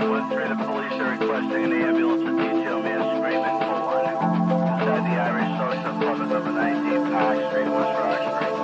1-3, the police are requesting an ambulance to detail man screaming for one. Inside the Irish Social Club at number 19 Park Street, West Rock Street.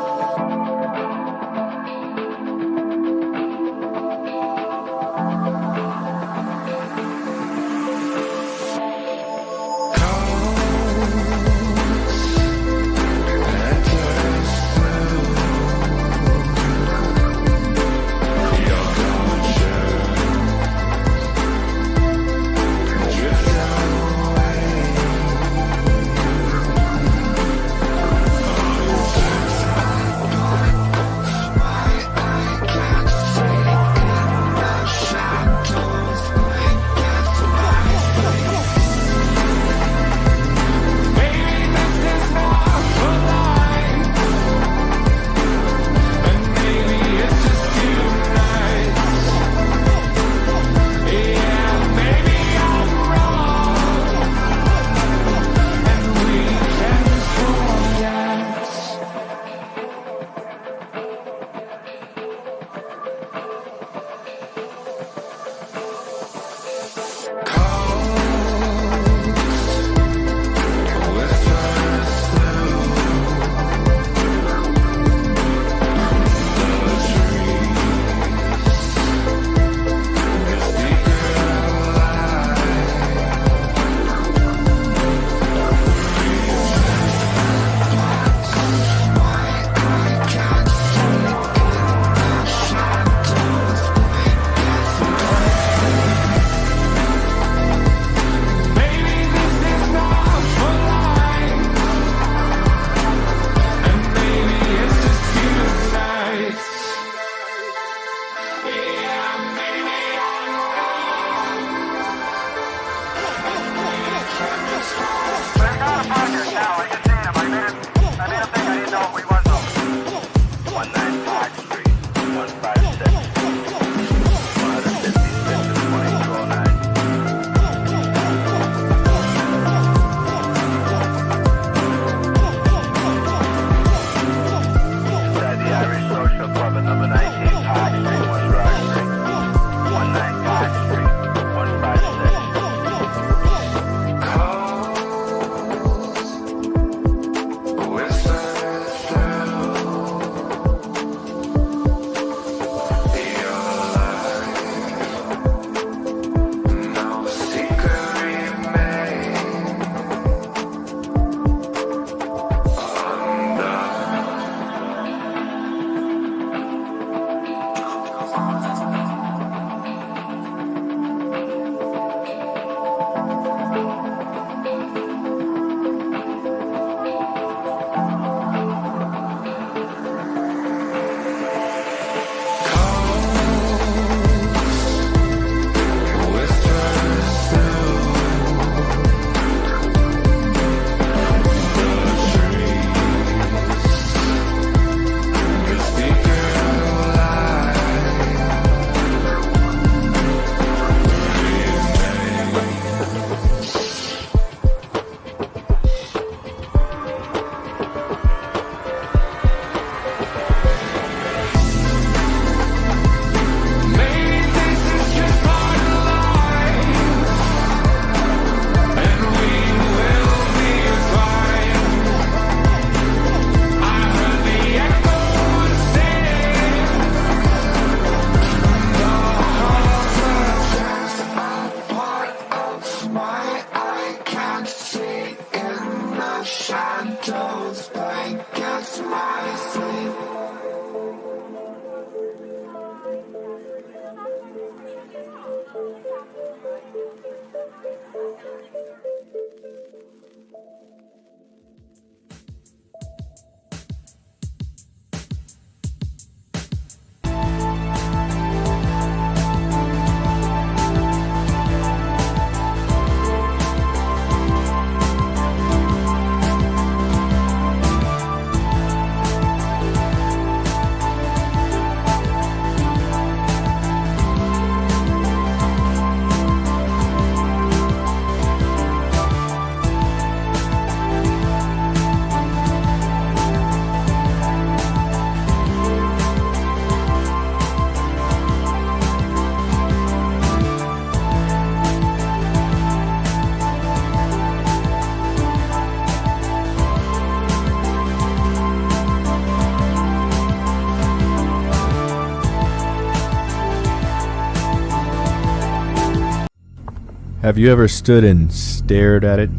Have you ever stood and stared at it,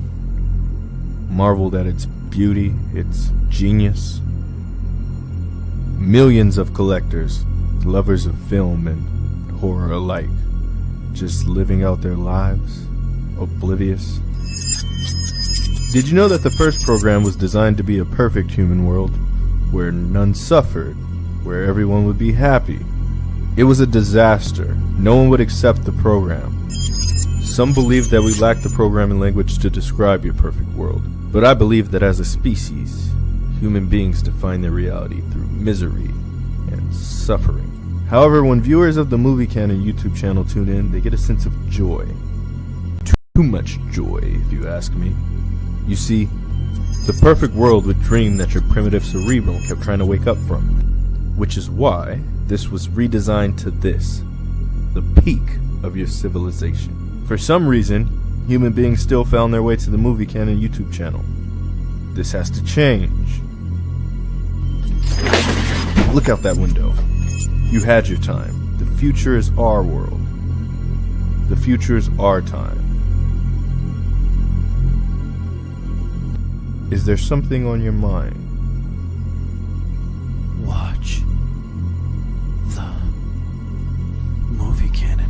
marveled at its beauty, its genius? Millions of collectors, lovers of film and horror alike, just living out their lives, oblivious. Did you know that the first program was designed to be a perfect human world, where none suffered, where everyone would be happy? It was a disaster. No one would accept the program. Some believe that we lack the programming language to describe your perfect world, but I believe that as a species, human beings define their reality through misery and suffering. However, when viewers of the Movie Canon YouTube channel tune in, they get a sense of joy. Too much joy, if you ask me. You see, the perfect world would dream that your primitive cerebral kept trying to wake up from, which is why this was redesigned to this, the peak of your civilization. For some reason, human beings still found their way to the Movie Canon YouTube channel. This has to change. Look out that window. You had your time. The future is our world. The future is our time. Is there something on your mind? Watch the Movie Canon.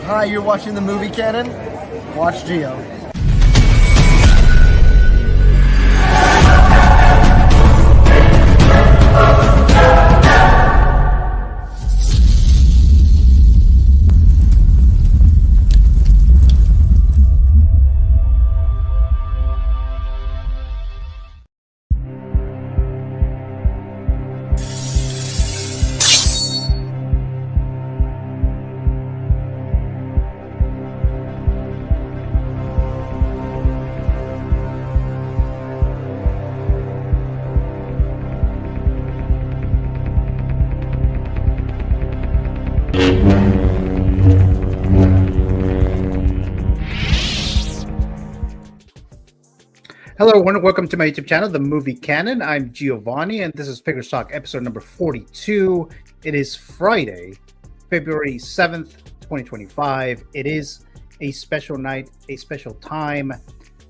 Hi, you're watching the Movie Canon? Watch Geo. Hello, everyone, and welcome to my YouTube channel, The Movie Canon. I'm Giovanni, and this is Figures Talk episode number 42. It is Friday, February 7th, 2025. It is a special night, a special time.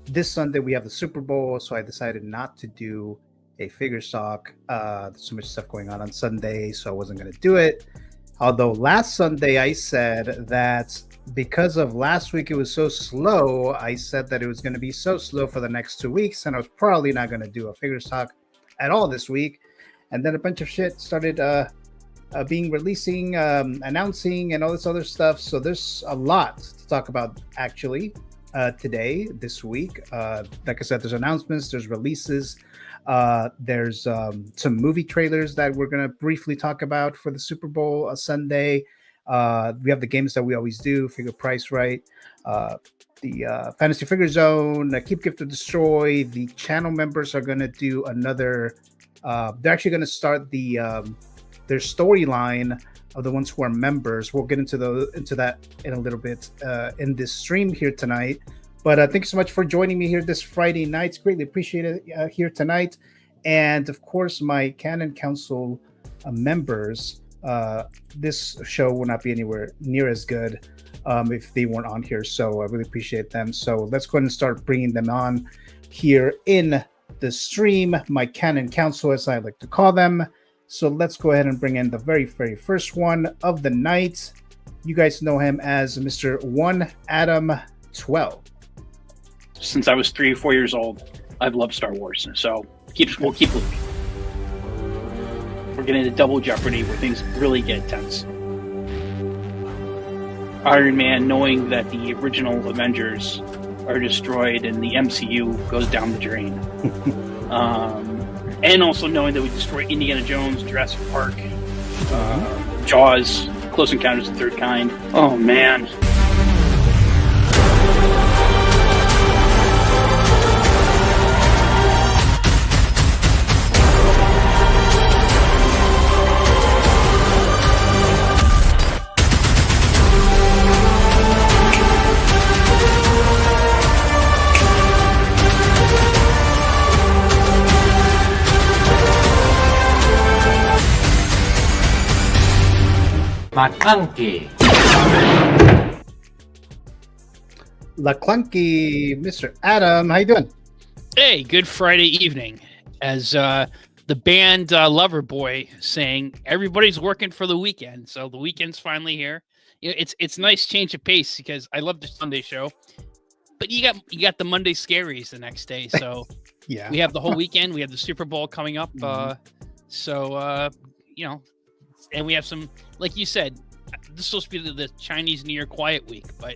This Sunday, we have the Super Bowl, so I decided not to do a Figures Talk. There's so much stuff going on Sunday, so I wasn't going to do it. Although last Sunday, I said that because of last week it was so slow, I said that it was going to be so slow for the next 2 weeks, and I was probably not going to do a Figures Talk at all this week. And then a bunch of shit started being releasing, announcing, and all this other stuff. So there's a lot to talk about actually today, this week. Like I said, there's announcements, there's releases, there's some movie trailers that we're going to briefly talk about for the Super Bowl Sunday. We have the games that we always do, Figure Price Right, the Fantasy Figure Zone, Keep, Gift, or Destroy. The channel members are going to do another, they're actually going to start their storyline of the ones who are members. We'll get into that in a little bit in this stream here tonight. But thank you so much for joining me here this Friday night. It's greatly appreciated here tonight. And of course, my Canon Council members, this show will not be anywhere near as good if they weren't on here, so I really appreciate them. So let's go ahead and start bringing them on here in the stream, my Canon Council, as I like to call them. So let's go ahead and bring in the very first one of the night. You guys know him as Mr. 1 Adam 12. Since I was 3 or 4 years old, I've loved Star Wars, so we'll keep Luke. We're getting into double jeopardy where things really get tense. Iron Man, knowing that the original Avengers are destroyed and the MCU goes down the drain. And also knowing that we destroy Indiana Jones, Jurassic Park, Jaws, Close Encounters of the Third Kind. Oh man. McClunky. La Clunky, Mr. Adam, how you doing? Hey, good Friday evening. As the band Loverboy saying, everybody's working for the weekend, so the weekend's finally here. You know, it's nice change of pace because I love the Sunday show, but you got the Monday scaries the next day. So Yeah. we have the whole weekend. We have the Super Bowl coming up. So you know, and we have some, like you said, this is supposed to be the Chinese New Year quiet week, but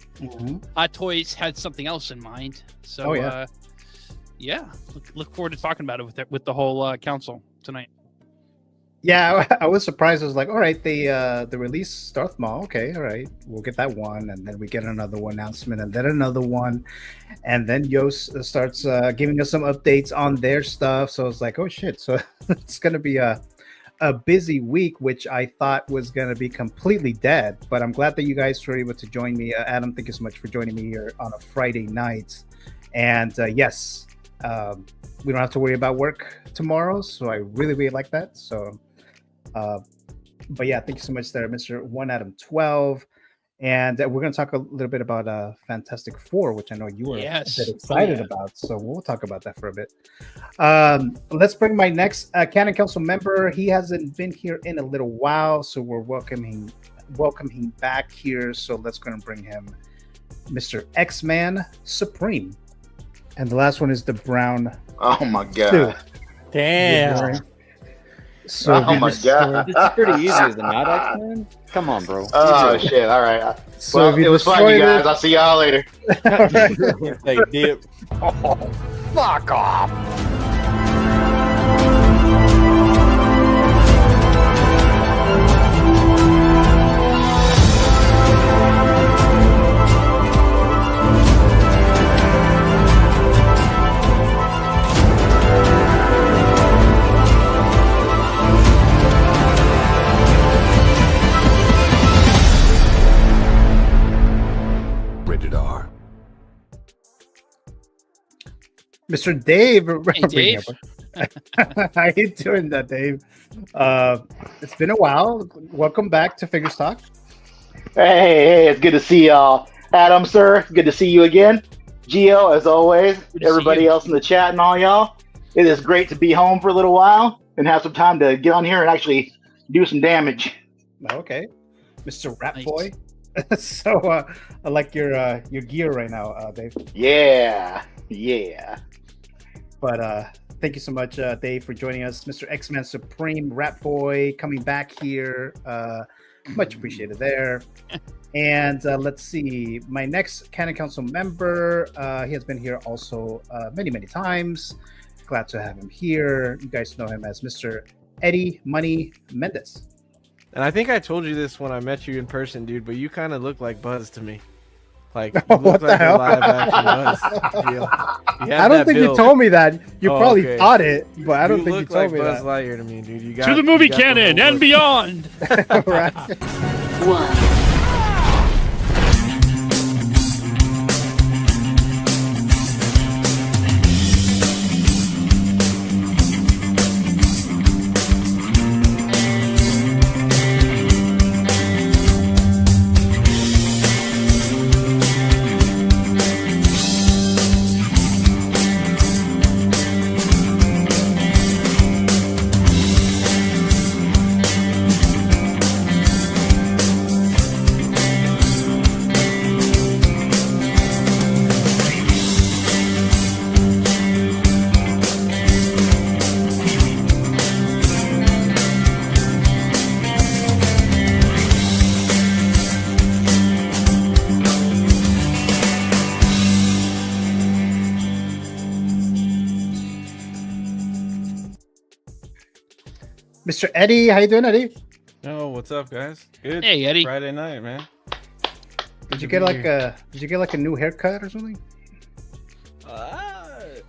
Hot Toys had something else in mind. So yeah, look forward to talking about it with the whole council tonight. Yeah, I was surprised. I was like, all right, they released Darth Maul. Okay, all right, we'll get that one, and then we get another one announcement, and then another one, and then Yost starts giving us some updates on their stuff. So I was like, oh shit! So it's gonna be a busy week, which I thought was gonna be completely dead. But I'm glad that you guys were able to join me. Adam, thank you so much for joining me here on a Friday night. And yes, we don't have to worry about work tomorrow, so I really like that. So. But yeah, thank you so much there, Mr. 1Adam12. And we're going to talk a little bit about Fantastic Four, which I know you were a bit excited about. So we'll talk about that for a bit. Let's bring my next Canon Council member. He hasn't been here in a little while, so we're welcoming back here. So let's go and bring him, Mr. X-Man Supreme. And the last one is the Brown. Oh my God. Stew. Damn. So oh my God. It's pretty easy, is it not, X-Men? Come on, bro. Oh shit! All right. So Well, it was fun, you guys. I'll see y'all later. Hey, dip. Oh, fuck off. Rated R. Mr. Dave. Hey, Dave. How you doing, Dave? It's been a while. Welcome back to Figures Talk. Hey, it's good to see y'all. Adam, sir, good to see you again. Gio, as always. to Everybody see you. else in the chat and all y'all. It is great to be home for a little while and have some time to get on here and actually do some damage. Okay, Mr. Rat Nice. Boy. So I like your gear right now, Dave. Yeah. But thank you so much, Dave, for joining us. Mr. X-Man Supreme, Rat Boy, coming back here. Much appreciated there. And let's see, my next Canon Council member, he has been here also many times. Glad to have him here. You guys know him as Mr. Eddie Money Mendez. And I think I told you this when I met you in person, dude, but you kind of look like Buzz to me. Like, you look What the like a hell? live action Buzz. You have I don't that think build. you told me that. You Oh, probably okay. thought it, but I don't think you look told like me Buzz that. Lightyear to me, dude. You got, To the movie you got the canon whole and look. beyond. Right. Mr. Eddie, how you doing, Eddie? Oh, what's up, guys? Good. Hey, Eddie. Friday night, man. Did you get like a new haircut or something?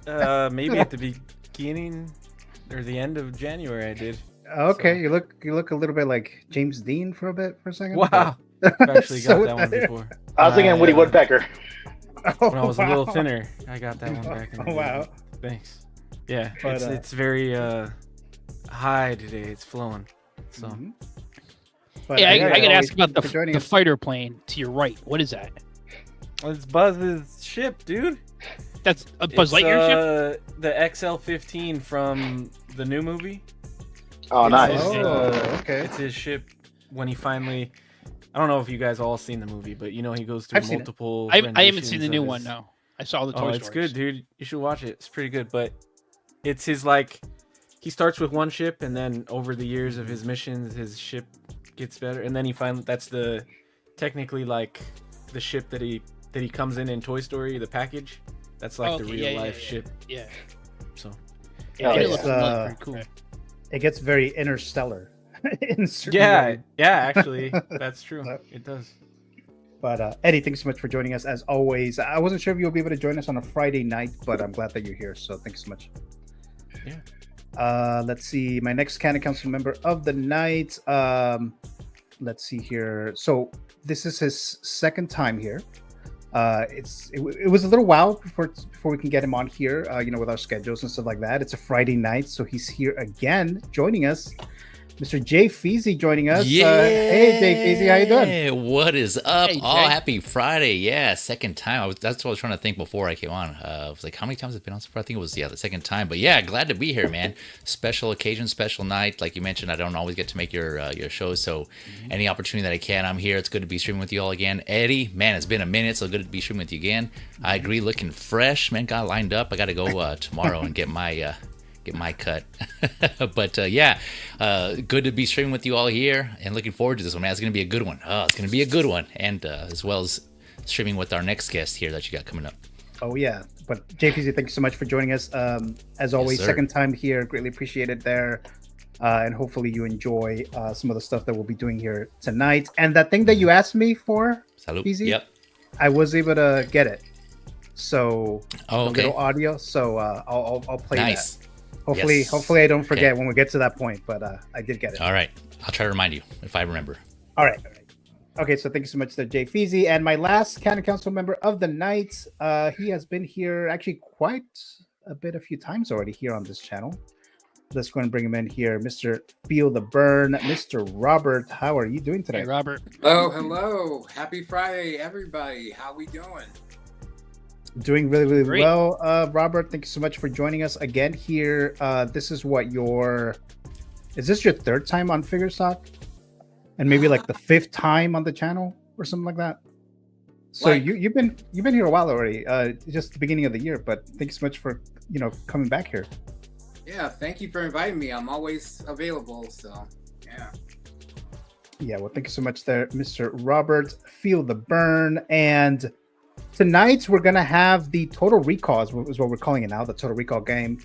Maybe at the beginning or the end of January, I did. Okay, So- you look a little bit like James Dean for a second. Wow. I've actually got So that one there- before. I was thinking Woody Woodpecker. Oh, When I was a little wow. thinner, I got that one back in the Oh, day. wow. Thanks. Yeah, But, it's very high today. It's flowing. So Mhm. But, Hey, yeah, I gotta always ask about for joining the us. fighter plane to your right. What is that? it's Buzz's ship, dude. That's a Buzz Lightyear ship. The XL-15 from the new movie. Oh, nice. Oh, okay. It's his ship when he finally. I don't know if you guys all seen the movie, but you know he goes through I've seen it. multiple. I haven't seen the renditions new of one. his- No, I saw the Toy Oh, Story. it's good, dude. You should watch it. It's pretty good. But it's his like, he starts with one ship, and then over the years of his missions, his ship gets better, and then he finally that's the technically like the ship that he comes in Toy Story, the package. That's like the Okay, real yeah, life yeah. ship. Yeah, So yeah, Oh, it yeah. looks pretty cool. It gets very interstellar. in certain yeah, ways. actually, that's true. Yep. It does. But Eddie, thanks so much for joining us as always. I wasn't sure if you'll be able to join us on a Friday night, but I'm glad that you're here. So thanks so much. Yeah. Let's see. My next Canon Council member of the night. Let's see here. So this is his second time here. It was a little while before we can get him on here. With our schedules and stuff like that. It's a Friday night, so he's here again, joining us. Mr. Jay Feezy joining us. Hey, Jay Feezy, how you doing? What is up? Hey, Oh, Jay. happy Friday. Yeah, second time. That's what I was trying to think before I came on. I was like, how many times has it been on so far? I think it was, the second time. But yeah, glad to be here, man. Special occasion, special night. Like you mentioned, I don't always get to make your shows. So any opportunity that I can, I'm here. It's good to be streaming with you all again. Eddie, man, it's been a minute. So good to be streaming with you again. I agree. Looking fresh, man. Got lined up. I got to go tomorrow and get my cut. But good to be streaming with you all here and looking forward to this one, man. It's going to be a good one. It's going to be a good one. And as well as streaming with our next guest here that you got coming up. Oh, yeah. But Jay Feezy, thank you so much for joining us. As always, sir. second time here. Greatly appreciate it there. And hopefully you enjoy some of the stuff that we'll be doing here tonight. And that thing that you asked me for, Salud. Feezy, Yep. I was able to get it. So Oh, a okay. little audio. So I'll play Nice. that. Hopefully, Yes. hopefully I don't forget Okay. when we get to that point. But I did get it. All right. I'll try to remind you if I remember. All right. Okay, so thank you so much to Jay Feezy. And my last Canon Council member of the night, he has been here actually quite a few times already here on this channel. Let's go and bring him in here. Mr. Feel the Burn, Mr. Robert. How are you doing today? Hey, Robert. Oh, hello. Happy Friday, everybody. How we doing? Doing really, really Great. well. Robert, thank you so much for joining us again here. This is is this your third time on Figure Stock? And maybe like the fifth time on the channel or something like that? So Like- you've been here a while already, just the beginning of the year, but thank you so much for coming back here. Yeah, thank you for inviting me. I'm always available, so yeah. Yeah, well, thank you so much there, Mr. Robert. Feel the Burn. And tonight we're gonna have the Total Recall, is what we're calling it now, the Total Recall game.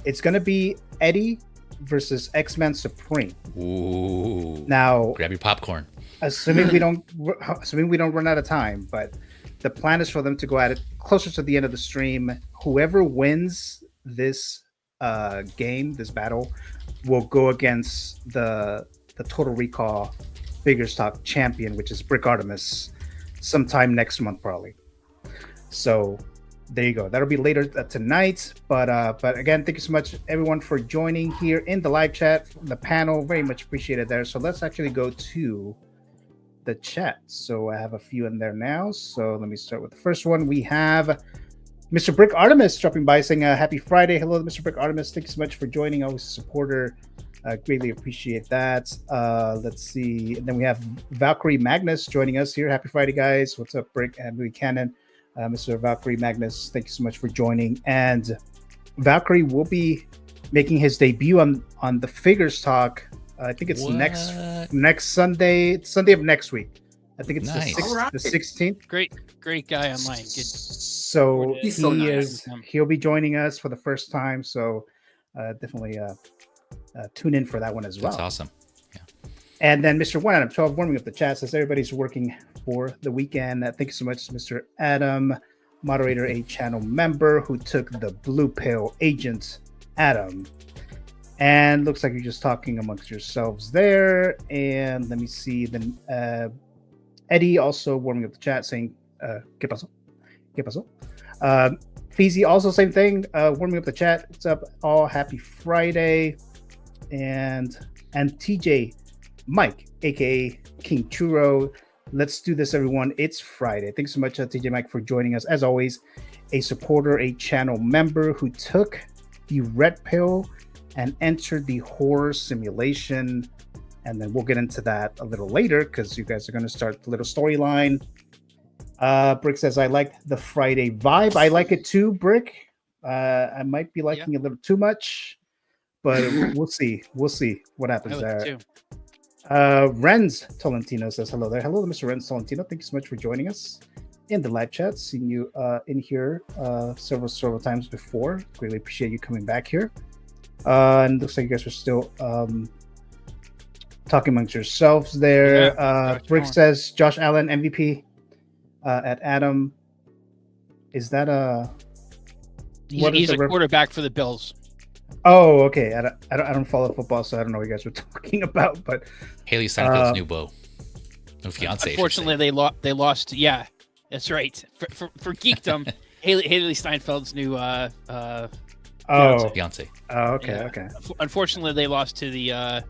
It's gonna be Eddie versus X-Men Supreme. Ooh. Now, Grab your popcorn. assuming we don't run out of time, but the plan is for them to go at it closer to the end of the stream. Whoever wins this game, this battle, will go against the Total Recall Figure Stock champion, which is Brick Artemis, sometime next month probably. So there you go. That'll be later tonight. But again, thank you so much everyone for joining here in the live chat, the panel. Very much appreciated there. So let's actually go to the chat. So I have a few in there now. So let me start with the first one. We have Mr. Brick Artemis dropping by saying happy Friday. Hello, Mr. Brick Artemis. Thank you so much for joining. Always a supporter. Greatly appreciate that. Let's see. And then we have Valkyrie Magnus joining us here. Happy Friday, guys. What's up, Brick and Louis Cannon? Mr. Valkyrie Magnus, thank you so much for joining. And Valkyrie will be making his debut on the Figures Talk. I think it's What? next Sunday. It's Sunday of next week. I think it's Nice. Alright. the 16th. Great guy online. Good. So He's so nice. he'll be joining us for the first time. So definitely tune in for that one as well. That's awesome. And then Mr. 1 Adam 12 warming up the chat says everybody's working for the weekend. Thank you so much, Mr. Adam, moderator, a channel member who took the blue pill. Agent Adam. And looks like you're just talking amongst yourselves there. And let me see. Then Eddie also warming up the chat saying, ¿Qué pasó? ¿Qué pasó? Feezy also same thing, warming up the chat. What's up? All happy Friday. And TJ Mike, aka King Churro. Let's do this, everyone. It's Friday. Thanks so much, TJ Mike, for joining us. As always, a supporter, a channel member who took the red pill and entered the horror simulation. And then we'll get into that a little later because you guys are going to start the little storyline. Brick says, I like the Friday vibe. I like it too, Brick. I might be liking it a little too much, but we'll see. We'll see what happens there. Renz Tolentino says hello there. Hello, Mr. Renz Tolentino. Thank you so much for joining us in the live chat. Seen you in here several times before. Greatly appreciate you coming back here. And looks like you guys are still talking amongst yourselves there. Brick says Josh Allen MVP at Adam. Is that he's a quarterback for the Bills. Oh, okay. I don't follow football, so I don't know what you guys were talking about. But Haley Steinfeld's new beau, no fiance. Unfortunately, they lost. Yeah, that's right. For geekdom, Haley Steinfeld's new fiance. Oh, okay, okay. Unfortunately, they lost to to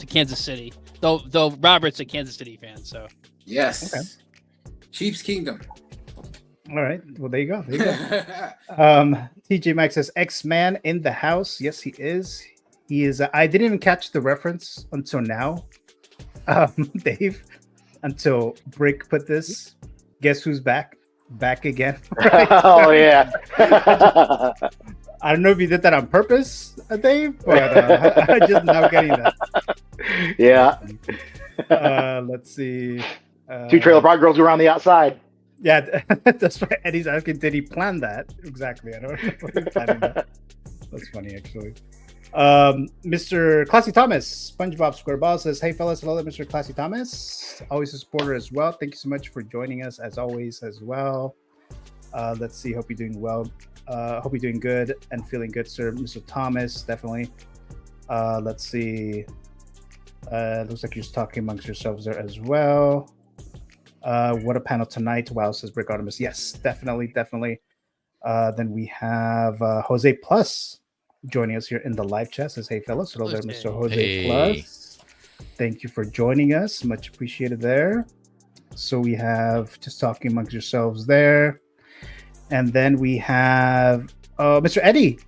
Kansas City. Though Robert's a Kansas City fan, so yes, okay. Chiefs Kingdom. All right. Well, there you go. There you go. TJ Mike says X-Man in the house. Yes, he is. He is. I didn't even catch the reference until now, Dave. Until Brick put this. Guess who's back? Back again. Right? Oh yeah. I don't know if you did that on purpose, Dave, but I'm just now getting that. Yeah. Let's see. Two Trailer Park Girls around the outside. Yeah, that's right. Eddie's asking, did he plan that? Exactly. I don't know if he's planning that. That's funny, actually. Mr. Classy Thomas, SpongeBob SquareBall says, hey, fellas. Hello, Mr. Classy Thomas. Always a supporter as well. Thank you so much for joining us, as always, as well. Let's see. Hope you're doing well. Hope you're doing good and feeling good, sir. Mr. Thomas, definitely. Let's see. Looks like you're just talking amongst yourselves there as well. What a panel tonight. Wow, says Brick Artemis. Yes, definitely. Then we have Jose Plus joining us here in the live chat. Says, hey, fellas. Hello there, Mr. Jose Plus. Thank you for joining us. Much appreciated there. So we have just talking amongst yourselves there. And then we have Mr. Eddie.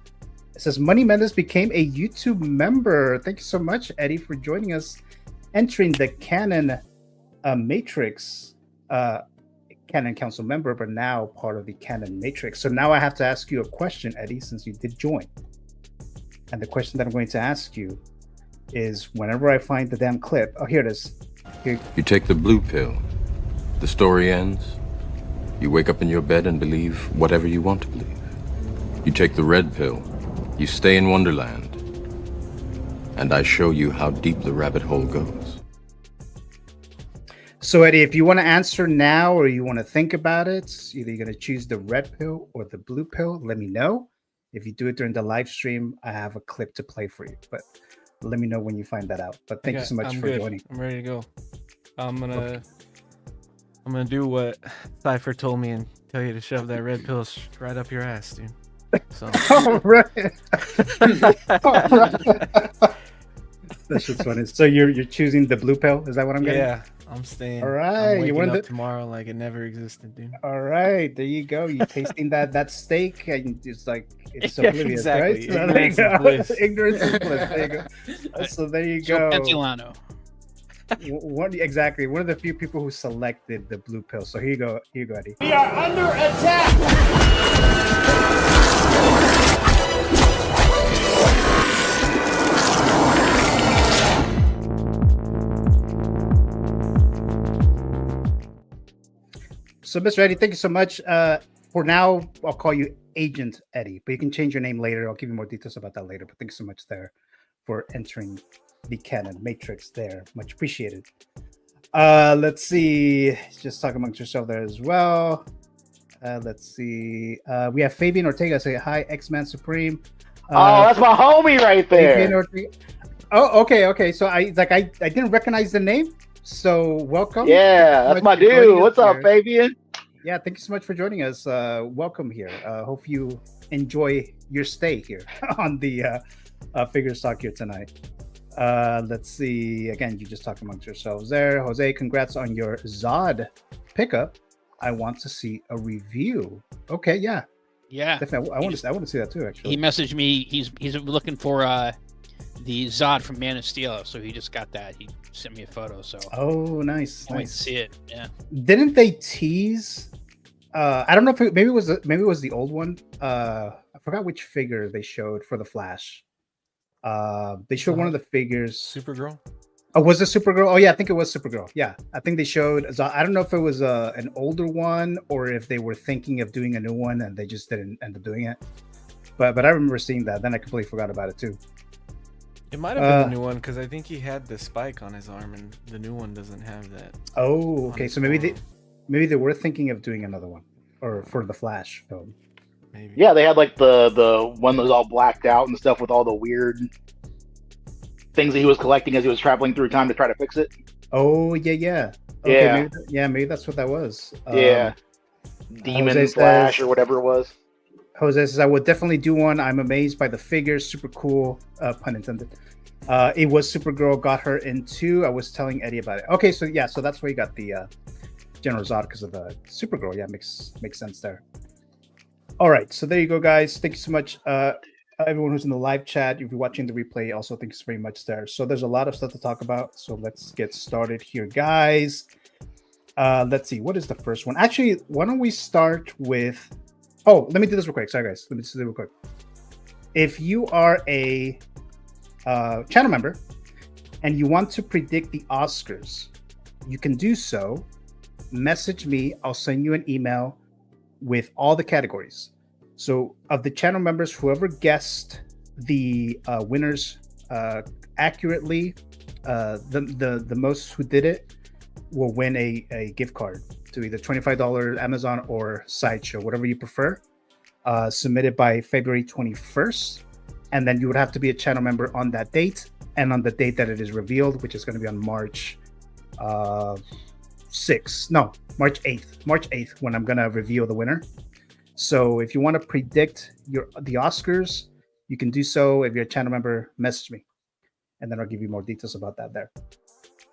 It says, Money Mendes became a YouTube member. Thank you so much, Eddie, for joining us. Entering the Canon Matrix. Canon Council member, but now part of the Canon Matrix. So now I have to ask you a question, Eddie, since you did join. And the question that I'm going to ask you is, whenever I find the damn clip, oh, here it is. Here. You take the blue pill. The story ends. You wake up in your bed and believe whatever you want to believe. You take the red pill. You stay in Wonderland. And I show you how deep the rabbit hole goes. So, Eddie, if you want to answer now or you want to think about it, either you're going to choose the red pill or the blue pill, let me know. If you do it during the live stream, I have a clip to play for you. But let me know when you find that out. But thank you so much for joining. I'm ready to go. I'm gonna do what Cypher told me and tell you to shove that red pill right up your ass, dude. So. All right. All right. That's just funny. So you're choosing the blue pill? Is that what I'm getting? Yeah, I'm staying. All right. I'm waking up tomorrow like it never existed, dude. All right, there you go. You tasting that steak, and it's like it's oblivious, exactly. Right? So Ignorance is bliss. Ignorance is bliss. There you go. So there you go. Pentilano. Exactly. One of the few people who selected the blue pill. So here you go. Here you go, Eddie. We are under attack. So, Mr. Eddie, thank you so much. For now, I'll call you Agent Eddie, but you can change your name later. I'll give you more details about that later. But thanks so much there for entering the canon matrix there. Much appreciated. Let's see. Just talk amongst yourself there as well. Let's see. We have Fabian Ortega say hi, X-Man Supreme. Oh, that's my homie right there. Oh, okay. So I didn't recognize the name. So welcome. Yeah, that's my dude. What's up, Fabian? Yeah, thank you so much for joining us. Welcome here. Hope you enjoy your stay here on the Figure Stock here tonight. Let's see. Again, you just talk amongst yourselves there. Jose, congrats on your Zod pickup. I want to see a review. Okay, yeah. Definitely. I want to see that too. Actually, he messaged me. He's looking for the Zod from Man of Steel, so he just got that. He sent me a photo. So nice. I wait to see it. Yeah. Didn't they tease? I don't know if maybe it was the old one. I forgot which figure they showed for the Flash. They showed one of the figures. Supergirl. Oh, was it Supergirl? Oh yeah, I think it was Supergirl. Yeah, I think they showed. I don't know if it was an older one or if they were thinking of doing a new one and they just didn't end up doing it. But I remember seeing that. Then I completely forgot about it too. It might have been the new one because I think he had the spike on his arm, and the new one doesn't have that. Oh, okay. So maybe they were thinking of doing another one, or for the Flash film. Maybe. Yeah, they had like the one that was all blacked out and stuff with all the weird things that he was collecting as he was traveling through time to try to fix it. Oh yeah. Okay, maybe that's what that was. Demon Jose Flash says, or whatever it was. Jose says, I would definitely do one. I'm amazed by the figures. Super cool. Pun intended. It was Supergirl got her into. I was telling Eddie about it. Okay, so that's where you got the General Zod because of the Supergirl. Yeah, makes sense there. All right, so there you go, guys. Thank you so much, everyone who's in the live chat. If you're watching the replay, also thanks very much there. So there's a lot of stuff to talk about. So let's get started here, guys. Let's see. What is the first one? Actually, why don't we start with... Oh, let me do this real quick. Sorry, guys. Let me just do this real quick. If you are a channel member and you want to predict the Oscars, you can do so. Message me. I'll send you an email with all the categories. So of the channel members, whoever guessed the winners accurately, the most who did it will win a gift card to either $25 Amazon or Sideshow, whatever you prefer, submitted by February 21st. And then you would have to be a channel member on that date and on the date that it is revealed, which is going to be on March 8th, when I'm going to reveal the winner. So if you want to predict the Oscars, you can do so. If you're a channel member, message me, and then I'll give you more details about that there.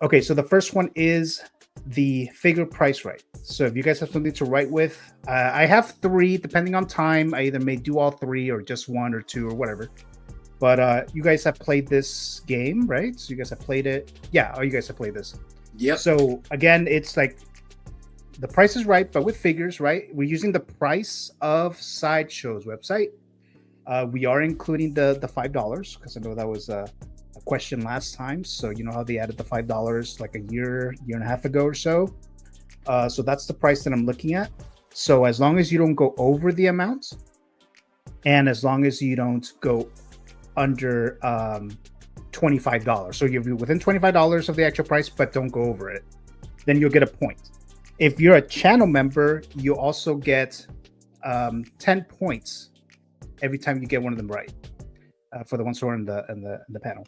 Okay, so the first one is the figure price right. So if you guys have something to write with, I have 3, depending on time. I either may do all 3 or just 1 or 2 or whatever. But you guys have played this game, right? So you guys have played it. Yeah, you guys have played this. Yeah. So again, it's like the price is right, but with figures, right? We're using the price of Sideshow's website. We are including the $5 because I know that was a question last time. So you know how they added the $5 like a year and a half ago or so. So that's the price that I'm looking at. So as long as you don't go over the amount, and as long as you don't go under $25, so you're within $25 of the actual price, but don't go over it, then you'll get a point. If you're a channel member, you also get 10 points every time you get one of them right, for the ones who are in the panel.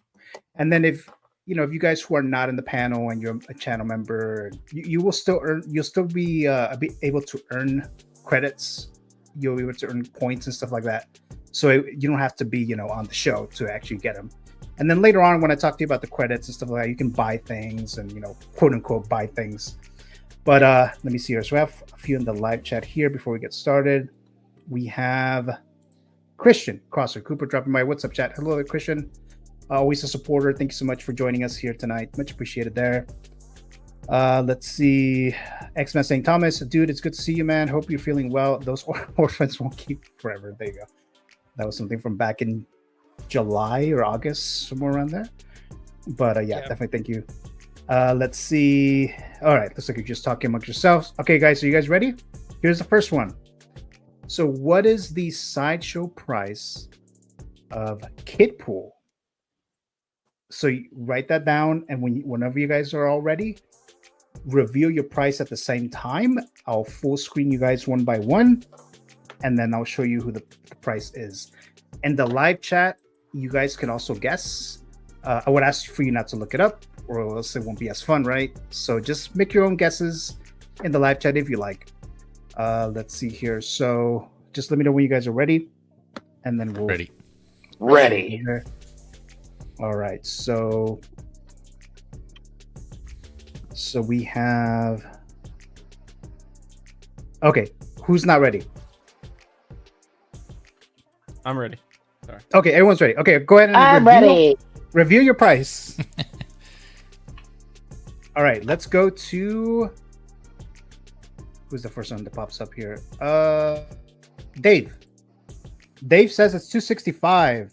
And then if you guys who are not in the panel and you're a channel member, you will still earn. You'll still be able to earn credits. You'll be able to earn points and stuff like that. So you don't have to be on the show to actually get them. And then later on, when I talk to you about the credits and stuff like that, you can buy things and quote unquote buy things. But let me see here. So we have a few in the live chat here before we get started. We have Christian Crosser Cooper dropping by. What's up, chat? Hello there, Christian. Always a supporter. Thank you so much for joining us here tonight. Much appreciated there. Let's see. X-Men saying, Thomas, dude, it's good to see you, man. Hope you're feeling well. Those orphans won't keep forever. There you go. That was something from back in July or August, somewhere around there. But yeah, definitely thank you. Let's see. All right, looks like you're just talking amongst yourselves. Okay, guys, so you guys ready? Here's the first one. So what is the Sideshow price of DEADPOOL? So you write that down, and whenever you guys are all ready, reveal your price at the same time. I'll full screen you guys one by one, and then I'll show you who the price is. In the live chat, you guys can also guess. I would ask for you not to look it up, or else it won't be as fun, right? So just make your own guesses in the live chat if you like. Let's see here. So just let me know when you guys are ready, and then we'll ready. All right, so we have. Okay, who's not ready? I'm ready. Sorry. Okay, everyone's ready. Okay, go ahead and I'm ready. Review your price. All right, let's go to. Who's the first one that pops up here? Dave. Dave says it's $265.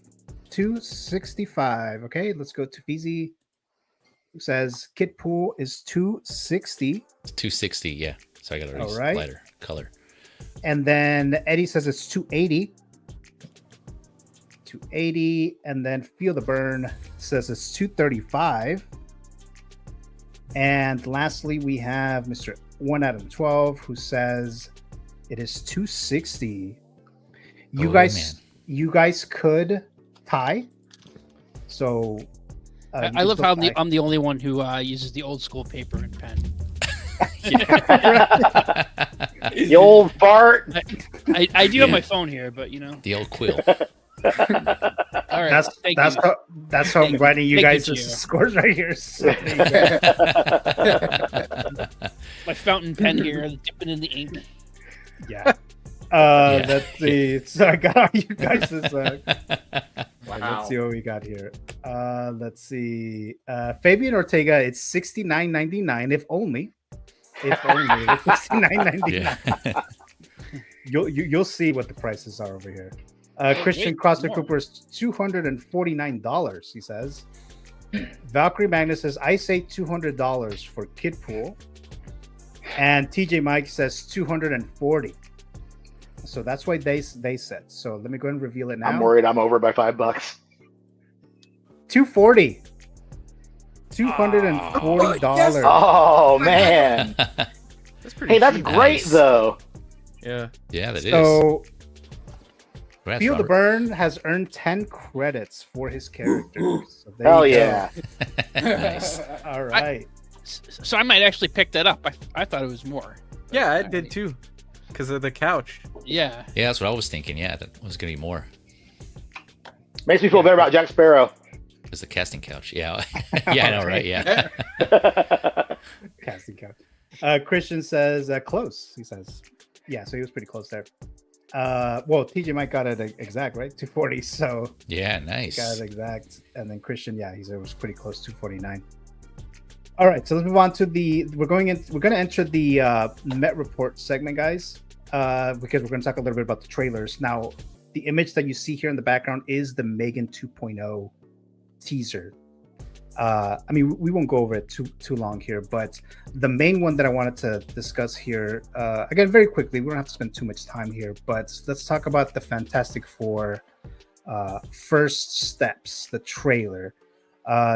$265. Okay, let's go to Feezy. Who says Kid Pool is $260. $260. Yeah. So I got a All right. lighter color. And then Eddie says it's $280. $280. And then Feel the Burn says it's $235. And lastly, we have Mr. 1 out of 12 who says it is $260. You guys could tie. So I love how I'm the only one who uses the old school paper and pen. You old fart. I do have my phone here, but you know. The old quill. All right. That's how I'm writing you guys' scores right here. So my fountain pen here, dipping in the ink. Yeah. Let's see. So I got all you guys' Wow. Let's see what we got here. Let's see. Fabian Ortega, it's $69.99 if only. If only. It's $69.99. You'll see what the prices are over here. Christian CrossFit Cooper is $249, he says. Valkyrie Magnus says, I say $200 for Kid Pool. And TJ Mike says $240. So that's what they said. So let me go ahead and reveal it now. I'm worried I'm over by $5. $240. $240. Oh man. That's pretty Hey, that's cheap. great though. Yeah. Yeah, that is. So Congrats, Feel the Robert. Burn has earned 10 credits for his character. So there Hell you go. yeah. Nice. All right. So I might actually pick that up. I thought it was more. Yeah, I did too. Because of the couch. Yeah. Yeah, that's what I was thinking. Yeah, that was going to be more. Makes me feel better about Jack Sparrow. It's the casting couch. Yeah. Yeah, I know, right? Yeah. Casting couch. Christian says close. He says, yeah. So he was pretty close there. Well, TJ Mike got it exact, right? 240. So Yeah, nice. got it exact. And then Christian, yeah, he said it was pretty close, 249. All right, so let's move on to we're going to enter the Met Report segment, guys, because we're going to talk a little bit about the trailers. Now, the image that you see here in the background is the Megan 2.0 teaser. I mean, we won't go over it too long here, but the main one that I wanted to discuss here, again, very quickly, we don't have to spend too much time here, but let's talk about the Fantastic Four First Steps, the trailer.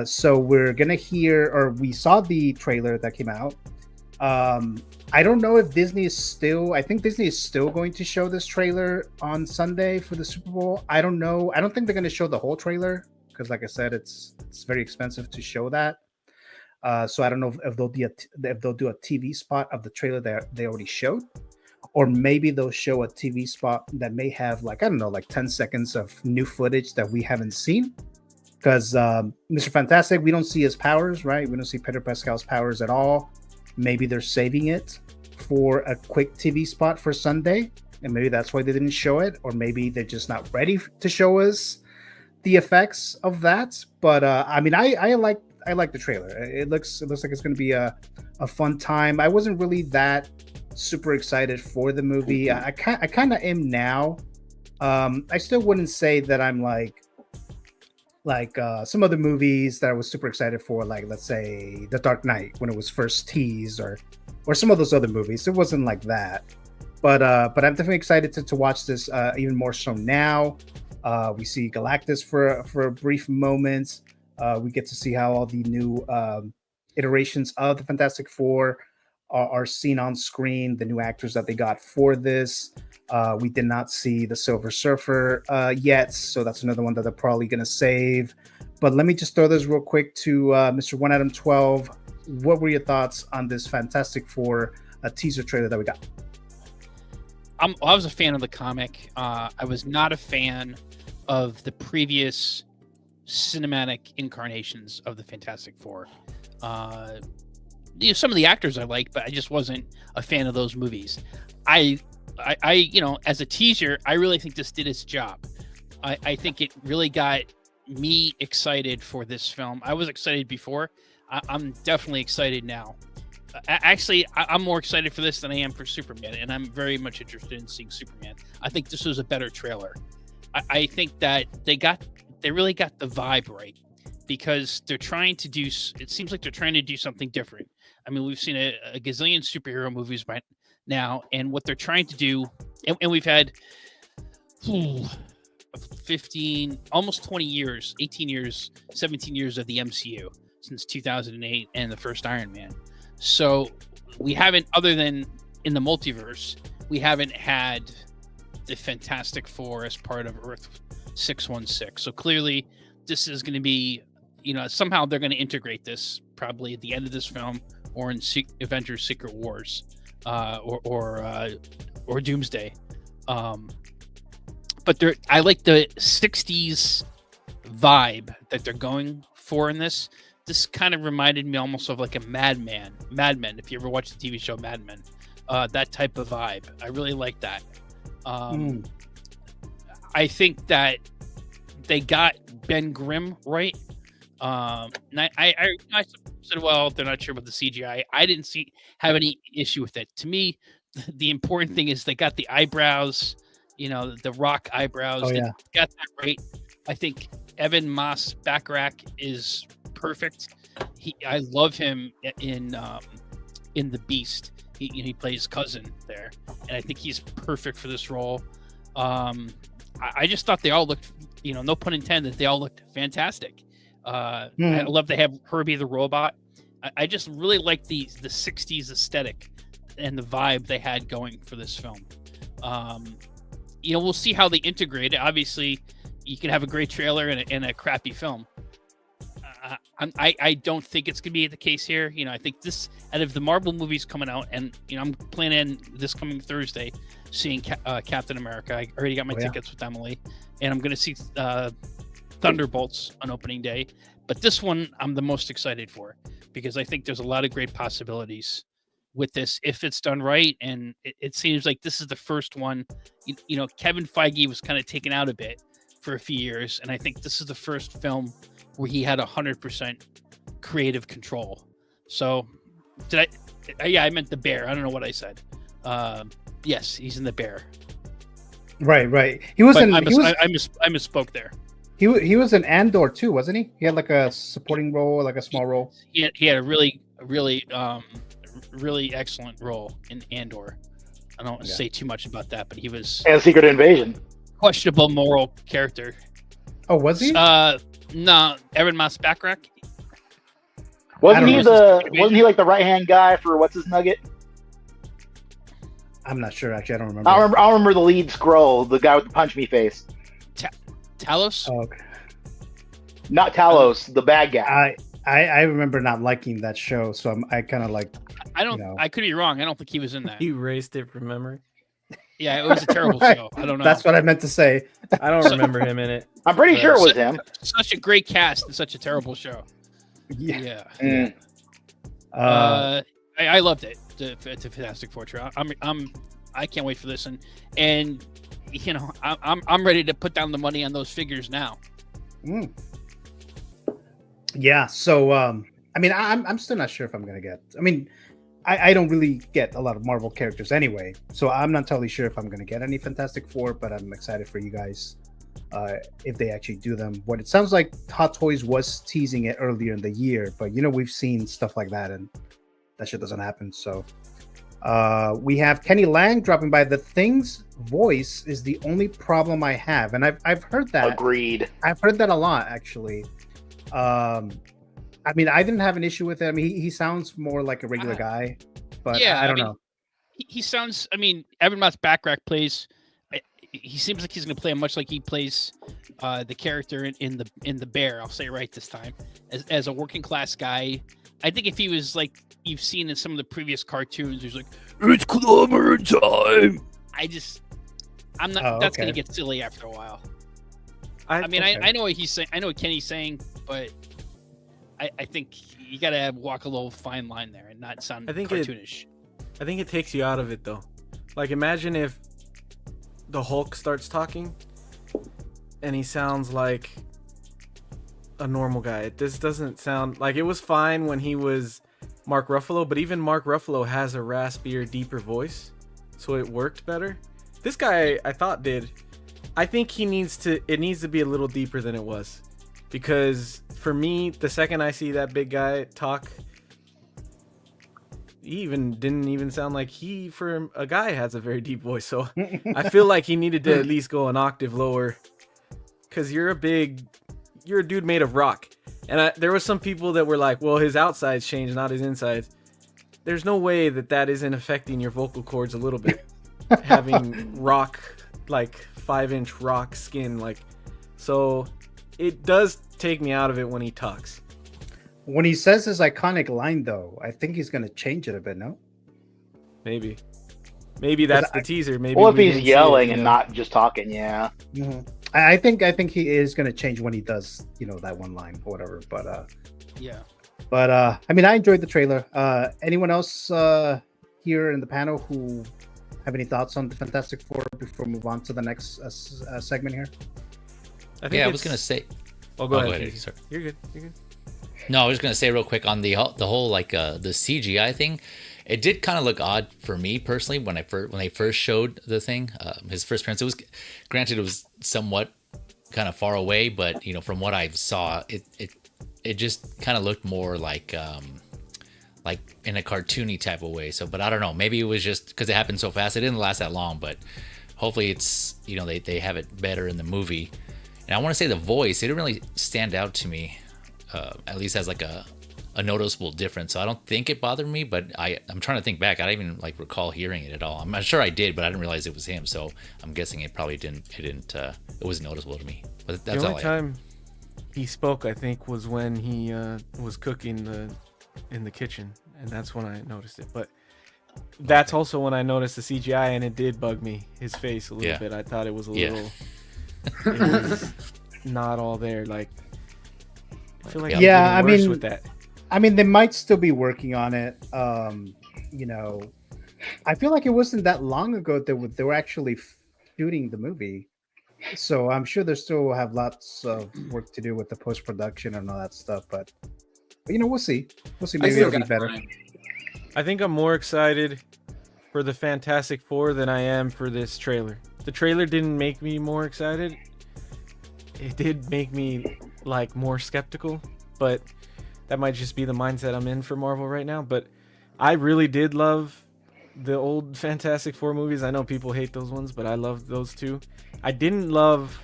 So we're gonna hear, or we saw the trailer that came out. I don't know if Disney is still, I think Disney is still going to show this trailer on Sunday for the Super Bowl. I don't know. I don't think they're going to show the whole trailer because, like I said, it's very expensive to show that. So I don't know if they'll do a TV spot of the trailer that they already showed, or maybe they'll show a TV spot that may have like 10 seconds of new footage that we haven't seen. Because Mr. Fantastic, we don't see his powers, right? We don't see Pedro Pascal's powers at all. Maybe they're saving it for a quick TV spot for Sunday, and maybe that's why they didn't show it, or maybe they're just not ready to show us the effects of that. But I mean, I like the trailer. It looks like it's going to be a fun time. I wasn't really that super excited for the movie. I kind of am now. I still wouldn't say that I'm like some other movies that I was super excited for, like let's say The Dark Knight when it was first teased, or some of those other movies. It wasn't like that, but I'm definitely excited to watch this even more so now. We see Galactus for a brief moment. We get to see how all the new iterations of the Fantastic Four are seen on screen, the new actors that they got for this. We did not see the Silver Surfer yet, so that's another one that they're probably going to save. But let me just throw this real quick to Mr. One Adam 12. What were your thoughts on this Fantastic Four teaser trailer that we got? I was a fan of the comic. I was not a fan of the previous cinematic incarnations of the Fantastic Four. Some of the actors I like, but I just wasn't a fan of those movies. I as a teaser, I really think this did its job. I think it really got me excited for this film. I was excited before. I'm definitely excited now. Actually, I'm more excited for this than I am for Superman, and I'm very much interested in seeing Superman. I think this was a better trailer. I think that they really got the vibe right, because they're trying to do. It seems like they're trying to do something different. I mean, we've seen a gazillion superhero movies by now, and what they're trying to do, and we've had 15, almost 20 years, 18 years, 17 years of the MCU since 2008 and the first Iron Man. So we haven't, other than in the multiverse, we haven't had the Fantastic Four as part of Earth 616. So clearly this is going to be, somehow they're going to integrate this probably at the end of this film or in Avengers Secret Wars or Doomsday. But I like the 60s vibe that they're going for in this. This kind of reminded me almost of like a Mad Men. If you ever watched the TV show Mad Men, that type of vibe. I really like that. I think that they got Ben Grimm right. And I said, well, they're not sure about the CGI. I didn't have any issue with it. To me, the important thing is they got the eyebrows, the Rock eyebrows. They got that right. I think Evan Moss Backrack is perfect. I love him in The Beast. He plays cousin there, and I think he's perfect for this role. I just thought they all looked, no pun intended, they all looked fantastic. I love to have Herbie the robot. I just really like the 60s aesthetic and the vibe they had going for this film. We'll see how they integrate it. Obviously, you can have a great trailer and a crappy film. I don't think it's going to be the case here. I think this, out of the Marvel movies coming out, and I'm planning this coming Thursday, seeing Captain America. I already got my tickets with Emily, and I'm going to see Thunderbolts on opening day. But this one, I'm the most excited for, because I think there's a lot of great possibilities with this if it's done right. And it seems like this is the first one. Kevin Feige was kind of taken out a bit for a few years, and I think this is the first film where he had 100% creative control. So I meant the Bear. I don't know what I said. Yes, he's in the Bear. Right. He was in. I misspoke there. He was in Andor too, wasn't he? He had like a supporting role, like a small role. He had a really excellent role in Andor. I don't want to say too much about that, but he was and Secret Invasion. Questionable moral character. Oh, was he? No, Evan Moss Backrack. Wasn't he like the right hand guy for what's his nugget? I'm not sure. Actually, I don't remember. I remember the lead Skrull, the guy with the punch me face. Talos? Oh, okay. Not Talos, the bad guy. I remember not liking that show, so I kind of like. I could be wrong. I don't think he was in that. You erased it from memory. Yeah, it was a terrible show. I don't know. That's what I meant to say. I don't remember him in it. I'm pretty sure it was him. Such a great cast and such a terrible show. Yeah. I loved it. The Fantastic Four. I can't wait for this, and I'm ready to put down the money on those figures now. Yeah. So I mean, I'm still not sure if I'm gonna get. I mean, I don't really get a lot of Marvel characters anyway, so I'm not totally sure if I'm gonna get any Fantastic Four. But I'm excited for you guys if they actually do them. What it sounds like, Hot Toys was teasing it earlier in the year, but we've seen stuff like that, and that shit doesn't happen. So we have Kenny Lang dropping by. The Thing's voice is the only problem I have, and I've heard that. Agreed. I've heard that a lot, actually. I mean, I didn't have an issue with it. I mean, he sounds more like a regular guy, but Yeah, I don't mean, know. He sounds. I mean, Evan Mott's Backrack plays. He seems like he's going to play much like he plays the character in the Bear. I'll say it right this time, as a working class guy. I think if he was like you've seen in some of the previous cartoons, he's like, "It's clobber time." I'm not. That's going to get silly after a while. I know what he's saying. I know what Kenny's saying, but I think you got to walk a little fine line there and not sound cartoonish. I think it takes you out of it though. Like imagine if the Hulk starts talking and he sounds like a normal guy. This doesn't sound like it was fine when he was Mark Ruffalo, but even Mark Ruffalo has a raspier, deeper voice, so it worked better. This guy I thought did. I think it needs to be a little deeper than it was, because for me, the second I see that big guy talk, he didn't even sound like he, for a guy, has a very deep voice. So I feel like he needed to at least go an octave lower, because you're a dude made of rock. And there were some people that were like, well, his outsides changed, not his insides. There's no way that isn't affecting your vocal cords a little bit. Having rock, like 5-inch rock skin, like, so it does take me out of it when he talks. When he says his iconic line, though, I think he's going to change it a bit. No, maybe that's the teaser. Maybe if he's yelling and not just talking, yeah. Mm-hmm. I think he is going to change when he does, that one line or whatever. But yeah. But I mean, I enjoyed the trailer. Anyone else here in the panel who have any thoughts on the Fantastic Four before we move on to the next segment here? I was gonna say. Oh, go ahead. Eddie, sorry. You're good. No, I was gonna say real quick on the whole like the CGI thing. It did kind of look odd for me personally when they first showed the thing. His first appearance. It was, granted, it was somewhat kind of far away, but from what I saw, it just kind of looked more like in a cartoony type of way. So, but I don't know. Maybe it was just because it happened so fast. It didn't last that long, but hopefully it's they have it better in the movie. And I want to say the voice, it didn't really stand out to me, at least as like a noticeable difference. So I don't think it bothered me, but I'm trying to think back. I don't even recall hearing it at all. I'm not sure I did, but I didn't realize it was him. So I'm guessing it probably didn't. It wasn't noticeable to me. But that's the all only time he spoke, I think, was when he was cooking in the kitchen, and that's when I noticed it. But that's also when I noticed the CGI, and it did bug me, his face a little bit. I thought it was a little it was not all there. Like, I feel like I mean, with that. I mean, they might still be working on it. I feel like it wasn't that long ago that they were actually shooting the movie, so I'm sure they still have lots of work to do with the post-production and all that stuff. But we'll see. Maybe it'll be better. I think I'm more excited for the Fantastic Four than I am for this trailer. The trailer didn't make me more excited. It did make me more skeptical, but that might just be the mindset I'm in for Marvel right now. But I really did love the old Fantastic Four movies. I know people hate those ones, but I loved those too. I didn't love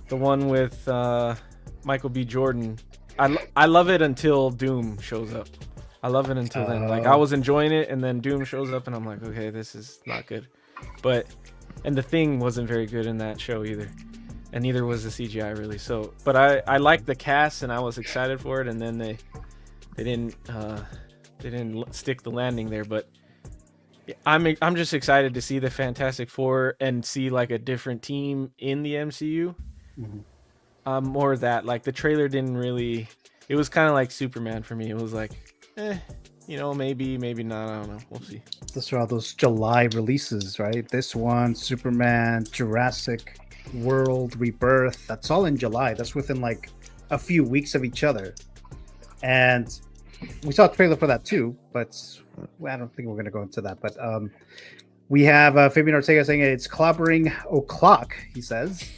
the one with Michael B. Jordan. I love it until Doom shows up. I love it until then. I was enjoying it, and then Doom shows up, and I'm like, okay, this is not good. And the Thing wasn't very good in that show either, and neither was the CGI really. So, but I liked the cast, and I was excited for it, and then they didn't stick the landing there. But I'm just excited to see the Fantastic Four and see a different team in the MCU. Mm-hmm. More of that. The trailer didn't really. It was kind of like Superman for me. It was maybe not. I don't know. We'll see. Those are all those July releases, right? This one, Superman, Jurassic World, Rebirth. That's all in July. That's within a few weeks of each other. And we saw a trailer for that too, but I don't think we're going to go into that. But we have Fabian Ortega saying it's clobbering o'clock, he says.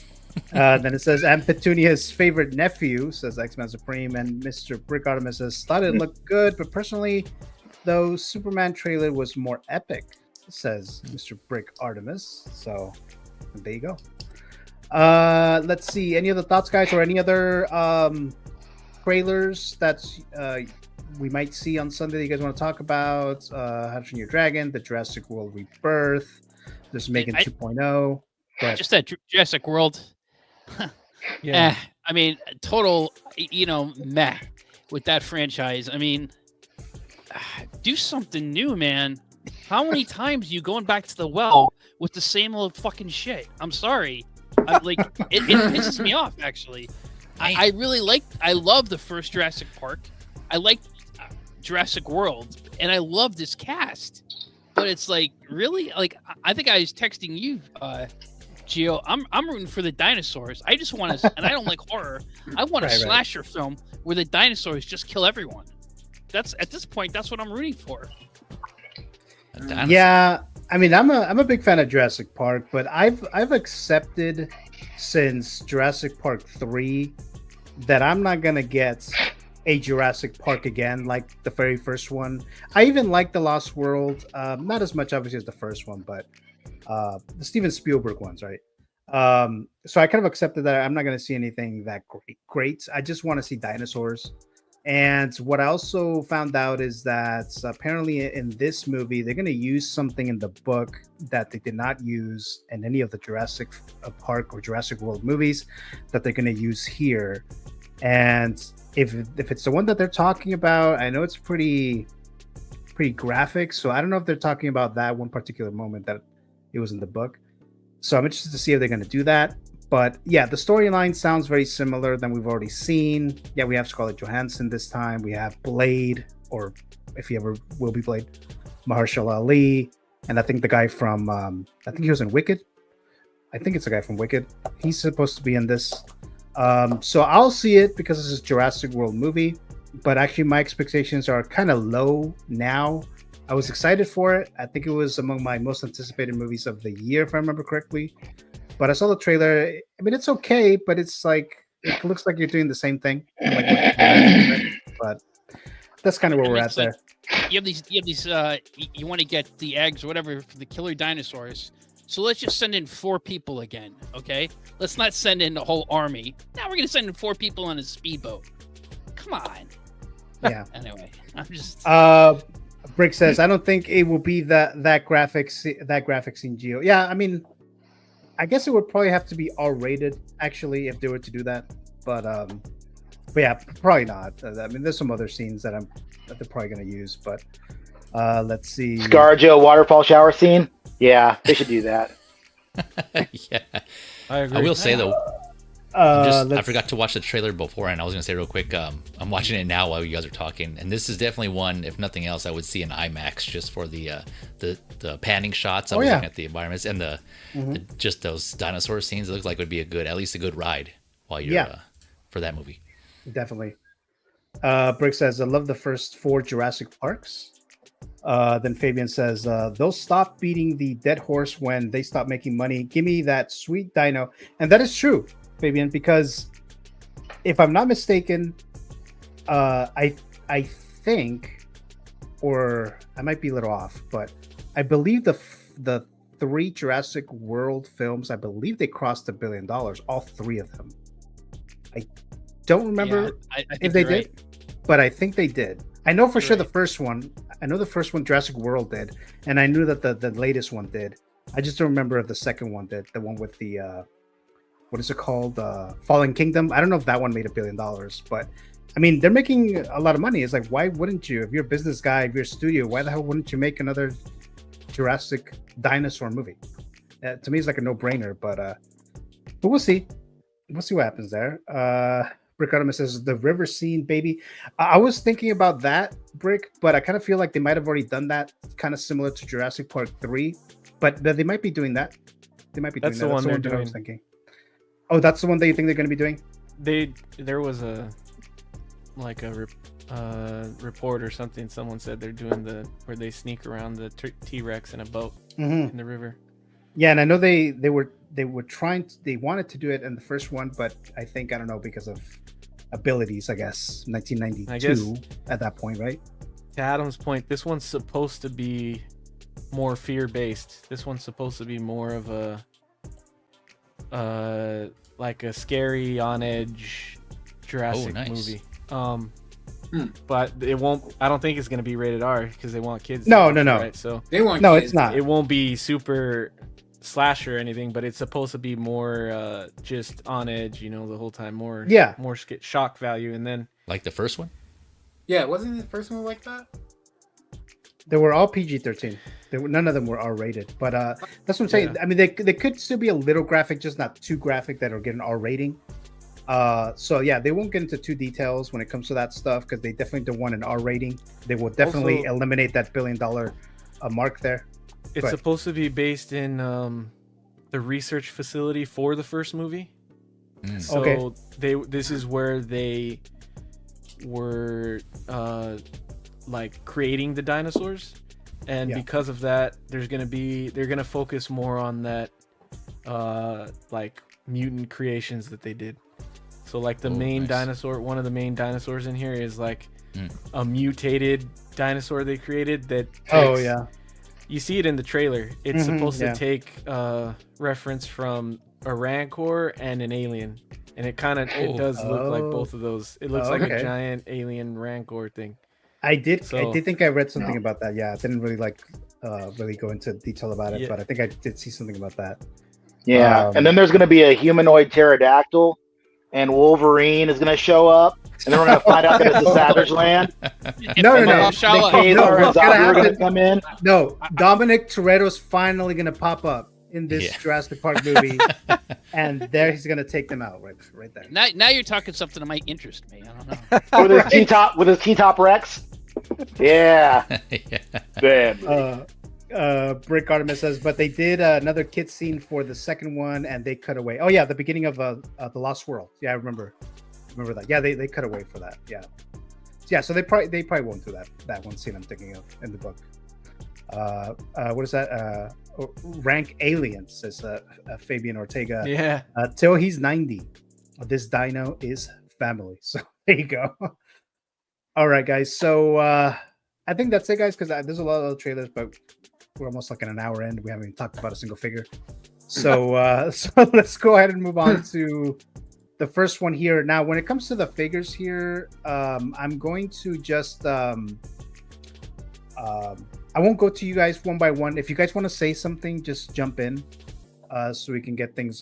Then it says, and Petunia's favorite nephew, says X-Men Supreme, and Mr. Brick Artemis says, thought it looked good, but personally, though, Superman trailer was more epic, says Mr. Brick Artemis. So, there you go. Let's see. Any other thoughts, guys, or any other trailers that's we might see on Sunday that you guys want to talk about? How to Train Your Dragon, the Jurassic World Rebirth, there's Megan 2.0. Go ahead. Just that Jurassic World. Yeah. I mean, total, meh with that franchise. I mean, do something new, man. How many times are you going back to the well with the same old fucking shit? I'm sorry. It pisses me off, actually. I love the first Jurassic Park. I like Jurassic World, and I love this cast. But it's like, really? Like, I think I was texting you, Gio. I'm rooting for the dinosaurs. I just want to, and I don't like horror. I want a slasher film where the dinosaurs just kill everyone. That's, at this point, that's what I'm rooting for. Yeah, I mean, I'm a big fan of Jurassic Park, but I've accepted since Jurassic Park 3 that I'm not gonna get a Jurassic Park again like the very first one. I even like the Lost World, not as much obviously as the first one, but the Steven Spielberg ones, right? So I kind of accepted that I'm not gonna see anything that great. I just want to see dinosaurs. And what I also found out is that apparently in this movie, they're going to use something in the book that they did not use in any of the Jurassic Park or Jurassic World movies that they're going to use here. And if it's the one that they're talking about, I know it's pretty graphic. So I don't know if they're talking about that one particular moment that it was in the book. So I'm interested to see if they're going to do that. But yeah, the storyline sounds very similar than we've already seen. Yeah, we have Scarlett Johansson this time. We have Blade, or if he ever will be Blade, Mahershala Ali, and I think the guy from I think he was in Wicked. I think it's the guy from Wicked. He's supposed to be in this. So I'll see it because this is a Jurassic World movie. But actually, my expectations are kind of low now. I was excited for it. I think it was among my most anticipated movies of the year, if I remember correctly. But I saw the trailer. I mean, it's okay, but it's like it looks like you're doing the same thing. But that's kind of where we're at there. You have these. You want to get the eggs or whatever for the killer dinosaurs. So let's just send in 4 people again, okay? Let's not send in the whole army. Now we're gonna send in 4 people on a speedboat. Come on. Yeah. Anyway, I'm just. Brick says, I don't think it will be that graphic scene, Geo. Yeah, I mean, I guess it would probably have to be R-rated, actually, if they were to do that. But yeah, probably not. I mean, there's some other scenes that they're probably going to use. But let's see. ScarJo waterfall shower scene. Yeah, they should do that. Yeah, I agree. I will say though, I forgot to watch the trailer before, and I was going to say real quick. I'm watching it now while you guys are talking, and this is definitely one, if nothing else, I would see in IMAX just for the panning shots. I was looking at the environments and the just those dinosaur scenes. It looks like it would be at least a good ride while you're for that movie. Definitely. Brick says, I love the first 4 Jurassic Parks. Then Fabian says, they'll stop beating the dead horse when they stop making money. Give me that sweet dino. And that is true, Fabian, because if I'm not mistaken, I think, or I might be a little off, but I believe the 3 Jurassic World films, I believe they crossed $1 billion, all 3 of them. I don't remember if they did, but I think they did. I know for sure the first one. I know the first one, Jurassic World, did, and I knew that the latest one did. I just don't remember if the second one did. The one with the what is it called? Fallen Kingdom. I don't know if that one made $1 billion, but I mean, they're making a lot of money. It's like, why wouldn't you? If you're a business guy, if you're a studio, why the hell wouldn't you make another Jurassic dinosaur movie? To me, it's like a no-brainer. But we'll see. We'll see what happens there. Brick Artemis says, the river scene, baby. I was thinking about that, Brick, but I kind of feel like they might have already done that, kind of similar to Jurassic Park 3. But they might be doing that. They might be doing that. That's the one I was thinking. Oh, that's the one that you think they're going to be doing? There was a report or something. Someone said they're doing where they sneak around the T-Rex in a boat in the river. Yeah, and I know they wanted to do it in the first one, but I think, I don't know, because of abilities, I guess, 1992 at that point, right? To Adam's point, this one's supposed to be more fear-based. This one's supposed to be more of a like a scary, on-edge Jurassic movie. But it won't. I don't think it's gonna be rated R because they want kids. No, to no, watch it, no. Right? So They want No, kids. it's not. it won't be super slasher or anything, but it's supposed to be more just on edge, you know, the whole time. More shock value, and then Like the first one? Yeah, wasn't the first one like that? They were all PG-13. None of them were R-rated. But that's what I'm saying. Yeah. I mean, they could still be a little graphic, just not too graphic that will get an R rating. So yeah, they won't get into too details when it comes to that stuff because they definitely don't want an R rating. They will definitely Also- eliminate that $1 billion mark there. it's Go ahead. supposed to be based in the research facility for the first movie. So Okay. this is where they were like creating the dinosaurs, and Yeah. because of that, they're gonna focus more on that like mutant creations that they did. So like the main nice. dinosaur, one of the main dinosaurs in here is like a mutated dinosaur they created that Oh takes- yeah. You see it in the trailer. It's Mhm, supposed yeah. to take reference from a rancor and an alien, and it kind of it does look like Oh. both of those. It looks like a Okay. giant alien rancor thing. I did So- think I read something about that. Yeah, I didn't really really go into detail about it, Yeah. but I think I did see something about that. Yeah, and then there's going to be a humanoid pterodactyl, and Wolverine is going to show up, and then we're going to find out that it's a savage land. No, And then Mahershala. Nick Cage No, and what's gonna Zombie are happen- going to come in. No, Dominic Toretto's finally gonna pop up in this Yeah. Jurassic Park movie, and there he's gonna take them out right there. Now you're talking something that might interest me. I don't know. with his T-top Rex. Yeah, Yeah. man. Brick Artemis says, but they did another kid scene for the second one, and they cut away. Oh yeah, the beginning of the Lost World. Yeah, I remember that. Yeah, they cut away for that. Yeah. So they probably won't do that one scene I'm thinking of in the book. What is that? Rank Aliens, says Fabian Ortega. Yeah. Till he's 90. This dino is family. So there you go. All right, guys. So I think that's it, guys, because there's a lot of other trailers, but we're almost like an hour in. We haven't even talked about a single figure. So so let's go ahead and move on to the first one here. Now, when it comes to the figures here, I'm going to just I won't go to you guys one by one. If you guys want to say something, just jump in so we can get things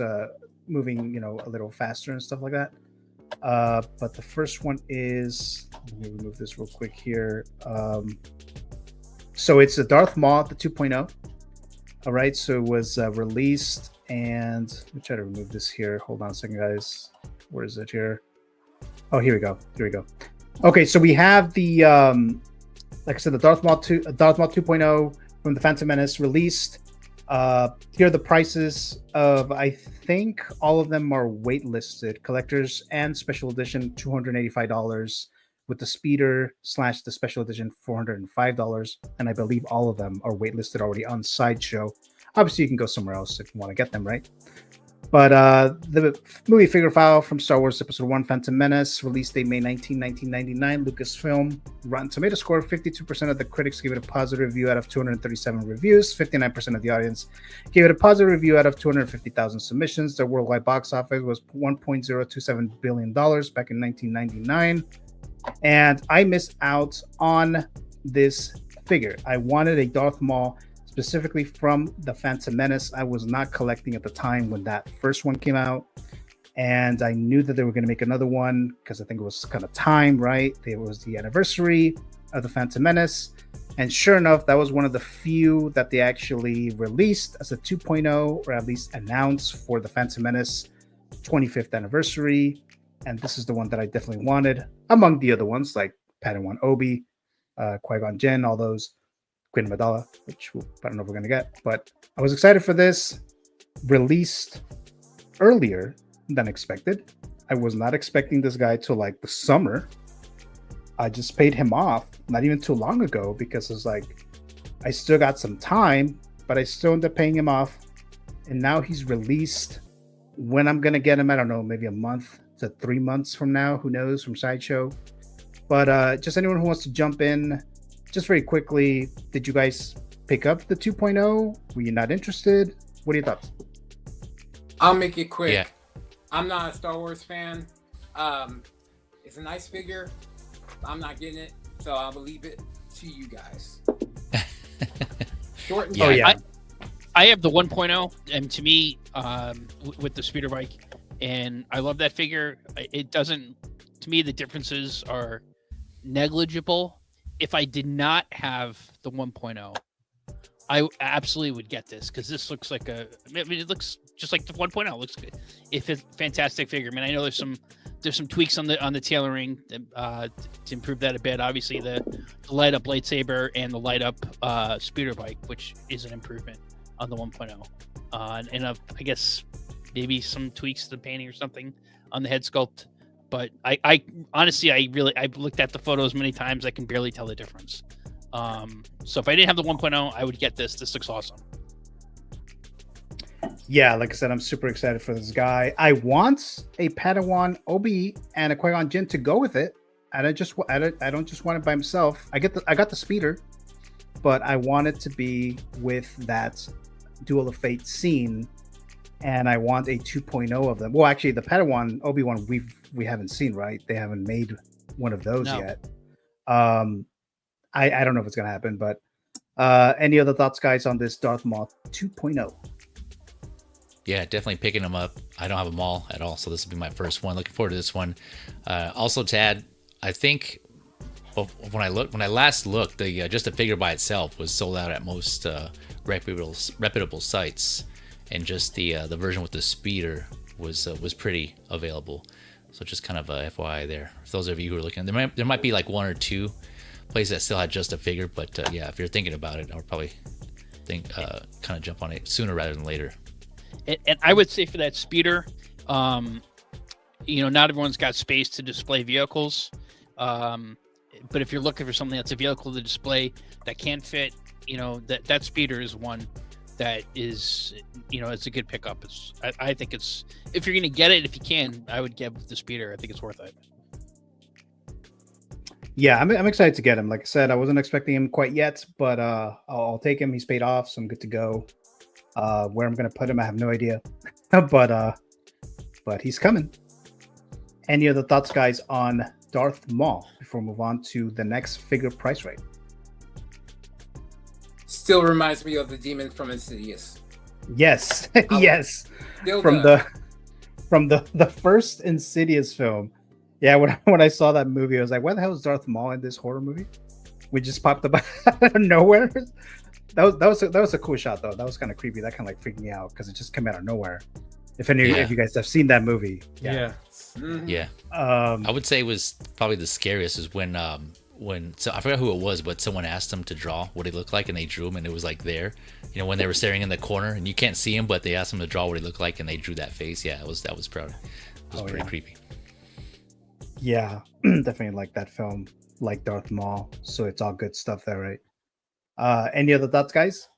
moving, a little faster and stuff like that. But the first one is, let me remove this real quick here. So it's the Darth Maul, the 2.0. All right, so it was released, and let me try to remove this here. Hold on a second, guys. Where is it here? Oh, here we go. Okay, so we have the like I said, the Darth Maul 2.0 from the Phantom Menace released. Here are the prices of, I think all of them are waitlisted. Collectors and special edition, $285, with the speeder / the special edition, $405. And I believe all of them are waitlisted already on Sideshow. Obviously, you can go somewhere else if you want to get them, right? But the movie figure file from Star Wars Episode 1 Phantom Menace, release date May 19, 1999, Lucasfilm. Rotten Tomato score, 52% of the critics gave it a positive review out of 237 reviews. 59% of the audience gave it a positive review out of 250,000 submissions. Their worldwide box office was $1.027 billion back in 1999. And I missed out on this figure. I wanted a Darth Maul specifically from the Phantom Menace. I was not collecting at the time when that first one came out, and I knew that they were going to make another one because I think it was kind of time, right? It was the anniversary of the Phantom Menace, and sure enough, that was one of the few that they actually released as a 2.0, or at least announced for the Phantom Menace 25th anniversary. And this is the one that I definitely wanted, among the other ones like Padawan Obi, Qui-Gon Jinn, all those. Queen Amidala, which I don't know if we're going to get, but I was excited for this. Released earlier than expected. I was not expecting this guy till like the summer. I just paid him off not even too long ago because it's like I still got some time, but I still ended up paying him off. And now he's released. When I'm going to get him, I don't know, maybe a month to 3 months from now, who knows, from Sideshow. But just anyone who wants to jump in, just very quickly, did you guys pick up the 2.0? Were you not interested? What are your thoughts? I'll make it quick. Yeah. I'm not a Star Wars fan. It's a nice figure. I'm not getting it, so I'll leave it to you guys. Short and I have the 1.0, and to me, with the speeder bike, and I love that figure. It doesn't, to me, the differences are negligible. If I did not have the 1.0, I absolutely would get this because this looks like I mean, it looks just like the 1.0. It looks good. It's a fantastic figure. I mean, I know there's some tweaks on the tailoring to improve that a bit. Obviously, the light up lightsaber and the light up speeder bike, which is an improvement on the 1.0, and I guess maybe some tweaks to the painting or something on the head sculpt. But I honestly, I've looked at the photos many times. I can barely tell the difference. So if I didn't have the 1.0, I would get this. This looks awesome. Yeah, like I said, I'm super excited for this guy. I want a Padawan Obi and a Qui-Gon Jinn to go with it. I don't just want it by himself. I got the speeder, but I want it to be with that Duel of Fate scene, and I want a 2.0 of them. Well, actually, the Padawan Obi-Wan we haven't seen, right? They haven't made one of those yet. I don't know if it's gonna happen, but any other thoughts, guys, on this Darth Maul 2.0? Yeah, definitely picking them up. I don't have a MAUL at all, so this will be my first one. Looking forward to this one. Also, to add, I think when I last looked, the just the figure by itself was sold out at most reputable sites, and just the version with the speeder was pretty available. So just kind of a FYI there. For those of you who are looking, there might be like one or two places that still had just a figure, but yeah, if you're thinking about it, I would probably kind of jump on it sooner rather than later. And I would say for that speeder, not everyone's got space to display vehicles. But if you're looking for something that's a vehicle to display that can fit, that speeder is one that is, it's a good pickup. I think it's, if you're going to get it, if you can, I would get the speeder. I think it's worth it. Yeah, I'm excited to get him. Like I said, I wasn't expecting him quite yet, but I'll take him. He's paid off, so I'm good to go. Where I'm going to put him, I have no idea. but he's coming. Any other thoughts, guys, on Darth Maul before we move on to the next figure price rate? Still reminds me of the demon from Insidious. Yes, yes. From the first Insidious film. Yeah, when I saw that movie, I was like, "Why the hell is Darth Maul in this horror movie?" We just popped up out of nowhere. That was a cool shot though. That was kind of creepy. That kind of like freaked me out because it just came out of nowhere. If you guys have seen that movie, yeah. I would say it was probably the scariest is when so I forgot who it was, but someone asked them to draw what he looked like, and they drew him, and it was like there, when they were staring in the corner, and you can't see him, but they asked him to draw what he looked like, and they drew that face. Yeah, that was proud. It was pretty creepy. Yeah, definitely like that film, like Darth Maul. So it's all good stuff there, right? Any other thoughts, guys?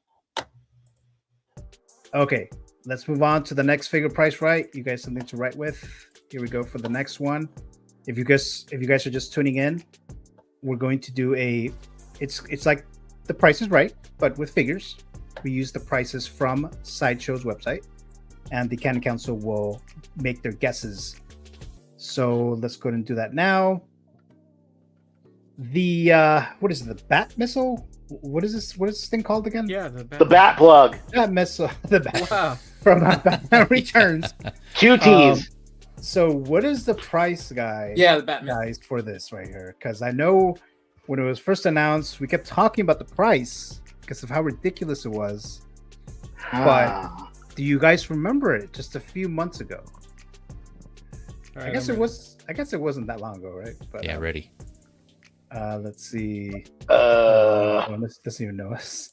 Okay, let's move on to the next figure price, right? You guys something to write with? Here we go for the next one. If you guys are just tuning in, we're going to do it's like the Price is Right, but with figures. We use the prices from Sideshow's website, and the Canon Council will make their guesses. So let's go ahead and do that now. The what is it? The Bat Missile? What is this thing called again? Yeah, the Bat Plug. Bat Missile. The Bat from Batman Returns. QTs. So what is the price, guys? Yeah, the Batman guys for this right here? Because I know when it was first announced, we kept talking about the price because of how ridiculous it was. But do you guys remember it just a few months ago? I guess it wasn't that long ago, right? But, yeah, ready. Let's see. This doesn't even know us.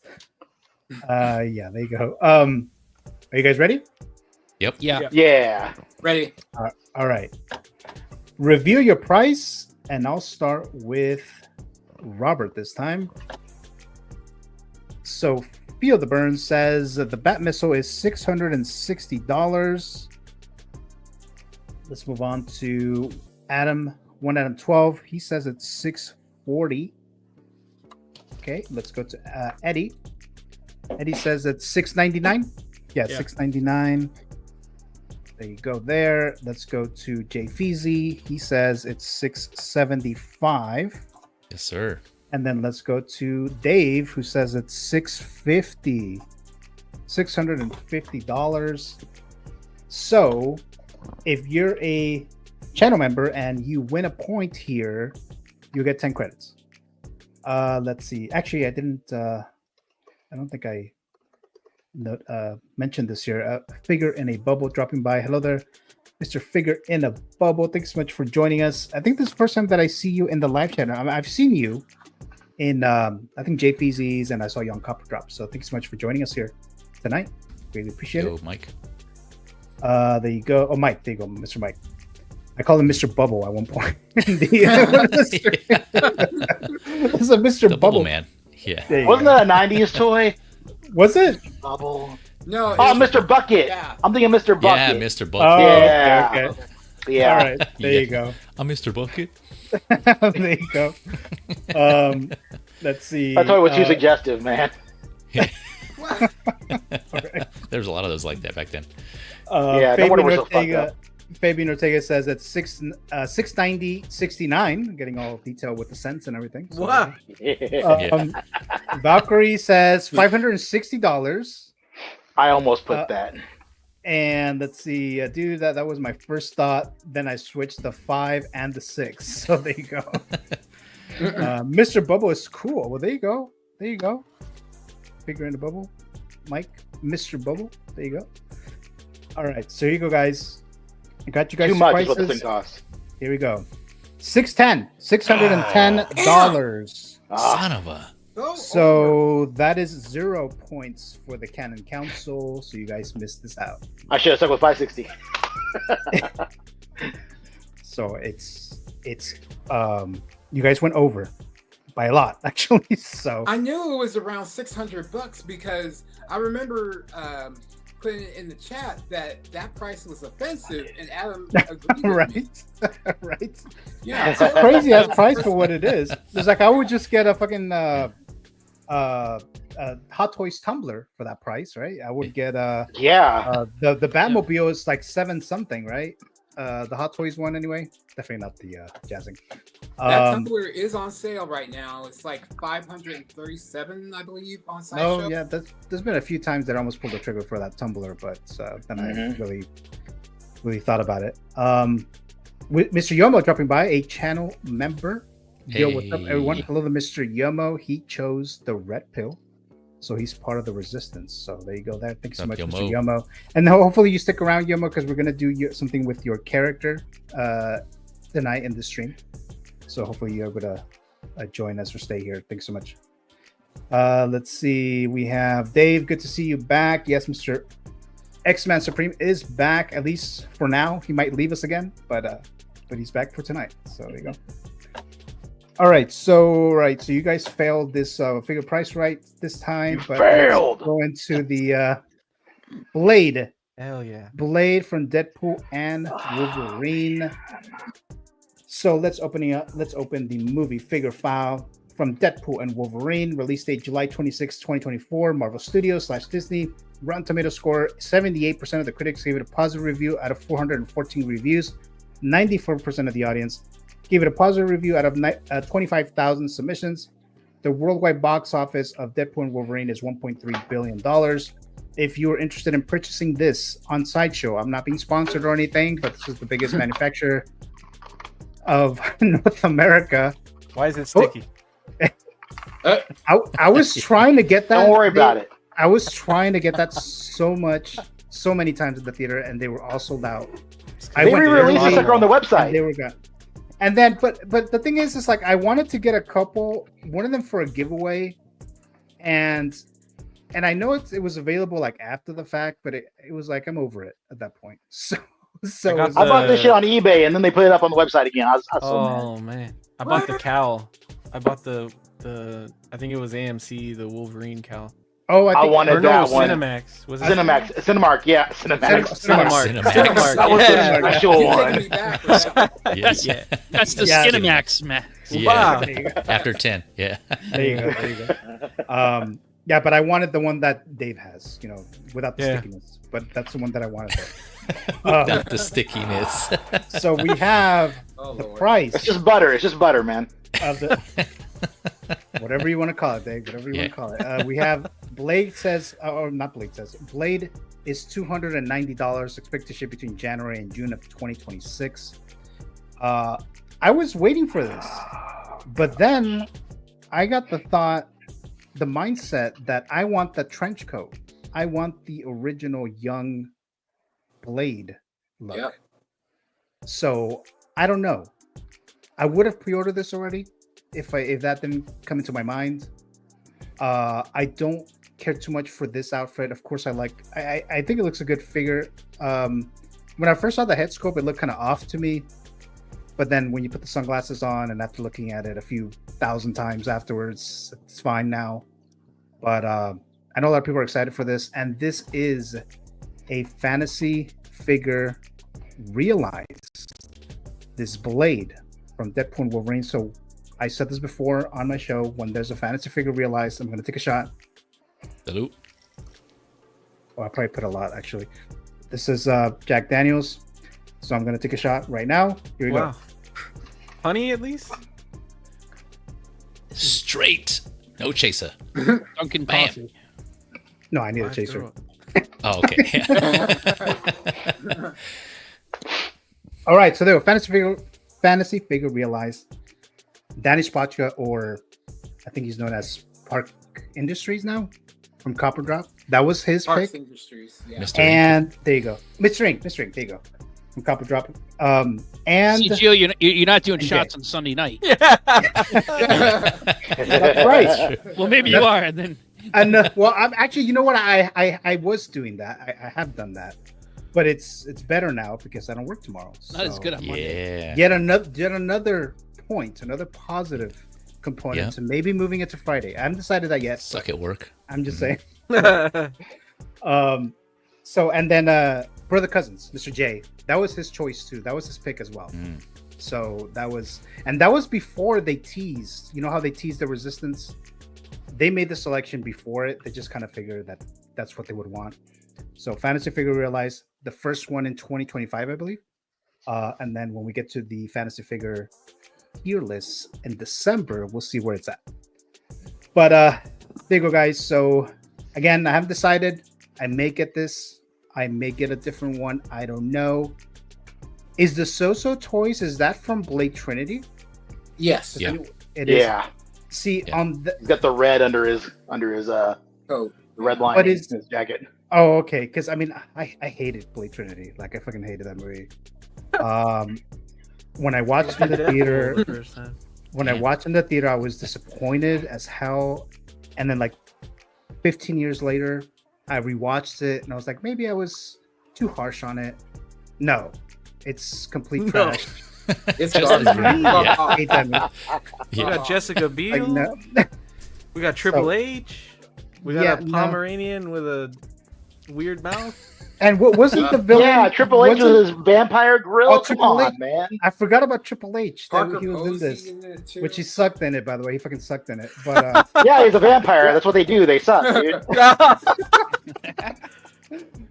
Yeah, there you go. Are you guys ready? Yep. Yeah. Ready. All right. Review your price, and I'll start with Robert this time. So, Feel the Burn says that the Bat Missile is $660. Let's move on to Adam 12. He says it's $640. Okay, let's go to Eddie. Eddie says it's $699. Yeah, $699. There you go. There. Let's go to Jay Feezy. He says it's $675. Yes, sir. And then let's go to Dave, who says it's $650. $650. So, if you're a channel member and you win a point here, you get 10 credits. Let's see. Actually, I didn't. I don't think I mentioned this here. Figure in a bubble dropping by. Hello there, Mr. Figure in a Bubble. Thanks so much for joining us. I think this is the first time that I see you in the live chat. I've seen you in I think Jay Feezy's, and I saw you on Copper Drop. So thanks so much for joining us here tonight. Really appreciate it. Mike. There you go. Oh, Mike. There you go, Mr. Mike. I called him Mr. Bubble at one point. It's a Mr. The Bubble man. Yeah. Wasn't that a 90s toy? Was it? Bubble. No. Oh, Mr. Bucket. Yeah. I'm thinking Mr. Yeah, Bucket. Mr. Bucket. Oh, Yeah. okay. Yeah. All right. There Yeah. you go. I'm Mr. Bucket. There you go. Let's see. That toy was too suggestive, man. There's a lot of those like that back then. Yeah, no wonder we're so fucked up. Fabian Ortega says it's $690.69. Getting all detailed with the cents and everything. So, Wow. Valkyrie says $560. I almost put that. And let's see, dude, that was my first thought. Then I switched the 5 and the 6. So there you go. Mr. Bubble is cool. Well, there you go. There you go. Figure in the bubble. Mike, Mr. Bubble. There you go. All right. So here you go, guys. I got you guys Too much prices. is what this thing costs. Here we go. $610. Son of a. So that is 0 points for the Canon Council. So you guys missed this out. I should have stuck with 560. So it's you guys went over by a lot, actually. So I knew it was around $600 because I remember putting it in the chat that price was offensive, and Adam agreed with right, me. right. Yeah, it's a crazy ass price for what it is. It's like I would just get a fucking Hot Toys tumbler for that price, right? I would get the Batmobile is like 7 something, right? The Hot Toys one anyway. Definitely not the Jazzinc. That tumbler is on sale right now. It's like $537, I believe, on Sideshow. Oh yeah, there's been a few times that I almost pulled the trigger for that tumbler, but then I really thought about it. With Mr. Yomo dropping by, a channel member. Yo, what's up, everyone? Hello to Mr. Yomo. He chose the red pill, so he's part of the resistance. So there you go. There. Thanks so much, Mr. Yomo. And hopefully you stick around, Yomo, because we're gonna do something with your character tonight in the stream. So hopefully you're able to join us or stay here. Thanks so much. Let's see. We have Dave. Good to see you back. Yes, Mr. X-Man Supreme is back, at least for now. He might leave us again, but he's back for tonight. So there you go. All right, so you guys failed this figure price right this time, but failed. Let's go into the Blade. Hell yeah. Blade from Deadpool and Wolverine. So let's open the movie figure file from Deadpool and Wolverine. Release date July 26, 2024. Marvel Studios / Disney. Rotten Tomato score 78% of the critics gave it a positive review out of 414 reviews. 94% of the audience gave it a positive review out of 25,000 submissions. The worldwide box office of Deadpool and Wolverine is $1.3 billion. If you're interested in purchasing this on Sideshow, I'm not being sponsored or anything, but this is the biggest manufacturer of North America. Why is it sticky? I was trying to get that. Don't worry about it. I was trying to get that so many times at the theater, and they were all sold out. They re-released this on the website. They were gone. And then, but the thing is, it's like I wanted to get a couple, one of them for a giveaway, and I know it was available like after the fact, but it was like I'm over it at that point. So I bought this shit on eBay, and then they put it up on the website again. I was so mad. Man, I bought the cowl. I bought the I think it was AMC, the Wolverine cowl. Oh, I wanted that one. Cinemax. Was it Cinemax? Cinemark, yeah, Cinemark. Cinemark. That was the actual one. That's the Cinemax, man. Yeah. After 10, yeah. There you go. Yeah, but I wanted the one that Dave has, without the stickiness. But that's the one that I wanted. Not the stickiness. So we have the price. It's just butter. It's just butter, man. Of the whatever you want to call it, Dave. Whatever you want to call it. We have Blade says, or not Blade says. Blade is $290. Expected to ship between January and June of 2026. I was waiting for this, but then I got the mindset that I want the trench coat. I want the original young Blade look. Yep. So I don't know. I would have pre-ordered this already if that didn't come into my mind. I don't care too much for this outfit. Of course, I think it looks a good figure. When I first saw the head sculpt, it looked kind of off to me. But then when you put the sunglasses on and after looking at it a few thousand times afterwards, it's fine now. But I know a lot of people are excited for this. And this is a fantasy figure realized. This Blade from Deadpool and Wolverine. So I said this before on my show. When there's a fantasy figure realized, I'm going to take a shot. Salute. Oh, I probably put a lot, actually. This is Jack Daniels. So I'm going to take a shot right now. Here we go. Honey, at least? Straight. No chaser. Dunkin' Bam. Coffee. No, I need a chaser. Oh, okay. All right, so there we fantasy figure realized. Danny Spotchka, or I think he's known as Park Industries now, from Copper Drop. That was his Park pick. Industries, yeah. And there you go. Mr. Ink, there you go. From Copper Drop. And See, Gio, you're not doing shots on Sunday night. That's right. Well, maybe you are, and then. And well, I'm actually, you know what? I was doing that. I have done that, but it's better now because I don't work tomorrow. Not as good on Monday. Yet another point, another positive component to maybe moving it to Friday. I haven't decided that yet. Suck at work. I'm just saying. So and then Brother Cousins, Mr. J, that was his choice too. That was his pick as well. So that was before they teased. You know how they teased the Resistance? They made the selection before it. They just kind of figured that that's what they would want. So fantasy figure realized the first one in 2025, I believe. And then when we get to the fantasy figure tier list in December, we'll see where it's at. But there you go, guys. So again, I haven't decided. I may get this. I may get a different one. I don't know. Is the So-So Toys, is that from Blade Trinity? Yes. Yeah. It is. Yeah. See, on the he's got the red under his the red line in his jacket. Oh, okay. Because I mean, I hated Blade Trinity. Like I fucking hated that movie. When I watched in the theater, I was disappointed as hell. And then like 15 years later, I rewatched it and I was like, maybe I was too harsh on it. No, it's complete trash. It's garbage. I hate that movie. We got Jessica Biel. no. We got Triple H. We got a Pomeranian with a weird mouth. And what wasn't the villain? Yeah, Triple H with his vampire grill. Oh, Come Triple on, H. man. I forgot about Triple H. Parker He was in this, Posey in it, too. which he sucked in it. By the way, he fucking sucked in it. But yeah, he's a vampire. That's what they do. They suck, dude.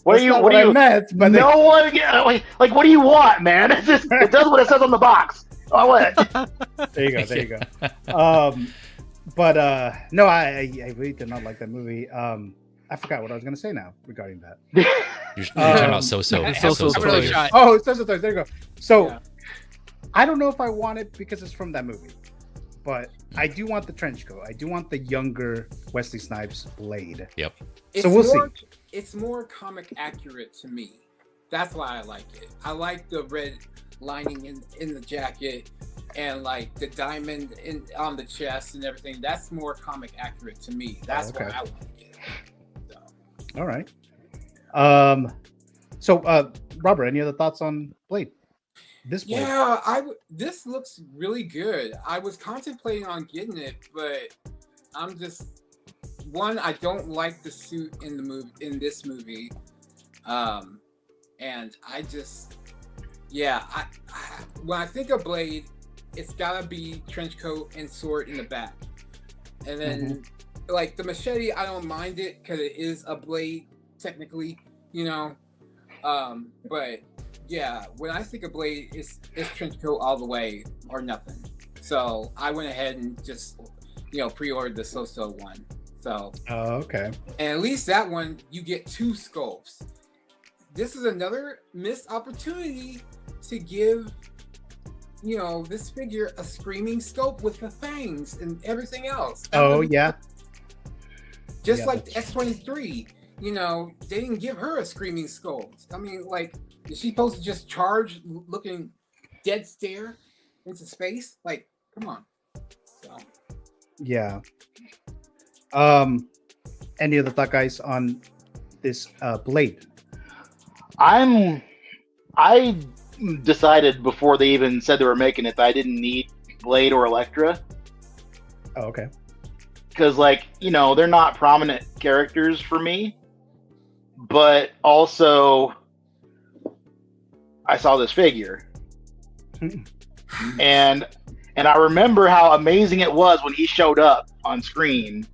What do you? What do you? Meant, but no one. Yeah, like, what do you want, man? It's just, it does what it says on the box. Oh, what? There you go. There you go. But no, I really did not like that movie. I forgot what I was going to say now regarding that. You're talking about So-So. Oh, So-So Toys. There you go. So I don't know if I want it because it's from that movie, but I do want the trench coat. I do want the younger Wesley Snipes Blade. Yep. So we'll see. It's more comic accurate to me. That's why I like it. I like the red lining in the jacket and like the diamond on the chest and everything. That's more comic accurate to me. That's why I like it. So. All right. So Robert, any other thoughts on Blade? This Blade? Yeah, this looks really good. I was contemplating on getting it, but I'm just I don't like the suit in this movie. And I just when I think of Blade, it's gotta be trench coat and sword in the back. And then like the machete, I don't mind it because it is a blade technically, you know. But yeah, when I think of Blade, it's trench coat all the way or nothing. So I went ahead and just pre-ordered the So-So one. So okay. And at least that one you get 2 sculpts. This is another missed opportunity to give this figure a screaming sculpt with the fangs and everything else. Yeah. Just like the X-23, they didn't give her a screaming sculpt. I mean, like, is she supposed to just charge looking dead stare into space? Like, come on. So. Yeah. Any other thought, guys, on this Blade? I decided before they even said they were making it that I didn't need Blade or Elektra. Oh, okay. Because, they're not prominent characters for me. But also, I saw this figure. and I remember how amazing it was when he showed up on screen.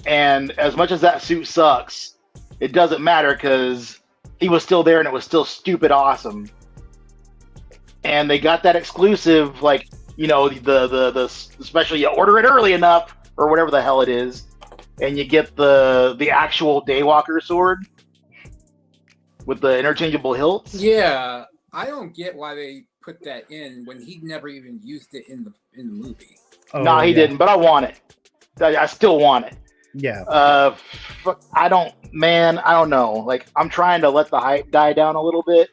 And as much as that suit sucks, it doesn't matter because he was still there and it was still stupid awesome. And they got that exclusive, the special, you order it early enough or whatever the hell it is, and you get the actual Daywalker sword with the interchangeable hilts. Yeah, I don't get why they put that in when he never even used it in the movie. No, he didn't, but I want it. I still want it. Yeah. I don't know. Like, I'm trying to let the hype die down a little bit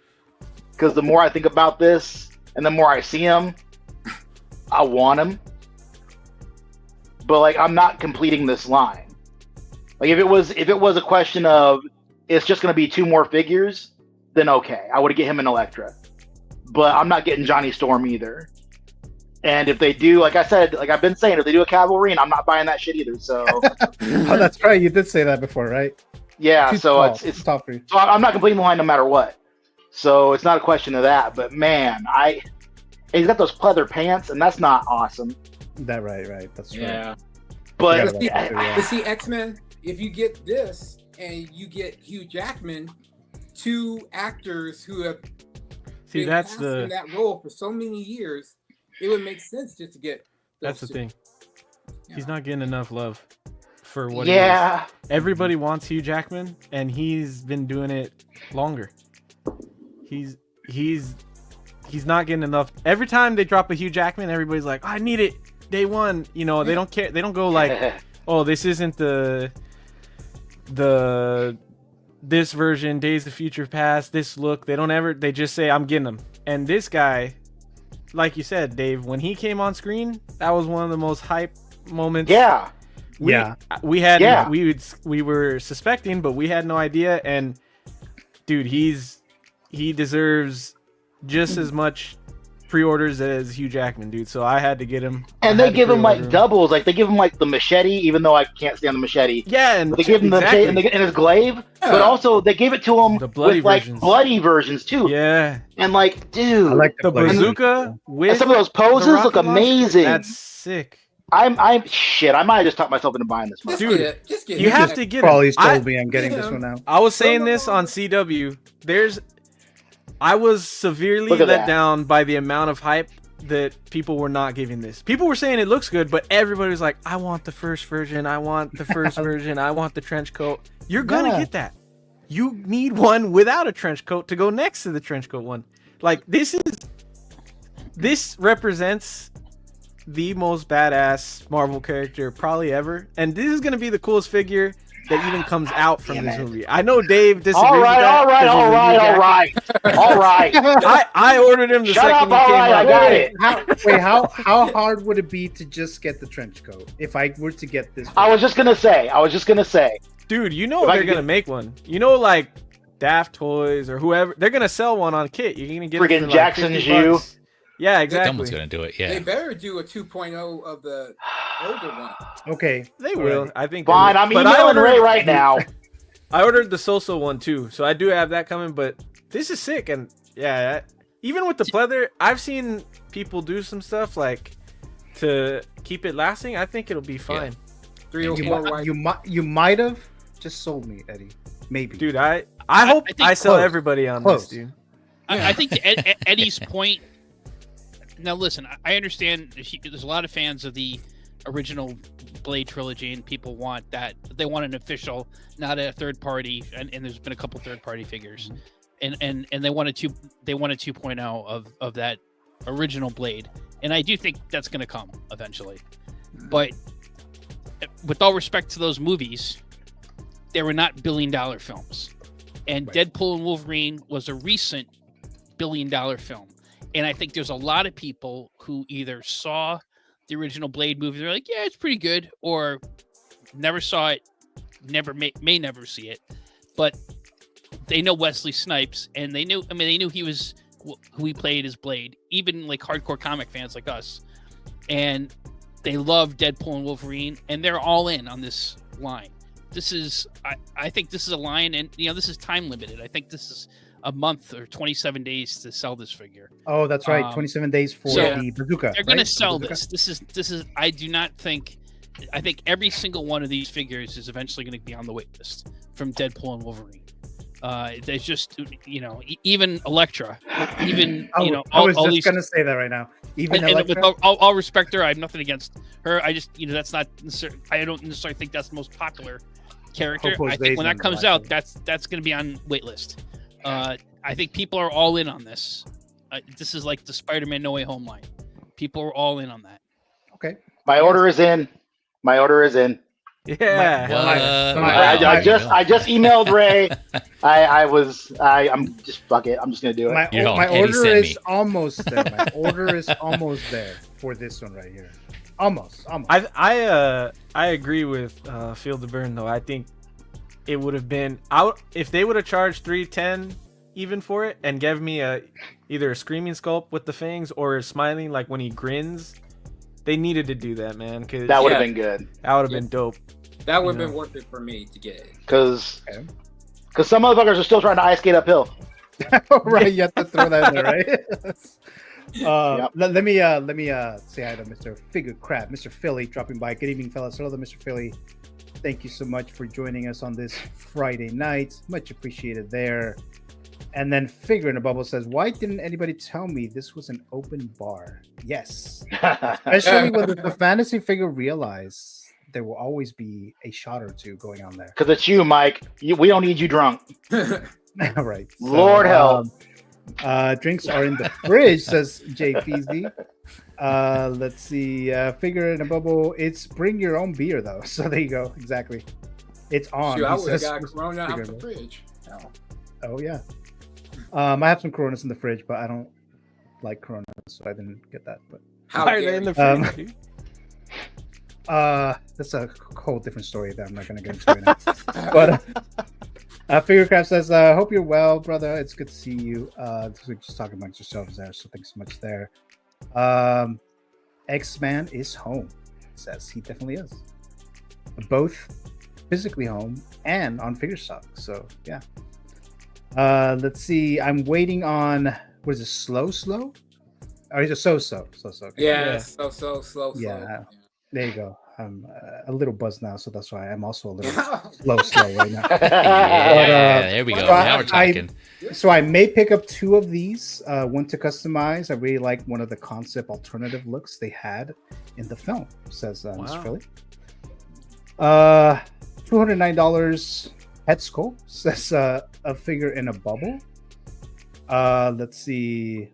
because the more I think about this and the more I see him, I want him. But I'm not completing this line. Like, if it was a question of it's just going to be 2 more figures, then okay, I would get him an Elektra. But I'm not getting Johnny Storm either. And if they do, like I said, like I've been saying, if they do a Cavalry, I'm not buying that shit either. So oh, that's right. You did say that before, right? Yeah. So it's top 3. So I'm not completing the line no matter what. So it's not a question of that. But man, he's got those pleather pants, and that's not awesome. That right. That's true. Yeah. But see, X-Men, if you get this and you get Hugh Jackman, 2 actors who have been cast in that role for so many years, it would make sense just to get. That's the thing. Yeah. He's not getting enough love for what. Yeah. He is. Everybody wants Hugh Jackman, and he's been doing it longer. He's not getting enough. Every time they drop a Hugh Jackman, everybody's like, "I need it day one." They don't care. They don't go like, "Oh, this isn't the this version, Days of Future Past, this look." They don't ever. They just say, "I'm getting them." And this guy, like you said, Dave, when he came on screen, that was one of the most hype moments. Yeah. We were suspecting, but we had no idea. And dude, he deserves just as much pre-orders as Hugh Jackman, dude. So I had to get him. And they give him doubles. Like they give him the machete, even though I can't stand the machete. Yeah, and they give him the machete and his glaive, but also they gave it to him the bloody with versions. Bloody versions too. Yeah. And dude, I like the bazooka with some of those poses look amazing. That's sick. I'm shit. I might have just talked myself into buying this one. Dude, just get you have to get Probably told me I'm getting this one now. I was saying this on CW. I was severely let down by the amount of hype that people were not giving this. People were saying it looks good, but everybody was like, I want the first version. I want the first version. I want the trench coat. You're going to get that. You need one without a trench coat to go next to the trench coat one. This represents the most badass Marvel character probably ever. And this is going to be the coolest figure that even comes out from this movie. I know Dave disagrees with that. All right. I ordered him the second he came out. I got it. How hard would it be to just get the trench coat if I were to get this? I was just gonna say. Dude, they're gonna make one. Daft Toys or whoever, they're gonna sell one on kit. You're gonna get friggin' Jackson's you. Yeah, exactly. Someone's gonna do it. Yeah. They better do a 2.0 of the older one. Okay, they will. I think. Fine, I'm emailing Ray right now. I ordered the So-So one too, so I do have that coming. But this is sick, and yeah, even with the pleather, I've seen people do some stuff to keep it lasting. I think it'll be fine. Yeah. You might have just sold me, Eddie. maybe. Dude, I hope think I sell close. everybody on Close. this, dude. I think to Eddie's point. Now, listen, I understand there's a lot of fans of the original Blade trilogy, and people want that. They want an official, not a third party. And there's been a couple third party figures, and they want a 2.0 of that original Blade. And I do think that's going to come eventually. But with all respect to those movies, they were not billion-dollar films. And Deadpool and Wolverine was a recent billion-dollar film. And I think there's a lot of people who either saw the original Blade movie, they're like, yeah, it's pretty good, or never saw it, may never see it. But they know Wesley Snipes, and they knew he was who he played as Blade, even like hardcore comic fans like us. And they love Deadpool and Wolverine, and they're all in on this line. This is, I think this is a line, and this is time limited. I think this is a month or 27 days to sell this figure. Oh, that's right. 27 days for the bazooka. They're going to sell this. This is. I do not think. I think every single one of these figures is eventually going to be on the wait list from Deadpool and Wolverine. There's just even Elektra, even I was just going to say that right now. Even Elektra. With all respect her, I have nothing against her. I just that's not necessarily. I don't necessarily think that's the most popular character. I think when that comes out, that's going to be on wait list. I think people are all in on this. This is like the Spider-Man No Way Home line. People are all in on that. Okay. My order is in. Yeah. I just emailed Ray. I'm just fuck it. I'm just gonna do it. My order is almost there. My order is almost there for this one right here. Almost. I agree with Field of Burn though. I think it would have been out if they would have charged $310 even for it and gave me either a screaming sculpt with the fangs or smiling like when he grins. They needed to do that, man. Cause that would have been good. That would have been dope. That would have been worth it for me to get it. Because some motherfuckers are still trying to ice skate uphill. Right, you have to throw that in there, right? Let me say hi to Mr. Figure Crab, Mr. Philly dropping by. Good evening, fellas. Hello, Mr. Philly. Thank you so much for joining us on this Friday night. Much appreciated there. And then Figure in a Bubble says, why didn't anybody tell me this was an open bar? Yes. Especially when the fantasy figure realized there will always be a shot or two going on there. Because it's you, Mike. We don't need you drunk. Right. So, Lord help. Drinks are in the fridge, says JPZ. Let's see. Figure in a Bubble. It's bring your own beer, though. So there you go. Exactly. It's on. Shoot, I would have got Corona out the fridge. Oh, yeah. I have some Coronas in the fridge, but I don't like Coronas, so I didn't get that. But why are they in the fridge? That's a whole different story that I'm not going to get into right now. But Figurecraft says, hope you're well, brother. It's good to see you. We're just talking amongst yourselves there, so thanks so much there. X-Man is home, says he definitely is. Both physically home and on Figure Stock, so yeah. Let's see. I'm waiting on. What is it? Slow. Or is it so? Okay. Yeah. Slow. Yeah. There you go. I'm a little buzzed now, so that's why I'm also a little slow right now. There we go. Now we're talking. So I may pick up two of these. One to customize. I really like one of the concept alternative looks they had in the film. Says Mr. Philly. $209. Head sculpt, says a figure in a bubble. Let's see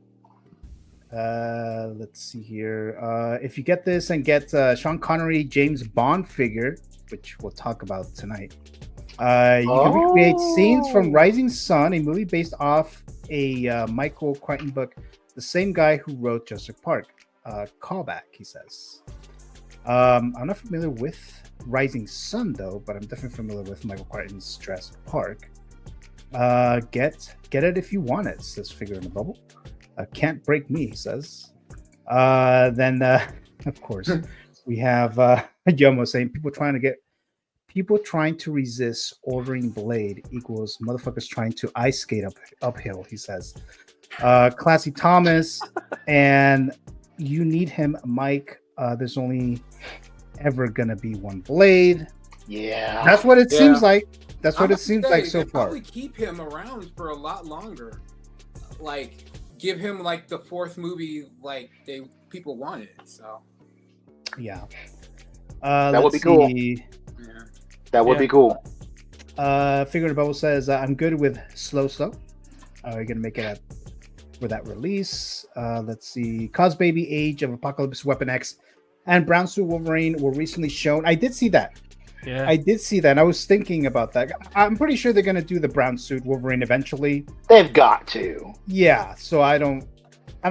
here. If you get this and get Sean Connery James Bond figure, which we'll talk about tonight, you can recreate scenes from Rising Sun, a movie based off a Michael Crichton book, the same guy who wrote Jurassic Park. Callback, he says. I'm not familiar with Rising Sun though, but I'm definitely familiar with Michael Crichton's Jurassic Park. Get it if you want it, says Figure in the Bubble. Can't break me, he says. Then of course we have Yomo saying people trying to resist ordering Blade equals motherfuckers trying to ice skate uphill, he says. Classy Thomas and you need him, Mike. There's only ever gonna be one Blade. Yeah, that's what it seems like. That's what it seems like so they far. probably keep him around for a lot longer. Like, give him like the fourth movie, like people wanted. So Yeah. That would be cool. That would be cool. Figure in a Bubble says, I'm good with slow. You're gonna make it for that release. Let's see. Cos Baby Age of Apocalypse Weapon X and Brown Suit Wolverine were recently shown. I did see that. Yeah. I did see that, and I was thinking about that. I'm pretty sure they're gonna do the Brown Suit Wolverine eventually. They've got to. Yeah, so I don't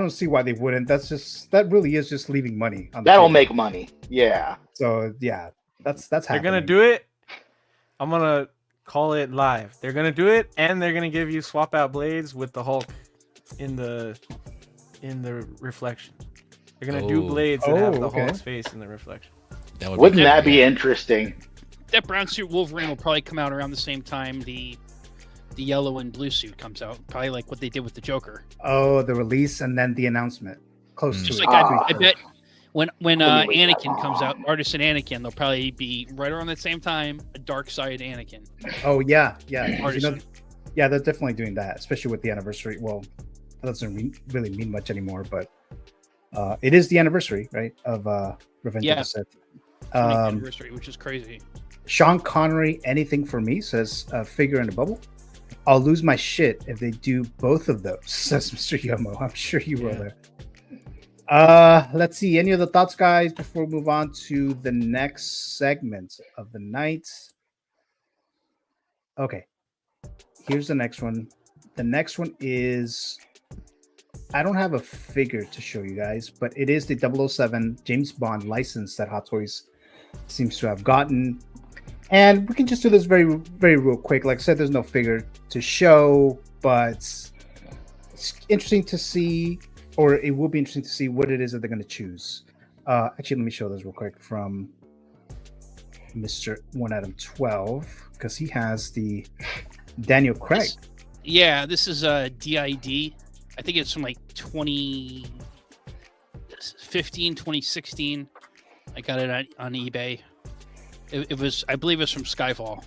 see why they wouldn't. That really is just leaving money on the That'll table. make money. Yeah. So yeah, that's They're happening. gonna do it. I'm gonna call it live. They're gonna do it, and they're gonna give you swap out blades with the Hulk in the reflection. They're gonna do blades that have the Hulk's face in the reflection. Wouldn't that be interesting? That brown suit Wolverine will probably come out around the same time the yellow and blue suit comes out. Probably like what they did with the Joker. Oh, the release and then the announcement. Close to Just it. like I bet when Anakin comes out, Artisan Anakin, they'll probably be right around the same time. A dark side Anakin. Oh yeah. You know, Artisan. yeah, they're definitely doing that, especially with the anniversary. Well, that doesn't really mean much anymore, but it is the anniversary, right, of Revenge of the Sith. 20th anniversary, which is crazy. Sean Connery, anything for me, says Figure in a Bubble. I'll lose my shit if they do both of those, says Mr. Yomo. I'm sure you will there. Let's see. Any other thoughts, guys, before we move on to the next segment of the night? Okay. Here's the next one. The next one is, I don't have a figure to show you guys, but it is the 007 James Bond license that Hot Toys seems to have gotten. And we can just do this very, very real quick. Like I said, there's no figure to show, but it's interesting to see, or it will be interesting to see what it is that they're going to choose. Actually, let me show this real quick from Mr. 1 Adam 12, because he has the Daniel Craig. This is a DID. I think it's from like 2015, 2016. I got it on eBay. It was, I believe, it's from Skyfall.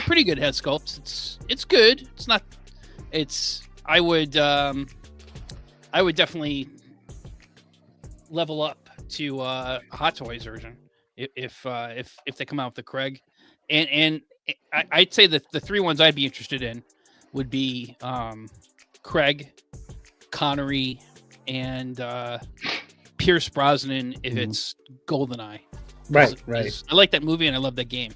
Pretty good head sculpt. It's good. It's not. It's. I would definitely level up to Hot Toys version if they come out with the Craig, and I'd say that the three ones I'd be interested in would be Craig, Connery, and Pierce Brosnan if it's GoldenEye. Right. I like that movie and I love that game.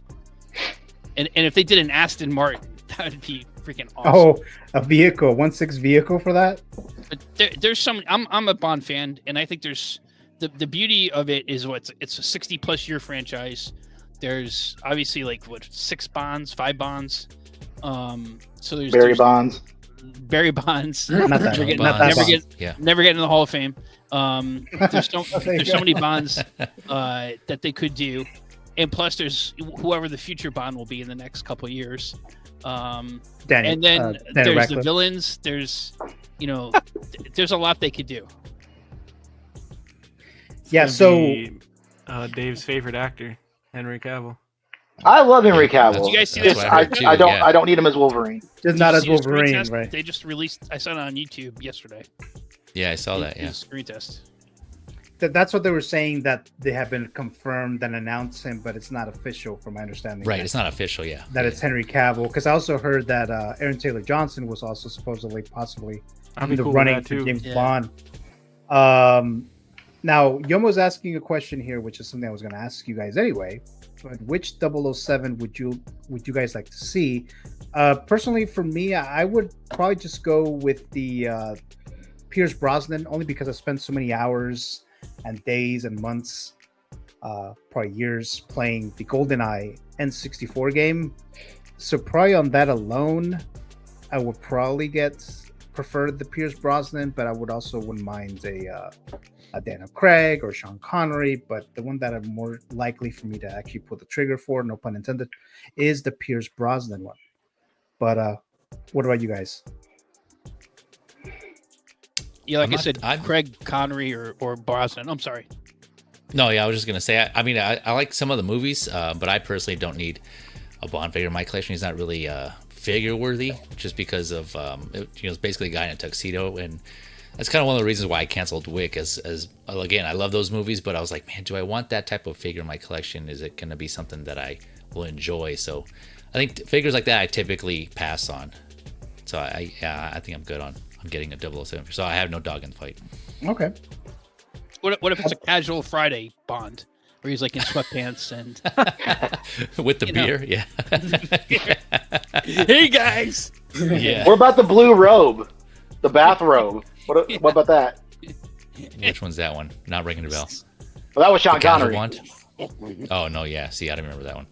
And if they did an Aston Martin, that would be freaking awesome. Oh, a vehicle, 1.6 vehicle for that? But there's some. I'm a Bond fan, and I think there's the beauty of it is it's a 60+ year franchise. There's obviously like 5 Bonds. So there's Barry Bonds. Barry Bonds. Never getting in the Hall of Fame. There's so many Bonds that they could do, and plus there's whoever the future Bond will be in the next couple of years. And then there's Radcliffe. the villains. There's there's a lot they could do. Yeah. So Dave's favorite actor, Henry Cavill. I love Henry Cavill. Did you guys see Just- that? I don't need him as Wolverine. Just not as Did you see the screen Wolverine, test? right? They just released. I saw it on YouTube yesterday. Yeah, I saw that. It Yeah. was a screen test. That's what they were saying, that they have been confirmed and announced him, but it's not official, from my understanding. Right, it's not official. Yeah. That it's Henry Cavill, because I also heard that Aaron Taylor Johnson was also possibly I'd in be the cool with running that, for too. James Yeah. Bond. Now Yomo's asking a question here, which is something I was going to ask you guys anyway. But which 007 would you guys like to see? Personally, for me, I would probably just go with the Pierce Brosnan, only because I spent so many hours and days and months, probably years, playing the GoldenEye N64 game. So probably on that alone, I would probably prefer the Pierce Brosnan, but I would also wouldn't mind a Daniel Craig or Sean Connery. But the one that are more likely for me to actually pull the trigger for, no pun intended, is the Pierce Brosnan one. But what about you guys? Yeah, like I said, Craig, Connery, or Brosnan. I'm sorry. No, yeah, I was just gonna say. I mean, I like some of the movies, but I personally don't need a Bond figure in my collection. He's not really figure worthy, just because of it's basically a guy in a tuxedo, and that's kind of one of the reasons why I canceled Wick. As again, I love those movies, but I was like, man, do I want that type of figure in my collection? Is it going to be something that I will enjoy? So I think figures like that I typically pass on. So I think I'm good on getting a 007. So I have no dog in the fight. Okay. What if it's a casual Friday Bond where he's like in sweatpants and with the beer? Yeah. Hey guys. Yeah. What about the blue robe, the bathrobe? What about that? Which one's that one? Not ringing a bell. Well, that was Sean The casual Connery. one? Oh no, yeah. See, I don't remember that one.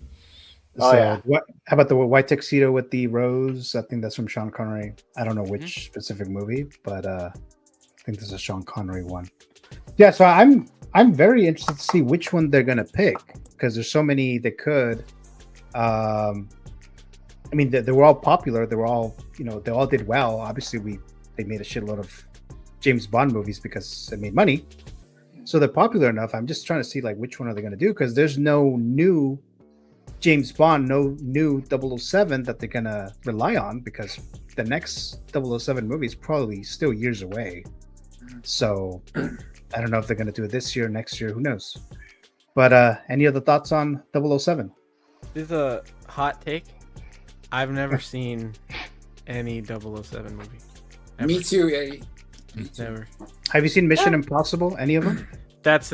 Oh, yeah. How about the white tuxedo with the rose? I think that's from Sean Connery. I don't know which specific movie, but I think this is a Sean Connery one. Yeah, so I'm very interested to see which one they're gonna pick, because there's so many they could. I mean, they were all popular. They were all, they all did well. Obviously, they made a shitload of James Bond movies because it made money. So they're popular enough. I'm just trying to see like which one are they gonna do, because there's no new James Bond, no new 007 that they're gonna rely on, because the next 007 movie is probably still years away. So I don't know if they're gonna do it this year, next year, who knows. But any other thoughts on 007? This is a hot take. I've never seen any 007 movie. Ever. Me too, Eddie. Never. Have you seen Mission Impossible? Any of them? That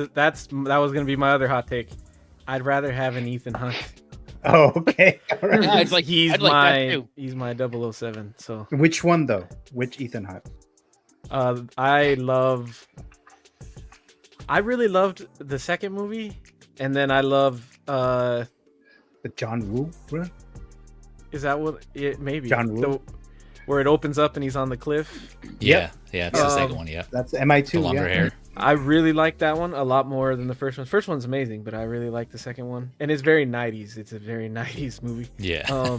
was gonna be my other hot take. I'd rather have an Ethan Hunt. Oh, okay. All right. I'd like that too. He's my 007. So which one though? Which Ethan Hunt? I really loved the second movie, and then I love the John Woo. Bro? Is that what it maybe John Woo? Where it opens up and he's on the cliff? Yeah, it's the second one. Yeah, that's MI2. The longer hair. I really like that one a lot more than the first one. First one's amazing, but I really like the second one, and it's very 90s. It's a very 90s movie. Yeah.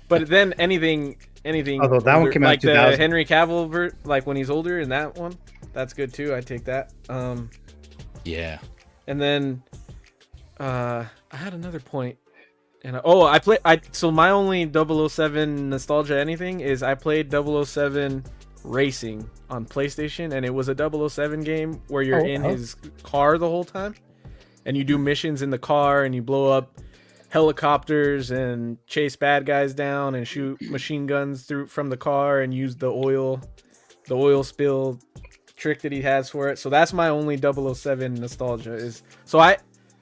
But then anything. Although that one came out like in 2000. the Henry Cavill, like when he's older in that one, that's good too. I take that. Yeah. And then I had another point, and so my only 007 nostalgia anything is I played 007 Racing on PlayStation, and it was a 007 game where you're in his car the whole time, and you do missions in the car, and you blow up helicopters and chase bad guys down and shoot machine guns from the car and use the oil spill trick that he has for it. So that's my only 007 nostalgia is. So I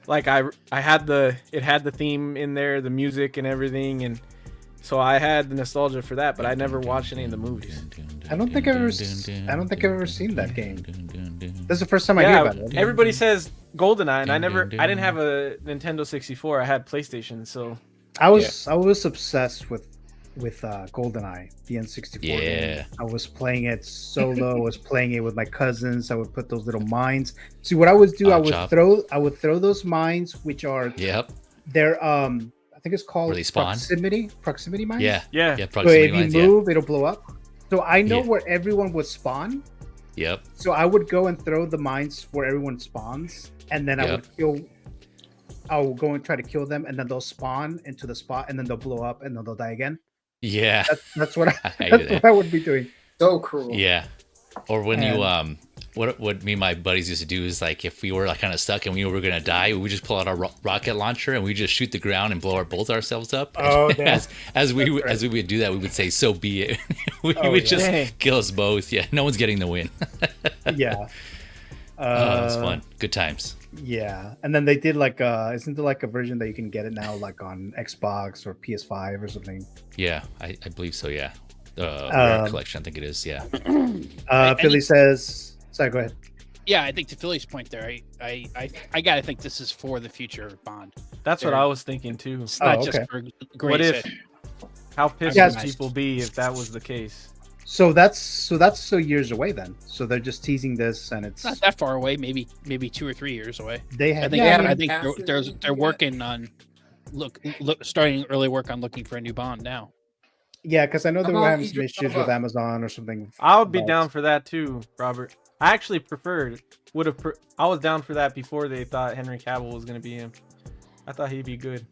had it had the theme in there, the music and everything, and so I had the nostalgia for that, but I never watched any of the movies. I don't think I've ever seen that game. This is the first time I hear about it. Everybody says GoldenEye, and I didn't have a Nintendo 64. I had PlayStation, so I was obsessed with GoldenEye, the N64 game. I was playing it solo. I was playing it with my cousins. I would put those little mines. See, what I would do, I would throw those mines, which are they're I think it's called proximity mines. Yeah. So if you move, it'll blow up. So I know where everyone would spawn. Yep. So I would go and throw the mines where everyone spawns, and then I will go and try to kill them, and then they'll spawn into the spot, and then they'll blow up, and then they'll die again. Yeah. That's what I would be doing. So cruel. Yeah. Or when you what me and my buddies used to do is like if we were like kind of stuck and we were gonna die, we would just pull out our rocket launcher and we just shoot the ground and blow both ourselves up. Oh, as we would do that, we would say, "So be it." we would just kill us both. Yeah, no one's getting the win. Yeah. It was fun. Good times. Yeah, and then they did like isn't there like a version that you can get it now like on Xbox or PS5 or something? Yeah, I believe so. Yeah, Rare Collection, I think it is. Yeah. Philly says. Sorry, go ahead. Yeah, I think to Philly's point there, I gotta think this is for the future of Bond. That's what I was thinking too. It's not just for how pissed would people be if that was the case? So that's years away then. So they're just teasing this, and it's not that far away. Maybe 2 or 3 years away. I think they're working on starting early work on looking for a new Bond now. Yeah, because I know they were having some issues with Amazon or something. I would be down for that too, Robert. I actually I was down for that before they thought Henry Cavill was going to be him. I thought he'd be good.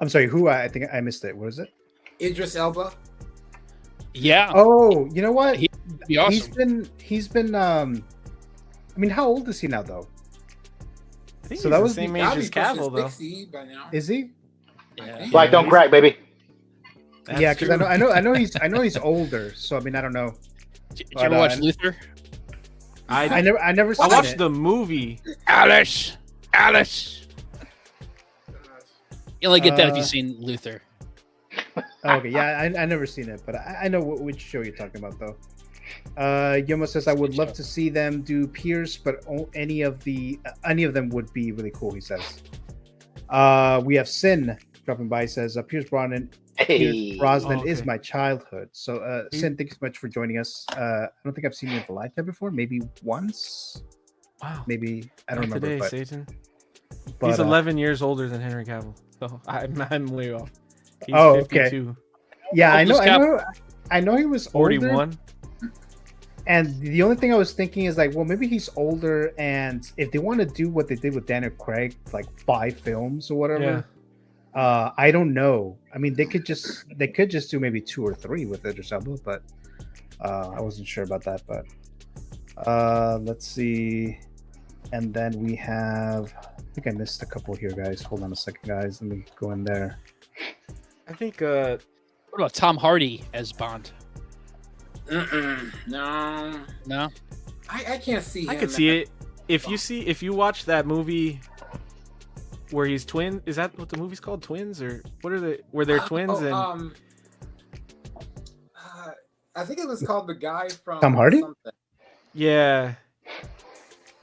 I'm sorry, who? I think I missed it. What is it? Idris Elba. Yeah. Oh, you know what? He'd be awesome. He's been. I mean, how old is he now, though? I think So he's that the was same the- age Gotta as be pushing Cavill, though. 60 by now. Is he? Yeah. Black don't crack, baby. That's Yeah, because true. I know he's older. So I mean, I don't know. Did you But, ever watch uh, Luther? I never I seen watched it. the movie. Alice. You only get that if Uh, you've seen Luther. Okay, yeah, I never seen it, but I know which show you're talking about though. Yoma says I would love to see them do Pierce, but any of them would be really cool. He says. We have Sin dropping by. Says Pierce Brosnan. Pierce Brosnan is my childhood. So Sin, thank you so much for joining us. I don't think I've seen you at the live chat before. Maybe once. Wow. Maybe I don't Not remember. today, But, Satan. but, He's 11 years older than Henry Cavill, so I'm way off. He's Oh, okay. 52. Yeah, I Oldest know he was 41. older. And the only thing I was thinking is like, well, maybe he's older, and if they want to do what they did with Daniel Craig, like 5 films or whatever, I don't know. I mean, they could just do maybe 2 or 3 with Idris Elba, but I wasn't sure about that. But let's see, and then we have. I think I missed a couple here, guys. Hold on a second, guys. Let me go in there. I think. What about Tom Hardy as Bond? No. No. I can't see. I him could see as- it. If you watch that movie where he's twin, is that what the movie's called? Twins, or what are they? Where they're twins and I think it was called The Guy from Tom Hardy? something. yeah,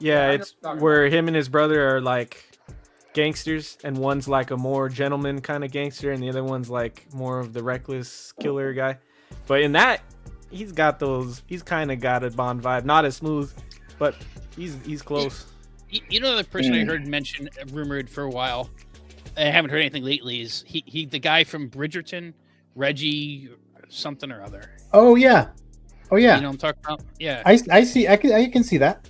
I know it's what you're talking where him and his brother are like gangsters, and one's like a more gentleman kind of gangster, and the other one's like more of the reckless killer guy. But in that, he's kind of got a Bond vibe, not as smooth, but he's close. You know the person I heard mentioned, rumored for a while. I haven't heard anything lately. Is he the guy from Bridgerton, Reggie something or other? Oh yeah, oh yeah. You know what I'm talking about? Yeah. I see. I can see that.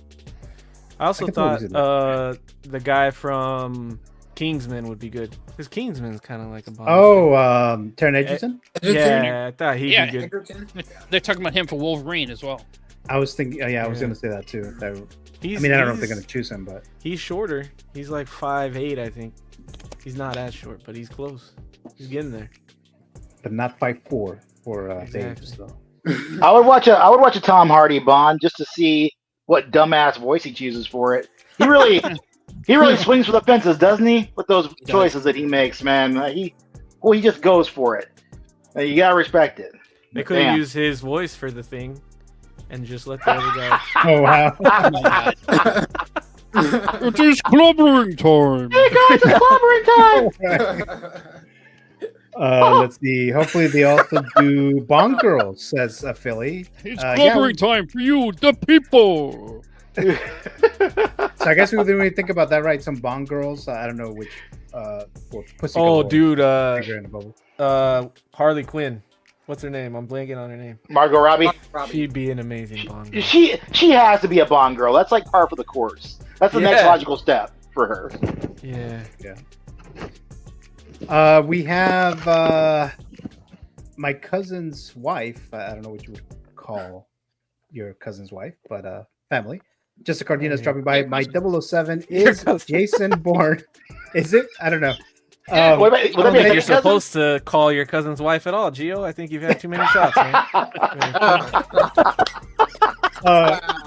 I also I can totally thought see the guy from Kingsman would be good, because Kingsman's kind of like a Bond. Oh, Taron Egerton. Yeah, I thought he'd Yeah. be good. Egerton? They're talking about him for Wolverine as well. I was thinking. Oh, yeah, I was Yeah. gonna say that too. I He's, mean, I don't know if they're he's- gonna choose him, but He's shorter. He's like 5'8", I think. He's not as short, but he's close. He's getting there. not 5'4" for Dave. Exactly. So. I would watch a Tom Hardy Bond just to see what dumbass voice he chooses for it. He really swings for the fences, doesn't he? With those choices that he makes, man. He just goes for it. You gotta respect it. They could have Damn. used his voice for the thing, and just let the other guy. Oh wow! Oh my god. It is clobbering time. Hey guys, it's clobbering time. Let's see. Hopefully, they also do Bond Girls, says Philly. It's Yeah. clobbering time for you, the people. So I guess we didn't really think about that, right? Some Bond Girls. I don't know which. Pussy Oh, Girl dude. figure in the bubble. Harley Quinn. What's her name? I'm blanking on her name. Margot Robbie. She'd be an amazing Bond girl. She has to be a Bond girl. That's like par for the course. That's the next Yeah. logical step for her. Yeah. We have my cousin's wife. I don't know what you would call your cousin's wife, but family. Jessica Cardenas dropping by. My 007 is Jason Bourne. Is it? I don't know. I don't think you're supposed to call your cousin's wife at all, Gio. I think you've had too many shots, man.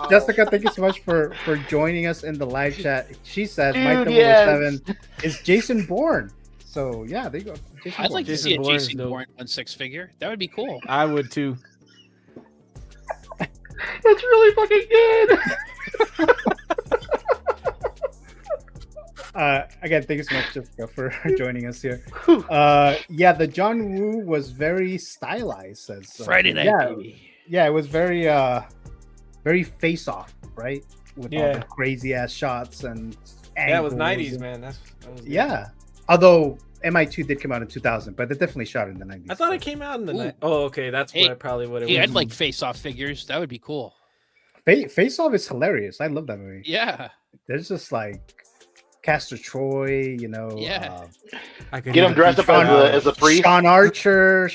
Jessica, thank you so much for joining us in the live chat. She says my Dude, 007 is Jason Bourne. So yeah, there you go. Jason I'd Bourne. like to see a Bourne is Jason dope. Bourne 1/6 figure. That would be cool. I would too. It's really fucking good. Again, thank you so much, Jessica, for joining us here. Yeah, the John Woo was very stylized. Says Friday night, yeah, baby. yeah, it was very very face off, right? With all Yeah. the crazy ass shots and Yeah, it was angles 90s, and- man. That was good. Yeah, although MI2 did come out in 2000, but they definitely shot it in the 90s. I thought it came out in the Ooh. night. Oh, okay. That's Hey, probably what it Yeah, was. I'd like face-off figures. That would be cool. Face Off is hilarious. I love that movie. Yeah. There's just like Castor Troy, Yeah. I could Get him either dressed teach up you- as a priest. Sean Archer.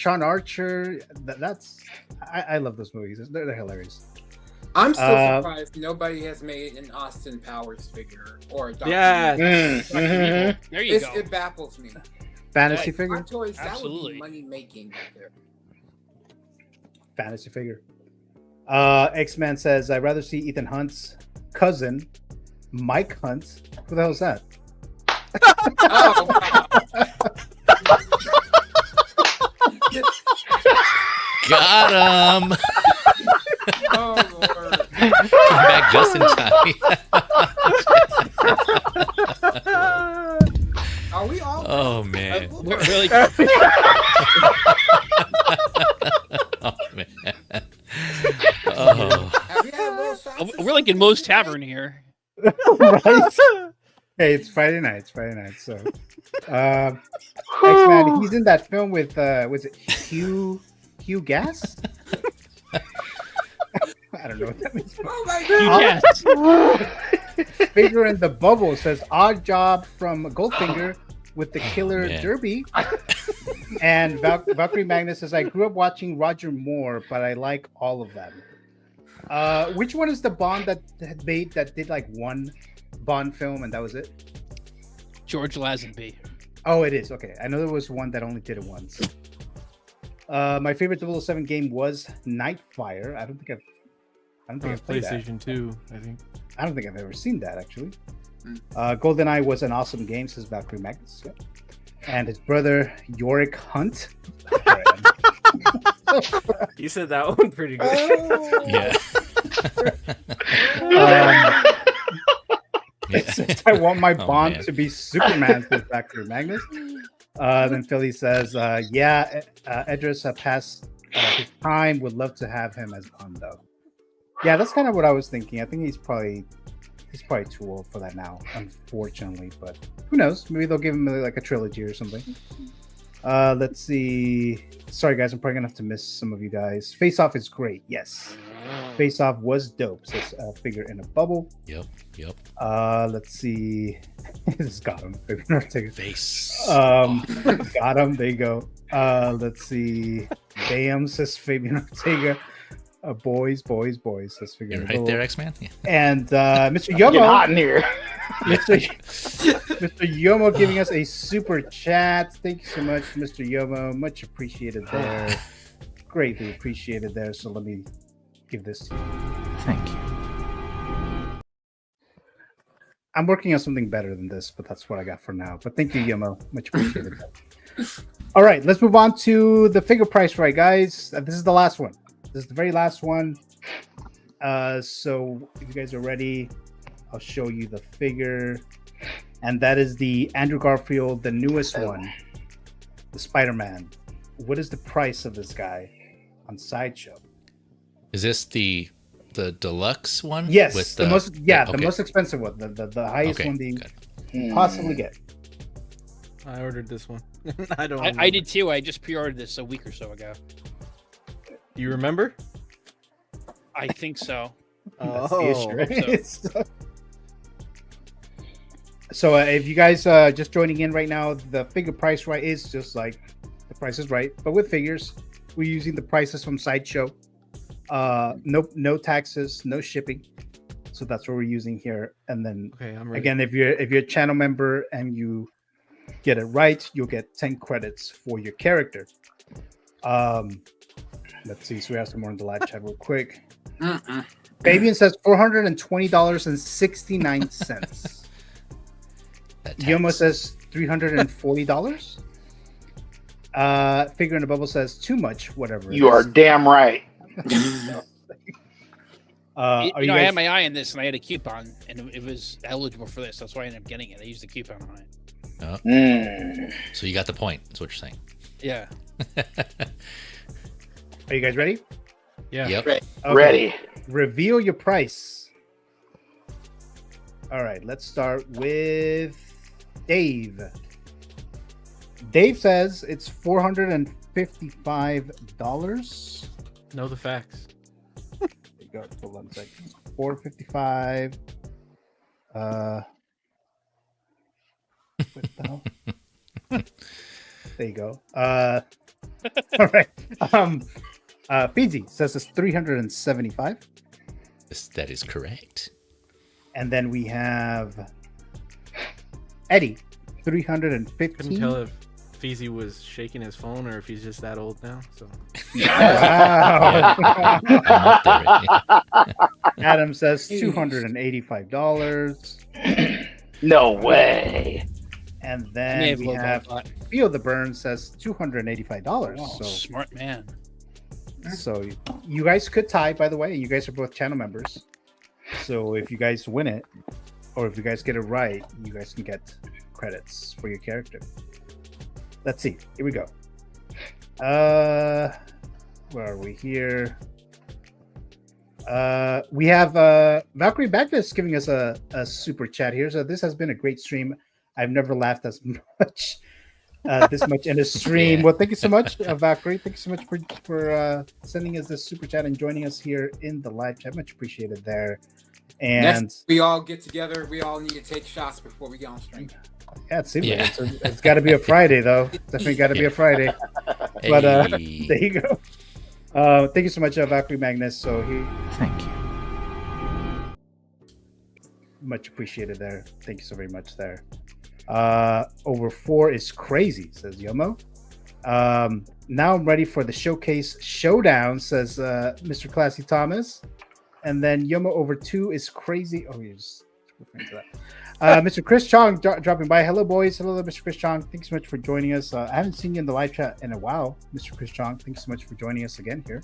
I love those movies. They're hilarious. I'm still Uh, surprised nobody has made an Austin Powers figure or a Dr. Yeah. Mhm. There you go. It baffles me. Fantasy Yeah, figure. Hot Toys, that would Absolutely. be money making right there. Fantasy figure. X-Man says, I'd rather see Ethan Hunt's cousin, Mike Hunt. Who the hell is that? Oh, wow. Got him. Oh, Lord. Come back just in time. Are we all? Oh man. We're really. Oh man. Oh. Have you had little shots? We're like in Moe's Tavern here. Right? Hey, it's Friday night. So, X-Man, he's in that film with was it Hugh Gas? I don't know what that means. Oh my You God. guess. Figure in the bubble says odd job from Goldfinger with the killer man. Derby. And Valkyrie Magnus says, I grew up watching Roger Moore, but I like all of them. Which one is the Bond that did like one Bond film and that was it? George Lazenby. Oh, it is. Okay. I know there was one that only did it once. My favorite 007 game was Nightfire. I don't think I've played that. PlayStation 2, I think. I don't think I've ever seen that actually. GoldenEye was an awesome game, says Valkyrie Magnus. Yeah. And his brother Yorick Hunt. You said that one pretty good. Yeah. It says, I want my Bond man. to be Superman, says Valkyrie Magnus. Then Philly says, Edris past his time. Would love to have him as Bond though. Yeah, that's kind of what I was thinking. I think he's probably too old for that now, unfortunately. But who knows? Maybe they'll give him like a trilogy or something. Let's see. Sorry guys, I'm probably gonna have to miss some of you guys. Face Off is great. Yes, Face Off was dope. Says figure in a bubble. Yep. Let's see. This got him. Face. Got him. There you go. Let's see. Damn, says Fabian Ortega. Boys, says figure. You're right there, X-Man. Yeah. And Mr. Getting Yomo, hot in here. Mr. Yomo giving us a super chat. Thank you so much, Mr. Yomo. Much appreciated there. Greatly appreciated there. So let me give this to you. Thank you. I'm working on something better than this, but that's what I got for now. But thank you, Yomo. Much appreciated. All right, let's move on to the figure price, right, guys? This is the last one. This is the very last one. So if you guys are ready, I'll show you the figure. And that is the Andrew Garfield, the newest one, the Spider-Man. What is the price of this guy on Sideshow? Is this the deluxe one? Yes, With the most the okay. most expensive one, the highest Okay, one you good. possibly get. I ordered this one. I don't. I did too. I just pre-ordered this a week or so ago. Do you remember? I think so. That's the issue, Oh, right? So if you guys just joining in right now, the figure price right is just like the Price is Right, but with figures. We're using the prices from Sideshow. No taxes, no shipping. So that's what we're using here. And then Okay, I'm ready. again, if you're a channel member and you get it right, you'll get 10 credits for your character. Let's see. So we have some more in the live chat real quick. Fabian says $420.69. Yomo says $340. Figure in the Bubble says too much, whatever. You are damn right. Are you I guys- had my eye on this and I had a coupon and it was eligible for this. That's why I ended up getting it. I used the coupon on it. Oh. So you got the point. That's what you're saying. Yeah. Are you guys ready? Yeah. Yep. Ready. Okay. Ready. Reveal your price. All right, let's start with Dave. Dave says it's $455. Know the facts. There you go. Hold on a second. $455. What the hell? There you go. All right. Fiji says it's 375. Yes, that is correct. And then we have Eddie, 315. Couldn't tell if Feezy was shaking his phone or if he's just that old now. So Wow. Adam says $285. No way. And I may then have we looked have at that. Feel the Burn says $285. Oh, So smart man. So you guys could tie, by the way. You guys are both channel members. So if you guys win it, or if you guys get it right, you guys can get credits for your character. Let's see. Here we go. Where are we here? We have Valkyrie Magnus giving us a super chat here. So this has been a great stream. I've never laughed as much. This much in a stream. Yeah. Well, thank you so much, Valkyrie. Thank you so much for sending us this super chat and joining us here in the live chat. Much appreciated there. And Next, we all get together. We all need to take shots before we get on stream. yeah, it seems Yeah. like it's got to be a Friday though. Definitely got to be a Friday. But Hey. there you go. Thank you so much, Valkyrie Magnus. So he, Thank you. much appreciated there. Thank you so very much there. Over 4 is crazy, says Yomo. Now I'm ready for the showcase showdown, says Mr. Classy Thomas. And then Yomo over 2 is crazy. Oh, you just referring to that. Mr. Chris Chong dropping by. Hello, boys. Hello, Mr. Chris Chong. Thanks so much for joining us. I haven't seen you in the live chat in a while, Mr. Chris Chong. Thanks so much for joining us again here.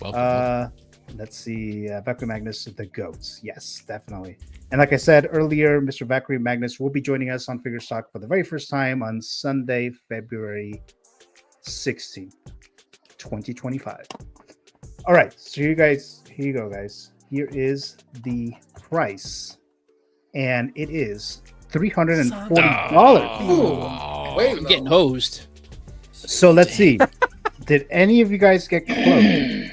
Welcome. Let's see. Valkyrie Magnus, the goats. Yes, definitely. And like I said earlier, Mr. Valkyrie Magnus will be joining us on Figure Stock for the very first time on Sunday, February 16th, 2025. All right. So you guys, here you go, guys. Here is the price. And it is $340. Oh. Wait, I'm getting hosed. So let's see. Did any of you guys get close?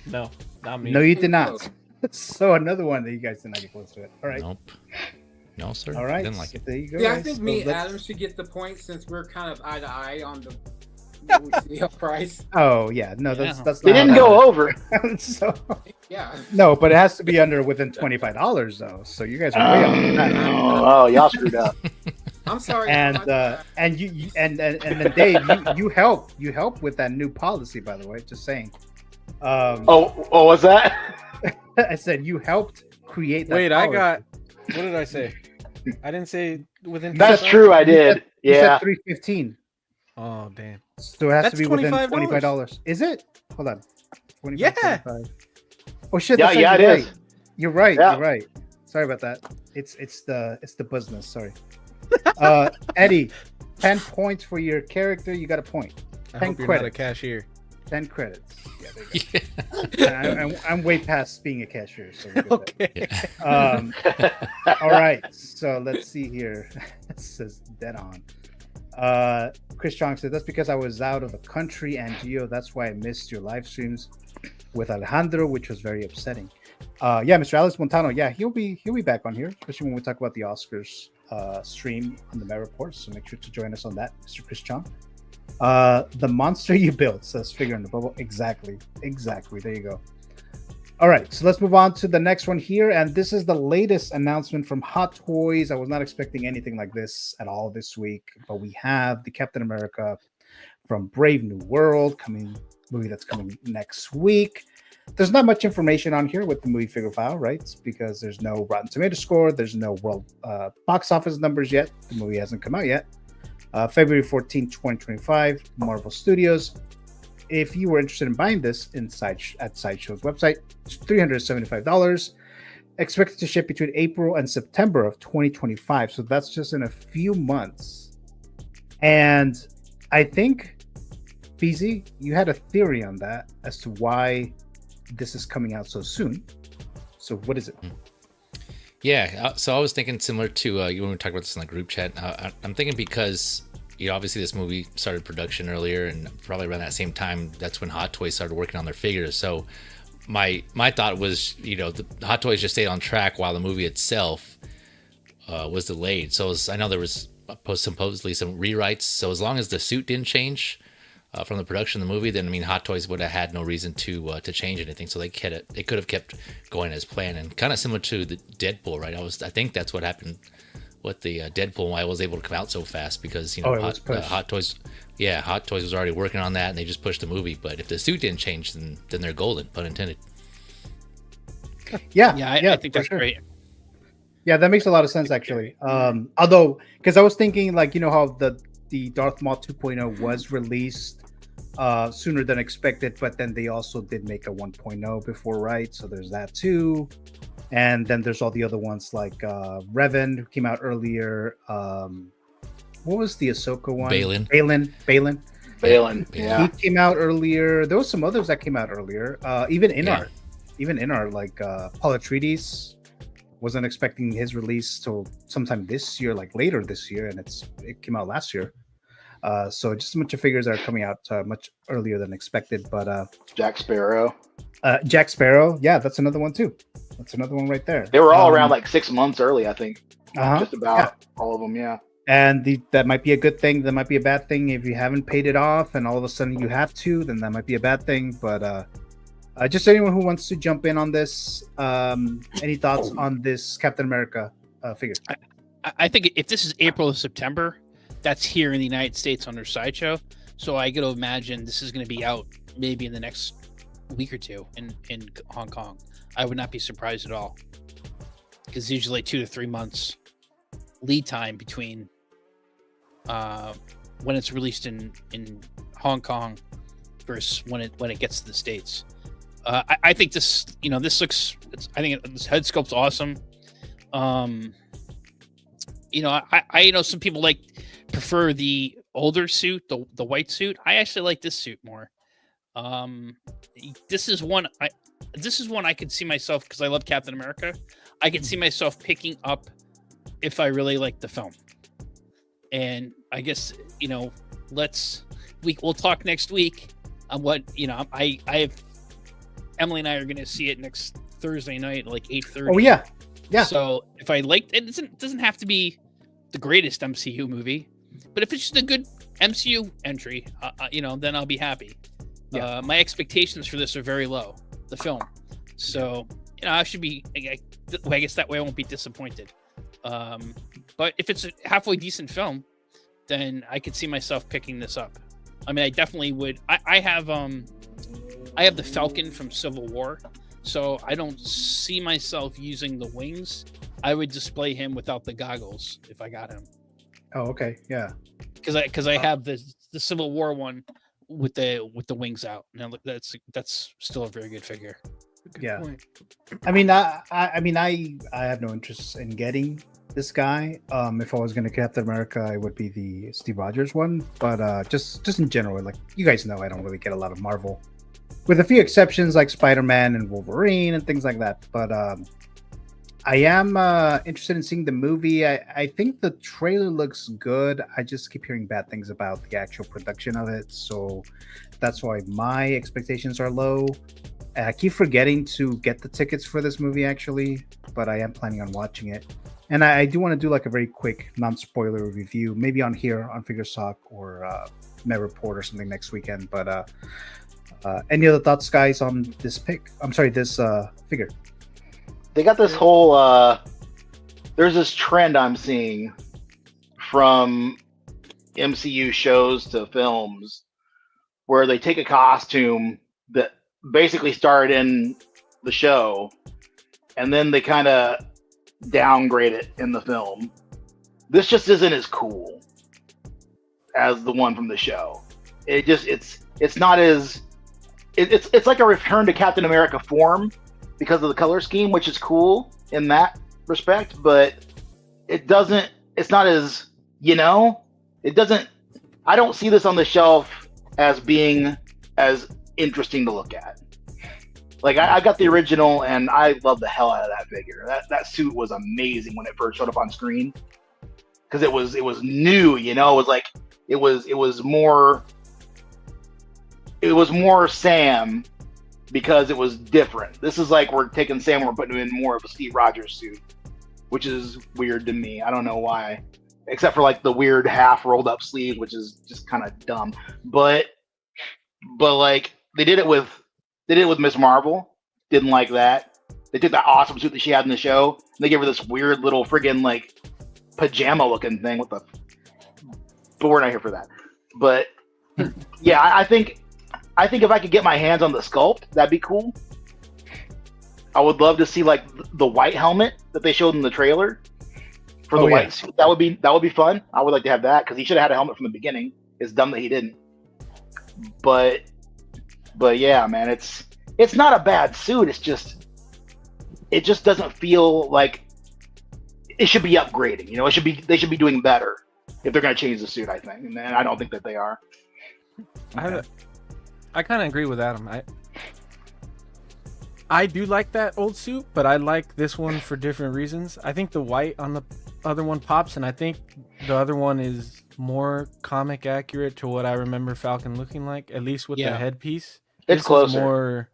no, not me. No, you did not. So another one that you guys did not get close to it. All right. Nope. No, sir. All right. Didn't like it. There you go. Yeah, I guys. think So me and let's- Adam should get the point since we're kind of eye to eye on the price. Oh yeah, no, that's Yeah. that's They not didn't how go that over. works. So, Yeah. no, but it has to be within $25 though. So you guys are way up on that. Oh, y'all screwed up. I'm sorry. And I'm and you and then Dave, you help with that new policy, by the way. Just saying. Oh, what's that? I said you helped create that. Wait, I policy. got. What did I say? I didn't say within. That's 25? true. I did. You said Yeah. 315. Oh damn. So it has That's to be within $25. $25. Is it? Hold on. 25, Yeah. 25. Oh shit! Yeah, that's yeah, right, it you're is. right. You're right. Yeah. You're right. Sorry about that. It's the business. Sorry. Eddie, 10 points for your character. You got a point. I 10 hope you're not a credits. cashier. 10 credits. Yeah, there you go. I'm way past being a cashier. So we're good there. Okay. All right. So let's see here. It says dead on. Chris Chong said that's because I was out of the country, and Gio, that's why I missed your live streams with Alejandro, which was very upsetting. Yeah, Mr. Alex Montano, yeah, he'll be back on here, especially when we talk about the Oscars stream on the Met Report. So make sure to join us on that, Mr. Chris Chong. The monster you built, says Figure in the Bubble. Exactly. There you go. All right, so let's move on to the next one here, and this is the latest announcement from Hot Toys. I was not expecting anything like this at all this week, but we have the Captain America from Brave New World movie that's coming next week. There's not much information on here with the movie figure file, right? It's because there's no Rotten Tomato score, there's no world box office numbers yet. The movie hasn't come out yet. February 14, 2025, Marvel Studios. If you were interested in buying this at Sideshow's website, it's $375. Expected to ship between April and September of 2025. So that's just in a few months. And I think, BZ, you had a theory on that as to why this is coming out so soon. So what is it? Yeah, so I was thinking similar to when we talked about this in the group chat. I'm thinking because obviously this movie started production earlier, and probably around that same time, that's when Hot Toys started working on their figures. So my thought was, the Hot Toys just stayed on track while the movie itself was delayed. So I know there was supposedly some rewrites. So as long as the suit didn't change from the production of the movie, then I mean, Hot Toys would have had no reason to change anything. So they could have kept going as planned, and kind of similar to the Deadpool, right? I think that's what happened with the Deadpool, why it was able to come out so fast, because Hot Toys. Yeah, Hot Toys was already working on that, and they just pushed the movie. But if the suit didn't change, then they're golden, pun intended. I think that's great. Yeah, that makes a lot of sense actually. Although, because I was thinking, like, you know how the Darth Maul 2.0 was released sooner than expected, but then they also did make a 1.0 before, right? So there's that too. And then there's all the other ones like Revan, who came out earlier. What was the Ahsoka one? Balin. Yeah. He came out earlier. There was some others that came out earlier. Even Inar, like Paul Atreides, wasn't expecting his release till sometime this year, like later this year, and it came out last year. So just a bunch of figures that are coming out much earlier than expected. But Jack Sparrow. Yeah, that's another one too. That's another one right there. They were all around like 6 months early, I think. Just about all of them, yeah. And that might be a good thing. That might be a bad thing if you haven't paid it off, and all of a sudden you have to. Then that might be a bad thing. But just anyone who wants to jump in on this, any thoughts on this Captain America figure? I think if this is April or September, that's here in the United States under Sideshow. So I got to imagine this is going to be out maybe in the next week or two in Hong Kong. I would not be surprised at all, because usually 2 to 3 months lead time between when it's released in Hong Kong versus when it gets to the States. I think this, this looks. I think this head sculpt's awesome. I some people prefer the older suit, the white suit. I actually like this suit more. This is one I could see myself, because I love Captain America. I could see myself picking up if I really like the film. And I guess we'll talk next week on what I have. Emily and I are going to see it next Thursday night, like 8:30. Oh yeah. So if I liked it, it doesn't have to be the greatest MCU movie, but if it's just a good MCU entry, then I'll be happy. Yeah. My expectations for this are very low, the film. So, I should be, I guess that way I won't be disappointed. But if it's a halfway decent film, then I could see myself picking this up. I mean, I definitely would. I have the Falcon from Civil War, so I don't see myself using the wings. I would display him without the goggles if I got him. Oh, okay, yeah. Because I have the Civil War one with the wings out. Now that's still a very good figure. Good point. I mean, I have no interest in getting this guy. If I was going to Captain America, it would be the Steve Rogers one. But just in general, like you guys know, I don't really get a lot of Marvel, with a few exceptions like Spider-Man and Wolverine and things like that. But I am interested in seeing the movie. I think the trailer looks good. I just keep hearing bad things about the actual production of it, so that's why my expectations are low. I keep forgetting to get the tickets for this movie, actually, but I am planning on watching it. And I do want to do like a very quick non-spoiler review, maybe on here on Figure Talk or Met Report or something next weekend. But any other thoughts, guys, on this pick? I'm sorry, this figure. They got this whole there's this trend I'm seeing from MCU shows to films where they take a costume that basically started in the show and then they kind of downgrade it in the film. This just isn't as cool as the one from the show. It's not as it's like a return to Captain America form because of the color scheme, which is cool in that respect, but it's not as, I don't see this on the shelf as being as interesting to look at. Like I got the original and I love the hell out of that figure. That suit was amazing when it first showed up on screen because it was new, it was like it was more Sam because it was different. This is like we're taking Sam and we're putting him in more of a Steve Rogers suit, which is weird to me. I don't know why. except for like the weird half rolled up sleeve, which is just kind of dumb. But like they did it with Miss Marvel. Didn't like that. They took that awesome suit that she had in the show, and they gave her this weird little friggin' like pajama looking thing. What the? But we're not here for that. But yeah, I think if I could get my hands on the sculpt, that'd be cool. I would love to see like the white helmet that they showed in the trailer for the white suit. That would be fun. I would like to have that because he should have had a helmet from the beginning. It's dumb that he didn't. But yeah, man, it's not a bad suit. It just doesn't feel like it should be upgrading. You know, they should be doing better if they're going to change the suit. I think, and I don't think that they are. I kind of agree with Adam. I do like that old suit, but I like this one for different reasons. I think the white on the other one pops, and I think the other one is more comic accurate to what I remember Falcon looking like, at least with the headpiece. It's closer.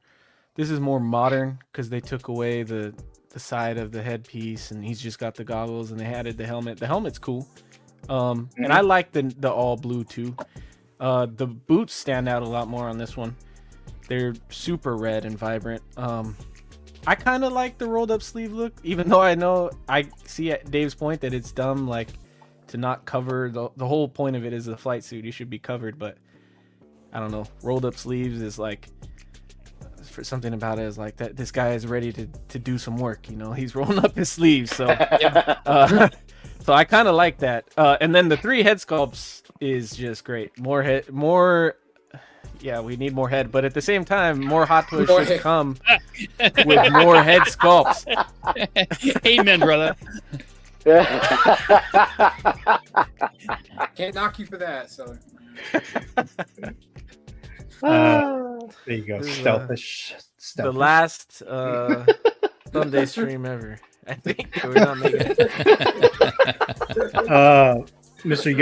This is more modern because they took away the side of the headpiece, and he's just got the goggles, and they added the helmet. The helmet's cool, and I like the all blue too. The boots stand out a lot more on this one. They're super red and vibrant. I kind of like the rolled up sleeve look, even though I know I see at Dave's point that it's dumb, like to not cover the whole point of it is a flight suit. You should be covered, but I don't know. Rolled up sleeves is like, for something about it is like that. This guy is ready to do some work. You know, he's rolling up his sleeves. So, so I kind of like that. And then the 3 head sculpts is just great. Yeah, we need more head, but at the same time, more Hot Toys should come with more head sculpts. Amen, brother. Can't knock you for that. So there you go. Stealthish. The last Sunday stream ever. I think we're not making it. Mr.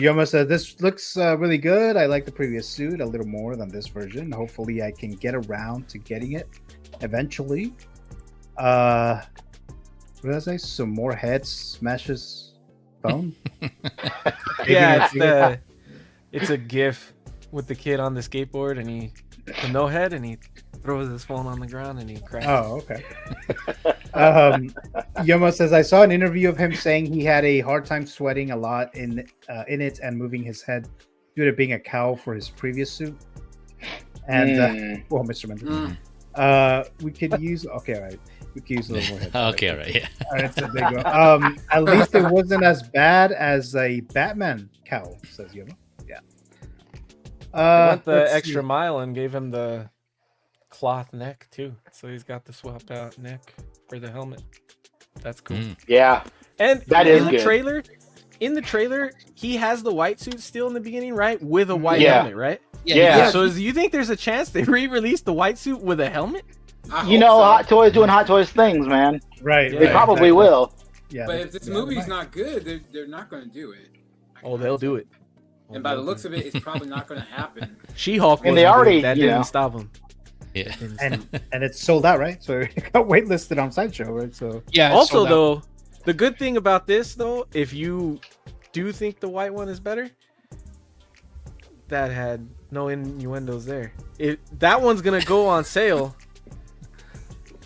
Yoma says this looks really good. I like the previous suit a little more than this version. Hopefully I can get around to getting it eventually. What did I say? Some more head smashes phone? Yeah, it's a gif with the kid on the skateboard and he with no head and he throws his phone on the ground and he crashes. Oh, okay. Yoma says I saw an interview of him saying he had a hard time sweating a lot in it and moving his head due to being a cow for his previous suit. And well, Mr. Mendes, we could use all right. We could use a little more head. Okay, all right, yeah. All right, so there you go. At least it wasn't as bad as a Batman cowl, says Yoma. Yeah. Went the extra mile and gave him the cloth neck too, so he's got the swapped out neck for the helmet. That's cool. Yeah, and that in is the good. trailer. In the trailer, he has the white suit still in the beginning, right? With a white helmet, right? Yeah. So do you think there's a chance they re-release the white suit with a helmet? You know, Hot Toys doing Hot Toys things, man. Right. They probably will. Yeah. But if this movie's not good, they're not going to do it. Oh, they'll do it. And by the looks of it, it's probably not going to happen. She-Hulk, and they already that didn't stop them. Yeah. And it's sold out, right? So it got waitlisted on Sideshow, right? So yeah. Also, though, the good thing about this, though, if you do think the white one is better, that had no innuendos there. That one's gonna go on sale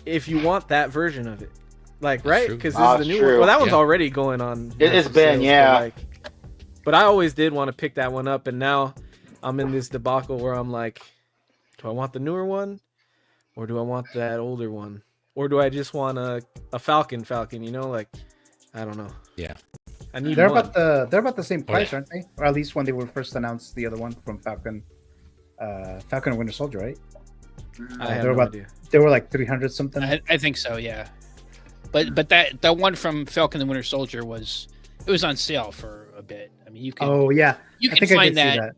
if you want that version of it, like, right? Because this is the new one. Well, that one's already going on. It's been, but I always did want to pick that one up, and now I'm in this debacle where I'm like, do I want the newer one, or do I want that older one, or do I just want a Falcon? You know, like, I don't know. Yeah. I need they're one. about the same price, aren't they? Or at least when they were first announced, the other one from Falcon and Winter Soldier, right? I have no idea. They were like 300 something. I think so, yeah. But that one from Falcon and Winter Soldier was on sale for a bit. I mean, you can. Oh yeah, you can find that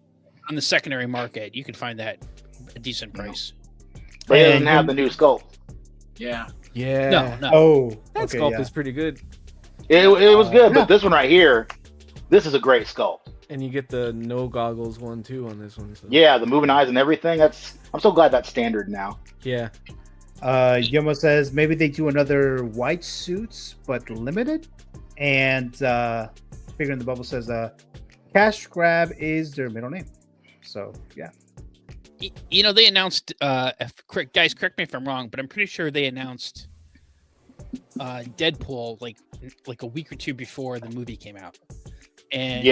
on the secondary market. You can find that a decent price. But it doesn't have the new sculpt. Yeah. Yeah. No. Oh, that sculpt is pretty good. It was good, but this one right here, this is a great sculpt. And you get the no goggles one too on this one. So. Yeah, the moving eyes and everything. I'm so glad that's standard now. Yeah. Yomo says maybe they do another white suits, but limited. And Figure in the Bubble says Cash Grab is their middle name. So yeah. You know, they announced guys, correct me if I'm wrong, but I'm pretty sure they announced Deadpool like a week or two before the movie came out. And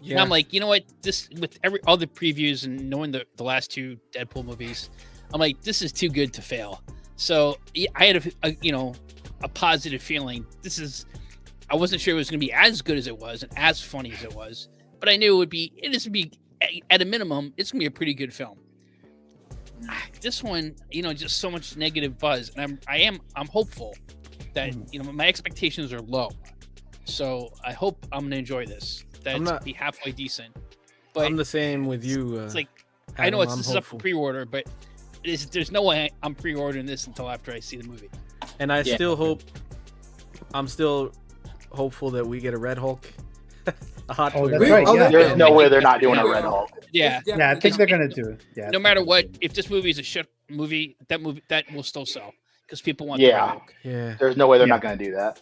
and I'm like, you know what? This, with all the previews and knowing the last two Deadpool movies, I'm like, this is too good to fail. So I had a positive feeling. I wasn't sure it was going to be as good as it was and as funny as it was, but I knew it would be. It is going to be, at a minimum, it's going to be a pretty good film. This one, just so much negative buzz, and I'm hopeful that my expectations are low, so I hope I'm going to enjoy this. That it's be halfway decent. But I'm the same with you. It's like Adam, I know this hopeful. is up for pre-order, but there's no way I'm pre-ordering this until after I see the movie. And I still hope. I'm still hopeful that we get a Red Hulk. A hot toy. That's right. Yeah. There's no way they're not doing a Red Hulk. Yeah, I think they're gonna do it. Yeah. No matter what, if this movie is a shit movie that will still sell because people want the Red Hulk. Yeah. There's no way they're not gonna do that.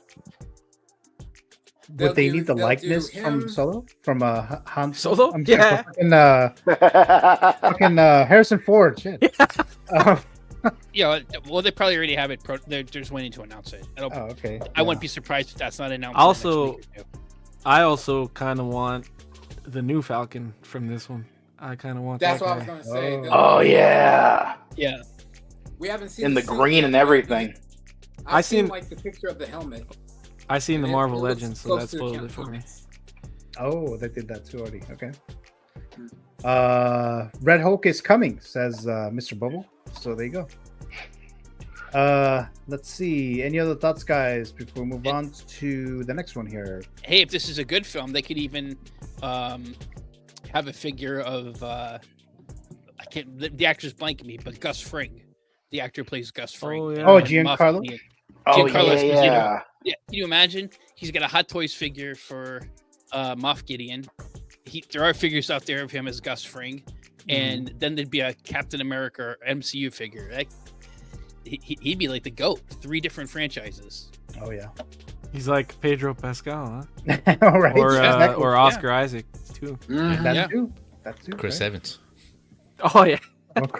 Would they need the likeness from Solo? From Han Solo? I'm fucking Harrison Ford. Shit. Yeah, well, they probably already have it. They're just waiting to announce it. Okay. I wouldn't be surprised if that's not announced. I also kind of want the new Falcon from this one. I kind of want That's that what guy. I was going to say. Oh yeah. Yeah. We haven't seen In the suit green yet, and everything. I've seen like the picture of the helmet. I seen the It Marvel looks Legends, so close that to the spoiled Canon it for me. Comics. Oh, they did that too already. Okay. Red Hulk is coming, says Mr. Bubble. So there you go. Let's see. Any other thoughts, guys, before we move on to the next one here? Hey, if this is a good film, they could even have a figure of the actor's blanking me, but Gus Fring. The actor who plays Gus Fring. Oh, yeah. Oh, Giancarlo? Giancarlo yeah. Esposito. Yeah. Can you imagine? He's got a Hot Toys figure for Moff Gideon. There are figures out there of him as Gus Fring, and then there'd be a Captain America MCU figure. He'd be like the GOAT. 3 different franchises. Oh yeah. He's like Pedro Pascal, huh? All right. Or Oscar Isaac too. That too. Chris right? Evans. Oh yeah.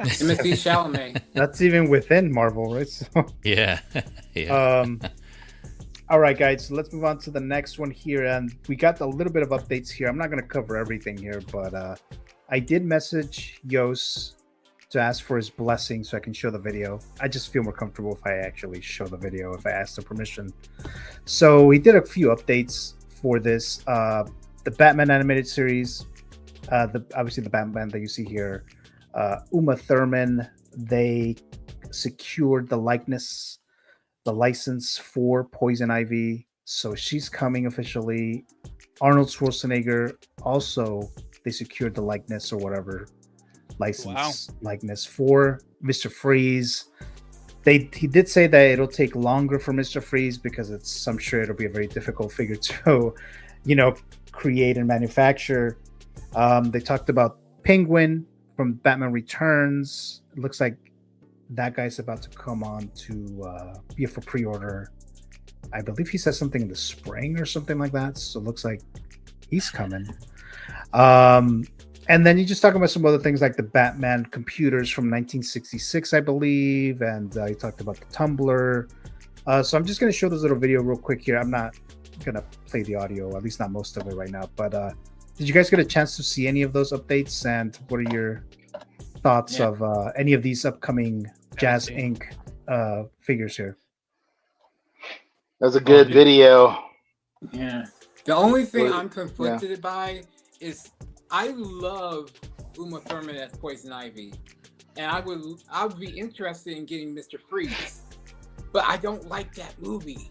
Timothy Chalamet. That's even within Marvel, right? So, Yeah. Yeah. all right, guys. So let's move on to the next one here, and we got a little bit of updates here. I'm not going to cover everything here, but I did message Yos to ask for his blessing so I can show the video. I just feel more comfortable if I actually show the video, if I ask the permission. So he did a few updates for this. The Batman animated series, obviously the Batman that you see here. Uma Thurman, they secured the likeness, the license for Poison Ivy. So she's coming officially. Arnold Schwarzenegger, also, they secured the likeness or whatever likeness for Mr. Freeze. He did say that it'll take longer for Mr. Freeze because I'm sure it'll be a very difficult figure to, create and manufacture. They talked about Penguin from Batman Returns. It looks like that guy's about to come on to be for pre-order. I believe he said something in the spring or something like that. So it looks like he's coming. And then you just talking about some other things like the Batman computers from 1966, I believe. And you talked about the Tumblr. So I'm just going to show this little video real quick here. I'm not going to play the audio, at least not most of it right now. But did you guys get a chance to see any of those updates? And what are your thoughts of any of these upcoming Jazzinc figures here? That's a good video. Yeah. The only thing I'm conflicted by is I love Uma Thurman as Poison Ivy, and I would be interested in getting Mr. Freeze, but I don't like that movie.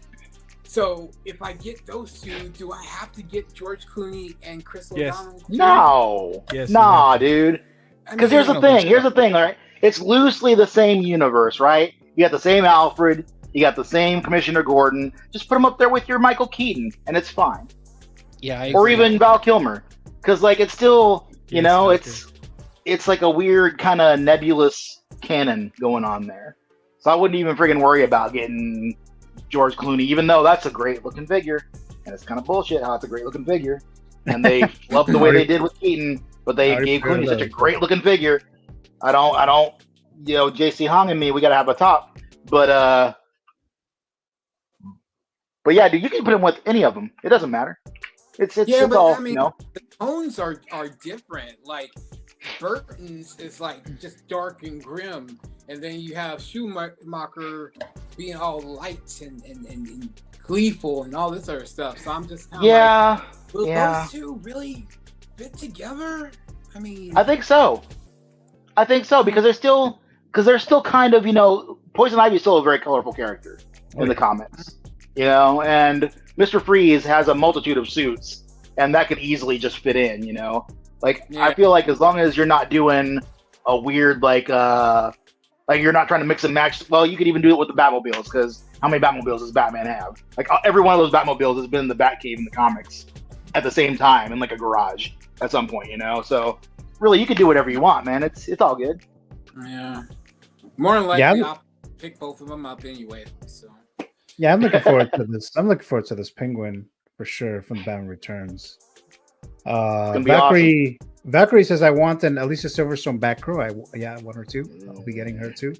So if I get those two, do I have to get George Clooney and Chris O'Donnell? No. Yes, Nah, dude. Because here's the thing, all right? It's loosely the same universe, right? You got the same Alfred, you got the same Commissioner Gordon. Just put him up there with your Michael Keaton, and it's fine. Yeah, or even Val Kilmer, because it's still, it's like a weird kind of nebulous canon going on there. So I wouldn't even friggin' worry about getting George Clooney, even though that's a great looking figure. and it's kind of bullshit how it's a great looking figure, and they love the way they did with Keaton, but they gave Clooney such a great looking figure. I don't, JC Hong and me, we gotta have a top, but yeah, dude, you can put him with any of them. It doesn't matter. It's all, the tones are different. Like Burton's is like just dark and grim, and then you have Schumacher being all light and gleeful and all this other stuff. So I'm just kind of will those two really fit together? I mean, I think so because they're still kind of, Poison Ivy is still a very colorful character in the comics, and Mr. Freeze has a multitude of suits, and that could easily just fit in, I feel like as long as you're not doing a weird, like you're not trying to mix and match. Well, you could even do it with the Batmobiles, because how many Batmobiles does Batman have? Like, every one of those Batmobiles has been in the Batcave in the comics at the same time in like a garage at some point, so really you can do whatever you want, man. It's all good. Yeah, more than likely I'll pick both of them up anyway, so yeah, I'm looking forward to this. I'm looking forward to this Penguin for sure from Batman Returns. Valkyrie says, I want an Alicia Silverstone Batgirl. I want her too. I'll be getting her too,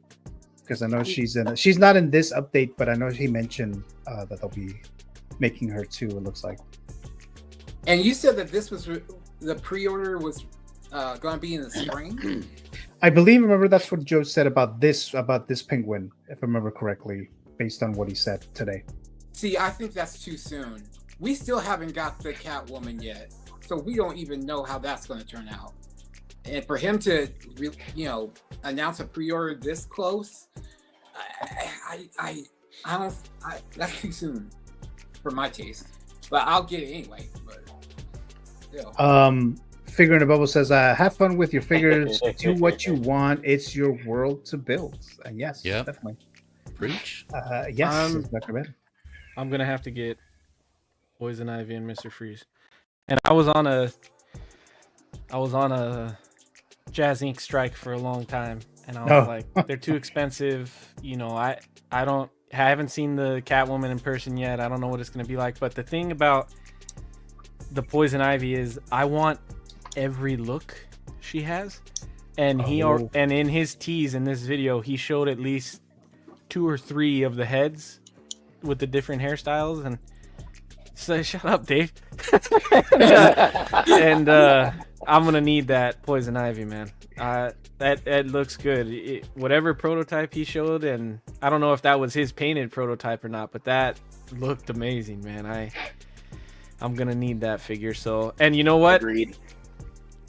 because I know she's not in this update, but I know he mentioned that they'll be making her too, it looks like. And you said that this was the pre-order was going to be in the spring. I remember that's what Joe said about this Penguin, if I remember correctly, based on what he said today. See, I think that's too soon. We still haven't got the Catwoman yet, so we don't even know how that's going to turn out. And for him to, announce a pre-order this close, that's too soon for my taste. But I'll get it anyway. But still. Figure in a Bubble says, have fun with your figures. Do what you want. It's your world to build. Yes, definitely. Preach. Yes, I'm gonna have to get Poison Ivy and Mr. Freeze. And I was on a Jazzinc strike for a long time, and I was like, they're too expensive. I haven't seen the Catwoman in person yet. I don't know what it's gonna be like. But the thing about the Poison Ivy is, I want every look she has, and and in his tease in this video, he showed at least 2 or 3 of the heads with the different hairstyles, and so shut up, Dave. and I'm gonna need that Poison Ivy, man. That looks good. Whatever prototype he showed, and I don't know if that was his painted prototype or not, but that looked amazing, man. I'm gonna need that figure. So, and you know what? Agreed.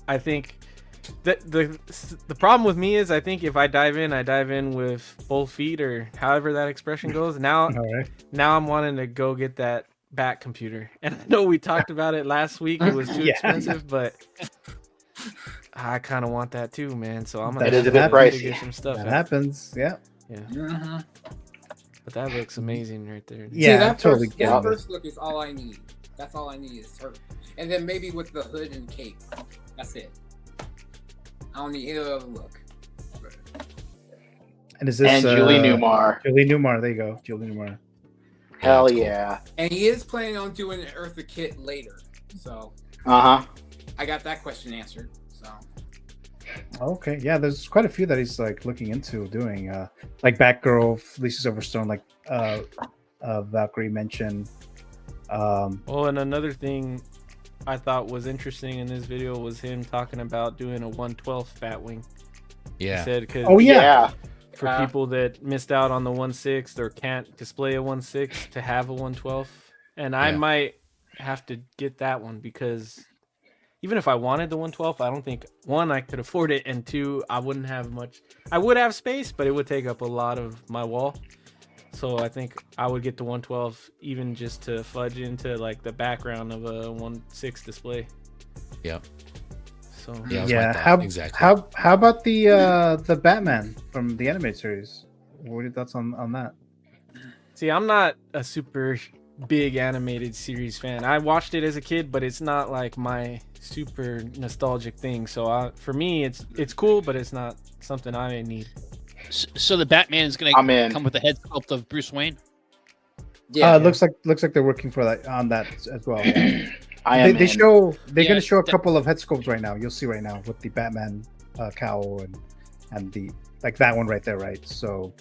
I think that the problem with me is, I think if I dive in with both feet, or however that expression goes. Now I'm wanting to go get that Bat computer, and I know we talked about it last week. It was too expensive, but I kind of want that too, man. So I'm gonna have to get some stuff. That happens, yeah. Mm-hmm. But that looks amazing right there. Yeah, that totally. That first look is all I need. That's all I need is her, and then maybe with the hood and cape. That's it. I don't need any other look. And is this Julie Newmar? Julie Newmar, there you go. Julie Newmar. Hell yeah. And he is planning on doing an Eartha Kitt later. So I got that question answered. So okay, yeah, there's quite a few that he's like looking into doing, like Batgirl, Lisa Silverstone, like Valkyrie mentioned. And another thing I thought was interesting in this video was him talking about doing a 1/12 Batwing. Yeah. He said, for people that missed out on the 1/6 or can't display a 1/6, to have a 1/12. And I might have to get that one, because even if I wanted the 1/12, I don't think, 1, I could afford it, and 2, I wouldn't have much. I would have space, but it would take up a lot of my wall. So I think I would get the 1/12, even just to fudge into like the background of a 1/6 display. Yep. So exactly. How about the Batman from the animated series? What are your thoughts on that? See, I'm not a super big animated series fan. I watched it as a kid, but it's not like my super nostalgic thing. So for me, it's cool, but it's not something I need. So the Batman is going to come with the head sculpt of Bruce Wayne? Yeah. looks like they're working for that on that as well. Yeah. I am. They're Yeah, gonna show a that- couple of head sculpts right now. You'll see right now with the Batman cowl and the like that one right there, right? So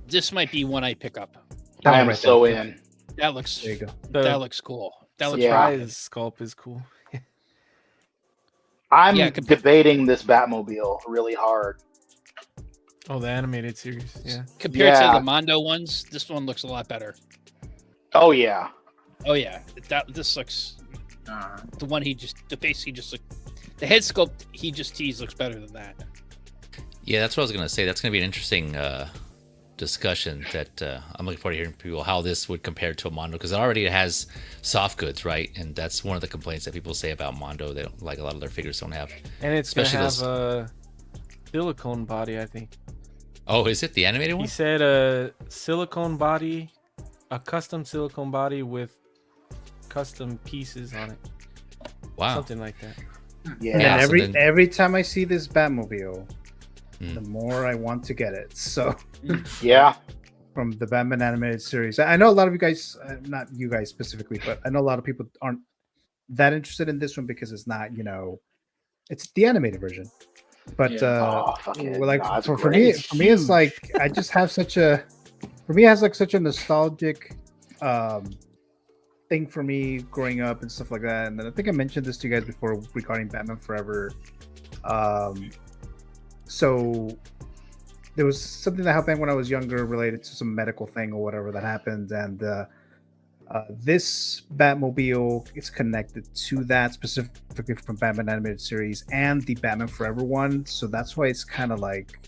This might be one I pick up. that I one am right so there. in. That looks There you go. that looks cool. That looks Yeah. Surprise sculpt is cool. I'm Yeah, debating this Batmobile really hard. Oh, the animated series. Yeah. compared to Yeah. the Mondo ones. This one looks a lot better. Oh yeah. Oh yeah, this looks Uh, the one the face he just the head sculpt he just teased looks better than that. Yeah, that's what I was gonna say. That's gonna be an interesting discussion that I'm looking forward to hearing from people how this would compare to a Mondo, because it already has soft goods, right? And that's one of the complaints that people say about Mondo. They don't, like a lot of their figures don't have. And it's gonna Especially have those- a silicone body, I think. Oh, is it the animated He one? said a silicone body, a custom silicone body with custom pieces on it. Wow. Something like that. Yeah. And Yeah, so every then- every time I see this Batmobile, Hmm. the more I want to get it. So Yeah. from the Batman animated series, I know a lot of you guys, not you guys specifically, but I know a lot of people aren't that interested in this one because it's not, it's the animated version. But Yeah. Oh, fuck it. like No, it's for great. me, it's like I just have such a, for me, it has like such a nostalgic thing for me growing up and stuff like that. And then I think I mentioned this to you guys before regarding Batman Forever. So there was something that happened when I was younger related to some medical thing or whatever that happened, and this Batmobile is connected to that specifically from Batman animated series and the Batman Forever one. So that's why it's kind of like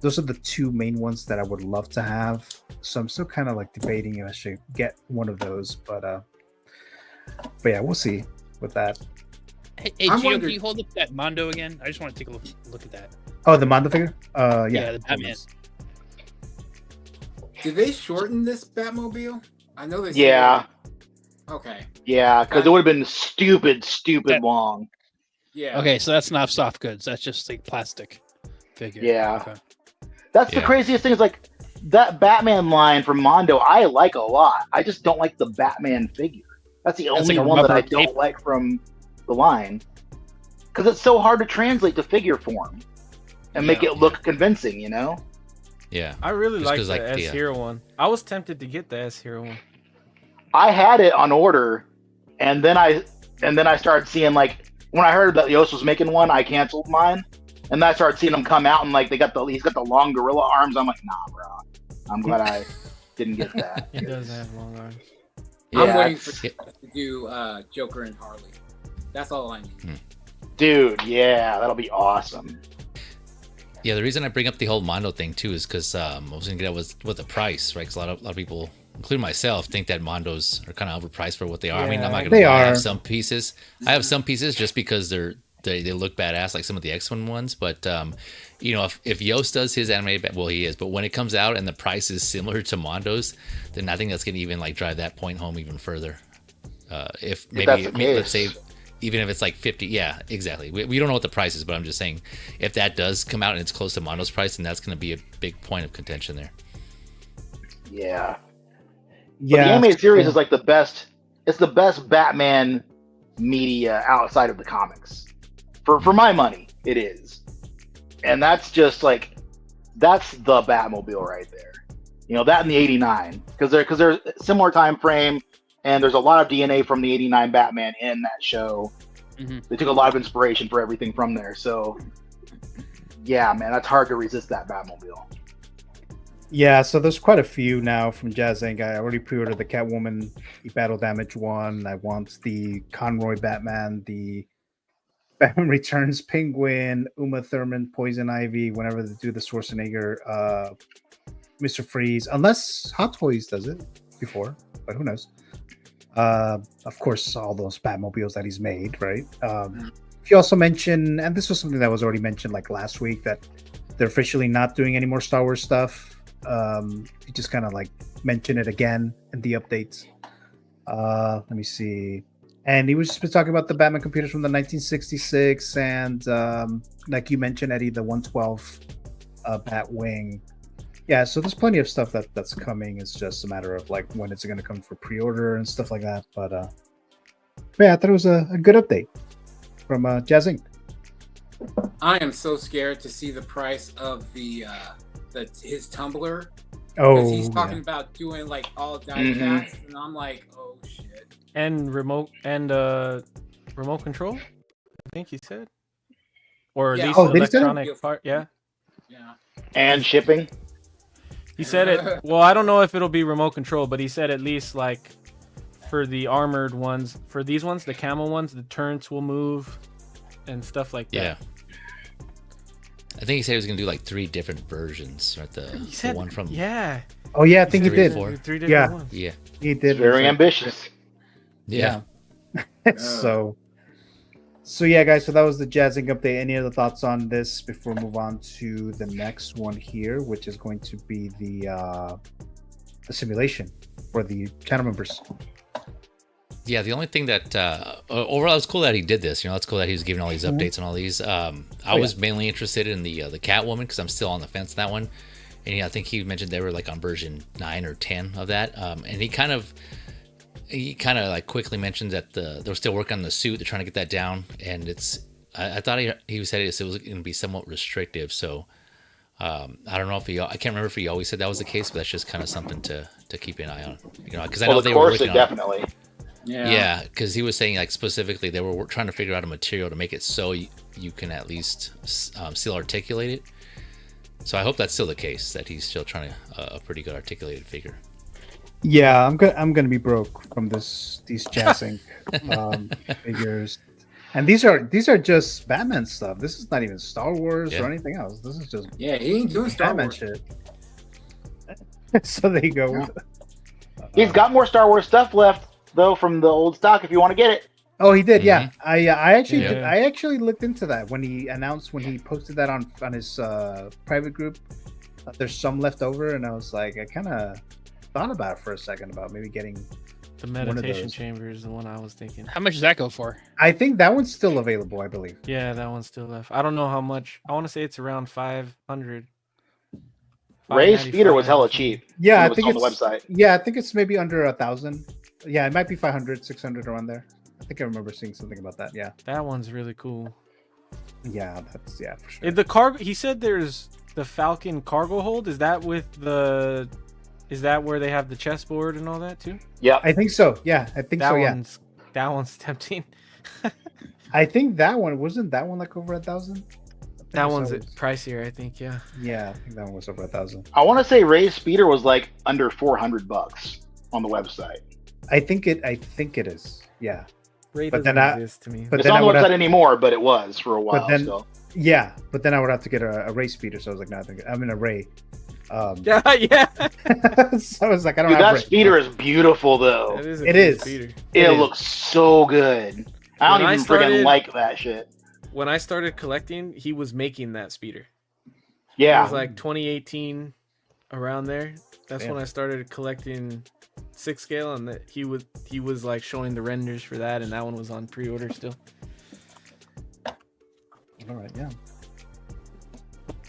those are the two main ones that I would love to have. So I'm still kind of like debating if I should get one of those, but yeah, we'll see with that. Hey, I'm Gio, can wondering- you hold up that Mondo again? I just want to take a look at that. Oh, the Mondo figure? Yeah. the Batman. did they shorten this Batmobile? I know they. said Yeah. Okay. Yeah, because it would have been stupid That- long. Yeah. Okay, so that's not soft goods. That's just like plastic figure. Yeah. Okay. That's the Yeah. craziest thing is like that Batman line from Mondo I like a lot. I just don't like the Batman figure. That's the That's only like a one that I rubber don't tape. like from the line. Because it's so hard to translate to figure form and make Yeah. it look convincing, you know? Yeah. I really Just like 'cause, the like, S the, Hero one. I was tempted to get the S Hero one. I had it on order and then I started seeing like when I heard that Yost was making one, I canceled mine. And then I started seeing them come out and like he's got the long gorilla arms. I'm like, nah, bro. I'm glad I didn't get that. He does have long arms. I'm Yeah, waiting it's- for to do Joker and Harley. That's all I need. Dude, yeah, that'll be awesome. Yeah, the reason I bring up the whole Mondo thing too is because I was gonna get at was with the price, right? Because a lot of people, including myself, think that Mondos are kind of overpriced for what they are. I mean, I'm not gonna they lie, I are. have some pieces. I have some pieces just because they look badass, like some of the X-Men ones. But if Yost does his animated, well, he is. But when it comes out and the price is similar to Mondo's, then I think that's gonna even like drive that point home even further. If that's maybe the let's say. case. Even if it's like 50, yeah, exactly. We don't know what the price is, but I'm just saying if that does come out and it's close to Mondo's price, then that's going to be a big point of contention there. Yeah. But Yeah. the animated series is like the best. It's the best Batman media outside of the comics. For my money, it is. And that's just like that's the Batmobile right there. That in the '89 because they're similar time frame. And there's a lot of DNA from the '89 Batman in that show. Mhm. They took a lot of inspiration for everything from there. So, yeah, man, that's hard to resist that Batmobile. Yeah, so there's quite a few now from Jazzinc. I already pre-ordered the Catwoman, the Battle Damage one. I want the Conroy Batman, the Batman Returns Penguin, Uma Thurman, Poison Ivy. Whenever they do the Schwarzenegger, Mr. Freeze, unless Hot Toys does it before, but who knows? Of course, all those Batmobiles that he's made, right? He also mentioned, and this was something that was already mentioned like last week, that they're officially not doing any more Star Wars stuff. He just kind of like mentioned it again in the updates. Let me see. And he was just talking about the Batman computers from the 1966, and like you mentioned, Eddie, the 112 Batwing. Yeah, so there's plenty of stuff that's coming. It's just a matter of like when it's going to come for pre-order and stuff like that. But yeah, I thought it was a good update from Jazzinc. I am so scared to see the price of his tumbler. Oh, because he's talking about doing like all die cast, and I'm like, oh shit. And remote control, I think he said, or at least electronic part. Yeah. And shipping. He said it. Well, I don't know if it'll be remote control, but he said at least like for the armored ones, for these ones, the camel ones, the turrets will move and stuff like that. Yeah. I think he said he was gonna do like 3 different versions, right? The one from Oh yeah, I think he did. 3 different ones. Yeah, he did. Very ambitious. Yeah. So yeah, guys. So that was the Jazzinc update. Any other thoughts on this before we move on to the next one here, which is going to be the simulation for the channel members? Yeah, the only thing that overall it's cool that he did this. You know, it's cool that he was giving all these updates and all these. I was mainly interested in the Catwoman because I'm still on the fence on that one. And yeah, I think he mentioned they were like on version 9 or 10 of that. And he kind of like quickly mentioned that they're still working on the suit. They're trying to get that down, and I thought he said it was going to be somewhat restrictive. So I don't know if I can't remember if he always said that was the case, but that's just kind of something to keep an eye on. You know, because I know they were working on definitely. Yeah, because he was saying like specifically they were trying to figure out a material to make it so you can at least still articulate it. So I hope that's still the case, that he's still trying to a pretty good articulated figure. Yeah, I'm gonna be broke from these Jazzinc figures, and these are just Batman stuff. This is not even Star Wars or anything else. This is just he ain't doing Star Batman Wars shit. So there you go. Yeah. He's got more Star Wars stuff left though from the old stock. If you want to get it. Oh, he did. Yeah, I actually looked into that when he posted that on his private group. There's some left over, and I was like, I kind of thought about it for a second about maybe getting the meditation chamber is the one I was thinking. How much does that go for? I think that one's still available, I believe. Yeah, that one's still left. I don't know how much. I want to say it's around 500. Ray's speeder was hella cheap. Yeah, I think on the website. Yeah, I think it's maybe under 1,000. Yeah, it might be 500, 600 around there. I think I remember seeing something about that. Yeah, that one's really cool. Yeah, that's for sure. The cargo. He said there's the Falcon cargo hold. Is that with the? Is that where they have the chessboard and all that too? Yeah, I think so. Yeah, I think so. Yeah, that one's tempting. I think that one wasn't that one like over 1,000. That one's pricier, I think. Yeah. Yeah, I think that one was over 1,000. I want to say Ray's speeder was like under $400 on the website. I think it is. Yeah. Ray but doesn't then exist to me. But it's then not on the website anymore, but it was for a while. But then, so. Yeah, but then I would have to get a Ray speeder, so I was like, no, I'm in a Ray. Yeah. So I was like, I don't Dude, have that Ray. speeder is beautiful, though. It is. It looks so good. I don't even freaking like that shit. When I started collecting, he was making that speeder. Yeah. It was like 2018, around there. That's when I started collecting 6 scale, and that he was like showing the renders for that, and that one was on pre-order still. All right, yeah.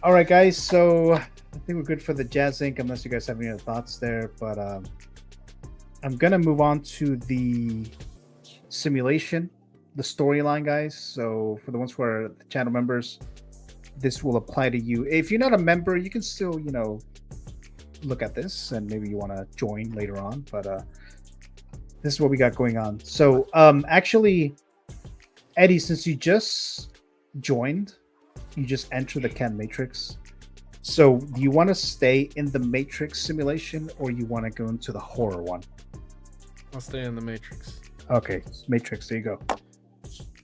All right, guys. So I think we're good for the Jazzinc, unless you guys have any other thoughts there. But I'm gonna move on to the simulation, the storyline, guys. So for the ones who are the channel members, this will apply to you. If you're not a member, you can still, look at this, and maybe you want to join later on. But this is what we got going on. So actually, Eddie, since you just joined, you just enter the Can Matrix. So do you want to stay in the Matrix simulation, or you want to go into the horror one? I'll stay in the Matrix. Okay, Matrix, there you go.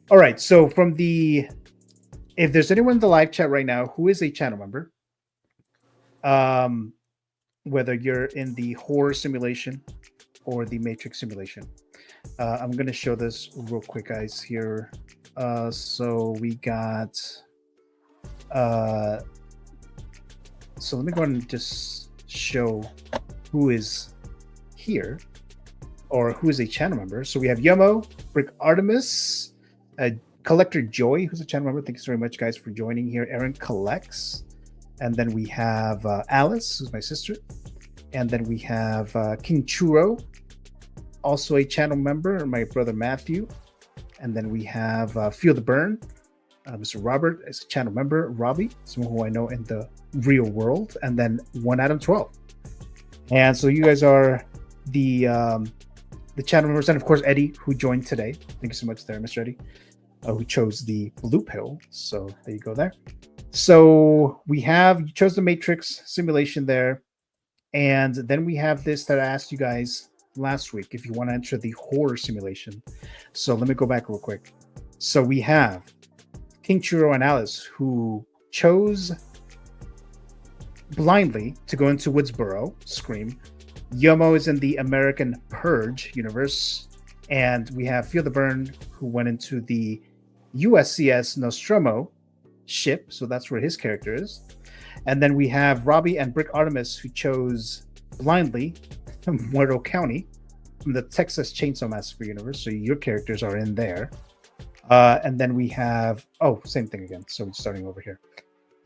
All right, so if there's anyone in the live chat right now who is a channel member, whether you're in the horror simulation or the Matrix simulation, I'm going to show this real quick, guys, here. So we got, so let me go ahead and just show who is here, or who is a channel member. So we have Yomo, Brick Artemis, Collector Joy, who's a channel member. Thank you so very much, guys, for joining here. Aaron Collects, And then we have Alice, who's my sister. And then we have King Churro, also a channel member, my brother Matthew. And then we have Feel the Burn, Mr. Robert is a channel member, Robbie, someone who I know in the real world, and then One Adam 12. And so you guys are the channel members, and of course Eddie, who joined today. Thank you so much there, Mr. Eddie, who chose the blue pill. So there you go there. So you chose the Matrix simulation there. And then we have this that I asked you guys last week if you want to enter the horror simulation. So let me go back real quick. So we have King Churro and Alice, who chose blindly to go into Woodsboro, Scream. Yomo is in the American Purge universe. And we have Feel the Burn, who went into the USCS Nostromo ship. So that's where his character is. And then we have Robbie and Brick Artemis, who chose blindly Muerto County from the Texas Chainsaw Massacre universe. So your characters are in there. And then we have, same thing again. So we're starting over here.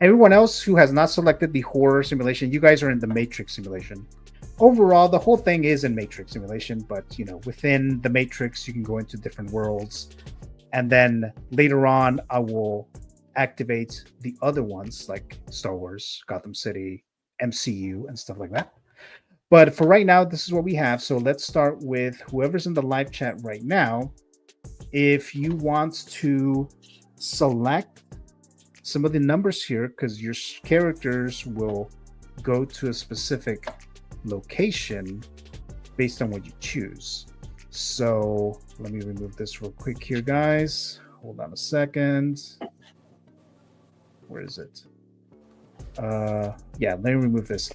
Everyone else who has not selected the horror simulation, you guys are in the Matrix simulation. Overall, the whole thing is in Matrix simulation, but within the Matrix, you can go into different worlds. And then later on, I will activate the other ones like Star Wars, Gotham City, MCU, and stuff like that. But for right now, this is what we have. So let's start with whoever's in the live chat right now. If you want to select some of the numbers here, because your characters will go to a specific location based on what you choose. So let me remove this real quick here, guys. Hold on a second. Where is it? Let me remove this.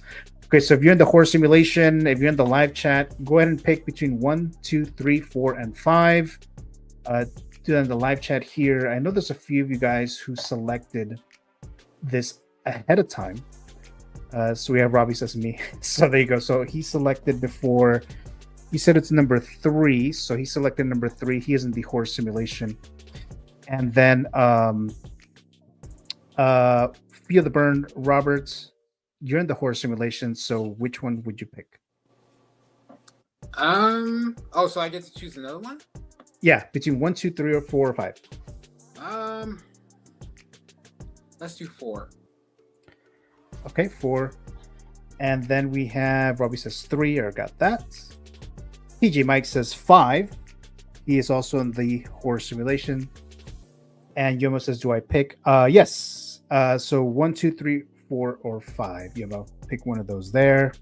Okay, so if you're in the horror simulation, if you're in the live chat, go ahead and pick between 1, 2, 3, 4, and 5. Do that in the live chat here. I know there's a few of you guys who selected this ahead of time. So we have Robbie says me. So there you go. So he selected before. He said it's number 3. So he selected number 3. He is in the horror simulation. And then Feel the Burn, Robert, you're in the horror simulation. So which one would you pick? So I get to choose another one? Yeah, between 1, 2, 3, or 4, or 5. Let's do 4. Okay, 4. And then we have Robbie says 3. I got that. PJ Mike says 5. He is also in the horror simulation. And Yomo says, do I pick? Yes. So 1, 2, 3, 4, or 5. Yomo, pick one of those there.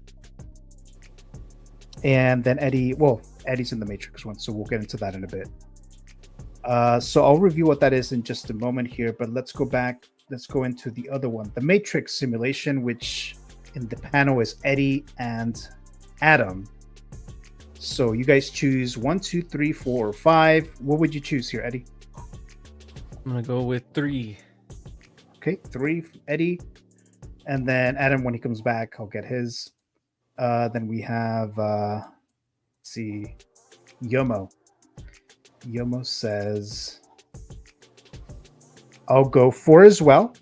And then Eddie's in the Matrix one, so we'll get into that in a bit. So I'll review what that is in just a moment here, but let's go back. Let's go into the other one, the Matrix simulation, which in the panel is Eddie and Adam. So you guys choose 1, 2, 3, 4, or 5. What would you choose here, Eddie? I'm gonna go with 3. Okay, 3, Eddie. And then Adam, when he comes back, I'll get his. Then we have, let's see, Yomo. Yomo says, I'll go 4 as well.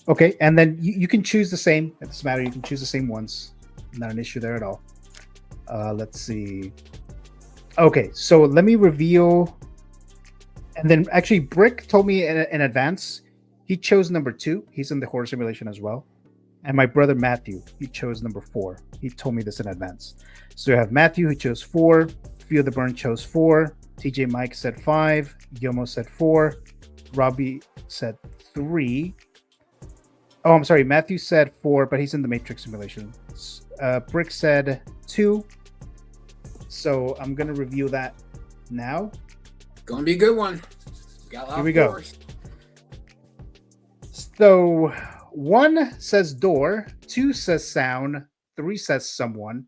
Okay, and then you can choose the same. It doesn't matter. You can choose the same ones. Not an issue there at all. Let's see. Okay, so let me reveal. And then actually, Brick told me in advance. He chose number 2. He's in the horror simulation as well. And my brother Matthew, he chose number 4. He told me this in advance. So you have Matthew, who chose 4. Feel the Burn chose 4. TJ Mike said 5. Yomo said 4. Robbie said 3. Oh, I'm sorry. Matthew said 4, but he's in the Matrix simulation. Brick said 2. So I'm going to review that now. Gonna be a good one. Here we go. So 1 says door, 2 says sound, 3 says someone,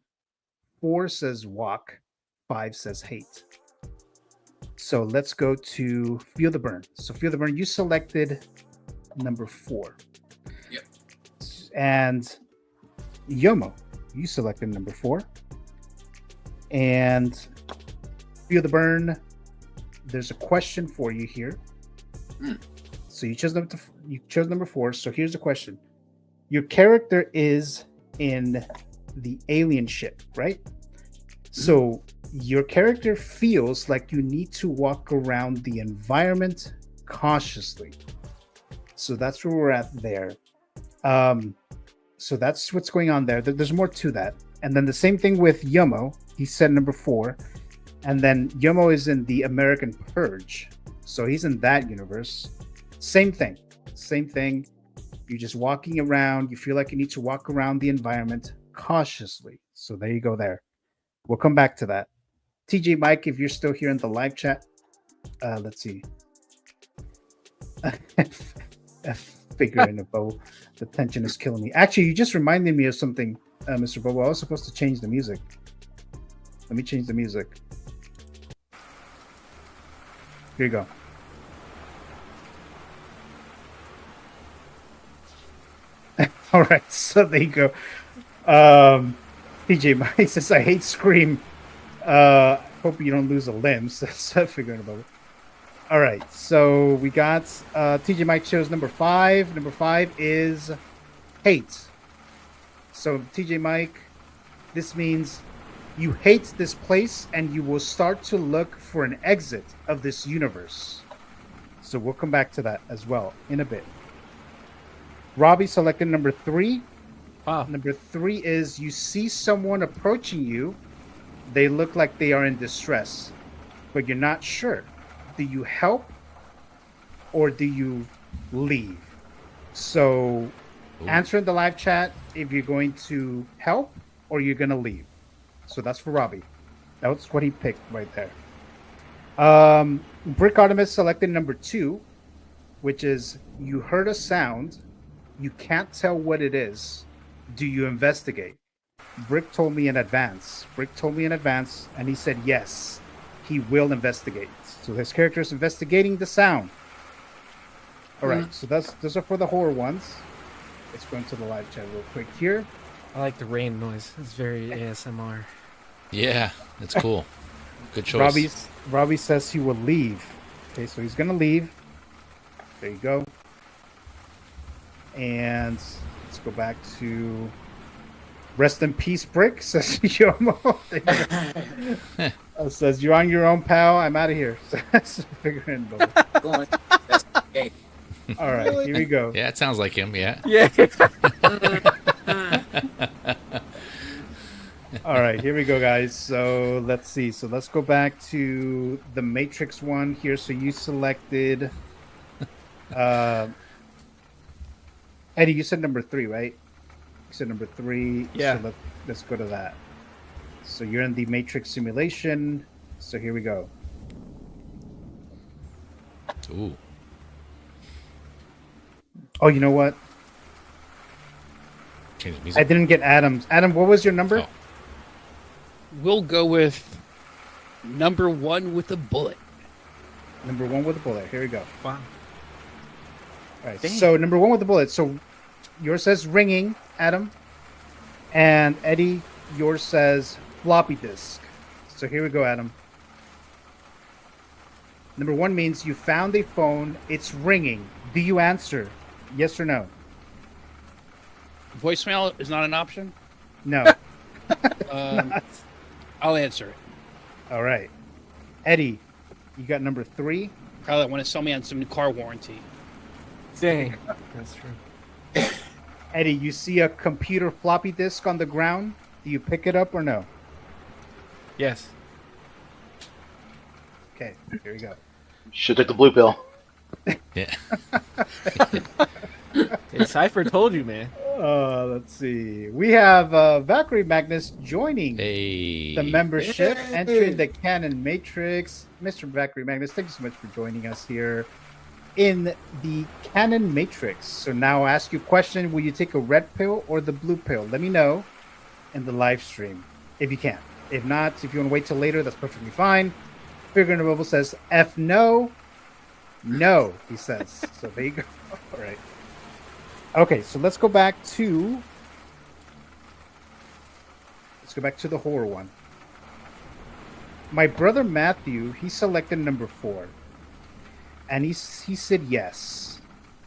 4 says walk, 5 says hate. So let's go to Feel the Burn. So Feel the Burn, you selected number 4. Yep. And Yomo, you selected number 4. And Feel the Burn, there's a question for you here. So you chose number 4. So here's the question: Your character is in the alien ship, right? So your character feels like you need to walk around the environment cautiously. So that's where we're at there. So that's what's going on there. There's more to that. And then the same thing with Yomo. He said number 4. And then Yomo is in the American Purge. So he's in that universe. Same thing. Same thing. You're just walking around. You feel like you need to walk around the environment cautiously. So there you go there. We'll come back to that. TJ Mike, if you're still here in the live chat, let's see. Figure in a bow. The tension is killing me. Actually, you just reminded me of something, Mr. Bobo. I was supposed to change the music. Let me change the music. Here you go. All right, so there you go. PJ Mike says, I hate Scream. Hope you don't lose a limb. So figuring about it. All right, so we got TJ Mike chose number 5. Number 5 is hate. So TJ Mike, this means you hate this place and you will start to look for an exit of this universe. So we'll come back to that as well in a bit. Robbie selected number 3. Wow. Number 3 is you see someone approaching you. They look like they are in distress, but you're not sure. Do you help or do you leave? So answer in the live chat if you're going to help or you're going to leave. So that's for Robbie. That's what he picked right there. Brick Artemis selected number 2, which is you heard a sound. You can't tell what it is. Do you investigate? Brick told me in advance. And he said yes, he will investigate. So his character is investigating the sound. All right, so those are for the horror ones. Let's go into the live chat real quick here. I like the rain noise. It's very ASMR. Yeah, it's cool. Good choice. Robbie says he will leave. Okay, so he's gonna leave. There you go. And let's go back to rest in peace, Brick, says Yomo. Says you're on your own, pal. I'm out of here. So figure in, Going. That's okay. All right, here we go. Yeah, it sounds like him. Yeah. Yeah. All right, here we go, guys. So let's see. So let's go back to the Matrix one here. So you selected Eddie, you said number 3, right? You said number 3. Yeah. So let's go to that. So you're in the Matrix simulation. So here we go. Ooh. Oh, you know what? Change the music. I didn't get Adam's. Adam, what was your number? Oh. We'll go with number 1 with a bullet. Number 1 with a bullet. Here we go. Wow. All right. Dang. So number 1 with the bullet. So yours says ringing, Adam. And Eddie, yours says floppy disk. So here we go, Adam. Number 1 means you found a phone. It's ringing. Do you answer? Yes or no? Voicemail is not an option? No. I'll answer it. All right. Eddie, you got number 3. Probably want to sell me on some new car warranty. Dang. That's true. Eddie, you see a computer floppy disk on the ground. Do you pick it up or no? Yes. Okay, here we go. Should take the blue pill. Yeah. Hey, Cypher told you, man. Let's see. We have Valkyrie Magnus joining Hey. the membership, Yay! entering the Canon Matrix. Mr. Valkyrie Magnus, thank you so much for joining us here in the Canon Matrix. So now I'll ask you a question. Will you take a red pill or the blue pill? Let me know in the live stream if you can. If not, if you want to wait till later, that's perfectly fine. Figure in the Bubble says F no. No, he says. So there you go. All right. Okay, so let's go back to the horror one. My brother Matthew, he selected number 4. And he said yes.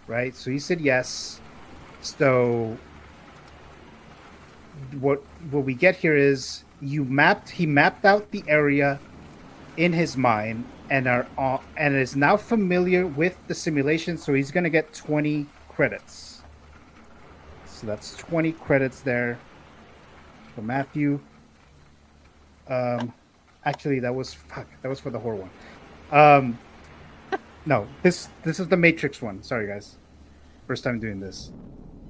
Right? So he said yes. So what we get here is he mapped out the area in his mind and is now familiar with the simulation, so he's going to get 20 credits. So that's 20 credits there for Matthew. Actually, that was for the horror one. No, this is the Matrix one. Sorry, guys. First time doing this.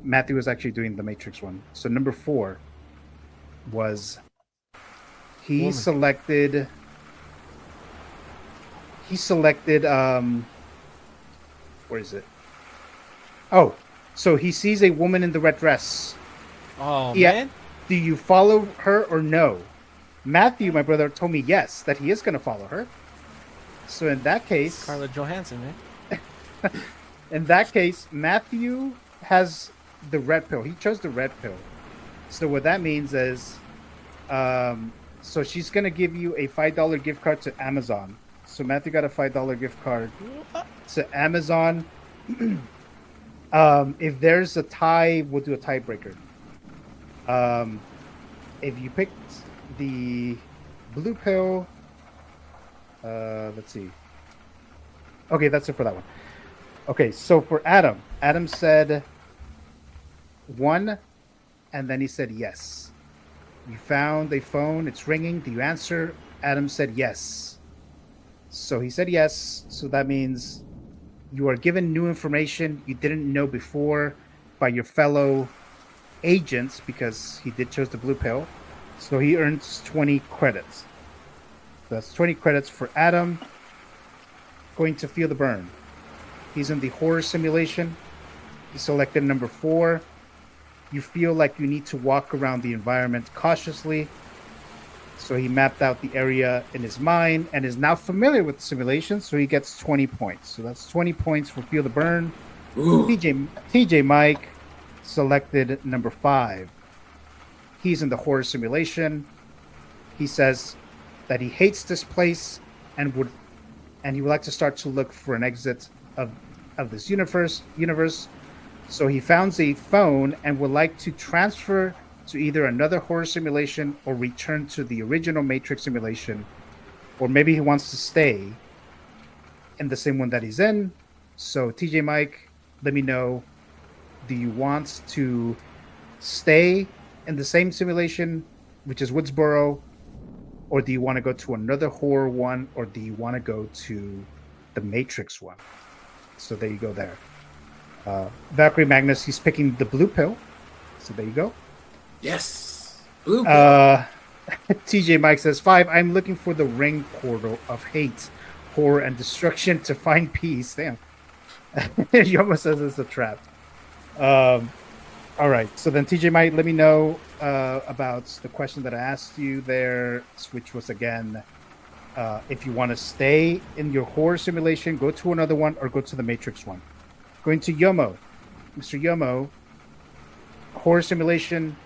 Matthew was actually doing the Matrix one. So number 4 was he selected where is it? Oh, so he sees a woman in the red dress. Oh, man. Do you follow her or no? Matthew, my brother, told me yes, that he is going to follow her. So in that case... Scarlett Johansson, man. In that case, Matthew has the red pill. He chose the red pill. So what that means is... so she's going to give you a $5 gift card to Amazon. So Matthew got a $5 gift card to Amazon. If there's a tie, we'll do a tiebreaker. If you picked the blue pill, let's see. Okay, that's it for that one. Okay, so for Adam said 1, and then he said yes. You found a phone, it's ringing. Do you answer? Adam said yes. So he said yes. So that means you are given new information you didn't know before by your fellow agents, because he did choose the blue pill. So he earns 20 credits. That's 20 credits for Adam. Going to feel the burn. He's in the horror simulation. He selected number 4. You feel like you need to walk around the environment cautiously. So he mapped out the area in his mind and is now familiar with the simulation, so he gets 20 points. So that's 20 points for Feel the Burn. TJ Mike selected number 5. He's in the horror simulation. He says that he hates this place and he would like to start to look for an exit of this universe. So he found a phone and would like to transfer to either another horror simulation or return to the original Matrix simulation, or maybe he wants to stay in the same one that he's in. So TJ Mike, let me know, do you want to stay in the same simulation, which is Woodsboro, or do you want to go to another horror one, or do you want to go to the Matrix one? So there you go there. Valkyrie Magnus, he's picking the blue pill. So there you go. Yes. Blue pill. TJ Mike says 5. I'm looking for the ring portal of hate, horror, and destruction to find peace. Damn. Yoma says it's a trap. All right. So then TJ Mike, let me know about the question that I asked you there, which was again, if you want to stay in your horror simulation, go to another one, or go to the Matrix one. Going to Yomo. Mr. Yomo, horror simulation.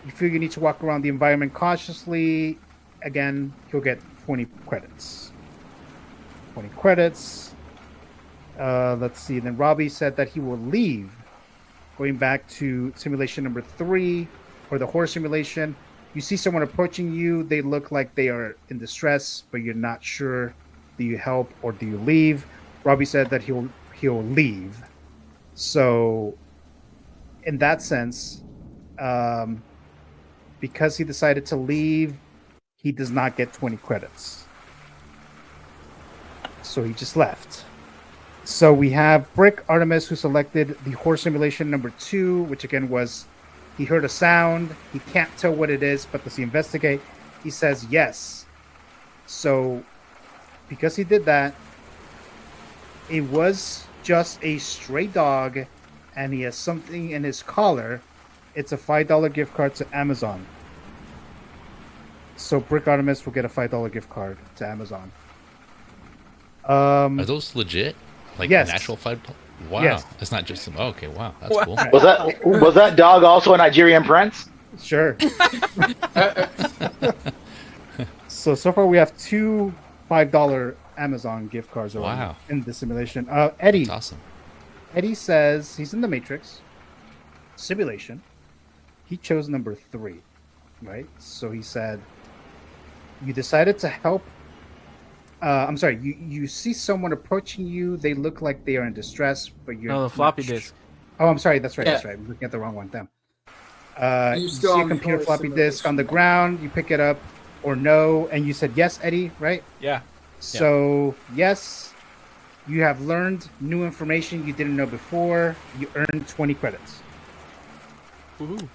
You feel you need to walk around the environment cautiously. Again, he'll get 20 credits. 20 credits. Let's see. Then Robbie said that he will leave. Going back to simulation number 3, or the horror simulation. You see someone approaching you. They look like they are in distress, but you're not sure. Do you help or do you leave? Robbie said that he'll leave. So, in that sense, because he decided to leave, he does not get 20 credits. So he just left. So we have Brick Artemis, who selected the horror simulation number 2, which again was, he heard a sound. He can't tell what it is, but does he investigate? He says yes. So because he did that, it was just a stray dog, and he has something in his collar. It's a $5 gift card to Amazon. So Brick Artemis will get a $5 gift card to Amazon. Are those legit? Like yes. an actual $5? Wow. Yes. It's not just some. Oh, okay, wow. That's cool. Was that dog also a Nigerian prince? Sure. So far we have 2 $5 Amazon gift cards in the simulation. Eddie. That's awesome. Eddie says he's in the Matrix simulation. he chose number 3, right? So he said, you decided to help. I'm sorry. You see someone approaching you. They look like they are in distress, but you're No, the not floppy sure. disk. Oh, I'm sorry. That's right. Yeah. That's right. I'm looking at the wrong one. Damn. You You still see a on the computer horse floppy disk on the simulation. ground. You pick it up or no, and you said yes, Eddie, right? Yeah. So yes, you have learned new information you didn't know before. You earned 20 credits. Woohoo.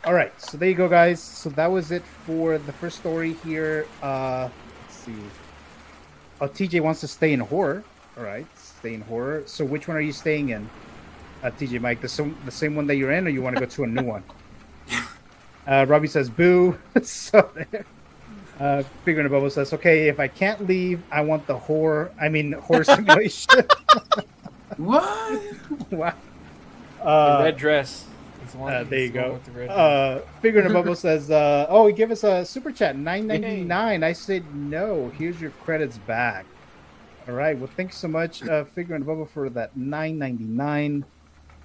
All right, so there you go, guys. So that was it for the first story here. Let's see. Oh, TJ wants to stay in horror. All right, stay in horror. So which one are you staying in, TJ Mike? The same one that you're in, or you want to go to a new one? Robbie says boo. So there. Figuring a Bubble says, okay, if I can't leave, I want the horror simulation. What? Wow. The red dress. There you go. Figuring a Bubble says, oh, he gave us a super chat, $9.99. I said no. Here's your credits back. All right. Well, thanks so much, Figuring a Bubble, for that $9.99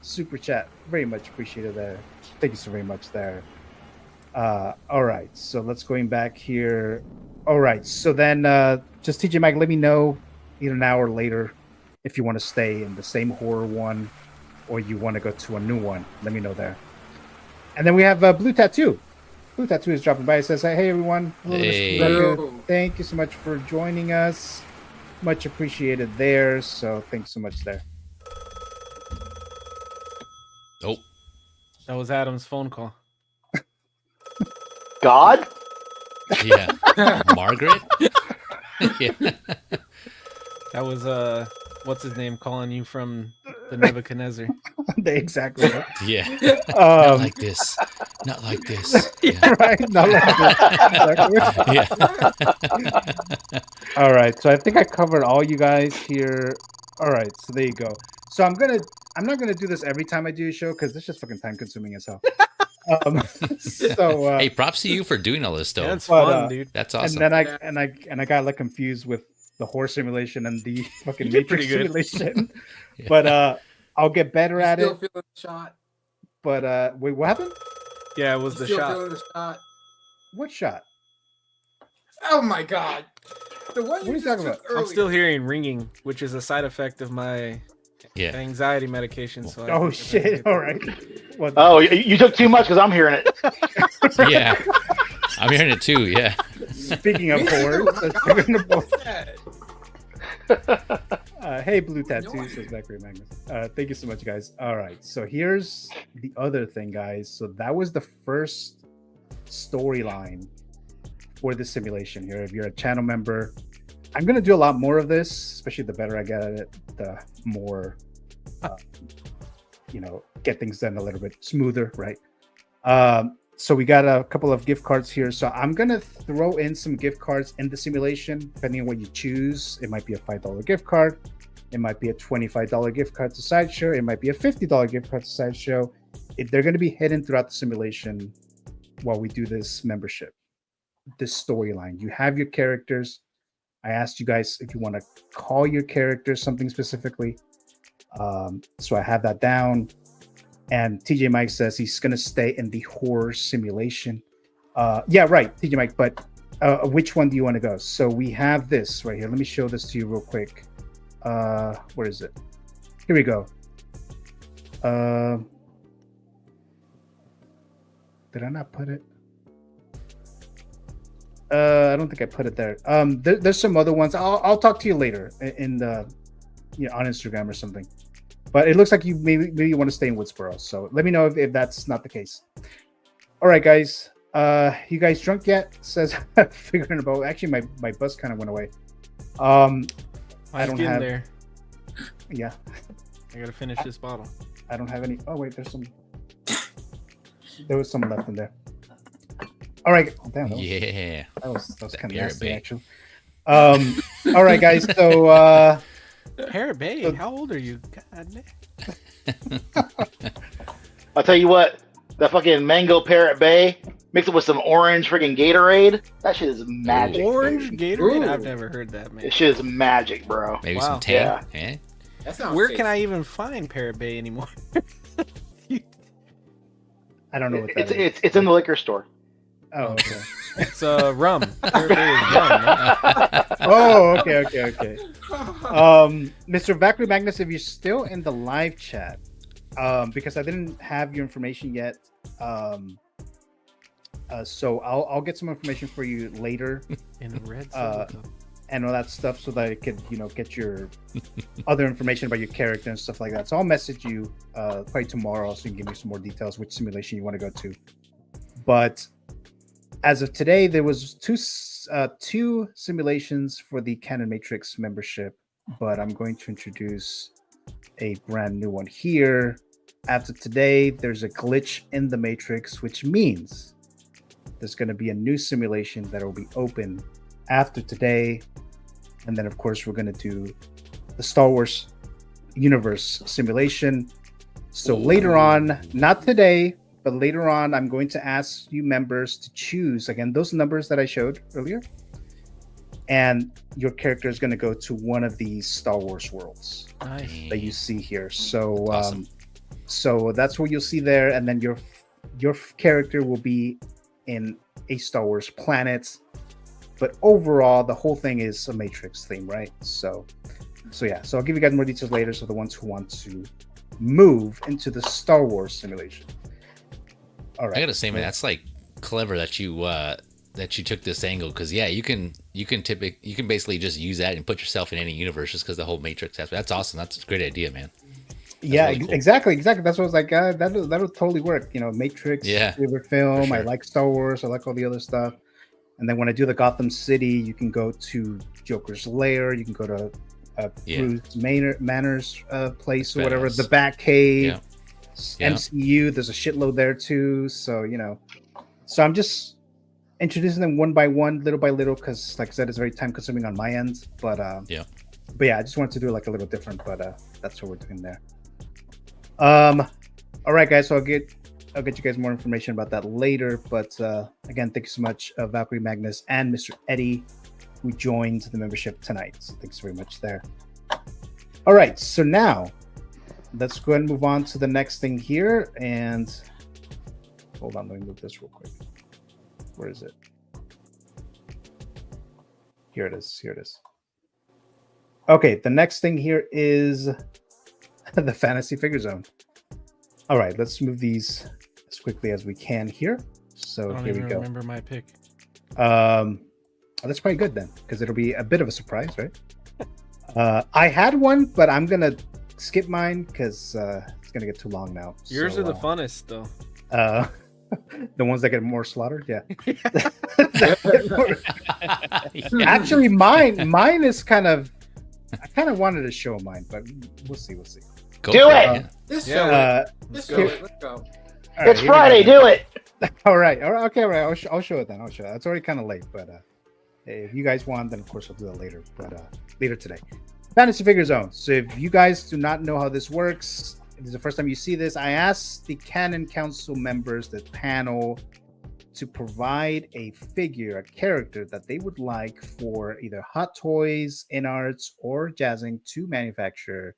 super chat. Very much appreciated there. Thank you so very much there. All right. So let's going back here. All right. So then just TJ Mike, let me know either now or later if you want to stay in the same horror one or you want to go to a new one. Let me know there. And then we have Blue Tattoo. Blue Tattoo is dropping by. It says, hey, everyone. Hello, Hey. Mr. Rebecca. Thank you so much for joining us. Much appreciated there. So thanks so much there. Oh, That was Adam's phone call. God? yeah. Margaret? Yeah. That was what's his name calling you from the Nebuchadnezzar. Exactly. Right. Yeah. Not like this. Not like this. Yeah. Right. Not like this. Yeah. All right. So I think I covered all you guys here. All right. So there you go. So I'm not gonna do this every time I do a show because it's just fucking time consuming as hell. So Hey, props to you for doing all this stuff. That's But, fun, dude. That's awesome. And then I got like confused with the horse simulation and the fucking You did Matrix pretty good. simulation. Yeah. But I'll get better at Still it. feeling the shot. But wait, what happened? Yeah, it was the Still shot. feeling the shot. What shot? Oh my god. The one What are you you just talking took about? earlier. I'm still hearing ringing, which is a side effect of my Yeah. anxiety medication. So Oh shit! All right. What? Oh, you took too much because I'm hearing it. Yeah. I'm hearing it too. Yeah. Speaking of Me too. horror, What's that? hey, Blue Tattoo says Zachary Magnus. Thank you so much, guys. All right, so here's the other thing, guys. So that was the first storyline for the simulation here. If you're a channel member, I'm gonna do a lot more of this, especially the better I get at it, the more get things done a little bit smoother, right? So we got a couple of gift cards here. So I'm gonna throw in some gift cards in the simulation, depending on what you choose. It might be a $5 gift card, it might be a $25 gift card to Sideshow, it might be a $50 gift card to Sideshow. They're gonna be hidden throughout the simulation while we do this membership, this storyline. You have your characters. I asked you guys if you want to call your characters something specifically. So I have that down. And TJ Mike says he's going to stay in the horror simulation. Yeah, right, TJ Mike. But which one do you want to go? So we have this right here. Let me show this to you real quick. Where is it? Here we go. Did I not put it? I don't think I put it there. There's some other ones. I'll talk to you later in the on Instagram or something. But it looks like you maybe you want to stay in Woodsboro. So let me know if that's not the case. All right, guys. You guys drunk yet? Says figuring about. Actually, my bus kind of went away. I don't have. There. Yeah. I gotta finish this bottle. I don't have any. Oh wait, there's some. There was some left in there. All right. Oh, damn, Yeah. That was kind of Parrot nasty, Bay. actually. All right, guys. So, Parrot Bay, how old are you? God damn. I'll tell you what, that fucking mango Parrot Bay, mix it with some orange freaking Gatorade. That shit is magic. Orange Gatorade? Ooh. I've never heard that, man. This shit is magic, bro. Maybe Wow. some Tang. Yeah. Eh? That sounds Where tasty. can I even find Parrot Bay anymore? I don't know what that is. It's in the liquor store. Oh, okay. It's rum. Everybody is rum. No? Oh, okay. Mr. Valkyrie Magnus, if you're still in the live chat, because I didn't have your information yet, so I'll get some information for you later. In a red and all that stuff, so that I could, get your other information about your character and stuff like that. So I'll message you probably tomorrow, so you can give me some more details which simulation you want to go to. But as of today, there was two simulations for the Canon Matrix membership, but I'm going to introduce a brand new one here. After today, there's a glitch in the Matrix, which means there's going to be a new simulation that will be open after today. And then, of course, we're going to do the Star Wars universe simulation. So later on, not today, but later on, I'm going to ask you members to choose, again, those numbers that I showed earlier. And your character is going to go to one of these Star Wars worlds that you see here. So, Awesome. So that's what you'll see there. And then your character will be in a Star Wars planet. But overall, the whole thing is a Matrix theme, right? So yeah. So I'll give you guys more details later. So the ones who want to move into the Star Wars simulation. All right. I gotta say, man, that's like clever that you took this angle, because you can basically just use that and put yourself in any universe just because the whole Matrix aspect. That's awesome. That's a great idea, man. Yeah, really cool. exactly. That's what I was like. That'll totally work. Matrix, favorite film. Sure. I like Star Wars. I like all the other stuff. And then when I do the Gotham City, you can go to Joker's lair. You can go to Bruce Manor's place or whatever, the Batcave, MCU. There's a shitload there too. So so I'm just introducing them one by one, little by little, because like I said, it's very time consuming on my end. But I just wanted to do like a little different. But that's what we're doing there. All right, guys. So I'll get you guys more information about that later. But again, thank you so much, Valkyrie Magnus and Mr. Eddie, who joined the membership tonight. So thanks very much there. All right, so now let's go ahead and move on to the next thing here. And hold on, let me move this real quick. Where is it? Here it is. Okay, the next thing here is the Fantasy Figure Zone. All right, let's move these as quickly as we can here. So I don't here we even go. remember my pick. That's probably good then, because it'll be a bit of a surprise, right? I had one, but I'm gonna skip mine because it's gonna get too long now. Yours are the funnest, though. The ones that get more slaughtered, yeah. Actually, mine is kind of. I kind of wanted to show mine, but we'll see. Do it. Let's go. Let's go. It's Friday. Do it. All right. Okay. All right. I'll show it then. It's already kind of late, but if you guys want, then of course I'll do that later. But later today, Fantasy Figure Zone. So if you guys do not know how this works, if this is the first time you see this, I asked the Canon Council members, the panel, to provide a figure, a character that they would like for either Hot Toys, InArts, or Jazzinc to manufacture,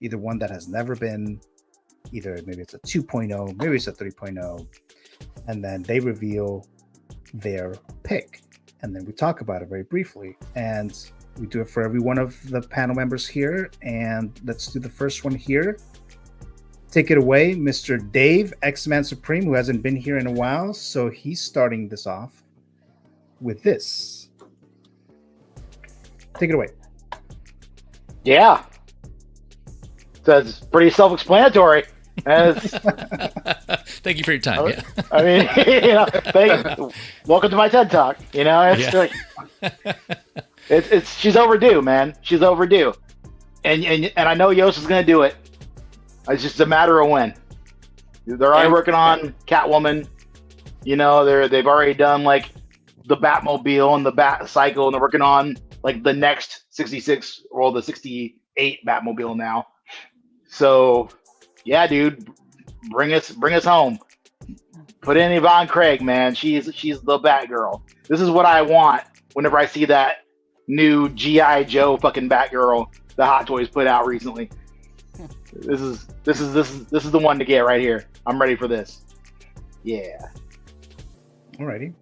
either one that has never been, either maybe it's a 2.0, maybe it's a 3.0, and then they reveal their pick. And then we talk about it very briefly. And we do it for every one of the panel members here. And let's do the first one here. Take it away, Mr. Dave, X-Man Supreme, who hasn't been here in a while. So he's starting this off with this. Take it away. Yeah. That's pretty self-explanatory. Thank you for your time. Yeah. I mean, welcome to my TED Talk. It's she's overdue, man. She's overdue. And I know Yost is going to do it. It's just a matter of when. They're already working on Catwoman. They've already done like the Batmobile and the Bat Cycle, and they're working on like the next 66 or the 68 Batmobile now. So, yeah, dude, bring us home. Put in Yvonne Craig, man. She's the Batgirl. This is what I want whenever I see that new G.I. Joe fucking Batgirl the Hot Toys put out recently. This is the one to get right here. I'm ready for this. Yeah. Alrighty.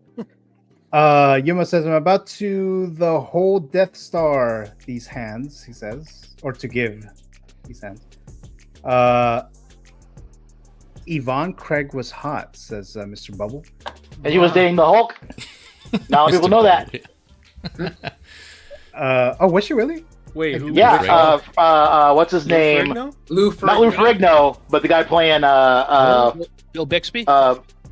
Yuma says, I'm about to the whole Death Star these hands, he says. Or to give these hands. Yvonne Craig was hot, says Mr. Bubble. And he was dating the Hulk. Now people know that. Oh, was she really? Wait, who? Yeah. What's his name? Ferrigno? Not Lou Ferrigno, but the guy playing. Bill Bixby.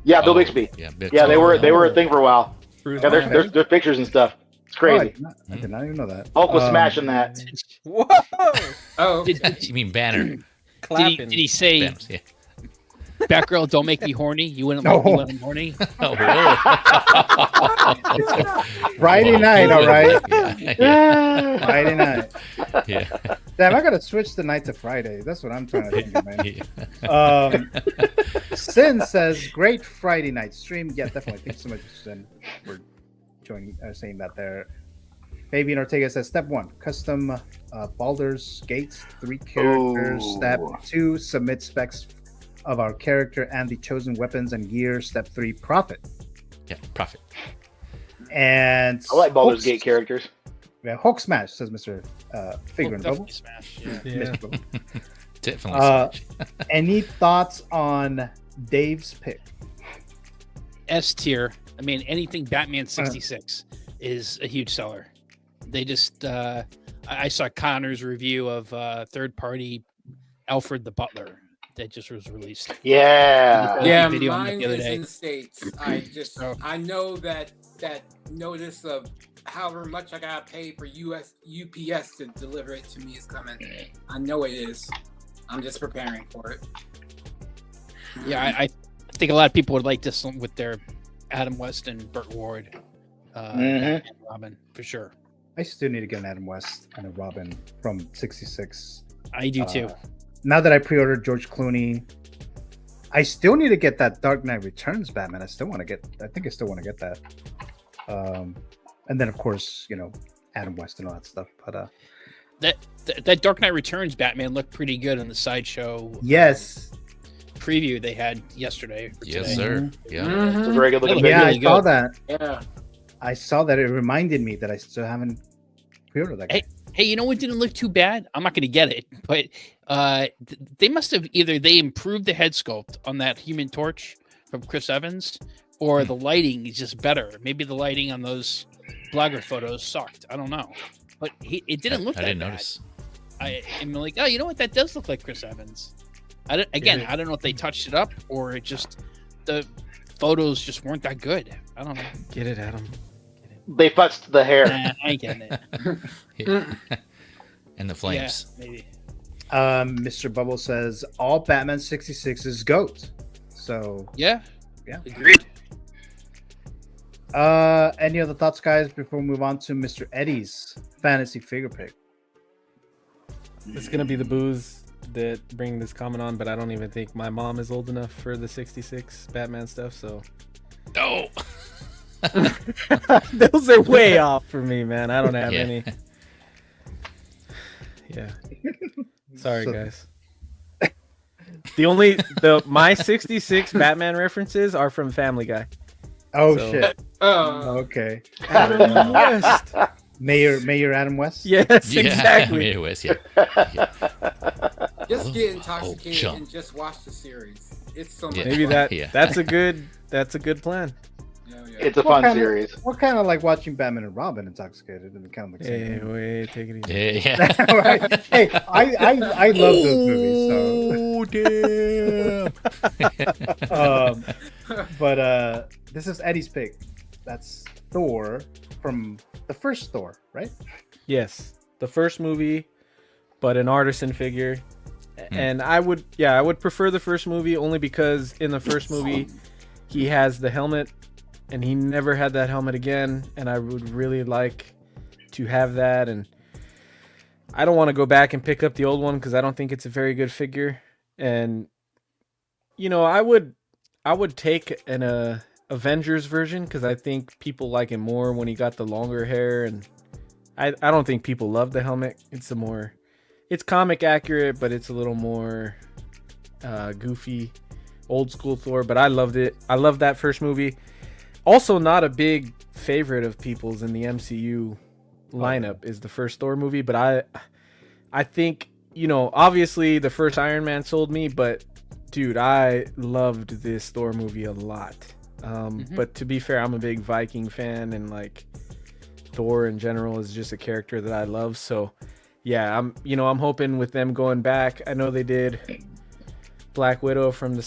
Yeah, Bill Bixby. Yeah, they were a thing for a while. Yeah, there's pictures and stuff. It's crazy. I did not even know that. Hulk was smashing that. Whoa! Oh, you mean Banner? Did he say? Banners, yeah. Batgirl, don't make me horny. You wouldn't let me when I'm horny. Oh, Friday night, all right. Yeah. Friday night. Yeah. Damn, I gotta switch the night to Friday. That's what I'm trying to think, man. Sin says, "Great Friday night stream." Yeah, definitely. Thanks so much, Sin, for joining, saying that there. Fabian Ortega says, "Step 1, custom Baldur's Gate 3 characters. Ooh. Step 2, submit specs of our character and the chosen weapons and gear. Step 3, profit." Yeah, profit. And I like Baldur's Gate characters. Yeah, Hulk smash, says Mr. Figure and Bubble. Smash. Yeah. Mr. Bubble. Definitely smash. Any thoughts on Dave's pick? S tier. I mean, anything Batman 66 is a huge seller. They just, I saw Connor's review of third party Alfred the Butler that just was released. Yeah. Yeah, Video on it mine the other is day. in the States. I know that notice of however much I gotta pay for UPS to deliver it to me is coming. I know it is. I'm just preparing for it. Yeah, I think a lot of people would like this one with their Adam West and Burt Ward, and Robin for sure. I still need to get an Adam West and a Robin from 66. I do too. Now that I pre-ordered George Clooney, I still need to get that Dark Knight Returns Batman. I think I still want to get that. And then of course, Adam West and all that stuff. But that Dark Knight Returns Batman looked pretty good on the sideshow. Yes. Preview they had yesterday. Yes, sir. Yeah. It's a very good looking. Yeah, really I saw good. that. Yeah. I saw that. It reminded me that I still haven't pre-ordered that guy. Hey, you know what didn't look too bad? I'm not going to get it, but they must have either they improved the head sculpt on that Human Torch from Chris Evans, or the lighting is just better. Maybe the lighting on those blogger photos sucked. I don't know, but it didn't look. I that didn't bad. notice. I'm like, oh, you know what? That does look like Chris Evans. I don't know if they touched it up or it just the photos just weren't that good. I don't know. Get it, Adam. They futzed the hair. Nah, I ain't getting it. Yeah. And the flames. Yeah, maybe. Mr. Bubble says all Batman 66 is GOAT. So Yeah. agreed. Any other thoughts, guys, before we move on to Mr. Eddie's fantasy figure pick? It's gonna be the booze that bring this comment on, but I don't even think my mom is old enough for the 66 Batman stuff, so No. those are way off for me, man. I don't have any. Yeah. Sorry, guys. My 66 Batman references are from Family Guy. Oh So- shit. Oh, Okay. Adam West. Mayor Adam West. Yes, Yeah, exactly. Midwest, yeah. just get intoxicated chump. and just watch the series. It's so much Yeah. Maybe fun. that's a good plan. Yeah, yeah. It's a fun series. We're kind of like watching Batman and Robin intoxicated, and kind of like Hey, wait, take it easy. Yeah. Right? Hey, I love those movies. So, but this is Eddie's pick. That's Thor from the first Thor, right? Yes, the first movie, but an artisan figure. And I would prefer the first movie only because in the first movie he has the helmet and he never had that helmet again, and I would really like to have that. And I don't want to go back and pick up the old one because I don't think it's a very good figure. And I would take an Avengers version because I think people like him more when he got the longer hair, and I don't think people love the helmet. It's comic accurate, but it's a little more goofy. old school Thor, but I loved it. I loved that first movie. Also, not a big favorite of people's in the MCU lineup is the first Thor movie, but I think, you know, obviously the first Iron Man sold me, but dude, I loved this Thor movie a lot. But to be fair, I'm a big Viking fan, and like Thor in general is just a character that I love. So yeah, I'm hoping with them going back. I know they did Black Widow from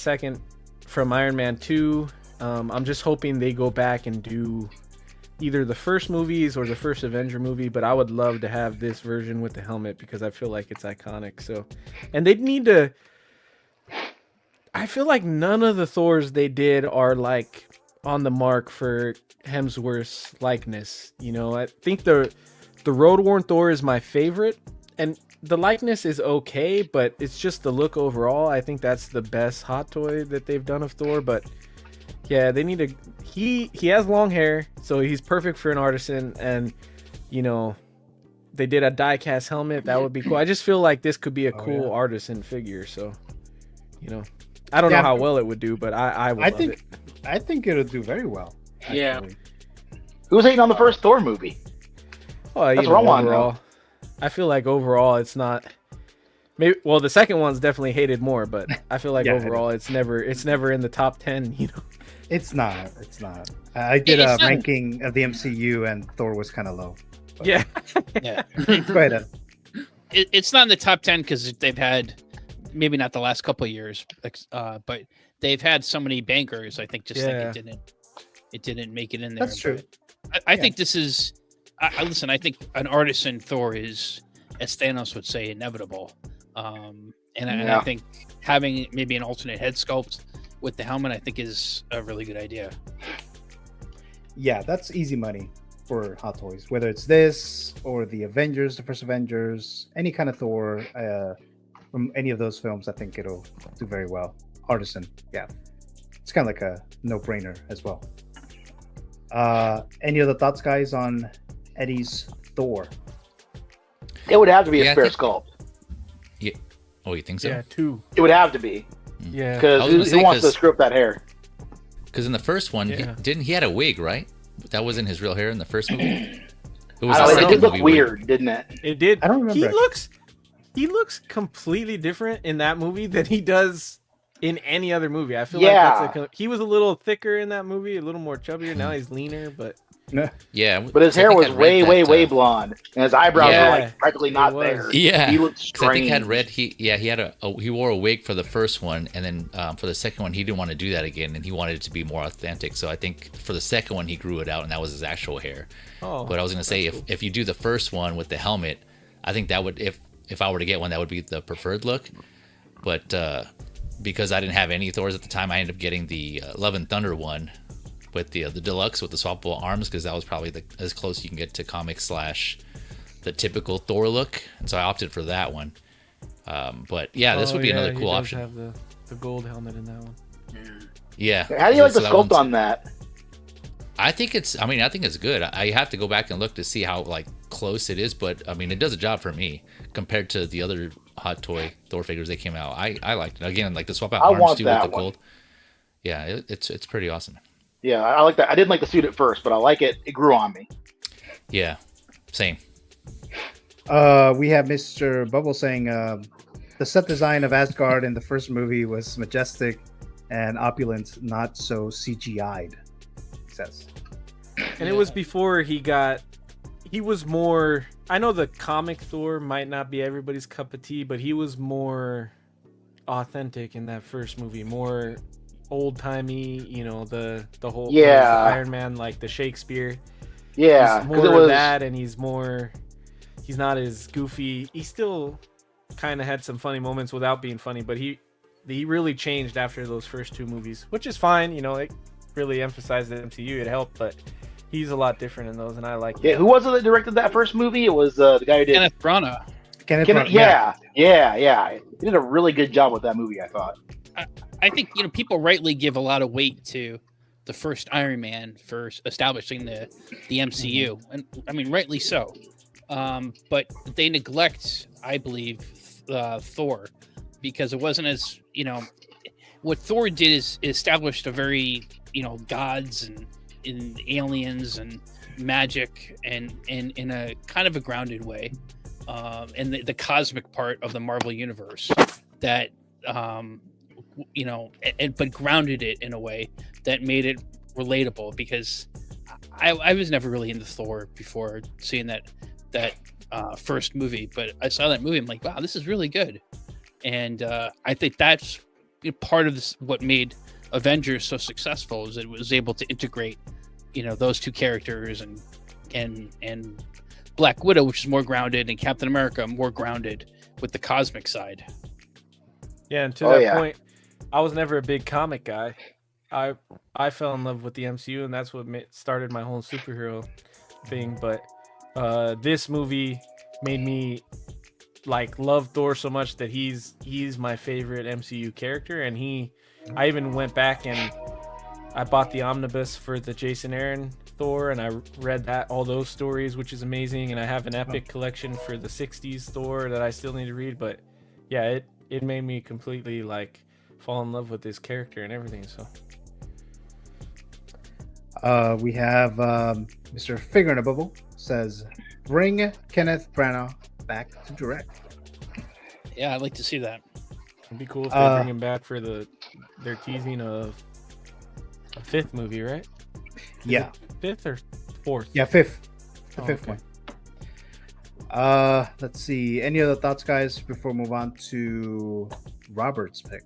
Iron Man 2. I'm just hoping they go back and do either the first movies or the first Avenger movie, but I would love to have this version with the helmet because I feel like it's iconic. So, and they'd need to, I feel like none of the Thors they did are like on the mark for Hemsworth's likeness. You know, I think the Road Worn Thor is my favorite, and the likeness is okay, but it's just the look overall. I think that's the best hot toy that they've done of Thor, but yeah, they need to. He has long hair, so he's perfect for an artisan. And you know, they did a die-cast helmet. That would be cool. I just feel like this could be a cool artisan figure. So, you know, I don't know how well it would do, but I would. I think it'll do very well. Actually. Yeah. Who's hating on the first Thor movie? Well, That's what I want to know. I feel like overall it's not. Maybe the second one's definitely hated more, but I feel like overall it's never in the top 10. You know. It's not. I did a ranking of the MCU, and Thor was kind of low. But... Yeah. Go ahead. It's not in the top 10 because they've had, maybe not the last couple of years, but they've had so many bankers. I think think it didn't make it in there. That's true. I think this is. Listen, I think an artisan Thor is, as Thanos would say, inevitable. And I think having maybe an alternate head sculpt with the helmet, I think, is a really good idea. Yeah, that's easy money for Hot Toys. Whether it's this or the Avengers, the first Avengers, any kind of Thor from any of those films, I think it'll do very well. Artisan, yeah. It's kind of like a no-brainer as well. Any other thoughts, guys, on Eddie's Thor? It would have to be a spare sculpt. Yeah. Oh, you think so? Yeah, 2. It would have to be. Yeah. Because who wants to screw up that hair? Because in the first one, he had a wig, right? That wasn't his real hair in the first movie. It did look weird, didn't it? It did. I don't remember. He looks completely different in that movie than he does in any other movie. I feel like he was a little thicker in that movie, a little more chubbier. Now he's leaner, but yeah. But his hair was way blonde, and his eyebrows were like practically not there. Yeah, he looked strange. I think he had red. He wore a wig for the first one, and then for the second one, he didn't want to do that again, and he wanted it to be more authentic. So I think for the second one, he grew it out, and that was his actual hair. Oh, but I was gonna say if you do the first one with the helmet, I think that would if I were to get one, that would be the preferred look. But because I didn't have any Thors at the time, I ended up getting the Love and Thunder one with the deluxe with the swappable arms, because that was probably as close you can get to comics / the typical Thor look, and so I opted for that one. But yeah, this would be another cool option. Have the gold helmet in that one. Yeah. How do you like the sculpt on that? I think it's good. I have to go back and look to see how close it is, but I mean it does a job for me compared to the other Hot Toy Thor figures that came out. I liked it. Again, like the swap out arms too with the gold. Yeah, it's pretty awesome. Yeah, I like that. I didn't like the suit at first, but I like it. It grew on me. Yeah, same. We have Mr. Bubble saying the set design of Asgard in the first movie was majestic and opulent, not so CGI'd. He says. And it was before he was more. I know the comic Thor might not be everybody's cup of tea, but he was more authentic in that first movie, more old timey, the whole Iron Man, like the Shakespeare. Yeah, he's more of that, and he's not as goofy. He still kind of had some funny moments without being funny, but he really changed after those first 2 movies, which is fine. It really emphasized the MCU. It helped, but he's a lot different in those, and I like. Yeah, who was it that directed that first movie? It was the guy who did Kenneth Branagh. Yeah. He did a really good job with that movie, I thought. I think people rightly give a lot of weight to the first Iron Man for establishing the MCU, and I mean rightly so. But they neglect, I believe, Thor, because it wasn't as what Thor did is established a very, gods and aliens and magic and in a kind of a grounded way, and the cosmic part of the Marvel universe that but grounded it in a way that made it relatable, because I was never really into Thor before seeing that first movie, but I saw that movie, I'm like, wow, this is really good. And I think that's part of this, what made Avengers so successful, is it was able to integrate those two characters, and Black Widow, which is more grounded, and Captain America more grounded with the cosmic side. Yeah, and to that point, I was never a big comic guy. I fell in love with the MCU, and that's what started my whole superhero thing. But this movie made me love Thor so much that he's my favorite MCU character. And I even went back and I bought the omnibus for the Jason Aaron Thor, and I read all those stories, which is amazing. And I have an epic collection for the 60s Thor that I still need to read. But yeah, it made me completely fall in love with this character and everything. So we have Mr. Figure in a Bubble says, bring Kenneth Branagh back to direct. Yeah, I'd like to see that. It'd be cool if they bring him back for they're teasing a fifth movie, right? Yeah. Fifth or fourth? Yeah, fifth. The fifth one. Let's see. Any other thoughts, guys, before we move on to Robert's pick?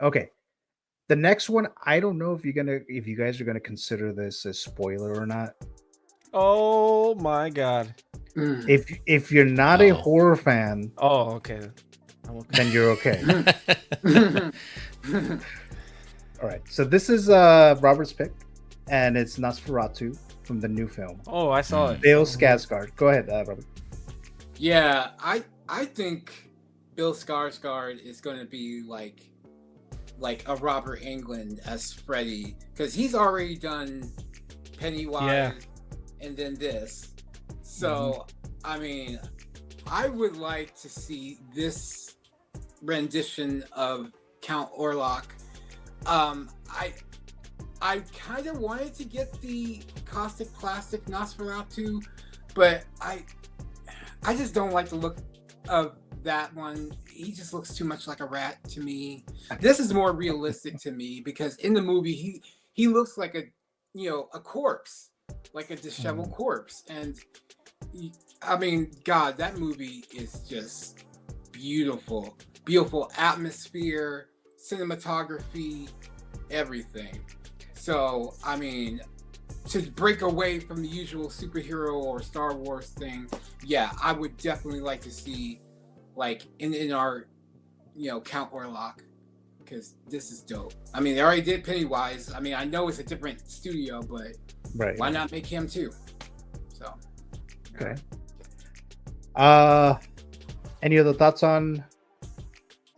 Okay. The next one, I don't know if you guys are gonna consider this a spoiler or not. Oh my god. If you're not a horror fan, okay. Then you're okay. All right. So this is Robert's pick, and it's Nosferatu from the new film. Oh, I saw it. Bill Skarsgård. Go ahead, Robert. Yeah, I think Bill Skarsgård is going to be like a Robert Englund as Freddy, because he's already done Pennywise and then this. So, I mean, I would like to see this rendition of Count Orlok. I kind of wanted to get the Caustic Plastic Nosferatu, but I just don't like the look of that one. He just looks too much like a rat to me. This is more realistic to me, because in the movie he looks like a corpse, like a disheveled corpse. And I mean, God, that movie is just beautiful atmosphere, cinematography, everything. So I mean, to break away from the usual superhero or Star Wars thing, yeah, I would definitely like to see in our Count Orlok, because this is dope. I mean, they already did Pennywise. I mean, I know it's a different studio, but why not make him too? So okay. Any other thoughts on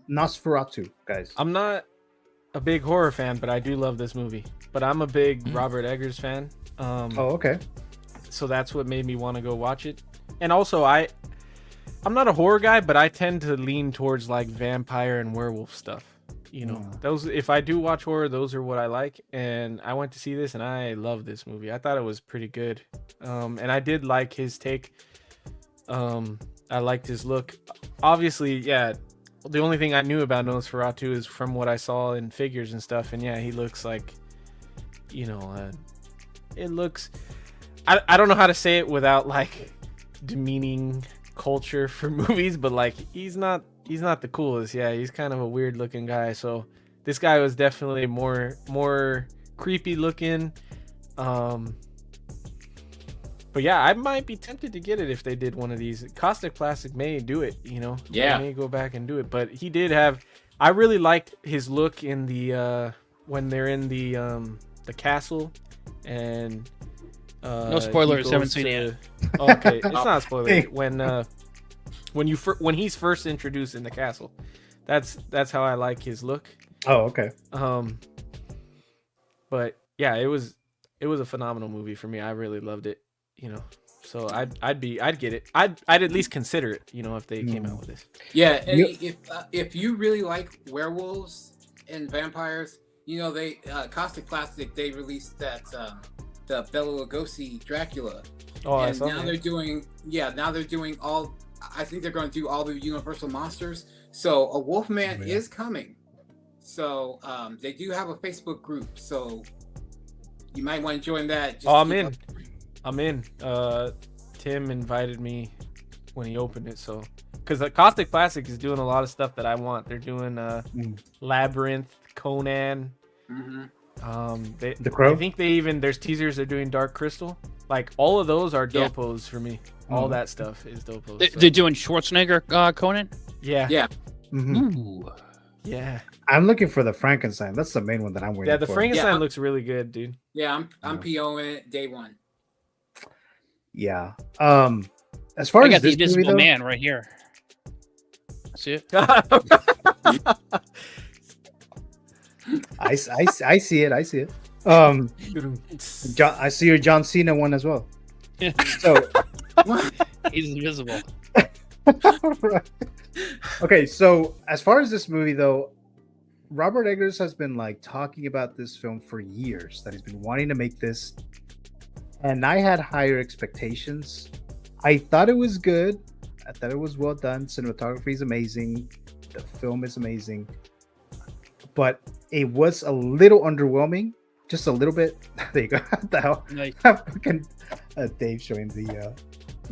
Nosferatu, guys? I'm not a big horror fan, but I do love this movie. But I'm a big Robert Eggers fan. Okay. So that's what made me want to go watch it. And also, I'm not a horror guy, but I tend to lean towards vampire and werewolf stuff. Those, if I do watch horror, those are what I like. And I went to see this, and I love this movie. I thought it was pretty good. And I did like his take. I liked his look. Obviously, yeah. The only thing I knew about Nosferatu is from what I saw in figures and stuff. And yeah, he looks like, it looks. I don't know how to say it without demeaning culture for movies, but he's not the coolest. Yeah, he's kind of a weird looking guy. So this guy was definitely more creepy looking. But yeah, I might be tempted to get it if they did one of these. Caustic Plastic may do it, Yeah. They may go back and do it. But he did have. I really liked his look in the when they're in the castle, and no spoilers. Haven't seen it yet. Okay, it's not a spoiler. When he's first introduced in the castle, that's how I like his look. Oh, okay. But yeah, it was a phenomenal movie for me. I really loved it. So I'd get it. I'd at least consider it. You know, if they came out with this. Yeah, and if you really like werewolves and vampires, you know they Caustic Plastic they released that the Bela Lugosi Dracula. Oh, and I saw now that. they're doing all. I think they're going to do all the Universal monsters. So a Wolfman is coming. So they do have a Facebook group. So you might want to join that. Just I'm keep in. up. I'm in. Tim invited me when he opened it, so because Caustic Plastic is doing a lot of stuff that I want. They're doing Labyrinth, Conan. The Crow? I think there's teasers. They're doing Dark Crystal. Like all of those are Yeah. dopos for me. All that stuff is dopos. So. They're doing Schwarzenegger, Conan. Yeah. Yeah. Ooh. Yeah. I'm looking for the Frankenstein. That's the main one that I'm waiting for. Yeah, the Frankenstein looks really good, dude. Yeah, I'm POing it day one. Yeah. As far I as got the this movie, Invisible though, Man right here. See it? I see it. I see it. I see your John Cena one as well. So He's invisible. right. Okay, so as far as this movie though, Robert Eggers has been like talking about this film for years, that he's been wanting to make this, and I had higher expectations. I thought it was good. I thought it was well done. Cinematography is amazing. The film is amazing. But it was a little underwhelming. Just a little bit. There you go. What the hell? Nice. Fucking Dave showing the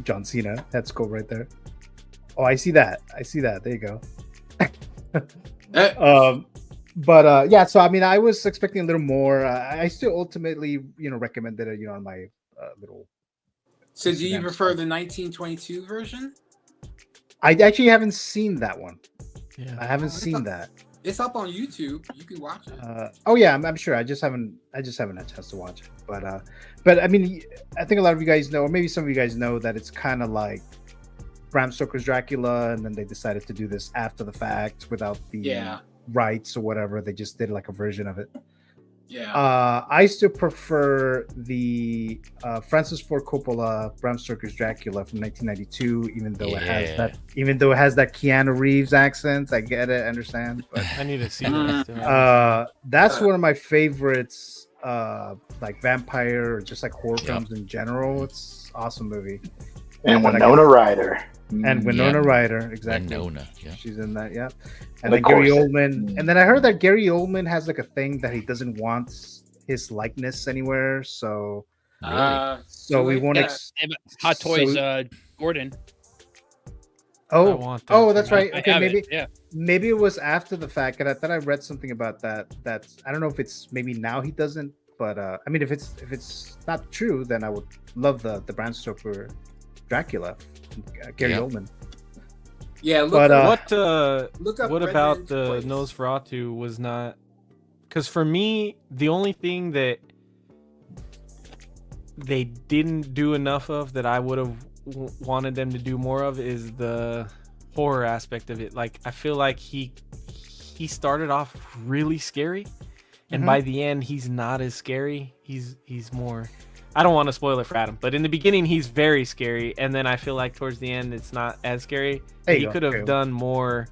John Cena head sculpt right there. Oh, I see that. There you go. Yeah, so I mean, I was expecting a little more. I still ultimately, recommended it, on my little. So do you prefer the 1922 version? I actually haven't seen that one. Yeah. I haven't seen that. It's up on YouTube. You can watch it. Oh yeah, I'm sure. I just haven't had a chance to watch it. But I mean, I think a lot of you guys know, or maybe some of you guys know, that it's kind of like Bram Stoker's Dracula, and then they decided to do this after the fact without the rights or whatever. They just did like a version of it. Yeah. I still prefer the Francis Ford Coppola Bram Stoker's Dracula from 1992, even though it has that Keanu Reeves accent. I get it, I understand. But I need to see that. that's one of my favorites. Like vampire or just like horror films in general. It's an awesome movie. And Winona Ryder. And Winona Ryder, exactly. Winona, yeah. She's in that, yeah. And then Gary Oldman. And then I heard that Gary Oldman has like a thing that he doesn't want his likeness anywhere. So, we won't. Hot Toys, Gordon. Oh, that's right. I Okay, have maybe it, yeah. maybe it was after the fact, and I thought I read something about that. That's, I don't know if it's maybe now he doesn't, but I mean, if it's not true, then I would love the Bram Stoker Dracula, Gary Oldman. Yeah, what up about Redman's the Place. Nosferatu was not? Because for me, the only thing that they didn't do enough of that I would have wanted them to do more of is the horror aspect of it. Like, I feel like he started off really scary, and by the end he's not as scary. He's more, I don't want to spoil it for Adam, but in the beginning he's very scary, and then I feel like towards the end it's not as scary. He could have done more,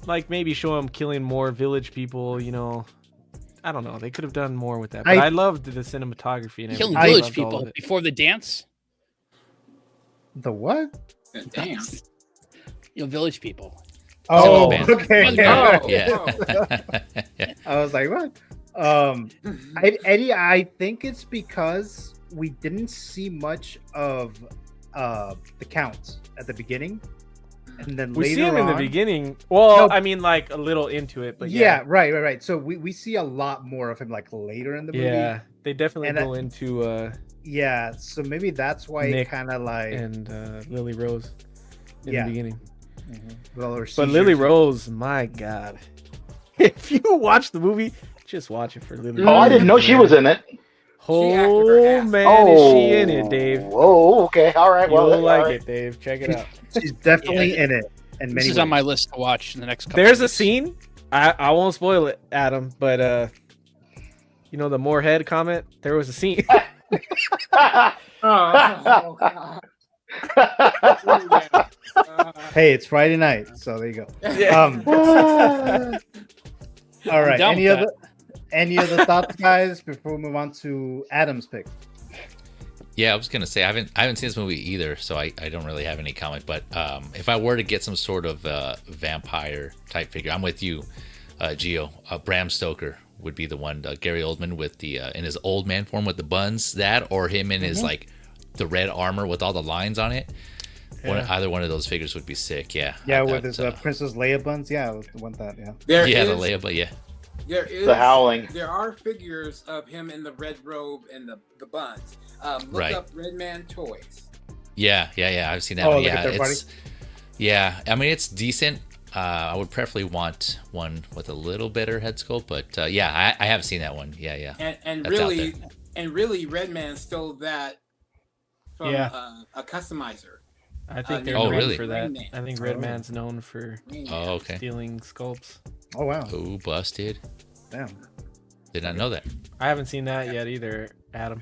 like maybe show him killing more village people, I don't know. They could have done more with that. But I loved the cinematography and everything. Killing village people before the dance. The what? Damn. Village people. Oh, band. okay. Yeah. I was like, what? Eddie, I think it's because we didn't see much of the Count at the beginning, and then we later see him in the on- beginning. Well, I mean, like a little into it, but yeah, right. So we see a lot more of him like later in the movie. Yeah, they definitely And go into yeah, so maybe that's why Nick it kind of like and Lily Rose in Yeah. the beginning. with all her But Lily seizures. Rose, my God, if you watch the movie, just watch it for Lily Rose. Oh, I didn't know she was in it. Oh man, is she in it, Dave? Oh, okay. All right. Well, You'll like all right. it, Dave. Check it out. She's definitely in it. And This is on my list to watch in the next couple. There's a weeks. scene. I won't spoil it, Adam, but the Moorhead comment. There was a scene Oh, Hey, it's Friday night, so there you go. Yeah. All right. down Any with other thoughts, guys, before we move on to Adam's pick? Yeah, I was gonna say I haven't seen this movie either, so I don't really have any comment. But if I were to get some sort of vampire type figure, I'm with you, Gio. Bram Stoker would be the one. Gary Oldman with the in his old man form with the buns, that or him in his like the red armor with all the lines on it. Either one of those figures would be sick. Yeah. Yeah, with his Princess Leia buns. Yeah, I want that. Yeah. There the is- Leia, but yeah. There is The Howling. There are figures of him in the red robe and the buns. Look Right. up Red Man Toys. Yeah. I've seen that Oh, one. like a Yeah, third party? I mean it's decent. I would preferably want one with a little better head sculpt, but yeah, I have seen that one. Yeah. And That's out really, Red Man stole that from a customizer. I think they're named known really? for that. Rain Man. I think Red Man's known for Oh, okay. stealing sculpts. Oh wow. Oh, busted. Damn. Did not know that. I haven't seen that yet either, Adam.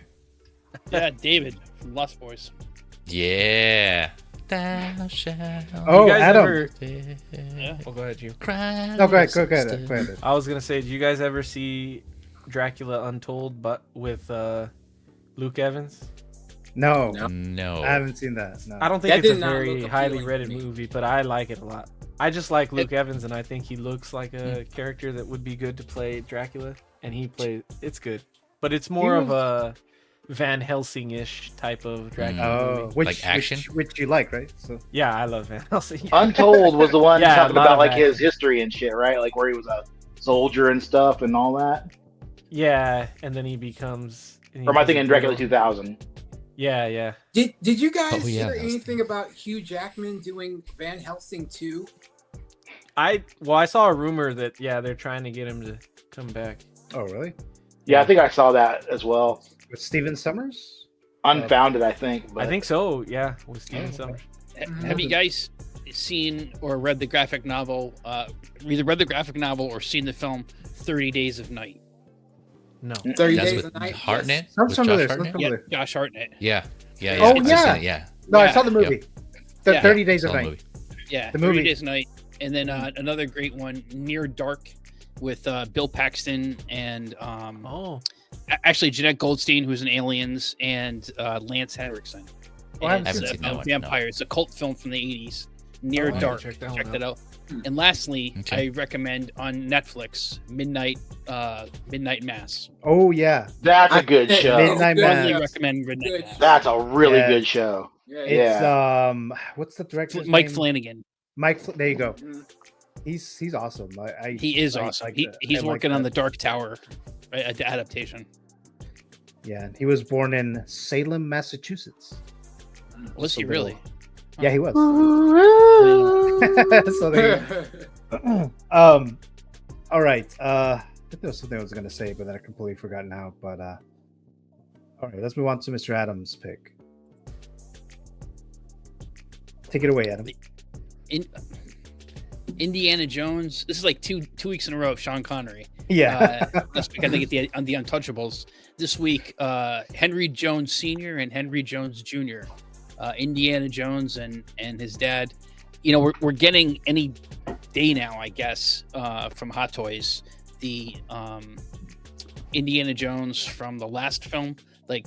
Yeah, David from Lost Boys. Yeah. Thou shalt Oh, You guys Adam. ever- Yeah. Oh, go ahead, you. cry. No, go ahead. Go ahead. I was gonna say, do you guys ever see Dracula Untold, but with Luke Evans? No, No. I haven't seen that. No. I don't think That it's a did not very look highly appealing rated to me. movie, but I like it a lot. I just like Luke Evans, and I think he looks like a character that would be good to play Dracula, and he plays. It's good, but it's more of a Van Helsing-ish type of Dracula Oh, movie. which Like action? which you like, right? So Yeah, I love Van Helsing. Untold was the one Yeah, talking a lot about of like action. his history and shit, right? Like where he was a soldier and stuff and all that. Yeah, and then he becomes. Or am I thinking Dracula 2000? Yeah. Did you guys Oh, yeah, hear that's- anything about Hugh Jackman doing Van Helsing 2? I saw a rumor that they're trying to get him to come back. oh really? Yeah, I think I saw that as well. With Steven Summers? Unfounded, I think. But I think so. Yeah, with Steven okay. Summers. Have you guys seen or read the graphic novel? Either read the graphic novel or seen the film 30 Days of Night. No. 30 That's Days with a Night? Hartnett. Sounds With familiar. Josh Sounds Hartnett? Yeah, familiar. Josh Hartnett. Yeah. Oh, it's yeah. just yeah. No, I Yeah. saw the movie. Yeah. 30 Days of Solid Night. movie. Yeah, The 30 movie. Days of Night. And then another great one, Near Dark, with Bill Paxton and actually Jeanette Goldstein, who's in Aliens, and Lance Henriksen. Oh, I And haven't seen it's that about one, no. vampires. It's a cult film from the 80s. Near Oh, I Dark. gotta check that one Check out. that out. And lastly, Okay. I recommend on Netflix Midnight Mass. Oh yeah. that's a good show. Midnight Mass. Totally recommend Midnight Good. Mass. That's a really Yeah. good show. Yeah, It's what's the director's Mike name? Flanagan. There you go. Mhm. He's awesome. He is I awesome. like that. He's I like working on that. the Dark Tower adaptation. Yeah, he was born in Salem, Massachusetts. Was he So really? Yeah, he was. So there you go. All right. I think there was something I was gonna say, but then I completely forgot now. But all right, let's move on to Mr. Adams' pick. Take it away, Adam. Indiana Jones. This is like two weeks in a row of Sean Connery. Yeah. Last week I think on the Untouchables. This week, Henry Jones Sr. and Henry Jones Jr. Indiana Jones and his dad. You know, we're getting any day now, I guess, from Hot Toys, the Indiana Jones from the last film, like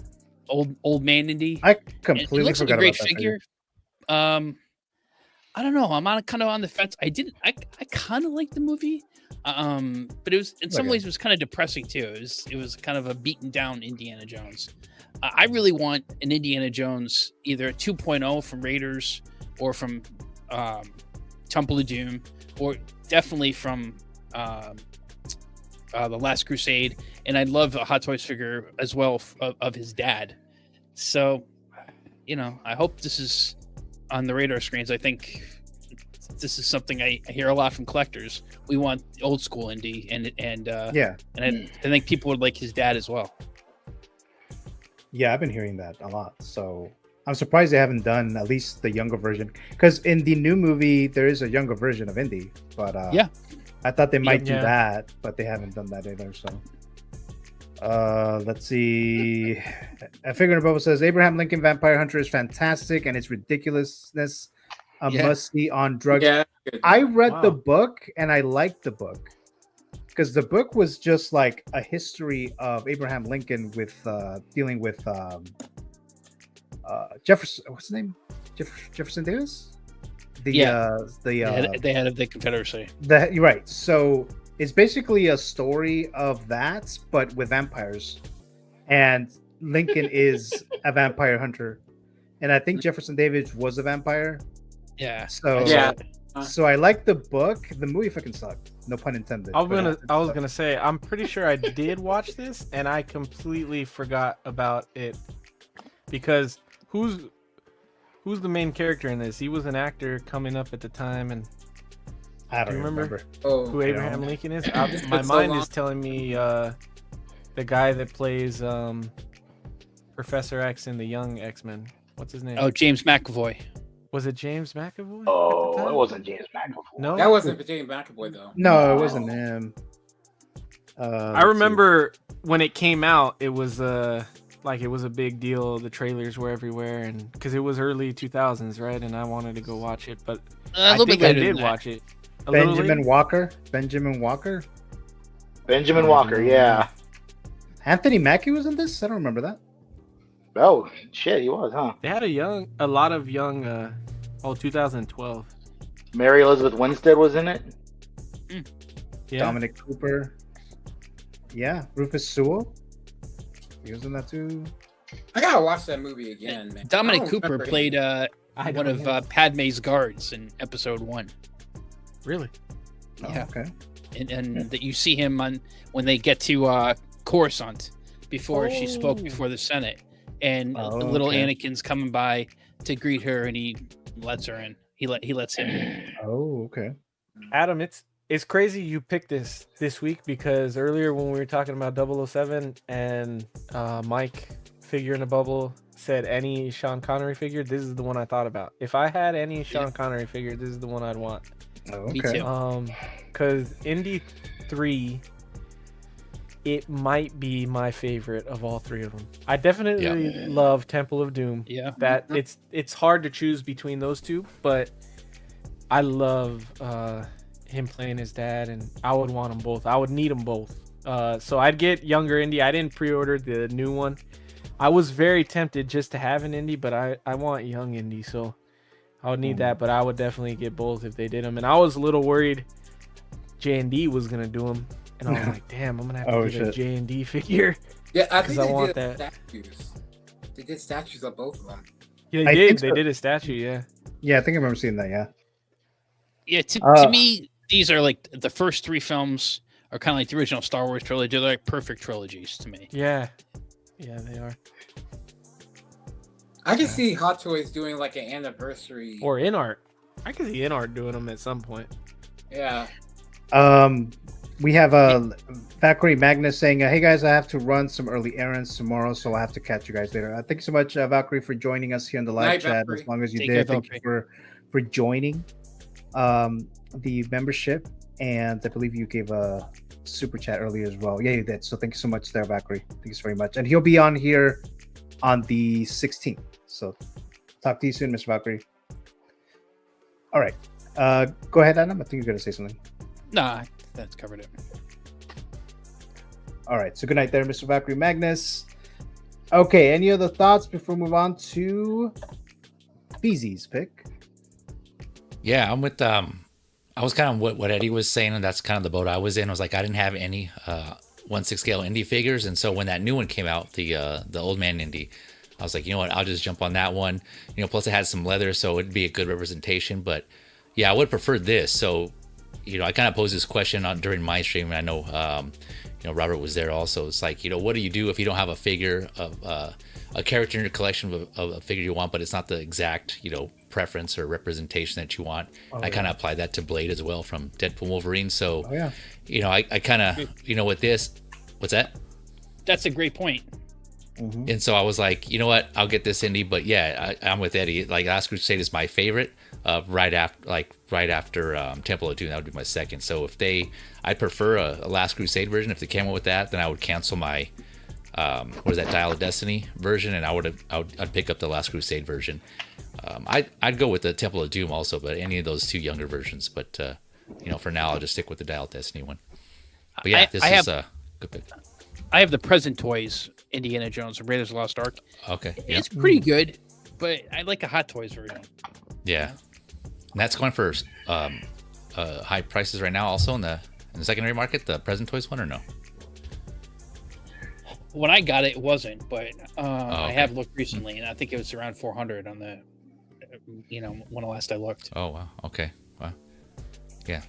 old man Indy. I It completely looks like forgot a great about that figure. I don't know. I'm kind of on the fence. I kind of like the movie, but it was in some Okay. ways it was kind of depressing too. It was kind of a beaten down Indiana Jones. I really want an Indiana Jones, either a 2.0 from Raiders or from Temple of Doom, or definitely from the Last Crusade. And I'd love a Hot Toys figure as well of his dad. So, you know, I hope this is on the radar screens. I think this is something I hear a lot from collectors. We want old school Indy, and Yeah. and I think people would like his dad as well. Yeah, I've been hearing that a lot. So I'm surprised they haven't done at least the younger version. Because in the new movie, there is a younger version of Indy. But Yeah. I thought they might do Yeah. that, but they haven't done that either. So Let's see. A figure in the bubble says Abraham Lincoln Vampire Hunter is fantastic and its ridiculousness a must see on drugs. Yeah. I read the Wow. book and I liked the book because the book was just like a history of Abraham Lincoln with dealing with Jefferson. What's his name? Jefferson Davis. The head of the Confederacy. You're right. So it's basically a story of that, but with vampires. And Lincoln is a vampire hunter, and I think Jefferson Davis was a vampire. Yeah. So Yeah. So I like the book. The movie fucking sucked. No pun intended. I but was gonna say, I'm pretty sure I did watch this, and I completely forgot about it because who's the main character in this? He was an actor coming up at the time, and I do don't you remember Oh, who Abraham Lincoln is? It's My been so mind long. is telling me the guy that plays Professor X in the Young X-Men. What's his name? Oh, James McAvoy. Was it James McAvoy? at the Oh, time? it wasn't James McAvoy. No, That wasn't James McAvoy though. No, it wasn't him. I remember when it came out, it was like it was a big deal. The trailers were everywhere, and because it was early 2000s, right? And I wanted to go watch it, but A I little bit think I later did than that. watch it. A little Benjamin later? Walker. Benjamin Walker. Benjamin Walker, yeah. Anthony Mackie was in this. I don't remember that. Oh shit, he was, huh? They had a lot of young. 2012. Mary Elizabeth Winstead was in it. Yeah. Dominic Cooper. Yeah, Rufus Sewell. He was in that too. I gotta watch that movie again, man. Dominic I don't Cooper remember played him. one of Padme's guards in episode 1. Really? Yeah. Okay. And that you see him on when they get to Coruscant before she spoke before the Senate, and Oh, little okay. Anakin's coming by to greet her, and he lets her in. He lets him in. Oh, okay. Adam, it's crazy you picked this week because earlier when we were talking about 007 and Mike figure in a bubble said any Sean Connery figure, this is the one I thought about. If I had any Sean Connery figure, this is the one I'd want. Oh, Me okay. too. Because Indy 3, it might be my favorite of all three of them. I definitely love Temple of Doom. Yeah. That it's hard to choose between those two, but I love him playing his dad, and I would want them both. I would need them both. So I'd get younger Indy. I didn't pre-order the new one. I was very tempted just to have an Indy, but I want young Indy, so I would need that. But I would definitely get both if they did them. And I was a little worried J&D was gonna do them, and I was like, damn, I'm gonna have to get a J&D figure. Yeah, I think I they want did that. statues. They did statues of both of them. Yeah, I they think did. so. They did a statue. Yeah. Yeah, I think I remember seeing that. Yeah. Yeah, to me, these are like the first 3 films are kind of like the original Star Wars trilogy. They're like perfect trilogies to me. Yeah. Yeah, they are. I can see Hot Toys doing like an anniversary. Or in art. I can see in art doing them at some point. Yeah. We have Valkyrie Magnus saying, "Hey guys, I have to run some early errands tomorrow, so I'll have to catch you guys later." Thank you so much, Valkyrie, for joining us here in the live Night, chat. Valkyrie. As long as you Take did, care, thank you for joining the membership, and I believe you gave a super chat earlier as well. Yeah, you did. So thank you so much, there, Valkyrie. Thanks very much, and he'll be on here on the 16th. So talk to you soon, Mr. Valkyrie. All right, go ahead, Adam. I think you're gonna say something. Nah, that's covered it. All right, so good night there, Mr. Valkyrie Magnus. Okay, any other thoughts before we move on to Beezy's pick? Yeah, I'm with I was kind of what Eddie was saying, and that's kind of the boat I was in. I was like, I didn't have any 1/6 scale indie figures, and so when that new one came out, the old man indie, I was like, you know what, I'll just jump on that one. You know, plus it had some leather, so it'd be a good representation. But yeah, I would prefer this. So, you know, I kind of posed this question during my stream, and I know you know, Robert was there also. It's like, you know, what do you do if you don't have a figure of a character in your collection of a figure you want, but it's not the exact, you know, preference or representation that you want? I kind of apply that to Blade as well from Deadpool Wolverine. So, you know, I kind of, you know, with this, what's that? That's a great point. And so I was like, you know what, I'll get this indie. But yeah, I'm with Eddie. Like, Last Crusade is my favorite. Right after Temple of Doom, that would be my second. So if I'd prefer a Last Crusade version. If they came up with that, then I would cancel my what is that, Dial of Destiny version, and I'd pick up the Last Crusade version. I'd go with the Temple of Doom also, but any of those two younger versions. But for now, I'll just stick with the Dial of Destiny one. But yeah, this is a good pick. I have the present toys Indiana Jones and Raiders of the Lost Ark. Okay, yeah. It's pretty good, but I like a Hot Toys version. Yeah, and that's going for high prices right now. Also in the secondary market, the present toys one, or no? When I got it, it wasn't, but I okay. have looked recently, and I think it was around 400 on the, when the last I looked. Oh wow, okay, wow, yeah.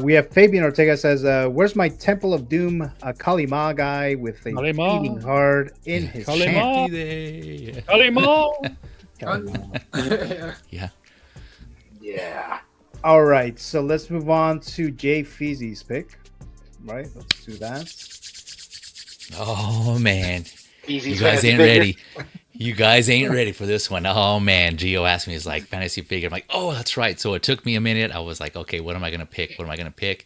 We have Fabian Ortega says, "Where's my Temple of Doom Kalima guy with a Kalima. beating heart in his Kalima. shanty?" Kalima. Yeah. Yeah. All right, so let's move on to Jay Feezy's pick. Right, let's do that. Oh man, Easy you guys fantasy ain't figure. ready. You guys ain't ready for this one. Oh man, Gio asked me, he's like, fantasy figure. I'm like, oh, that's right. So it took me a minute. I was like, okay, what am I gonna pick?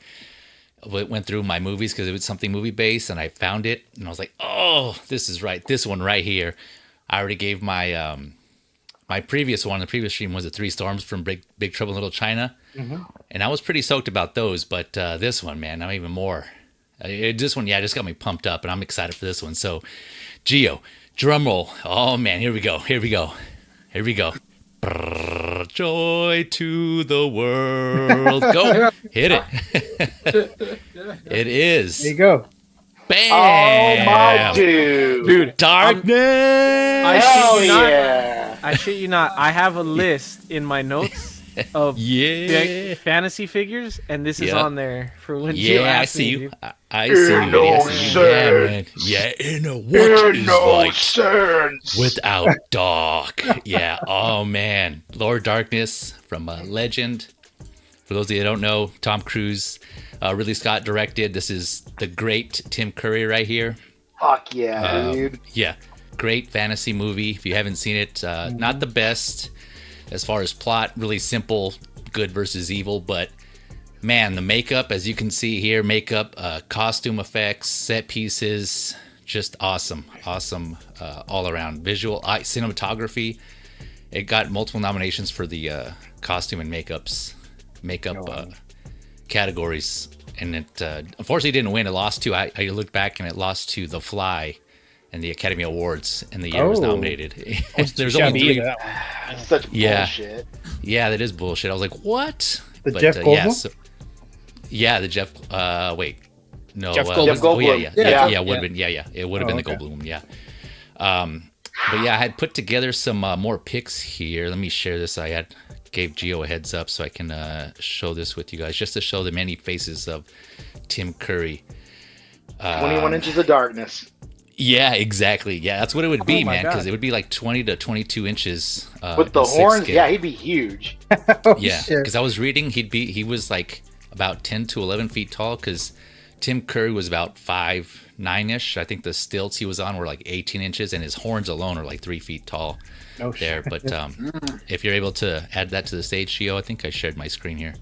Went through my movies because it was something movie based, and I found it, and I was like, oh, this is right. This one right here. I already gave my my previous one. The previous stream was the 3 Storms from Big Trouble in Little China, and I was pretty stoked about those. But this one, man, I'm even more. This one, just got me pumped up, and I'm excited for this one. So, Gio, drum roll. Oh man, here we go. Brrr, joy to the world. Go. Hit it. It is. There you go. Bam. Oh my dude. Darkness. Hell yeah. I shit you not. I have a list in my notes of big fantasy figures, and this is on there for when Gio I asked see me you. to. I see you. I see you. Yeah, man. Yeah, in a what is light without dark. Yeah. Oh man, Lord Darkness from Legend. For those of you that don't know, Tom Cruise, Ridley Scott directed. This is the great Tim Curry right here. Fuck yeah, dude. Yeah, great fantasy movie. If you haven't seen it, not the best as far as plot. Really simple, good versus evil, but man, the makeup, as you can see here, costume effects, set pieces, just awesome all around. Visual, cinematography. It got multiple nominations for the costume and makeup categories, and it unfortunately didn't win. It lost to. I looked back and it lost to The Fly in the Academy Awards, and the year it was nominated. There's only 3. Such bullshit. Yeah, that is bullshit. I was like, what? Jeff Goldblum? The Jeff. Wait, no. Jeff Goldblum. Goldblum. Yeah. Would have been. Yeah. It would have been the Goldblum. Yeah. But yeah, I had put together some more pics here. Let me share this. I gave Gio a heads up so I can show this with you guys, just to show the many faces of Tim Curry. 21 inches of darkness. Yeah, exactly. Yeah, that's what it would be, man, because God. it would be like 20 to 22 inches. With the horns, he'd be huge. Yeah, because I was reading, he was like about 10 to 11 feet tall, because Tim Curry was about 5'9"ish. I think the stilts he was on were like 18 inches, and his horns alone are like 3 feet tall there. But if you're able to add that to the stage, Gio, I think I shared my screen here,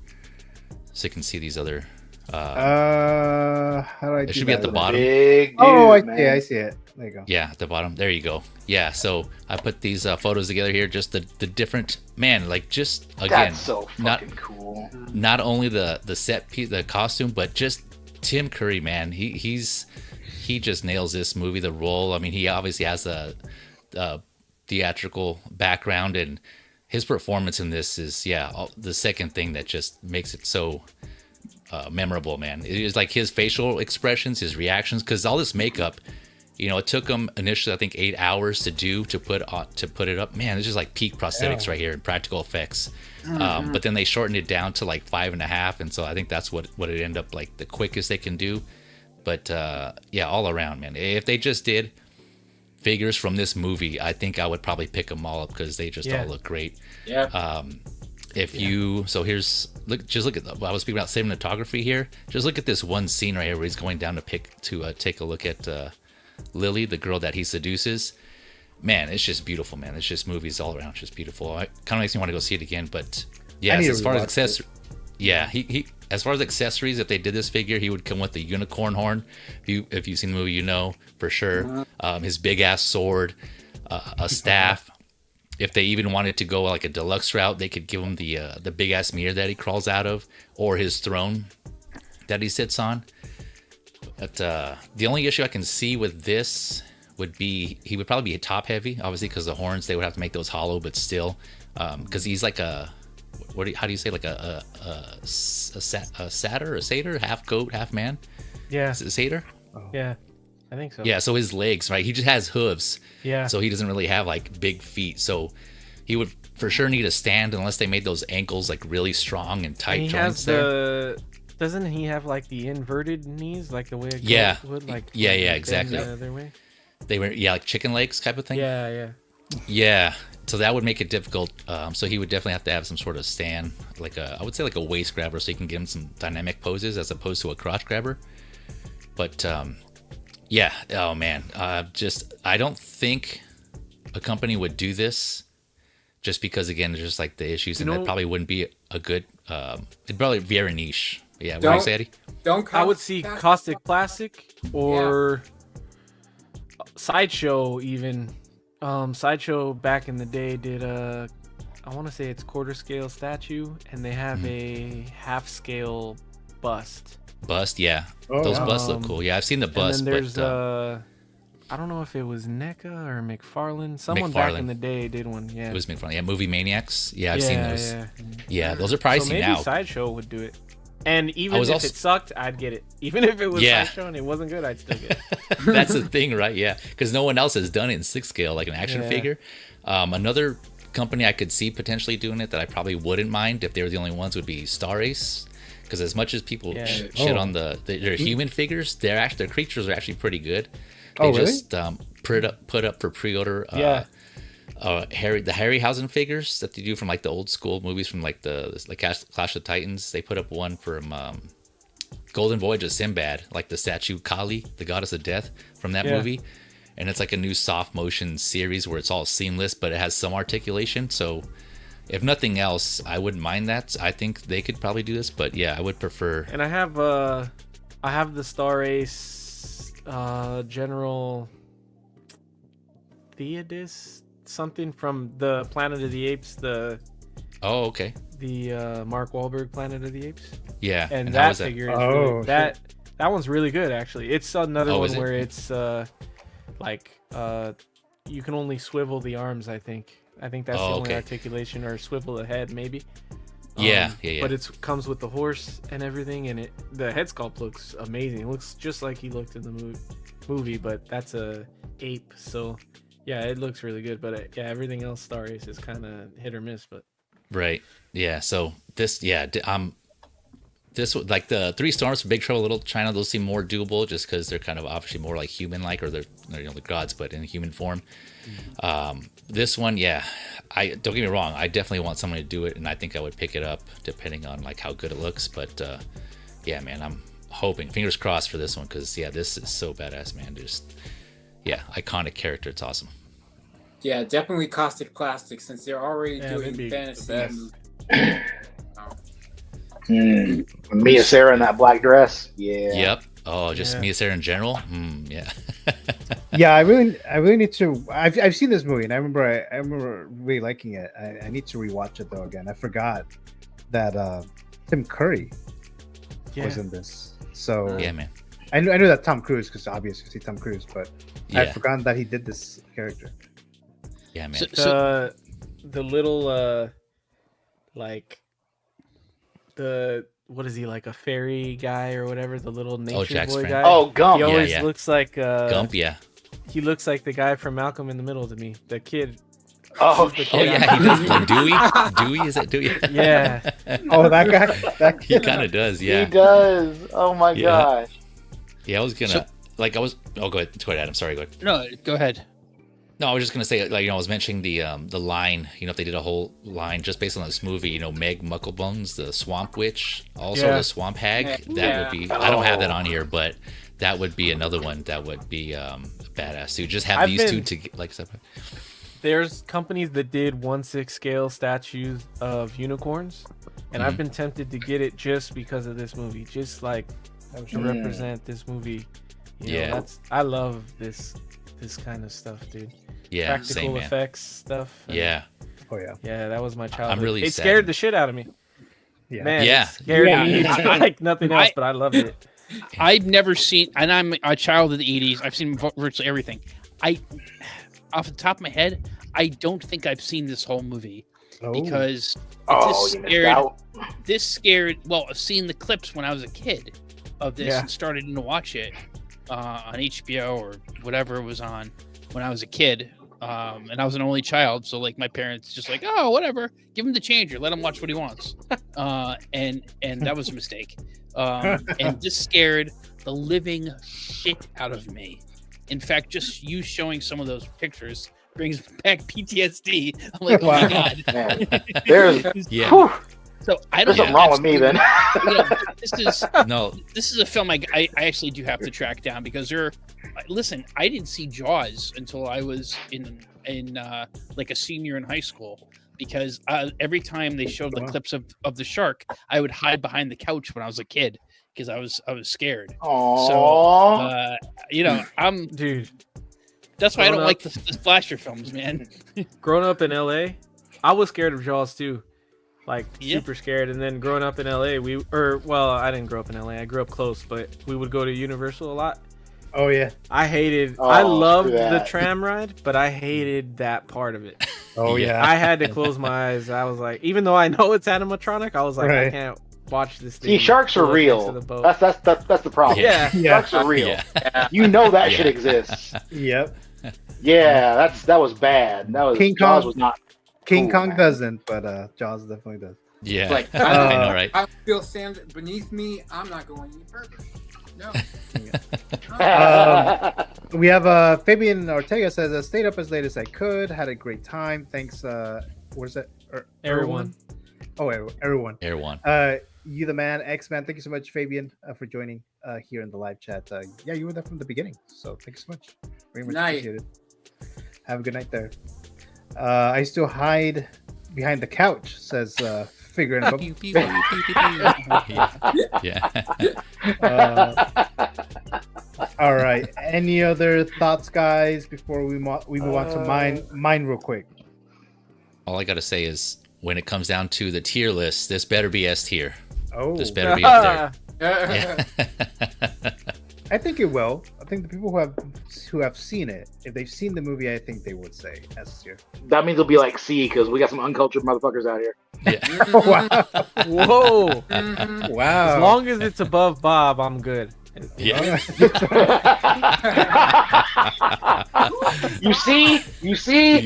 so you can see these other. How do I do it should be at the bottom. Big dude, I see it. There you go. Yeah, at the bottom. There you go. Yeah, so I put these photos together here, just the different, man, like just, again, That's so fucking cool. Not only the set piece, the costume, but just Tim Curry, man. He just nails this movie, the role. I mean, he obviously has a theatrical background, and his performance in this is, the second thing that just makes it so memorable, man. It is like his facial expressions, his reactions, because all this makeup, it took him initially, I think, 8 hours to put it up. Man, it's just like peak prosthetics right here and practical effects. But then they shortened it down to like 5.5, and so I think that's what it ended up like the quickest they can do. But all around, man. If they just did figures from this movie, I think I would probably pick them all up because they just all look great. Yeah. So here's look at I was speaking about cinematography here. Just look at this one scene right here where he's going down to take a look at Lily, the girl that he seduces. Man, it's just beautiful, man. It's just movies all around, just beautiful. It kind of makes me want to go see it again. But yeah, as far as accessories, Yeah, he as far as accessories, if they did this figure, he would come with the unicorn horn. If you've seen the movie, you know for sure. His big ass sword, a staff. If they even wanted to go like a deluxe route, they could give him the big ass mirror that he crawls out of, or his throne that he sits on. But the only issue I can see with this would be he would probably be top heavy, obviously, because the horns, they would have to make those hollow, but still, because he's like a how do you say, like a satyr, half goat, half man? Yeah. Is it a satyr? Yeah, I think so. Yeah, so his legs, right? He just has hooves. Yeah. So he doesn't really have like big feet. So he would for sure need a stand unless they made those ankles like really strong and tight And he joints has there. Doesn't he have like the inverted knees, like the way a goat would, like yeah, bend exactly. the other way? They were like chicken legs type of thing. Yeah. Yeah. So that would make it difficult. So he would definitely have to have some sort of stand, like I would say like a waist grabber, so you can get him some dynamic poses as opposed to a crotch grabber. But yeah, oh man, I don't think a company would do this, just because again, there's just like the issues, and that probably wouldn't be a good. It'd probably be very niche. Yeah, what do you say, Eddie? I would see Caustic Plastic or Sideshow even. Sideshow back in the day did I want to say it's quarter scale statue, and they have a half scale bust. Yeah. Those busts look cool. Yeah, I've seen the bust. And then there's I don't know if it was NECA or McFarlane. Someone back in the day did one. Yeah, it was McFarlane. Yeah, Movie Maniacs. Yeah, I've seen those. Yeah, those are pricey so maybe now. Sideshow would do it. And even if it sucked, I'd get it. Even if it was Sideshow and it wasn't good, I'd still get it. That's the thing, right? Yeah, because no one else has done it in 6 scale, like an action figure. Another company I could see potentially doing it that I probably wouldn't mind if they were the only ones would be Star Ace. Because as much as people shit on their human figures, their creatures are actually pretty good. They just put up for pre-order. The Harryhausen figures that they do from like the old school movies from like the Clash of Titans. They put up one from Golden Voyage of Sinbad, like the statue Kali, the goddess of death from that movie. And it's like a new soft motion series where it's all seamless, but it has some articulation. So if nothing else, I wouldn't mind that. I think they could probably do this, but yeah, I would prefer. And I have the Star Ace General Theodis, something from the Planet of the Apes. The Mark Wahlberg Planet of the Apes. Yeah, and that figure is really, that one's really good actually. It's another one where it's you can only swivel the arms. I think that's the only articulation, or swivel the head maybe. Yeah. But it comes with the horse and everything, and the head sculpt looks amazing. It looks just like he looked in the movie, but that's a ape. So yeah, it looks really good. But everything else Star Ace is kind of hit or miss. But right, yeah. So this, this like the 3 Storms for Big Trouble in Little China, those seem more doable just because they're kind of obviously more like human-like, or they're the gods, but in human form. This one, I don't get me wrong, I definitely want someone to do it, and I think I would pick it up depending on like how good it looks. But yeah, man, I'm hoping, fingers crossed for this one, because this is so badass, man. Just iconic character. It's awesome. Yeah, definitely Caustic Plastic, since they're already doing fantasy movies. Mia Sarah in that black dress. Yeah. Yep. Oh, just Mia Sarah in general. Yeah. Yeah, I really need to. I've seen this movie, and I remember really liking it. I need to rewatch it though again. I forgot that Tim Curry was in this. So yeah, man. I knew that Tom Cruise, because obviously see Tom Cruise, but I'd forgotten that he did this character. Yeah, man. So the little what is he, like a fairy guy or whatever? The little nature boy guy. Oh, Gump. He always looks like Gump. Yeah. He looks like the guy from Malcolm in the Middle to me. The kid. Oh, yeah, he does. Like Dewey, is it Dewey? Yeah. Oh, that guy. He kind of does. Yeah. He does. Oh my gosh. Yeah, I was gonna go ahead. Go ahead, Adam. Sorry, go ahead. No, go ahead. No, I was just gonna say, I was mentioning the line. If they did a whole line just based on this movie, Meg Mucklebones, the Swamp Witch, also the Swamp Hag. That would be. I don't have that on here, but that would be another one that would be badass too. Just have these two to like separate. there's companies that did 1/6 scale statues of unicorns, and I've been tempted to get it just because of this movie, just like to represent this movie. You know, I love this kind of stuff, dude. Yeah, practical same, man. effects stuff. Yeah. Oh yeah. Yeah, that was my childhood. I'm really it sad. scared the shit out of me. Yeah. Man, Yeah. it scared Yeah. me like nothing else, but I loved it. I've never seen, and I'm a child of the '80s. I've seen virtually everything. Off the top of my head, I don't think I've seen this whole movie because you missed out. this scared. Well, I've seen the clips when I was a kid of this Yeah. and started to watch it on HBO or whatever it was on when I was a kid. And I was an only child, so like my parents just like, oh, whatever, give him the changer, let him watch what he wants. And that was a mistake. And this scared the living shit out of me. In fact, just you showing some of those pictures brings back PTSD. I'm like, oh my god. Man, there's Yeah. So I don't. there's something wrong with me then. You know, this is No. this is a film I actually do have to track down because listen, I didn't see Jaws until I was in like a senior in high school because every time they showed the clips of the shark, I would hide behind the couch when I was a kid because I was scared. Aww. So you know, Dude, that's why I don't Growing like up- the slasher films, man. growing up in LA, I was scared of Jaws too. Like Yeah. super scared. And then growing up in LA, I didn't grow up in LA. I grew up close, but we would go to Universal a lot. Oh yeah. I hated. Oh, I loved screw the that. tram ride, but I hated that part of it. Oh yeah. I had to close my eyes. I was like, even though I know it's animatronic, I was like, I Right. can't watch this thing. See, sharks are pull up next real. to the boat. That's the problem. Yeah. Sharks are real. Yeah. You know that Yeah. shit exists. Yep. Yeah, that was bad. That was King Jaws Kong- was not. King Cool, Kong man. doesn't, but Jaws definitely does. Yeah. Like, I know, right? I feel sand beneath me. I'm not going any further. No. We have Fabian Ortega says, stayed up as late as I could, had a great time. Thanks. What is it? Everyone. Oh, everyone. Air One. You the man, X-Man. Thank you so much, Fabian, for joining here in the live chat. Yeah, you were there from the beginning, so thank you so much. Very much Night. appreciated. Have a good night there. I still hide behind the couch, says Figure and Bubble. Pew, pew, pew, pew, pew, pew. Yeah. All right. Any other thoughts, guys, before we move on to mine real quick? All I gotta say is, when it comes down to the tier list, this better be S tier. Oh, This better be up there. Yeah. I think it will. I think the people who have seen it, if they've seen the movie, I think they would say S tier. That means it'll be like C because we got some uncultured motherfuckers out here. Yeah. Wow. Whoa. Wow. As long as it's above Bob, I'm good. Yeah. You see? You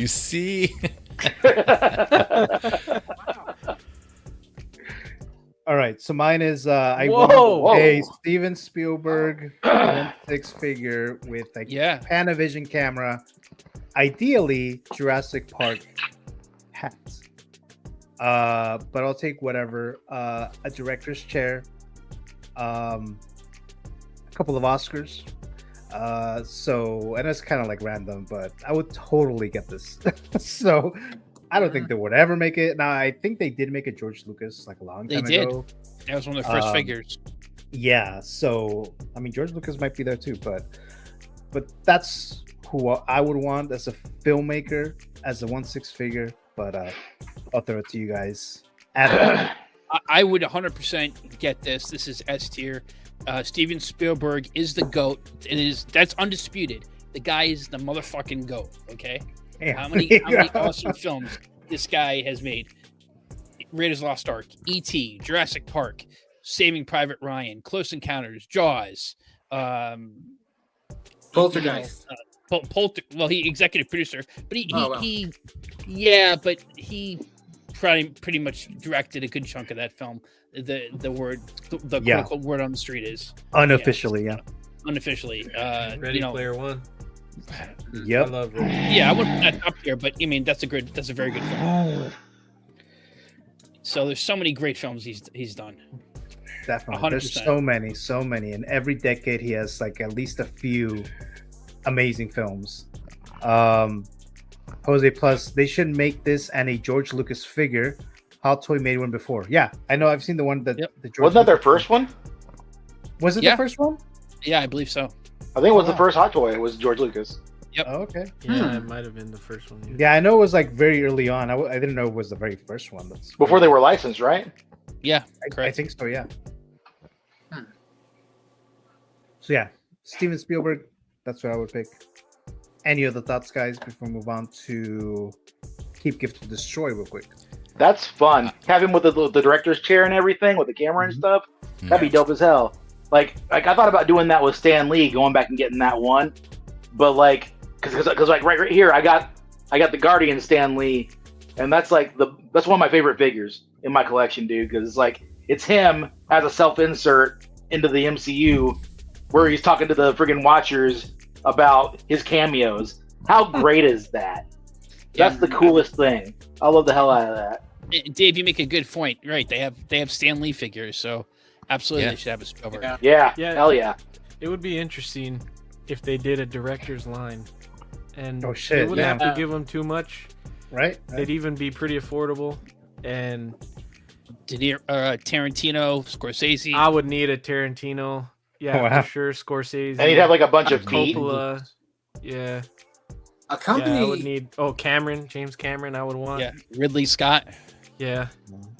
see? All right, so mine is I Whoa. want a Steven Spielberg 1/6 figure with a Panavision camera, ideally Jurassic Park hats. But I'll take whatever. A director's chair, a couple of Oscars. So, and it's kind of like random, but I would totally get this. So I don't think they would ever make it. Now, I think they did make a George Lucas like a long time ago. That was one of their first figures. Yeah, so I mean, George Lucas might be there too, but that's who I would want as a filmmaker, as a 1/6 figure. But I'll throw it to you guys. Adam. I would 100% get this. This is S tier. Steven Spielberg is the GOAT. That's undisputed. The guy is the motherfucking GOAT. Okay. Yeah. How many awesome films this guy has made? Raiders of the Lost Ark, E.T., Jurassic Park, Saving Private Ryan, Close Encounters, Jaws, Poltergeist. Well, he executive producer, but he pretty much directed a good chunk of that film. The quote-unquote word on the street is unofficially, unofficially. Ready Player One. Yep. I love Ready. Yeah, I wouldn't put that up here, but I mean that's a very good film. So there's so many great films he's done. Definitely. 100%. There's so many. And every decade he has like at least a few amazing films. Jose Plus, they should make this and a George Lucas figure. Hot Toy made one before. Yeah, I know. I've seen the one that the George Wasn't that their Lucas first one? Was it Yeah. the first one? Yeah, I believe so. I think it was Oh, the first Hot Toy. It was George Lucas. Yep. Oh, okay. Yeah, it might have been the first one. Yeah, I know it was like very early on. I didn't know it was the very first one. That's Before they were licensed, right? Yeah, I correct. think so. Yeah. So yeah, Steven Spielberg. That's what I would pick. Any other thoughts, guys? Before we move on to Keep Gift to Destroy, real quick. That's fun. Have him with the director's chair and everything, with the camera and stuff. That'd be dope as hell. Like I thought about doing that with Stan Lee, going back and getting that one, but like, because like right here, I got the Guardian Stan Lee, and that's like that's one of my favorite figures in my collection, dude. Because it's like it's him as a self-insert into the MCU, where he's talking to the friggin' Watchers about his cameos. How great is that? That's the coolest thing. I love the hell out of that. Dave, you make a good point. Right? They have Stan Lee figures, so absolutely they should have a Spielberg. Yeah. Hell yeah. It would be interesting if they did a director's line, and Oh, shit, they wouldn't yeah. have to give them too much. Right? They'd even be pretty affordable, and Tarantino, Scorsese. I would need a Tarantino. Yeah, Oh, wow. for sure. Scorsese. And he'd have like a bunch of feet. Coppola. Yeah. A company. Yeah, I would need. Oh, James Cameron. I would want. Yeah, Ridley Scott. Yeah.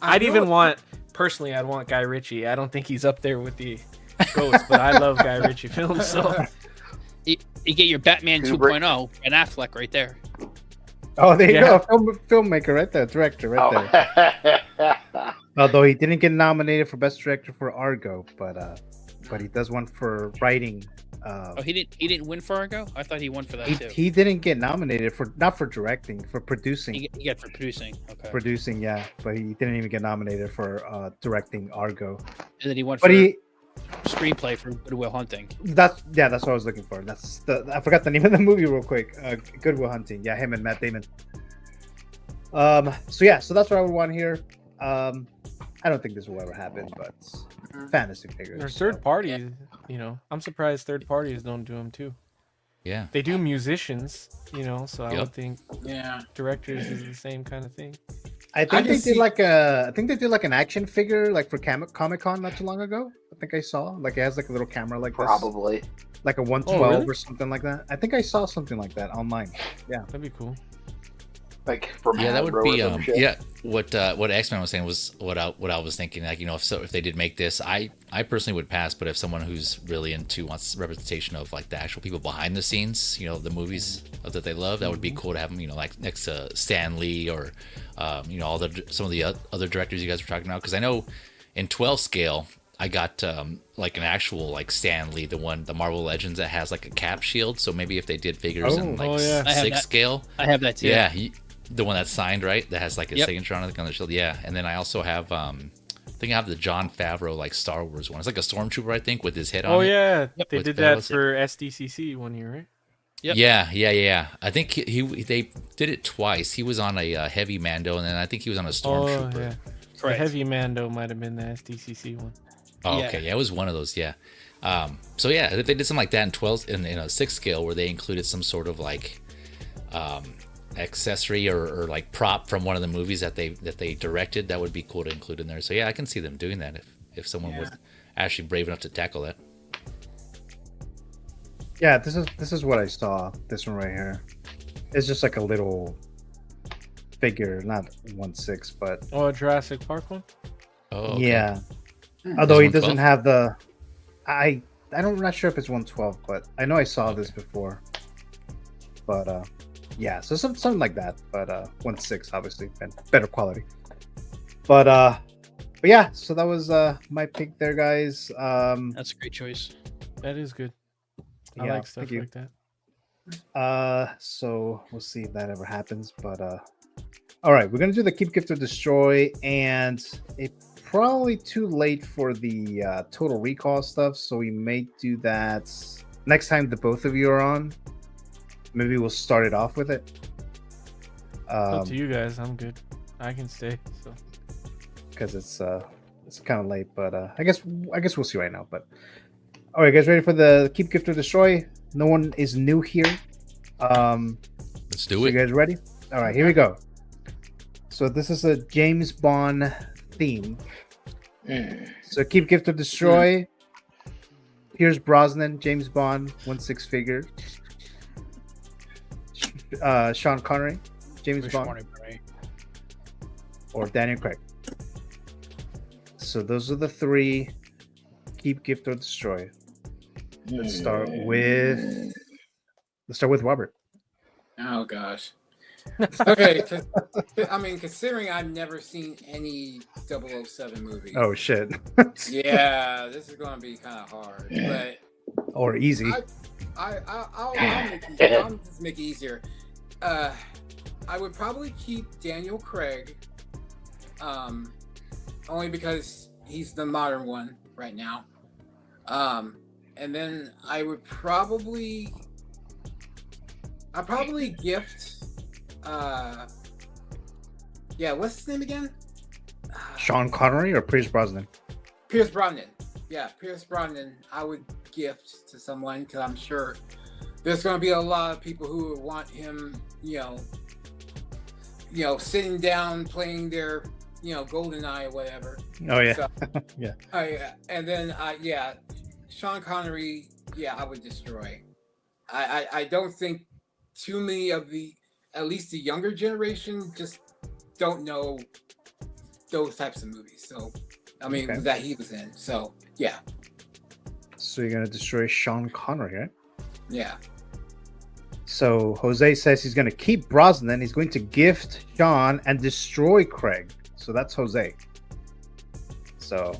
I I'd even know- want. Personally, I'd want Guy Ritchie. I don't think he's up there with the Ghost, but I love Guy Ritchie films. So You get your Batman Kubrick. 2.0 and Affleck right there. Oh, there you Yeah. go. Filmmaker right there. Director right there. Although he didn't get nominated for Best Director for Argo, but he does one for writing. Oh, he didn't win for Argo. I thought he won for that too. He didn't get nominated for not for directing, for producing. He got for producing. Okay. Producing, yeah, but he didn't even get nominated for directing Argo. And then he won But for he screenplay for Good Will Hunting. that's what I was looking for. I forgot the name of the movie real quick. Good Will Hunting. Yeah, him and Matt Damon. So that's what I would want here. I don't think this will ever happen, but fantasy figures. or third parties. You know, I'm surprised third parties don't do them too. Yeah. They do musicians. You know, so I Yep. would think Yeah. directors is the same kind of thing. I I think can they see- did like an action figure like for Comic Con not too long ago. I think I saw like it has like a little camera like this, Probably. like a 112 really? or something like that. I think I saw something like that online. That'd be cool. Like from Yeah, that would Hasbro or be some shit. yeah. What X-Men was saying was what I was thinking. Like, you know, if they did make this, I personally would pass. But if someone who's really into wants representation of like the actual people behind the scenes, you know, the movies that they love, that would be cool to have them. You know, like next to Stan Lee or you know, some of the other directors you guys were talking about. Because I know in 12 scale, I got like an actual like Stan Lee, the Marvel Legends that has like a cap shield. So maybe if they did figures in like yeah. I have 6 that. scale. I have that too. Yeah, the one that's signed, right? That has like a Yep. signature on the shield. Yeah, and then I also have, I think I have the Jon Favreau like Star Wars one. It's like a stormtrooper, I think, with his head on. Oh it. yeah, they With did bells. that for SDCC one year, right? Yep. Yeah. I think they did it twice. He was on a heavy Mando, and then I think he was on a stormtrooper. Oh yeah. The Correct. Heavy Mando might have been the SDCC one. Oh, Yeah. okay, yeah, it was one of those. Yeah. So yeah, if they did something like that in 12 in a 6 scale where they included some sort of like accessory or like prop from one of the movies that they directed, that would be cool to include in there. So yeah, I can see them doing that if someone would actually brave enough to tackle that. Yeah, this is what I saw. This one right here. It's just like a little figure, not 1/6, but Oh, a Jurassic Park one. Oh, okay. yeah. Although he Is it doesn't 112? have the, I'm not sure if it's 112, but I know I saw this before. But yeah, so something like that. But 1/6 obviously and better quality. But yeah, so that was my pick there, guys. That's a great choice. That is good. I Yeah, like stuff thank you. like that. So we'll see if that ever happens. But all right, we're gonna do the Keep Gift or Destroy, and it's probably too late for the Total Recall stuff, so we may do that next time the both of you are on. Maybe we'll start it off with it. Up to you guys. I'm good. I can stay. So Because it's kind of late, but I guess we'll see right now. But all right, guys, ready for the Keep Gift or Destroy? No one is new here. The Let's do So it. you guys ready? All right, here we go. So this is a James Bond theme. So keep, gift, or destroy. Here's Brosnan, James Bond, 1 figure. Sean Connery, James Bond, or Daniel Craig. So those are the three. Keep, gift, or destroy. Let's start with Robert. Oh gosh. Okay, I mean, considering I've never seen any 007 movie. Oh shit. Yeah, this is going to be kind of hard, but or easy. I'll just make it easier. I would probably keep Daniel Craig, only because he's the modern one right now. And then I'd probably gift. What's his name again? Sean Connery or Pierce Brosnan? Pierce Brosnan. Yeah, Pierce Brosnan. I would gift to someone because I'm sure there's going to be a lot of people who would want him. Sitting down playing their, GoldenEye or whatever. Oh yeah, so, yeah. And then Sean Connery. Yeah, I would destroy. I don't think too many of at least the younger generation just don't know those types of movies. So, I mean, that he was in. So, yeah. So you're going to destroy Sean Connery, right? Yeah. So Jose says he's going to keep Brosnan. He's going to gift Sean and destroy Craig. So that's Jose. So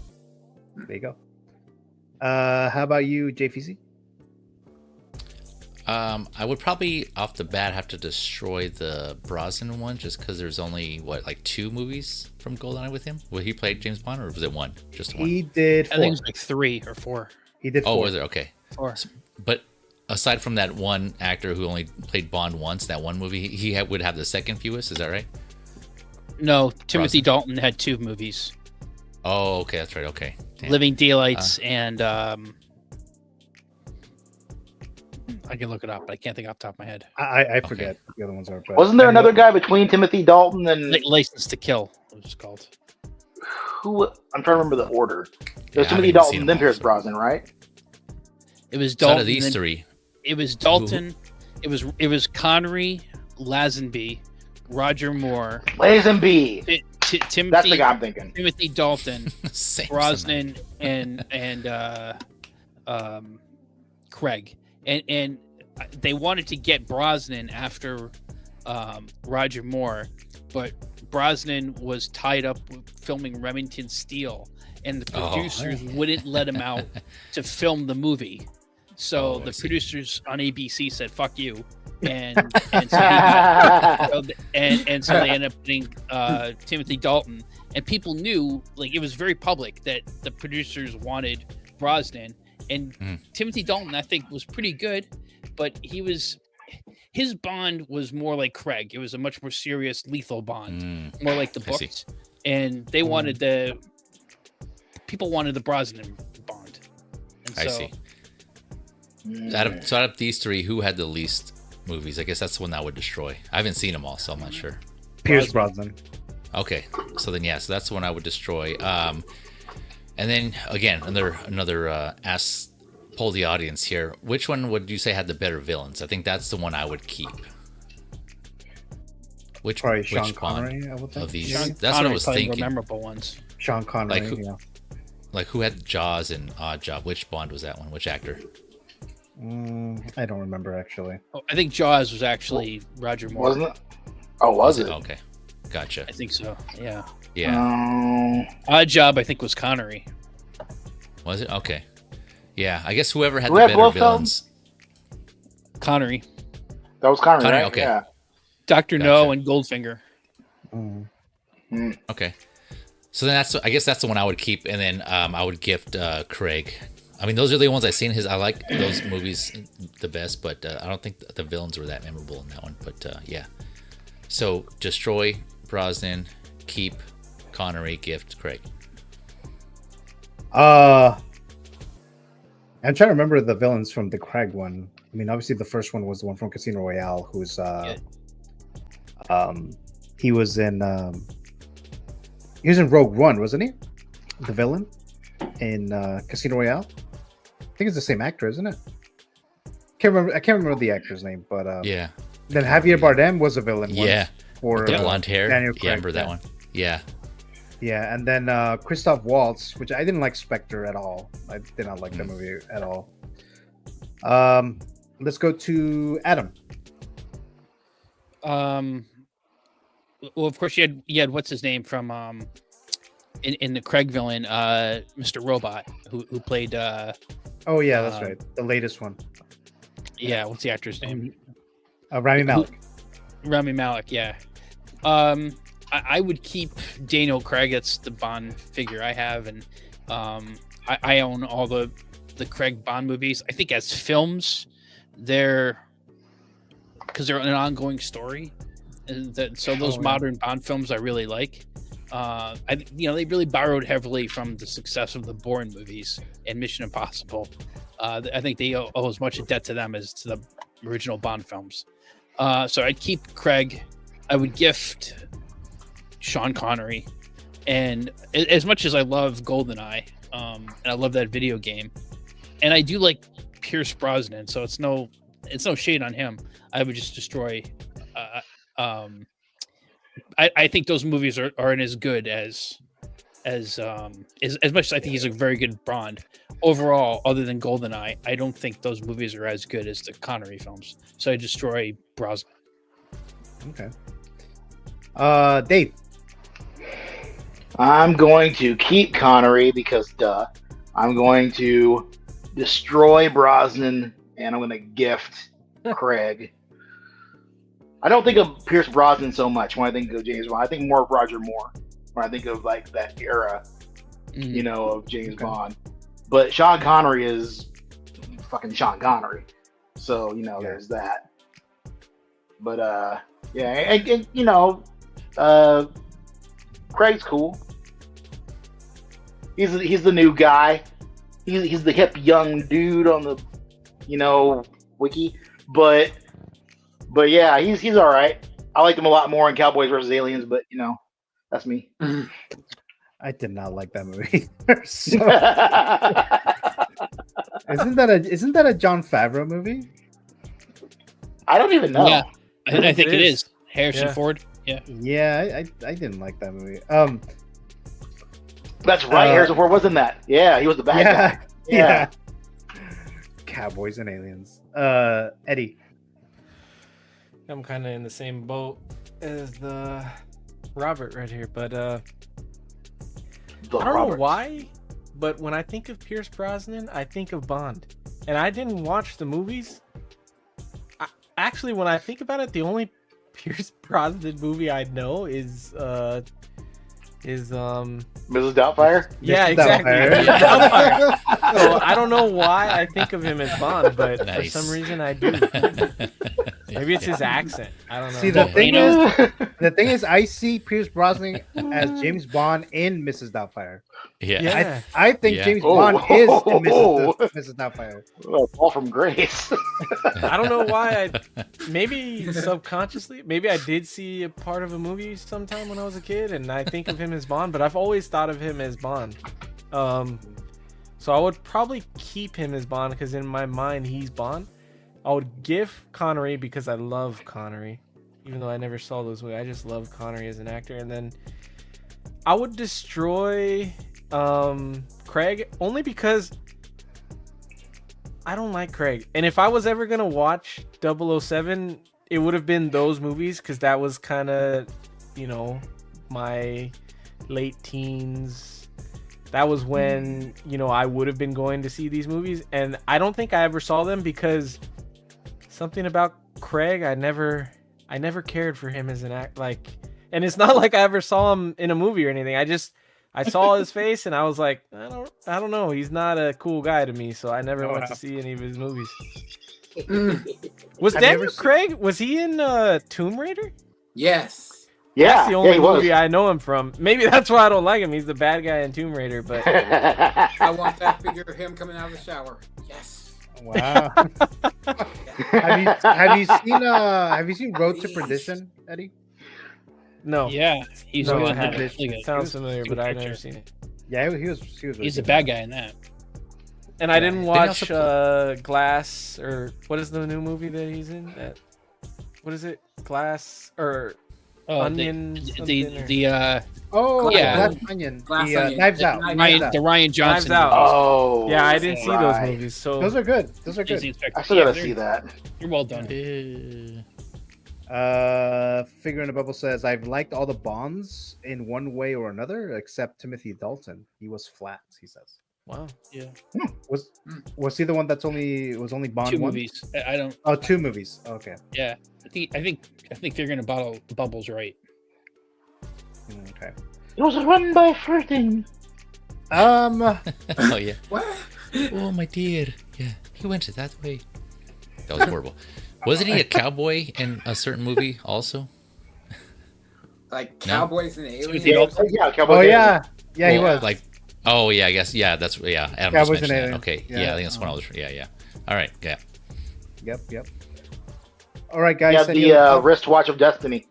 there you go. How about you, JVC? I would probably off the bat have to destroy the Brosnan one just because there's only 2 movies from GoldenEye with him. Well, he played James Bond, or was it one? Just one. He did 4. I think it was like 3 or 4. He did 4. Oh, was it? Okay. 4. But aside from that one actor who only played Bond once, that one movie, he would have the second fewest. Is that right? No, Timothy Dalton had 2 movies. Oh, okay, that's right. Okay. Damn. Living Daylights and I can look it up, but I can't think off the top of my head. I forget what the other ones are. But wasn't there another guy between Timothy Dalton and License to Kill? What it's called? Who? I'm trying to remember the order. There's Timothy Dalton, then Pierce Brosnan, right? It was Dalton. Out of these 3. It was Dalton. It was Connery, Lazenby, Roger Moore, Lazenby. Timothy. That's the guy I'm thinking. Timothy Dalton, Brosnan, and Craig. And they wanted to get Brosnan after Roger Moore, but Brosnan was tied up with filming Remington Steele, and the producers wouldn't let him out to film the movie. So the producers on ABC said "fuck you," and so and so they ended up putting Timothy Dalton. And people knew, it was very public that the producers wanted Brosnan. And Timothy Dalton, I think, was pretty good, but his Bond was more like Craig. It was a much more serious, lethal Bond, more like the books. And they wanted people wanted the Brosnan Bond. And I see. Out of these 3, who had the least movies? I guess that's the one that I would destroy. I haven't seen them all, so I'm not sure. Pierce Brosnan. Okay, so that's the one I would destroy. And then again, another poll the audience here. Which one would you say had the better villains? I think that's the one I would keep. Which Sean Connery, Bond I would think. of these? Sean That's Connery what I was thinking. Memorable ones. Sean Connery. Who had Jaws and Odd Job? Which Bond was that one? Which actor? I don't remember actually. Oh, I think Jaws was actually Roger Moore. Wasn't it? Oh, was it? Okay, gotcha. I think so. Yeah. Yeah. Odd Job, I think, was Connery. Was it? Okay. Yeah, I guess whoever had the better villains. Connery. That was Connery, right? Okay. Yeah. Dr. No and Goldfinger. Okay. So then I guess that's the one I would keep, and then I would gift Craig. I mean, those are the ones I've seen. I like those movies the best, but I don't think the villains were that memorable in that one. But yeah. So destroy Brosnan, keep Connery, gift Craig. I'm trying to remember the villains from the Craig one. I mean, obviously the first one was the one from Casino Royale, who's He was in Rogue One, wasn't he? The villain in Casino Royale. I think it's the same actor, isn't it? I can't remember the actor's name, but yeah. Then Javier Bardem was a villain. Yeah. For With the blonde hair. Daniel Yeah, I Craig, remember that one. Yeah. Yeah, and then Christoph Waltz, which I didn't like Spectre at all. I did not like that movie at all. Let's go to Adam. Well, of course you had what's his name from in the Craig villain, Mr. Robot, who played. Oh yeah, that's right, the latest one. Yeah, what's the actor's name? Rami Malek. Rami Malek, yeah. I would keep Daniel Craig. That's the Bond figure I have, and I own all the Craig Bond movies. I think as films, because they're an ongoing story, and so those modern Bond films I really like. They really borrowed heavily from the success of the Bourne movies and Mission Impossible. I think they owe as much a debt to them as to the original Bond films. So I'd keep Craig. I would gift Sean Connery, and as much as I love GoldenEye, and I love that video game, and I do like Pierce Brosnan, so it's no shade on him. I would just destroy. I think those movies aren't as good as much as I think he's a very good Bond. Overall, other than GoldenEye, I don't think those movies are as good as the Connery films. So I destroy Brosnan. Okay. Dave. I'm going to keep Connery because duh. I'm going to destroy Brosnan, and I'm going to gift Craig. I don't think of Pierce Brosnan so much when I think of James Bond. I think more of Roger Moore when I think of like that era, of James Bond. But Sean Connery is fucking Sean Connery, so there's that. But Craig's cool. He's the new guy. He's the hip young dude on the wiki, but yeah, he's all right. I liked him a lot more in Cowboys versus Aliens, but that's me. I did not like that movie. Isn't that a Jon Favreau movie? I don't even know. Yeah, I think it is Harrison Ford. Yeah. Yeah, I didn't like that movie. That's right. Harrison Ford was in that. Yeah, he was the bad guy. Yeah. Cowboys and Aliens. Eddie. I'm kind of in the same boat as the Robert right here, but I don't know why, but when I think of Pierce Brosnan, I think of Bond, and I didn't watch the movies. Actually, when I think about it, the only Pierce Brosnan movie I know is Mrs. Doubtfire? Yeah, exactly. Doubtfire. So I don't know why I think of him as Bond, but for some reason I do. Maybe it's his accent. I don't know. See, the thing is, I see Pierce Brosnan as James Bond in Mrs. Doubtfire. Yeah. I think James Bond is in Mrs. Doubtfire. Oh, fall from grace. I don't know why. Maybe subconsciously, maybe I did see a part of a movie sometime when I was a kid, and I think of him as Bond, but I've always thought of him as Bond. So I would probably keep him as Bond because in my mind he's Bond. I would give Connery because I love Connery, even though I never saw those movies. I just love Connery as an actor, and then I would destroy Craig only because I don't like Craig. And if I was ever gonna watch 007, it would have been those movies because that was kind of, my late teens. That was when, I would have been going to see these movies. And I don't think I ever saw them because something about Craig, I never cared for him as an act. And it's not like I ever saw him in a movie or anything. I saw his face and I was like, I don't know. He's not a cool guy to me. So I never went to see any of his movies. Was Daniel Craig, was he in Tomb Raider? Yes. Yeah, that's the only he was. movie I know him from. Maybe that's why I don't like him. He's the bad guy in Tomb Raider, but I want that figure of him coming out of the shower. Yes. Wow. Have you seen Road to Perdition, Eddie? No. Yeah, he's No, good I in that. haven't. Really good. It sounds familiar, Good but I've picture. never seen it. Yeah, he was really He's the good. bad guy in that. And I didn't Didn't he watch also Glass, or what is the new movie that he's in? What is it? Glass or Onion? Oh yeah. Glass Onion. Glass the Onion. Knives Out. The Ryan Johnson. Knives Out. movies. Oh, Yeah, I didn't see those right. movies. So Those are good. Those are Disney good. Inspector. I still gotta they're- see that. You're well done. Figure in a Bubble says I've liked all the Bonds in one way or another, except Timothy Dalton. He was flat. He says. wow. Yeah. Was he the one that's only Bond Two one? movies. I don't. Oh, 2 movies. Okay. Yeah. I think figuring a bottle Bubble's right. Okay. It was run by flirting. Oh yeah. What? Oh my dear. Yeah, he went that way. That was horrible. Wasn't he a cowboy in a certain movie also? Like Cowboys and Aliens? Yeah, Cowboy. Oh yeah, yeah, he Well, was. like, oh yeah, I guess That's Adam Cowboys just and mentioned that. Aliens. Okay, Yeah. yeah, I think that's one I was. Yeah. All right, yeah. Yep. All right, guys. Yeah, any the other thoughts? wristwatch of destiny.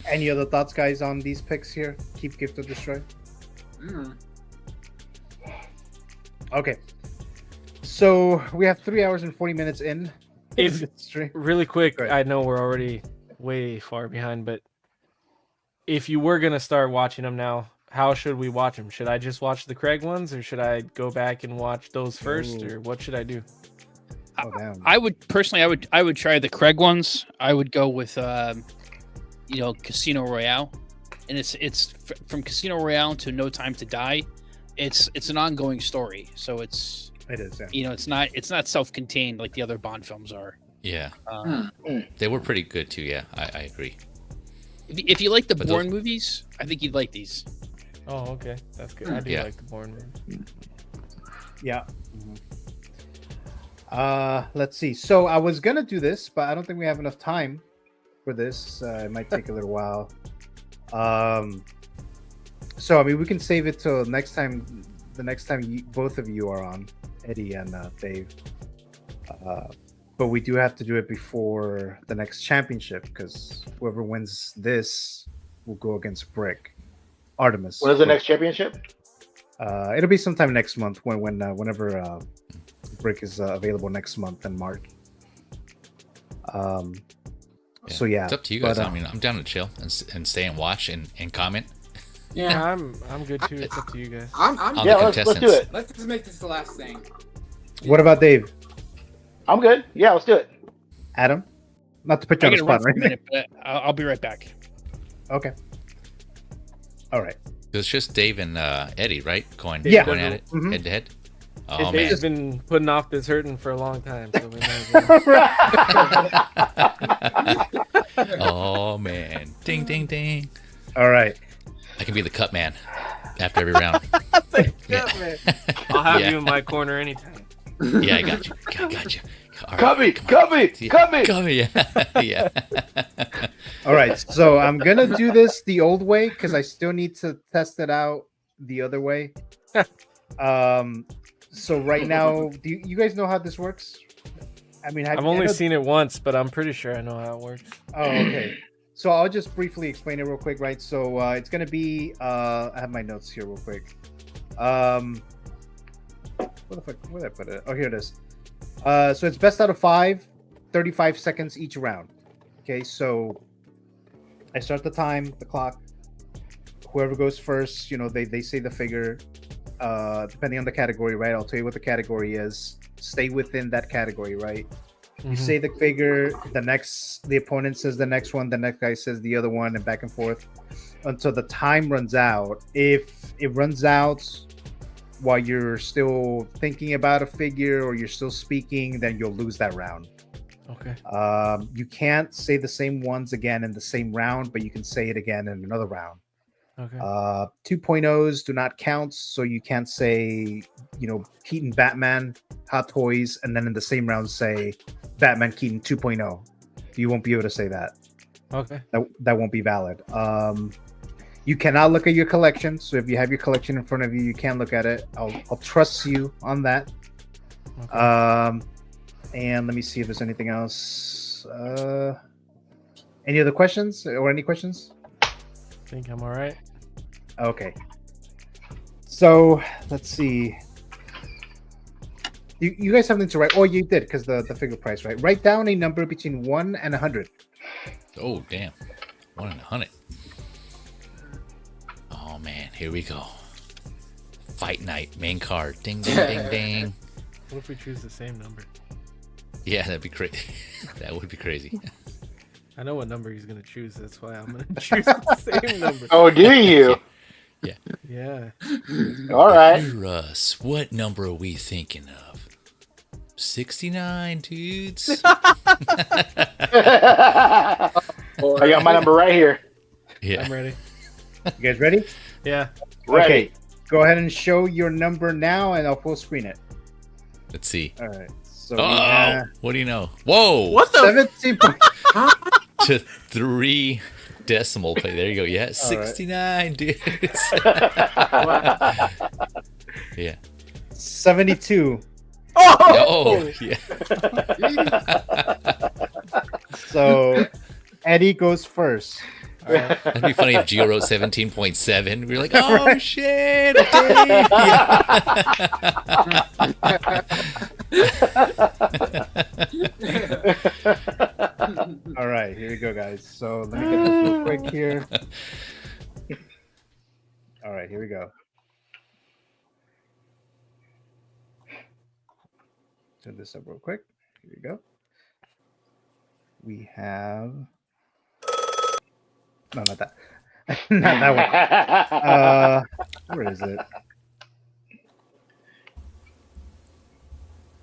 Any other thoughts, guys, on these picks here? Keep, Gift, or Destroy. Okay. So we have 3 hours and 40 minutes in. If the stream. really quick, Go ahead. I know we're already way far behind, but if you were gonna start watching them now, how should we watch them? Should I just watch the Craig ones, or should I go back and watch those first, Ooh. or what should I do? Oh, damn. I would personally, I would try the Craig ones. I would go with, Casino Royale, and it's from Casino Royale to No Time to Die. It's an ongoing story, so It is. Yeah. it's not self-contained like the other Bond films are. Yeah, they were pretty good too. Yeah, I agree. If you like the But Bourne movies, I think you'd like these. Oh, okay, that's good. I do Yeah. like the Bourne ones. Yeah. Let's see. So I was gonna do this, but I don't think we have enough time for this. It might take a little while. So I mean, we can save it till next time. The next time both of you are on, Eddie and Dave. But we do have to do it before the next championship, because whoever wins this will go against Brick Artemis. When is the next championship? It'll be sometime next month whenever Brick is available next month in March. So yeah, It's up to you guys. but, I mean, I'm down to chill and stay and watch and comment. Yeah. I'm good too. It's up to you guys. I'm On Yeah, the let's do contestants. it. Let's just make this the last thing. what about Dave? I'm good. Yeah, let's do it. Adam? Not to put you I on the gotta run spot, for a right? minute, but I'll be right back. Okay. All right. It's just Dave and Eddie, right? Going Yeah. at it Mhm. head to head. Oh Dave's man, been putting off this hurting for a long time, so we might as well. oh man, ding ding ding. All right. I can be the cut man after every round. Yeah. I'll have Yeah. you in my corner anytime. Yeah, I got you. Got you. All right, Cut me, come on. cut me, Yeah, cut me. Cut me. Yeah. Yeah. All right. So I'm gonna do this the old way because I still need to test it out the other way. So right now, do you guys know how this works? I mean, I've only seen it once, but I'm pretty sure I know how it works. Oh, okay. So I'll just briefly explain it real quick, right? So it's gonna be I have my notes here real quick. Where the fuck? Where did I put it? Oh, here it is. So it's best out of 5, 35 seconds each round. Okay, so I start the time, the clock. Whoever goes first, they say the figure. Depending on the category, right? I'll tell you what the category is. Stay within that category, right? You say the figure, the opponent says the next one, the next guy says the other one, and back and forth until the time runs out. If it runs out while you're still thinking about a figure or you're still speaking, then you'll lose that round. Okay. You can't say the same ones again in the same round, but you can say it again in another round. Okay. 2.0s do not count, so you can't say, Keaton Batman, Hot Toys, and then in the same round say Batman Keaton 2.0. You won't be able to say that. Okay. That won't be valid. You cannot look at your collection. So if you have your collection in front of you, you can look at it. I'll trust you on that. Okay. And let me see if there's anything else. Any other questions or any questions? I think I'm all right. Okay. So let's see. You guys have something to write. Oh, you did because the figure price, right? Write down a number between 1 and 100. Oh, damn. 1 and 100. Oh, man. Here we go. Fight night. Main card. Ding, ding, ding, ding. What if we choose the same number? Yeah, that'd be crazy. That would be crazy. I know what number he's going to choose. That's why I'm going to choose the same number. Oh, do you? Yeah. Yeah. All right. Russ, what number are we thinking of? 69, dudes. I got my number right here. Yeah. I'm ready. You guys ready? Yeah. Ready. Okay. Go ahead and show your number now, and I'll full screen it. Let's see. All right. So Oh, what do you know? Whoa. What the? 17 To 3 decimal play. There you go. Yeah, 69, dudes. Yeah. 72. Oh, yeah. So Eddie goes first. All right. That'd be funny if Gio wrote 17.7. We were like, oh, shit. Dave. All right, here we go, guys. So let me get this real quick here. All right, here we go. Turn this up real quick. Here we go. We have no, not that. Not that one. Where is it?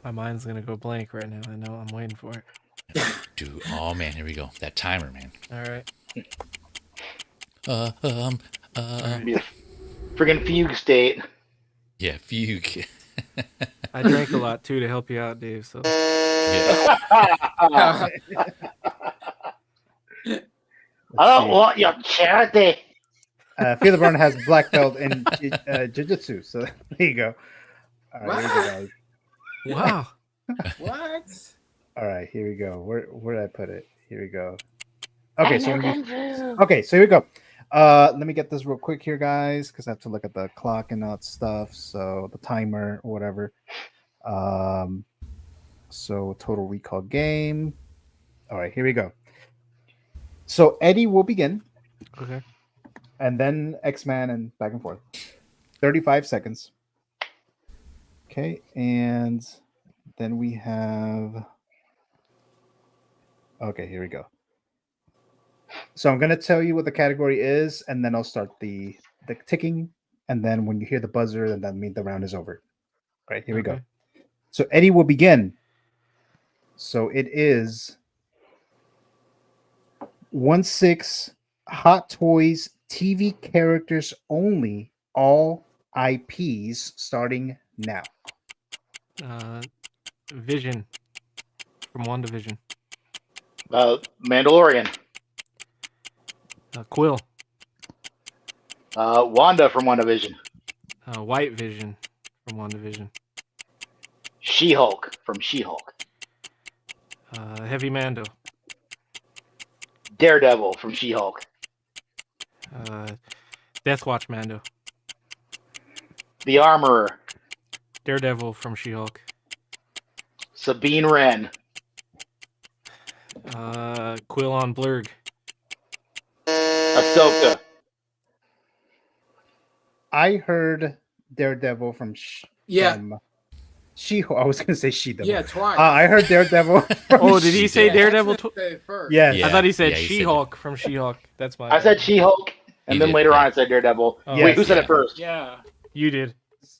My mind's going to go blank right now. I know. I'm waiting for it. Dude, oh, man, here we go. That timer, man. All right. Be a friggin' fugue state. Yeah, fugue. I drank a lot, too, to help you out, Dave. So. Yeah. I don't want your charity. Feel the Burn has black belt in jiu-jitsu, so there you go. All right, here we go, guys. Wow. What? All right, here we go. Where did I put it? Here we go. Okay, so here we go. Let me get this real quick here, guys, because I have to look at the clock and all that stuff. So the timer or whatever. So total recall game. All right, here we go. So Eddie will begin. Okay. And then X-Man and back and forth. 35 seconds. Okay, and then we have... Okay, here we go. So I'm going to tell you what the category is, and then I'll start the ticking, and then when you hear the buzzer, then that means the round is over. All right, here we go. So Eddie will begin. So it is 1/6 Hot Toys TV characters only, all IPs starting now. Vision from WandaVision. Mandalorian. Quill. Wanda from WandaVision. White Vision from WandaVision. She-Hulk from She-Hulk. Heavy Mando. Daredevil from She-Hulk. Deathwatch Mando. The Armorer. Daredevil from She-Hulk. Sabine Wren. Quill on Blurg. Ahsoka. I heard Daredevil from She-Hulk. I was going to say She-Devil. Yeah, twice. I heard Daredevil. Oh, did he say Daredevil? Yes. I thought he said Yeah, you said She-Hulk from She-Hulk. That's my. I said She-Hulk, and You then did, later yeah. on I said Daredevil. Oh, Wait, who yes, said yeah. it first? Yeah. You did.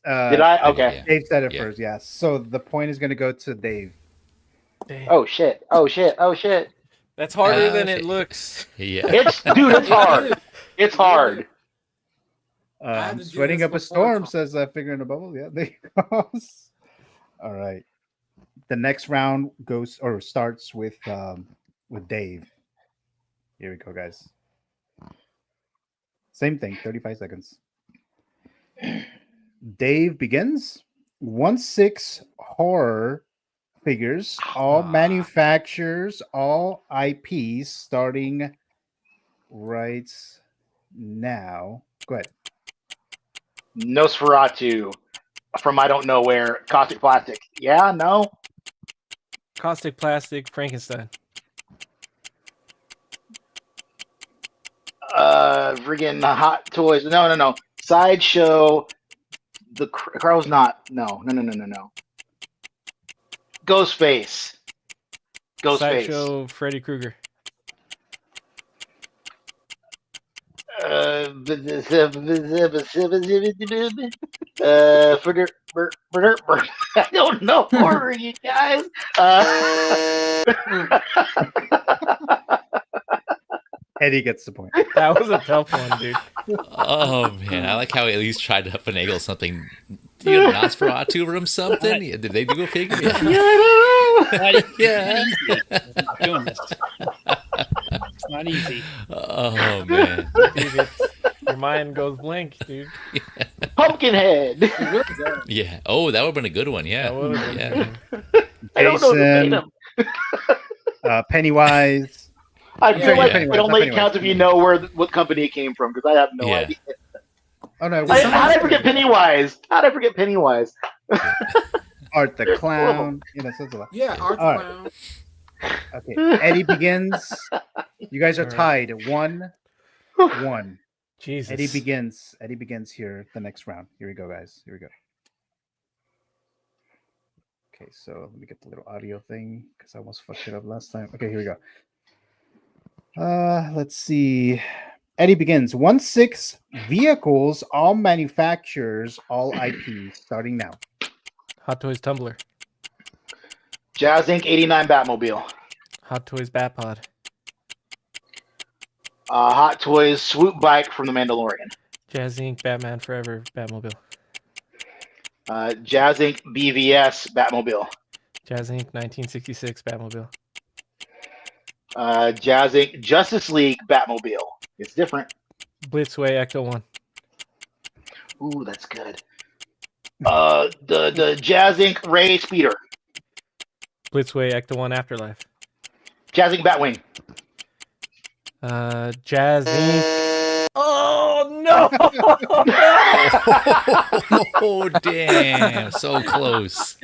Did I? Okay. Yeah. Dave said it Yeah. first, yeah. So the point is going to go to Dave. Damn. Oh shit! Oh shit! Oh shit! That's harder than shit. it looks. Yeah. It's dude. It's hard. It's hard. had to do Sweating this up a before storm, call. says Figure in a Bubble. Yeah, there you go. All right. The next round goes or starts with Dave. Here we go, guys. Same thing, 35 seconds. Dave begins. 1/6 horror figures, all manufacturers, all IPs, starting right now. Go ahead. Nosferatu from I don't know where. Caustic Plastic. Yeah, no. Caustic Plastic, Frankenstein. Friggin' Hot Toys. No. Sideshow. The Crow's not. No. Ghostface. Sideshow, Freddy Krueger. I don't know horror, you guys. Eddie gets the point. That was a tough one, dude. Oh man, I like how he at least tried to finagle something. Do you have Nosferatu from something? Did they do a figure? Yeah. Not doing this. It's not easy. Oh man. Dude, your mind goes blank, dude. Pumpkinhead. Yeah. Oh, that would have been a good one. Yeah. That would've been Yeah. I don't know who made Jason, them. Pennywise. I feel like Pennywise, it only not Pennywise. counts if you know what company it came from, because I have no Yeah. idea. Oh no! How did I forget Pennywise? Art the Clown. You know, so it's a lot. Yeah, Art All right. Clown. Okay, Eddie begins. You guys are tied 1-1. Jesus. Eddie begins here the next round. Here we go, guys. Here we go. Okay, so let me get the little audio thing because I almost fucked it up last time. Okay, here we go. Let's see. Eddie begins. 1-6 vehicles, all manufacturers, all IPs. Starting now. Hot Toys Tumbler. Jazzinc 89 Batmobile. Hot Toys Batpod. Hot Toys Swoop Bike from The Mandalorian. Jazzinc Batman Forever Batmobile. Jazzinc BVS Batmobile. Jazzinc 1966 Batmobile. Jazzinc Justice League Batmobile. It's different. Blitzway Ecto 1. Ooh, that's good. The Jazzinc Ray Speeder. Blitzway Ecto 1 Afterlife. Jazzinc Batwing. Jazzinc. Oh no! Oh damn! So close.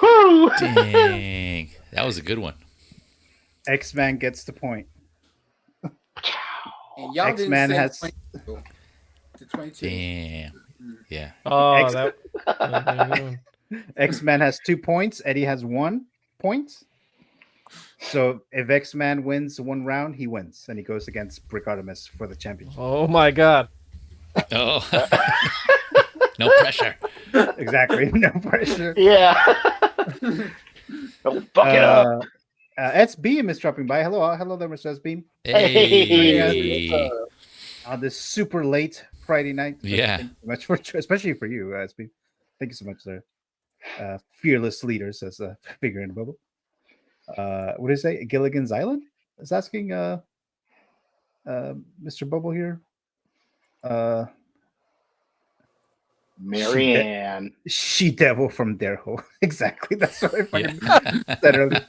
Woo! Dang, that was a good one. X-Man gets the point. And y'all X-Man didn't has. say 22. The 22. Damn. Yeah. Oh, X- that. X-Man has 2 points. Eddie has 1 point. So if X-Man wins one round, he wins, and he goes against Brick Artemis for the championship. Oh my god. Oh. No pressure. Exactly. No pressure. Yeah. Don't fuck it up. S Beam is dropping by. Hello there, Mr. S Beam. Hey. On this super late Friday night. Yeah. Thank you so much for, especially for you, S Beam. Thank you so much, sir. Fearless leaders, as a figure in the bubble. What did it say? Gilligan's Island is asking Mr. Bubble here. Marianne. She Devil from Darehole. Exactly. That's what I fucking said earlier.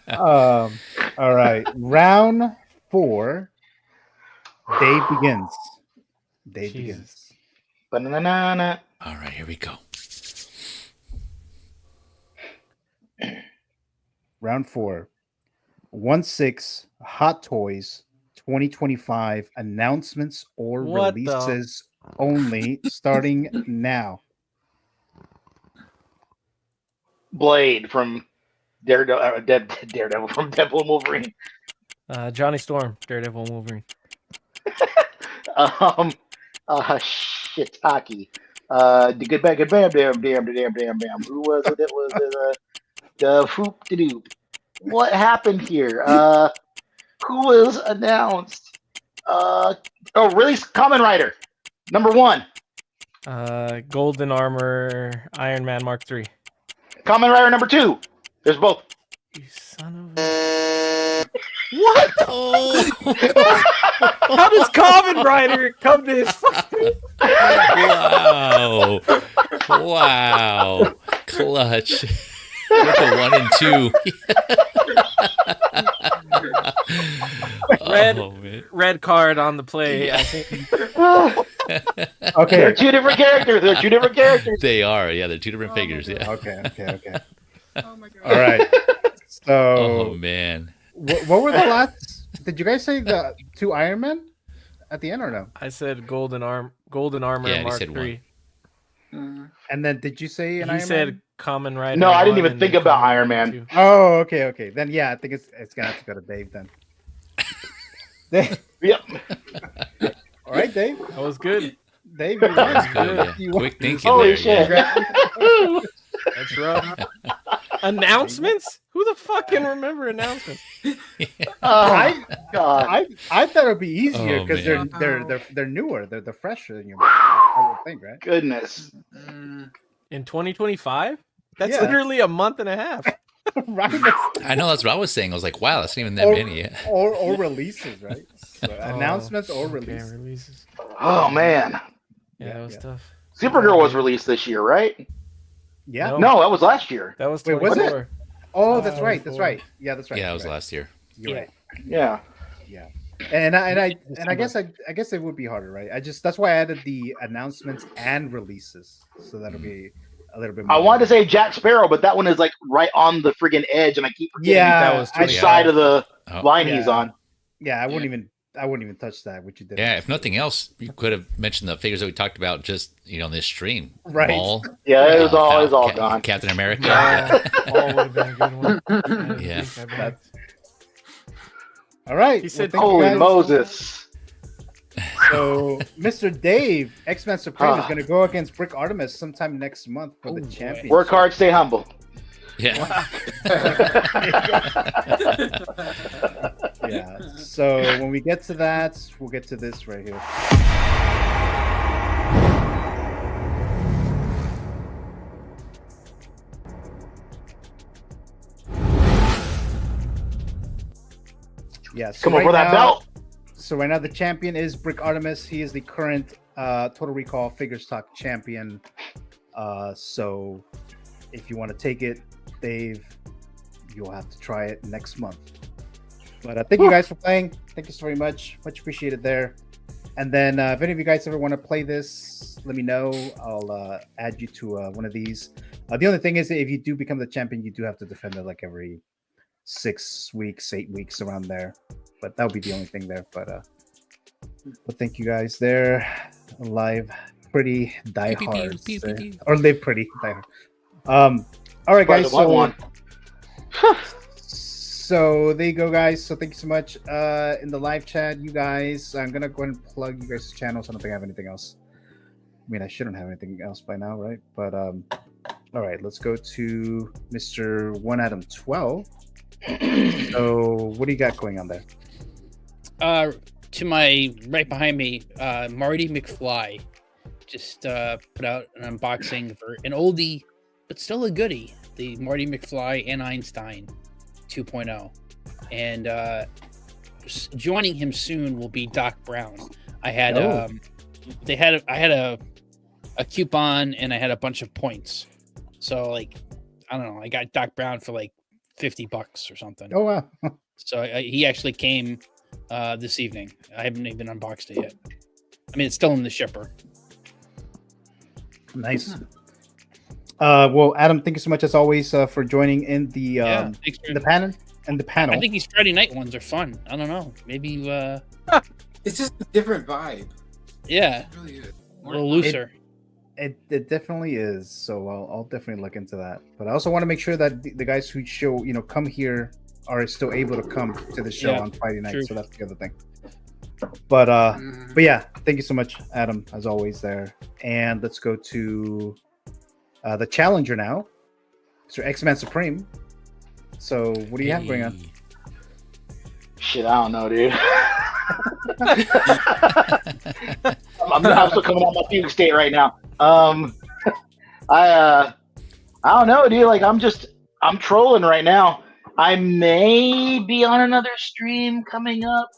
All right. Round 4. Dave begins. Dave begins. Banana. All right, here we go. Round 4. 1-6 Hot Toys 2025 announcements or What the- releases only starting now. Blade from Daredevil from Deadpool and Wolverine. Johnny Storm, Daredevil and Wolverine. Shiitake. The good bam. Who was it? It was the foop de doop. What happened here? Who was announced? Release Kamen Rider number 1. Golden Armor, Iron Man Mark III. Kamen Rider number 2. There's both. You son of a... What? Oh. How does Kamen Rider come to his fucking... Wow. Wow. Clutch. With the 1 and 2. Red, Oh, man. red card on the play. I think. Okay. They're two different characters. They're two different characters. They are. Yeah, they're two different figures. Yeah. Okay. Oh my god. All right. So, Oh man. what were the last? Did you guys say the 2 Iron Men at the end or no? I said golden armor Yeah, he Mark said III. And then did you say an He Iron said Man? Common Rider. No, I didn't 1 even and think then about Kamen Iron Rider Man. 2. Oh, okay. Then yeah, I think it's gonna have to go to Dave then. Dave. Yep. All right, Dave. That was good. Dave, you That was won. good, yeah. You won. Quick thinking. Holy there, yeah. shit. That's rough. Announcements? Who the fuck can remember announcements? Oh, God. I thought it'd be easier Oh, because man. they're newer, they're fresher than you. I would think, right? Goodness. In 2025? That's Yeah. literally a month and a half. Right. I know that's what I was saying. I was like, wow, that's not even that Or- many. Yeah. Or releases, right? So, announcements or Okay, releases. releases. Oh, man. Yeah, that was Yeah. tough. Supergirl was released this year, right? Yeah. No. No, that was last year. That was Wait, was it? 24. Oh, that's right. 24. Yeah, that's right. Yeah, that that's was right. last year. You're right. Yeah. Yeah. And I guess it would be harder, right? That's why I added the announcements and releases, so that'll be a little bit more. I wanted to say Jack Sparrow, but that one is like right on the friggin' edge, and I keep forgetting Yeah, that was which yeah. side of the Oh. line Yeah. he's on. Yeah, I wouldn't even touch that. What you did. Yeah, if nothing else, you could have mentioned the figures that we talked about just in this stream. Right. Maul, Yeah, it was all Cap- gone. Captain America. Yeah. All would have been a good one. I didn't Yeah. think I bet. All right. He said, thank you Holy guys. Moses. So, Mr. Dave, X-Men Supreme, is Ah. going to go against Brick Artemis sometime next month for the boy. championship. Work hard, stay humble. Yeah. Yeah. So when we get to that, we'll get to this right here. Yeah. So Come on for that belt. So right now the champion is Brick Artemis. He is the current Total Recall Figure Stock champion. So if you want to take it, Dave, you'll have to try it next month. But thank you guys for playing. Thank you so very much. Much appreciated there. And then if any of you guys ever want to play this, let me know. I'll add you to one of these. The only thing is that if you do become the champion, you do have to defend it like every 6 weeks, 8 weeks, around there. But that would be the only thing there. But thank you guys there. Live pretty diehards. Or live pretty diehard. All right, guys. So there you go, guys. So thank you so much. In the live chat, you guys, I'm gonna go ahead and plug you guys' channels. I don't think I have anything else. I mean, I shouldn't have anything else by now, right? But all right, let's go to Mr. One Adam 12. So what do you got going on there? To my right behind me, Marty McFly just put out an unboxing for an oldie, but still a goodie. The Marty McFly and Einstein 2.0, and joining him soon will be Doc Brown. I had I had a coupon and I had a bunch of points, so like I don't know, I got Doc Brown for like $50 or something. Oh wow! So he actually came this evening. I haven't even unboxed it yet. I mean, it's still in the shipper. Nice. Well, Adam, thank you so much as always for joining in the thanks for- the panel. I think these Friday night ones are fun. I don't know. Maybe It's just a different vibe. yeah, It really is. a little looser. It definitely is. So I'll definitely look into that. But I also want to make sure that the guys who show come here are still able to come to the show Yeah, on Friday night. true. So that's the other thing. But yeah, thank you so much, Adam, as always there. And let's go to the challenger now, Mr. X-Men Supreme. So what do you have going on? Shit, I don't know, dude. I'm still coming out my fugue state right now. I don't know, dude. Like I'm trolling right now. I may be on another stream coming up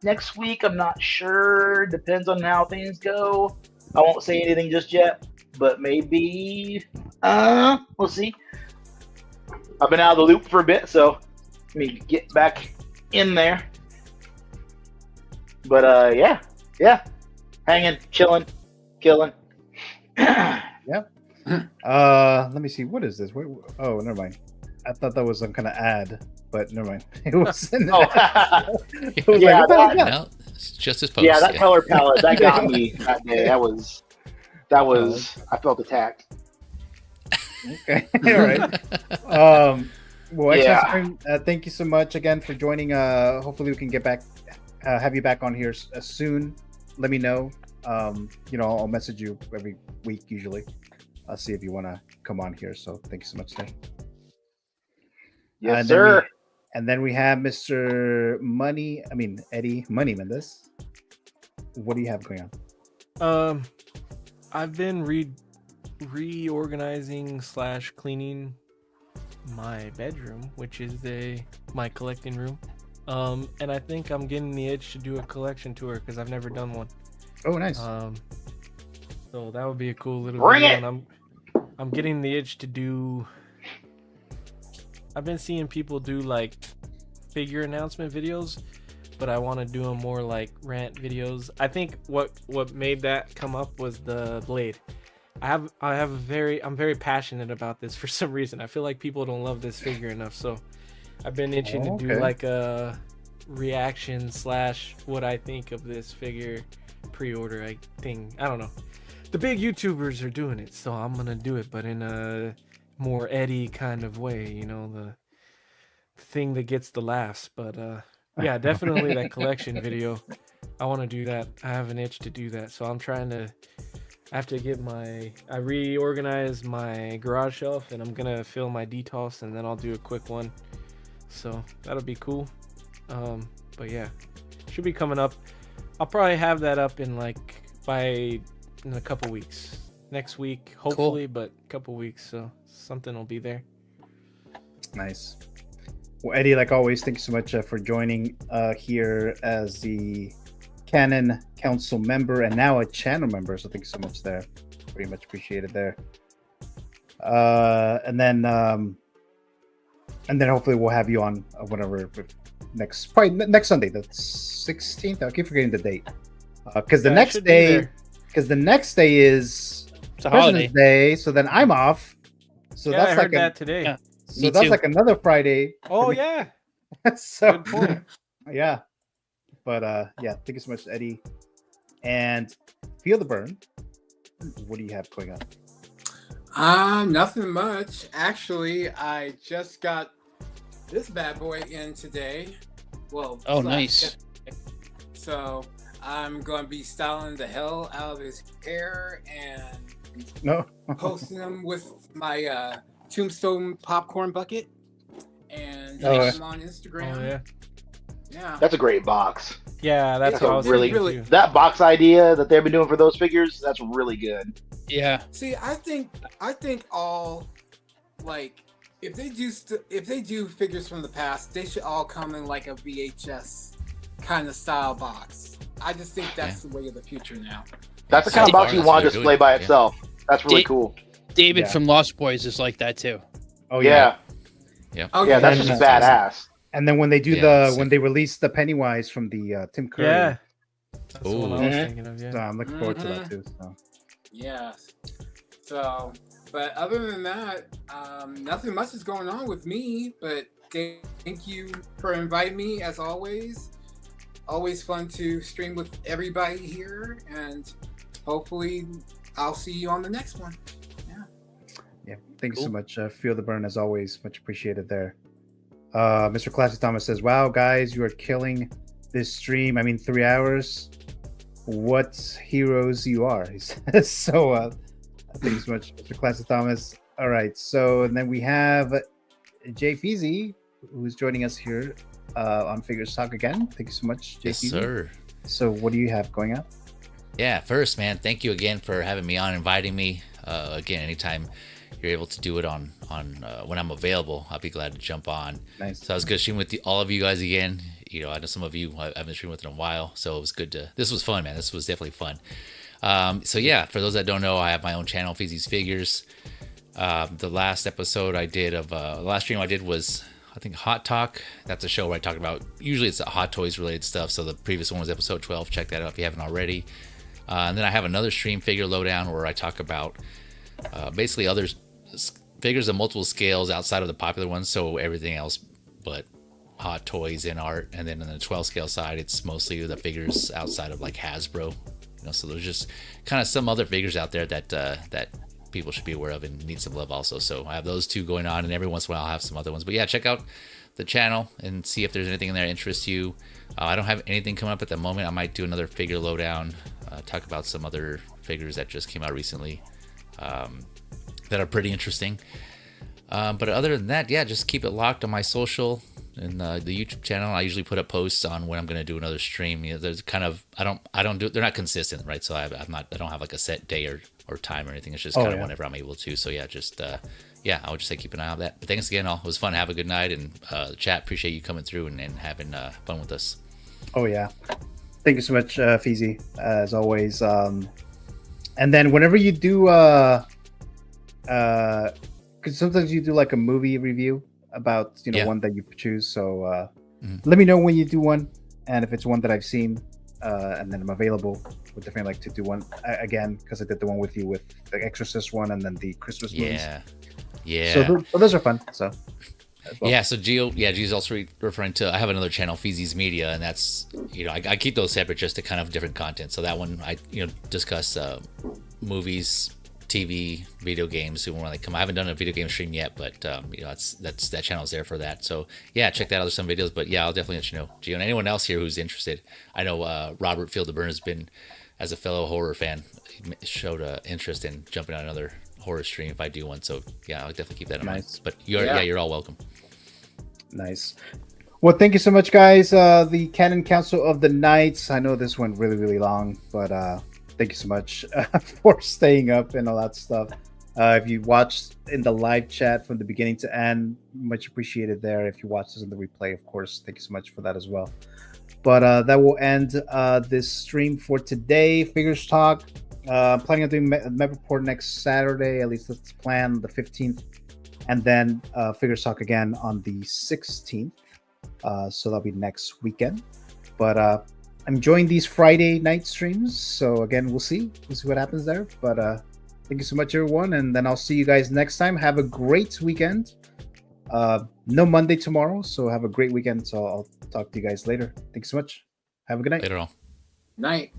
next week. I'm not sure. Depends on how things go. I won't say anything just yet, but maybe we'll see. I've been out of the loop for a bit, so let me get back in there. But yeah, hanging, chilling, killing. Yep. Let me see. What is this? Wait, oh, never mind. I thought that was some kind of ad, but never mind. It was. It was Yeah, like, what the hell is that? No, it's just his post. yeah, that color palette that got me that day. That was. I felt attacked. Okay. All right. Well, Yeah. X-Men, thank you so much again for joining. Hopefully we can get back, have you back on here soon. Let me know. I'll message you every week usually. I'll see if you want to come on here. So thank you so much, Tim. Yes, sir. And then we have Mr. Eddie Money Mendes. What do you have going on? I've been reorganizing / cleaning my bedroom, which is my collecting room. And I think I'm getting the itch to do a collection tour because I've never done one. Oh, nice. So that would be a cool little Bring video. it! And I'm getting the itch to do. I've been seeing people do like figure announcement videos, but I want to do them more like rant videos. I think what made that come up was the blade. I'm very passionate about this for some reason. I feel like people don't love this figure enough, so I've been itching to do like a reaction / what I think of this figure pre-order thing. I don't know. The big YouTubers are doing it, so I'm gonna do it, but in a more Eddie kind of way, the thing that gets the laughs. But yeah, definitely that collection video. I want to do that. I have an itch to do that, so I'm trying to. I have to get I reorganized my garage shelf, and I'm gonna fill my DTOS, and then I'll do a quick one. So that'll be cool. But yeah, should be coming up. I'll probably have that up in a couple weeks. Next week, hopefully, but a couple weeks. So something will be there. Nice. Well, Eddie, like always, thank you so much for joining here as the Canon Council member and now a channel member. So thank you so much there. Pretty much appreciated there. And then hopefully we'll have you on whatever next Sunday, the 16th. I keep forgetting the date. Because the next day is President's Day. So then I'm off. So yeah, that's I heard that today. Yeah. So that's like another Friday. Oh yeah. So good point. Yeah. But yeah, thank you so much, Eddie. And Feel the Burn. What do you have going on? Nothing much. Actually, I just got this bad boy in today. Well, oh, nice. So I'm going to be styling the hell out of his hair and posting him with my Tombstone popcorn bucket and him on Instagram. Oh, yeah. Yeah, that's a great box. Yeah, that's a really that box idea that they've been doing for those figures. That's really good. Yeah. See, I think all like if they do figures from the past, they should all come in like a VHS kind of style box. I just think that's the way of the future now. That's the kind of box you want to display by itself. That's really cool. David from Lost Boys is like that too. Oh yeah. Yeah. Oh, yeah, that's just badass. And then when they do when they release the Pennywise from the Tim Curry. Yeah. That's the one I was thinking of, yeah. So I'm looking forward to that too. So. Yes. So, but other than that, nothing much is going on with me, but thank you for inviting me as always. Always fun to stream with everybody here, and hopefully I'll see you on the next one. Yeah. Thank you so much. Feel the Burn as always. Much appreciated there. Mr. Classic Thomas says, wow, guys, you are killing this stream. I mean, 3 hours. What heroes you are. He says. So thank you so much, Mr. Classic Thomas. All right. So, and then we have Jay Feezy, who's joining us here on Figures Talk again. Thank you so much, Jay Feezy. Sir. So what do you have going on? Yeah, first, man, thank you again for having me on, inviting me. Again, anytime you're able to do it on when I'm available, I'll be glad to jump on. Nice. So I was good streaming with all of you guys again. I know some of you I haven't streamed with in a while, so it was good to. This was fun, man. This was definitely fun. So yeah, for those that don't know, I have my own channel, Feezy's Figures. The last episode I did of the last stream I did was, I think, Hot Talk. That's a show where I talk about, usually it's Hot Toys related stuff. So the previous one was episode 12. Check that out if you haven't already. And then I have another stream, Figure Lowdown, where I talk about basically other figures of multiple scales outside of the popular ones. So everything else but Hot Toys and art. And then on the 12 scale side, it's mostly the figures outside of like Hasbro. So there's just kind of some other figures out there that people should be aware of and need some love also. So I have those two going on, and every once in a while I'll have some other ones. But yeah, check out the channel and see if there's anything in there that interests you. I don't have anything coming up at the moment. I might do another Figure Lowdown, talk about some other figures that just came out recently that are pretty interesting. But other than that, yeah, just keep it locked on my social and the YouTube channel. I usually put up posts on when I'm going to do another stream. There's kind of, I don't do, they're not consistent, right? So I don't have like a set day or time or anything. It's just kind of whenever I'm able to. So yeah, just I would just say keep an eye on that. But thanks again, all. It was fun. Have a good night, and chat. Appreciate you coming through and having fun with us. Oh yeah, thank you so much, Feezy, as always. And then whenever you do, because sometimes you do like a movie review about one that you choose. So let me know when you do one, and if it's one that I've seen, and then I'm available. Would definitely like to do one again, because I did the one with you with the Exorcist one, and then the Christmas movies. Yeah. So those are fun. So. Well. Yeah, so Gio's also referring to, I have another channel, Feezy's Media, and that's, I keep those separate just to kind of different content. So that one, I, discuss movies, TV, video games. When they come, I haven't done a video game stream yet, but that channel's there for that. So yeah, check that out. There's some videos, but yeah, I'll definitely let you know, Gio, and anyone else here who's interested. I know Robert Field of Burn has been, as a fellow horror fan, showed interest in jumping on another horror stream if I do one. So yeah, I'll definitely keep that in mind. But you're all welcome. Nice. Well, thank you so much, guys. The Canon Council of the Knights. I know this went really, really long, but thank you so much for staying up and all that stuff. If you watched in the live chat from the beginning to end, much appreciated there. If you watched this in the replay, of course, thank you so much for that as well. But that will end this stream for today. Figures Talk. Planning on doing Mep Report next Saturday, at least that's the plan, the 15th. And then Figures Talk again on the 16th. So that'll be next weekend. But I'm enjoying these Friday night streams. So again, we'll see what happens there. But thank you so much, everyone. And then I'll see you guys next time. Have a great weekend. No Monday tomorrow. So have a great weekend. So I'll talk to you guys later. Thank you so much. Have a good night. Later all. Night.